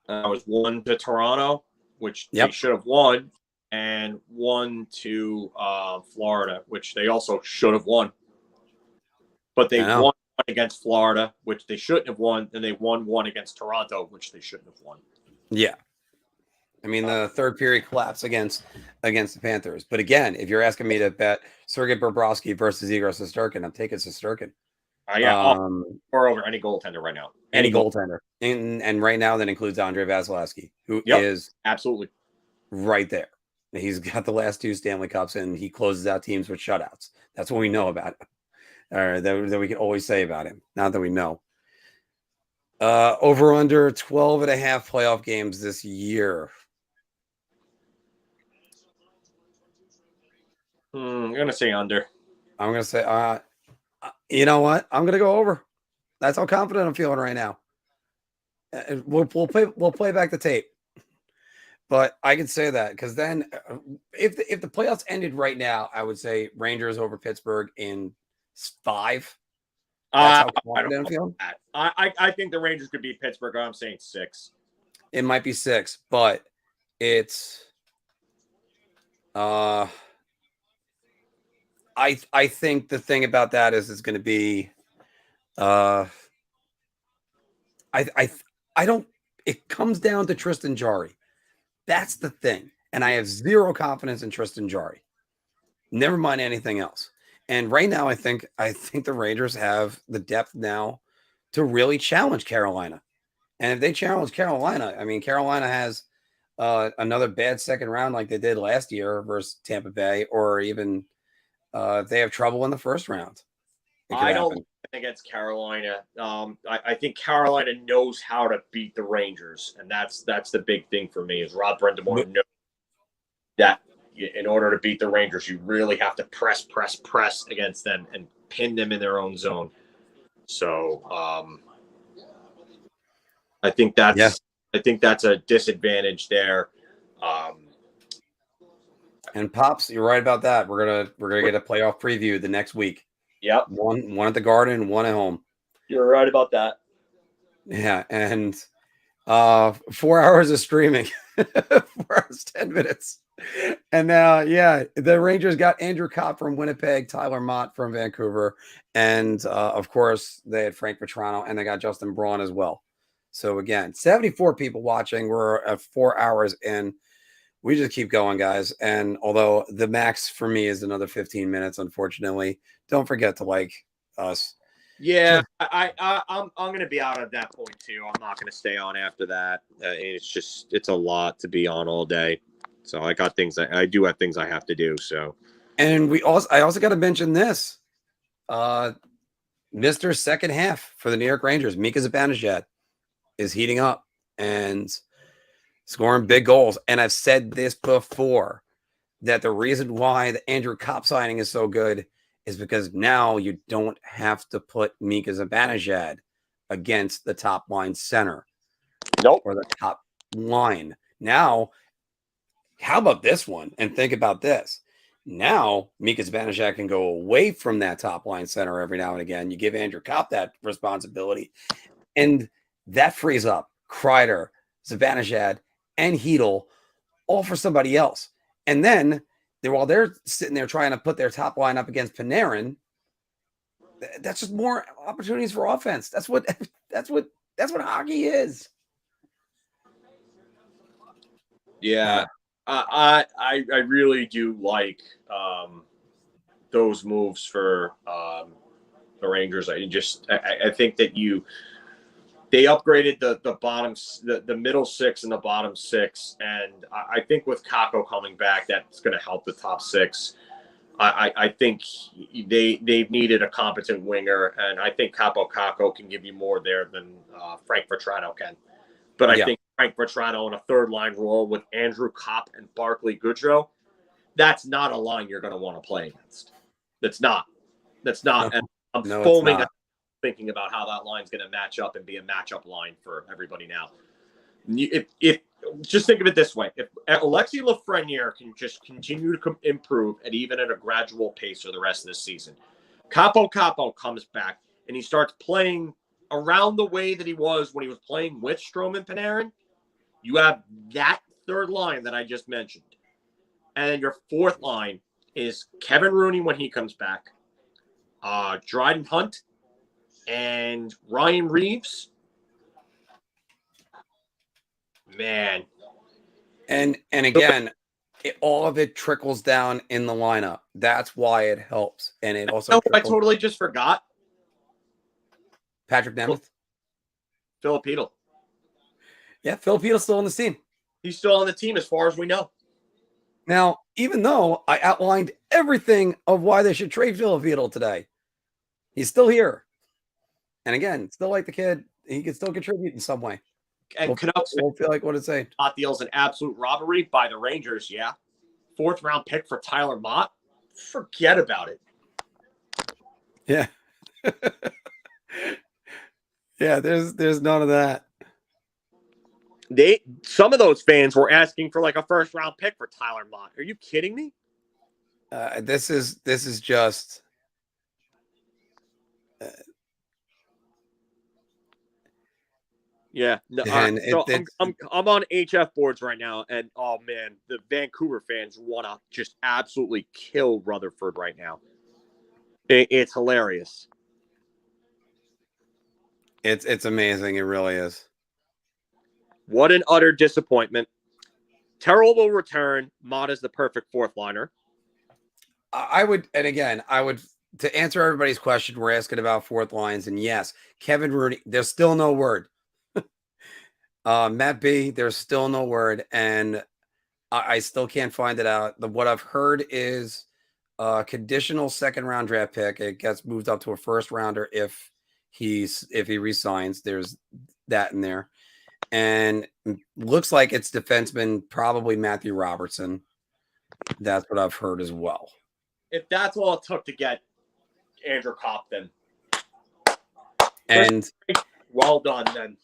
Was 1 to Toronto, which they should have won, and 1 to Florida, which they also should have won. But they won against Florida, which they shouldn't have won, and they won 1 against Toronto, which they shouldn't have won. Yeah. I mean, the third period collapse against the Panthers. But again, if you're asking me to bet Sergei Bobrovsky versus Igor Shesterkin, I'm taking Shesterkin. Or over any goaltender right now. Any goaltender. And right now that includes Andrei Vasilevsky, who is absolutely right there. He's got the last 2 Stanley Cups, and he closes out teams with shutouts. That's what we know about him. Or that we can always say about him. Not that we know. Over under 12 and a half playoff games this year. I'm going to say under. I'm going to say, you know what? I'm going to go over. That's how confident I'm feeling right now. We'll play back the tape. But I can say that because then if the playoffs ended right now, I would say Rangers over Pittsburgh in 5. That's how I don't confident I know feel. that. I think the Rangers could beat Pittsburgh. I'm saying 6. It might be 6, but it's I think the thing about that is it's going to be I don't. It comes down to Tristan Jarry. That's the thing, and I have zero confidence in Tristan Jarry. Never mind anything else. And right now, I think the Rangers have the depth now to really challenge Carolina. And if they challenge Carolina, I mean, Carolina has another bad second round like they did last year versus Tampa Bay, or even if they have trouble in the first round. I don't think it's Carolina. I think Carolina knows how to beat the Rangers, and that's the big thing for me is Rod Brindamore knows that in order to beat the Rangers, you really have to press against them and pin them in their own zone. So I think that's a disadvantage there. And Pops, you're right about that. We're gonna get a playoff preview the next week. Yep. One at the Garden, one at home. You're right about that. Yeah, and 4 hours of streaming, 4 hours 10 minutes, and now the Rangers got Andrew Copp from Winnipeg, Tyler Mott from Vancouver, and of course they had Frank Vetrano, and they got Justin Braun as well. So again, 74 people watching. We're at 4 hours in. We just keep going, guys. And although the max for me is another 15 minutes, unfortunately, don't forget to like us. Yeah, I'm going to be out at that point too. I'm not going to stay on after that. It's a lot to be on all day. So I got things I do have things I have to do. So, and I also got to mention this, Mr. Second Half for the New York Rangers, Mika Zibanejad is heating up and scoring big goals. And I've said this before, that the reason why the Andrew Copp signing is so good is because now you don't have to put Mika Zibanejad against the top line center. Nope. Or the top line. Now, how about this one? And think about this. Now, Mika Zibanejad can go away from that top line center every now and again. You give Andrew Copp that responsibility. And that frees up Kreider, Zibanejad, and Hedl all for somebody else. And then while they're sitting there trying to put their top line up against Panarin, that's just more opportunities for offense. That's what hockey is. Yeah, I really do like those moves for the Rangers. I think that they upgraded the bottoms, the middle 6 and the bottom 6, and I think with Kakko coming back, that's going to help the top 6. I think they've needed a competent winger, and I think Kakko can give you more there than Frank Vetrano can. But I think Frank Vetrano in a third line role with Andrew Copp and Barclay Goodrow, that's not a line you're going to want to play against. That's not. And I'm foaming up thinking about how that line's going to match up and be a matchup line for everybody now. If just think of it this way, if Alexis Lafreniere can just continue to improve at a gradual pace for the rest of the season, Capo comes back and he starts playing around the way that he was when he was playing with Strome and Panarin, you have that third line that I just mentioned. And then your fourth line is Kevin Rooney when he comes back, Dryden Hunt, and Ryan Reeves. Man. And again, all of it trickles down in the lineup. That's why it helps. And it also I totally just forgot. Patrick Nemeth. Filip Hedl. Yeah, Filip Hedl's still on the team. He's still on the team as far as we know. Now, even though I outlined everything of why they should trade Filip Hedl today, he's still here. And again, still like the kid. He can still contribute in some way. And Canucks won't feel like what it's saying. Mott deal's an absolute robbery by the Rangers, yeah. 4th round pick for Tyler Mott. Forget about it. Yeah. Yeah, there's none of that. Some of those fans were asking for like a 1st round pick for Tyler Mott. Are you kidding me? This is just Yeah. No, And so I'm on HF boards right now, and oh man, the Vancouver fans want to just absolutely kill Rutherford right now. It's hilarious. It's amazing. It really is. What an utter disappointment. Terrible return. Mott is the perfect fourth liner. I would, and again, I would, to answer everybody's question, we're asking about fourth lines, and yes, Kevin Rooney, there's still no word. Matt B, there's still no word, and I still can't find it out. What I've heard is a conditional second round draft pick. It gets moved up to a first rounder if he resigns. There's that in there, and looks like it's defenseman, probably Matthew Robertson. That's what I've heard as well. If that's all it took to get Andrew Copp, then and well done then.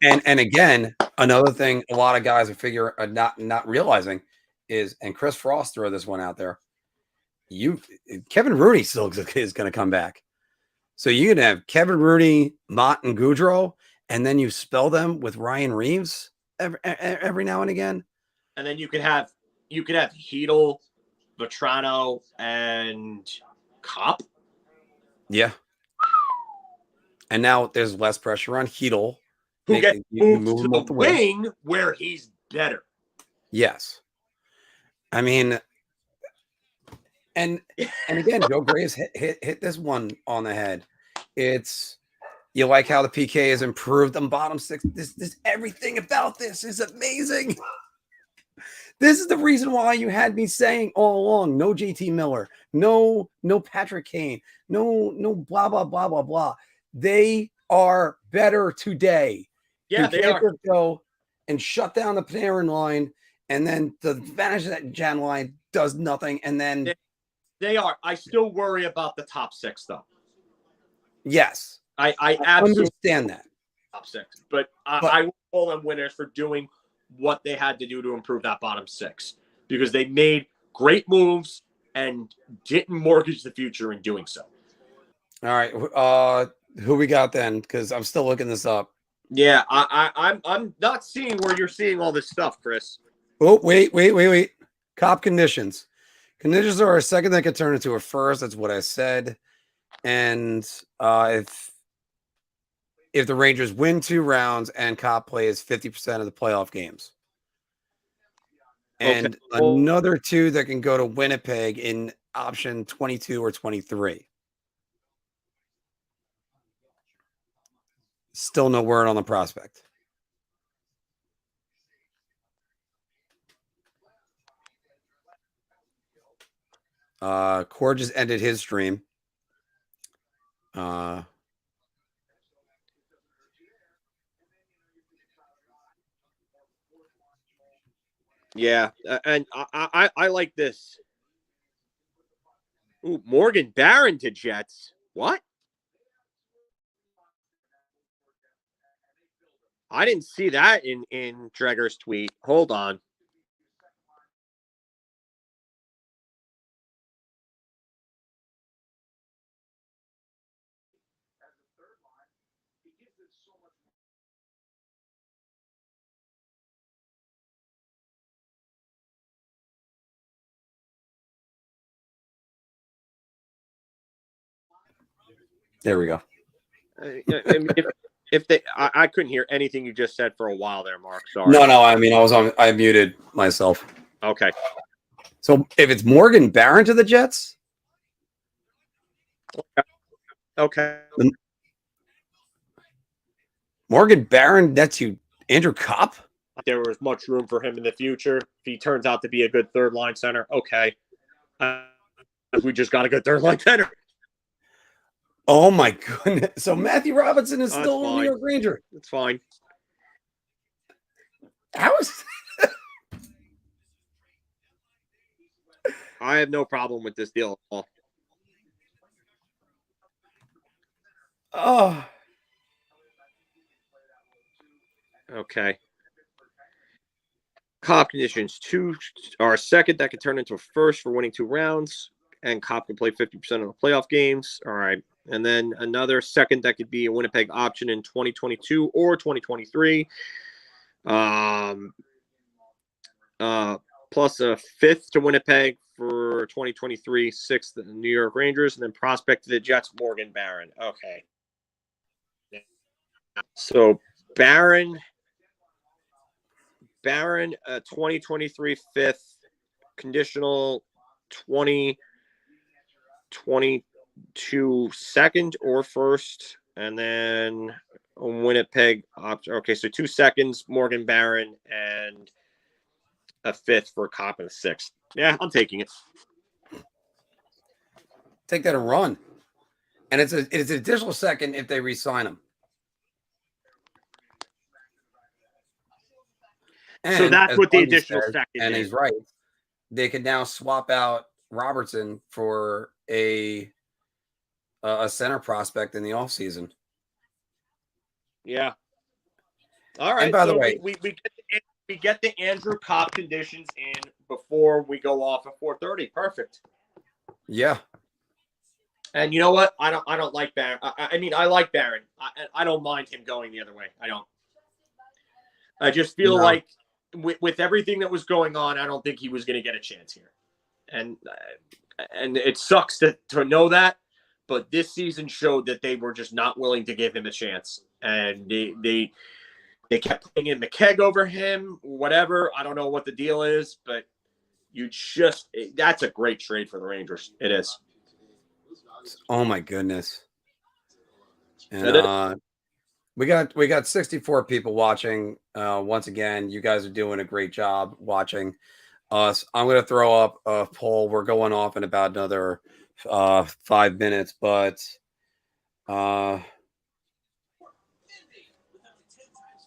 And again, another thing a lot of guys are not realizing is, and Chris Frost throw this one out there, Kevin Rooney still is going to come back. So you can have Kevin Rooney, Mott, and Goudreau, and then you spell them with Ryan Reeves every now and again. And then you could have Hedl, Vetrano, and Copp. Yeah. And now there's less pressure on Hedl. Who gets moved to the wing where he's better. Yes. I mean, and again, Joe Graves hit this one on the head. It's, you like how the PK has improved on bottom six. This everything about this is amazing. This is the reason why you had me saying all along, no JT Miller, no Patrick Kane, no blah, blah, blah, blah, blah. They are better today. Yeah, they are. Go and shut down the Panarin line, and then the Vanishjan line does nothing, and then they are. I still worry about the top six, though. Yes, I absolutely understand that top six, but I will call them winners for doing what they had to do to improve that bottom six, because they made great moves and didn't mortgage the future in doing so. All right, who we got then? Because I'm still looking this up. Yeah, I'm not seeing where you're seeing all this stuff, Chris. Oh, wait. Cop conditions. Conditions are a second that could turn into a first. That's what I said. And if the Rangers win 2 rounds and Cop plays 50% of the playoff games. And another 2 that can go to Winnipeg in option 22 or 23. Still no word on the prospect. Cord just ended his stream. Yeah, and I like this. Ooh, Morgan Barron to Jets. What? I didn't see that in Dreger's tweet. Hold on. There we go. I couldn't hear anything you just said for a while there, Mark. Sorry. No. I mean, I muted myself. Okay. So if it's Morgan Barron to the Jets, okay. Morgan Barron, that's you, Andrew Copp. There was much room for him in the future. If he turns out to be a good third line center, okay. We just got a good third line center. Oh my goodness! So Matthew Robinson is still a New York Ranger. It's fine. How is? I have no problem with this deal at all. Oh. Okay. Cop conditions 2 are second that can turn into a first for winning 2 rounds, and Cop can play 50% of the playoff games. All right. And then another second that could be a Winnipeg option in 2022 or 2023. Plus a fifth to Winnipeg for 2023, sixth to the New York Rangers, and then prospect to the Jets, Morgan Barron. Okay. So Barron, 2023 fifth, conditional 2022 second or first, and then a Winnipeg option. Okay, so 2 seconds, Morgan Barron, and a fifth for Copp and a sixth. Yeah, I'm taking it. Take that and run. And it's an additional second if they re-sign him. And so that's what the additional second and is. He's right. They could now swap out Robertson for a center prospect in the offseason. Yeah. All right. And by the way, we get the Andrew Copp conditions in before we go off at 4:30. Perfect. Yeah. And you know what? I don't like Barron. I mean, I like Barron. I don't mind him going the other way. I don't. I just feel like with everything that was going on, I don't think he was going to get a chance here. And it sucks to know that, but this season showed that they were just not willing to give him a chance. And they kept putting in McKegg over him, whatever. I don't know what the deal is, but that's a great trade for the Rangers. It is. Oh my goodness. And we got 64 people watching. Once again, you guys are doing a great job watching us. I'm going to throw up a poll. We're going off in about another 5 minutes, but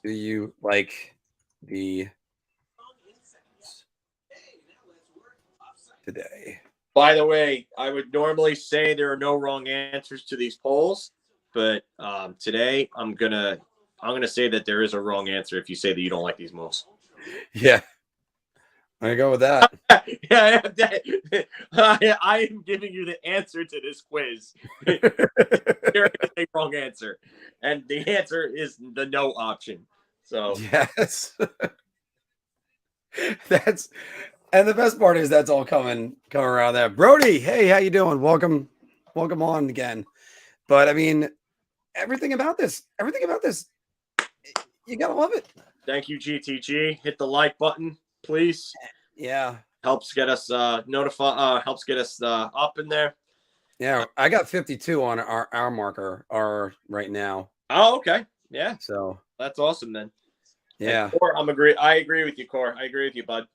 do you like the today? By the way, I would normally say there are no wrong answers to these polls, but today I'm gonna say that there is a wrong answer if you say that you don't like these moves. Yeah, I'm gonna go with that. Yeah, I am giving you the answer to this quiz. There is a wrong answer, and the answer is the no option. So yes, and the best part is that's all coming around that. Brody, hey, how you doing? Welcome on again. But I mean, everything about this, you gotta love it. Thank you, GTG. Hit the like button, please. Yeah, helps get us helps get us up in there. Yeah, I got 52 on our marker right now. Oh, okay. Yeah. So that's awesome then. Yeah. Core, I agree with you, Core. I agree with you, bud.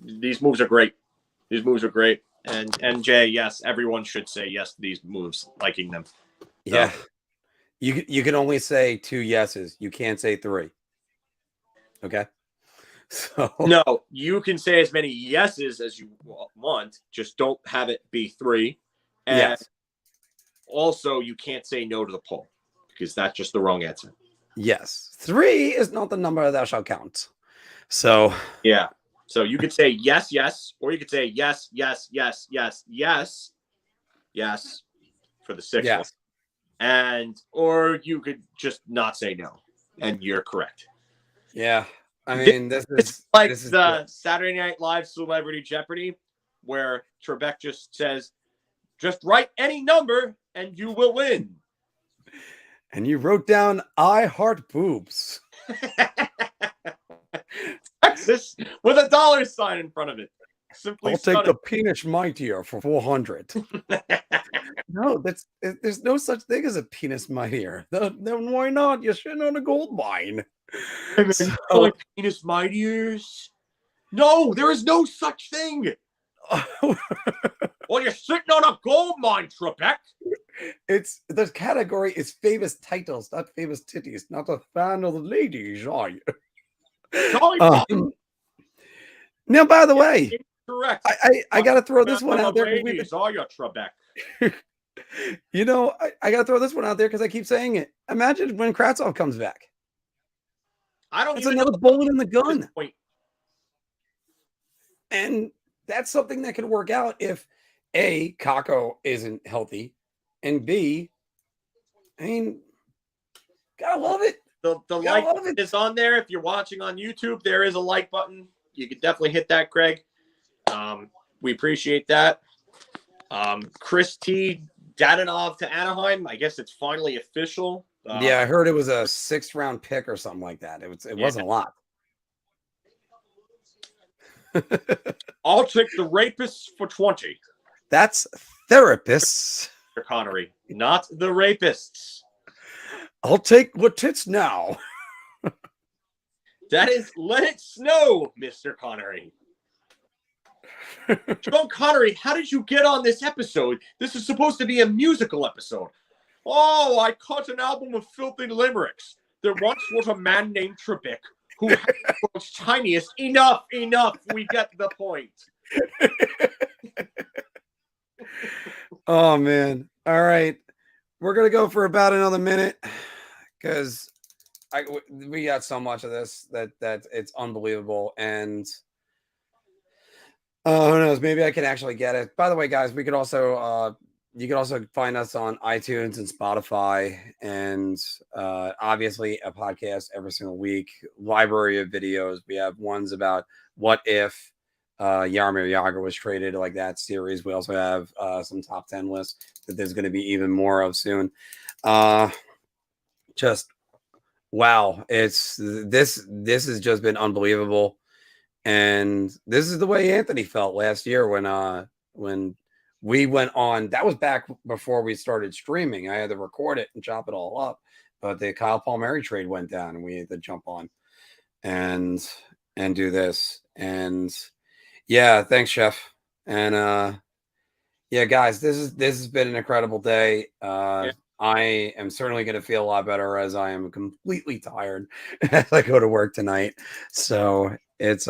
These moves are great. And Jay, yes, everyone should say yes to these moves, liking them. Yeah. So. You can only say 2 yeses. You can't say 3. Okay. So no, you can say as many yeses as you want. Just don't have it be 3. And yes. Also, you can't say no to the poll because that's just the wrong answer. Yes. 3 is not the number that shall count. So yeah. So you could say yes, yes, or you could say yes, yes, yes, yes, yes, yes for the 6th one. Or you could just not say no, and you're correct. Yeah. I mean, this is the good. Saturday Night Live Celebrity Jeopardy, where Trebek just says, just write any number and you will win. And you wrote down, I heart boobs. Texas with a $sign in front of it. Simply I'll take the penis mightier for 400. No, there's no such thing as a penis mightier. Then why not? You're sitting on a gold mine. Like penis mightiers? No, there is no such thing. Well, you're sitting on a gold mine, Trebek. It's the category is famous titles, not famous titties. Not a fan of the ladies, are you? Now, by the way, correct. I got to throw this one out there. Ladies, are you, Trebek? You know, I got to throw this one out there because I keep saying it. Imagine when Kravtsov comes back. That's another bullet in the gun. And that's something that could work out if A, Kakko isn't healthy, And B, I mean, gotta love it. The like button is on there. If you're watching on YouTube, there is a like button. You can definitely hit that, Craig. We appreciate that. Chris T. Dadonov to Anaheim. I guess it's finally official. Yeah, I heard it was a 6th round pick or something like that. It wasn't a lot. I'll take the rapists for 20. That's therapists. Connery, not the rapists. I'll take what tits now. That is Let It Snow, Mr. Connery. Sean Connery, how did you get on this episode? This is supposed to be a musical episode. Oh, I caught an album of filthy limericks. There once was a man named Trebek who had the world's tiniest. Enough. We get the point. Oh, man. All right. We're going to go for about another minute because we got so much of this that it's unbelievable. And who knows? Maybe I can actually get it. By the way, guys, we could also you can also find us on iTunes and Spotify, and obviously a podcast every single week. Library of videos. We have ones about what if Jaromir Jagr was traded, like that series. We also have some top 10 lists that there's going to be even more of soon. Just wow, this has just been unbelievable. And this is the way Anthony felt last year when we went on. That was back before we started streaming. I had to record it and chop it all up. But the Kyle Palmieri trade went down, and we had to jump on and do this. And yeah, thanks, Chef. And yeah, guys, this has been an incredible day. I am certainly going to feel a lot better as I am completely tired as I go to work tonight. So it's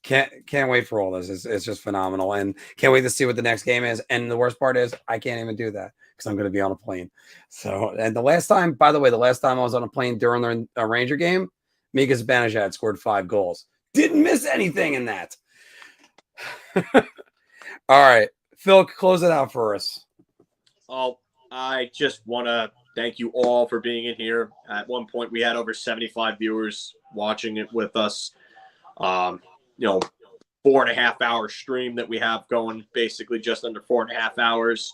can't wait for all this. It's just phenomenal, and can't wait to see what the next game is. And the worst part is I can't even do that because I'm going to be on a plane. So, and the last time I was on a plane during the Ranger game, Mika Zibanejad scored 5 goals. Didn't miss anything in that. All right, Phil, close it out for us. Oh, I just want to thank you all for being in here. At one point, we had over 75 viewers watching it with us. 4.5 hour stream that we have going, basically just under 4.5 hours.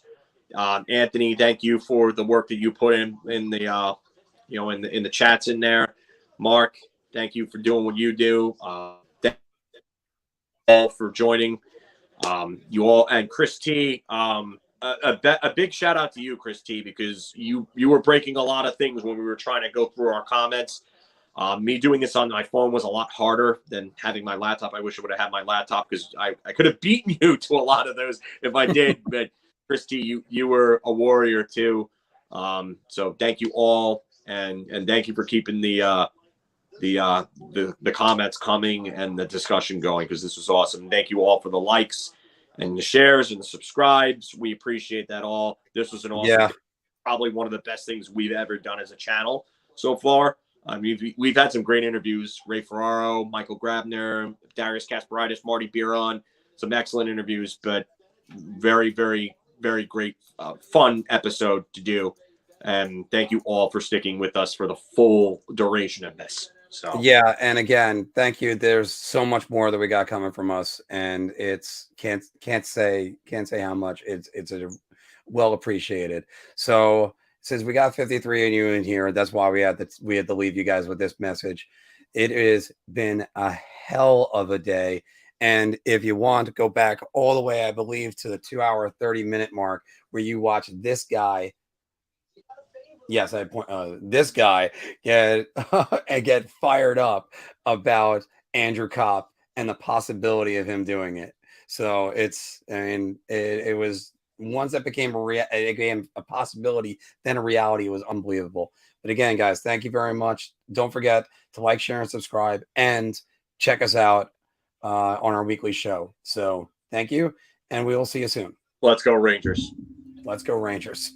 Anthony, thank you for the work that you put in the in the chats in there. Mark, thank you for doing what you do. Thank you all for joining. You all, and Chris T. A big shout out to you, Chris T, because you were breaking a lot of things when we were trying to go through our comments. Me doing this on my phone was a lot harder than having my laptop. I wish I would have had my laptop because I could have beaten you to a lot of those if I did. But Christy, you were a warrior too. So thank you all, and thank you for keeping the comments coming and the discussion going, because this was awesome. Thank you all for the likes and the shares and the subscribes. We appreciate that all. This was an awesome, probably one of the best things we've ever done as a channel so far. I mean, we've had some great interviews. Ray Ferraro, Michael Grabner, Darius Kasparaitis, Marty Biron, some excellent interviews, but very, very, very great, fun episode to do. And thank you all for sticking with us for the full duration of this. So yeah, and again, thank you. There's so much more that we got coming from us, and it's can't say how much it's a well appreciated. So since we got 53 of you in here, that's why we had to leave you guys with this message. It has been a hell of a day. And if you want to go back all the way, I believe, to the 2-hour, 30-minute mark where you watch this guy. Yes, this guy get fired up about Andrew Copp and the possibility of him doing it. So it was, once that became a possibility, then a reality. It was unbelievable. But again, guys, thank you very much. Don't forget to like, share, and subscribe, and check us out on our weekly show. So thank you, and we will see you soon. Let's go Rangers. Let's go Rangers.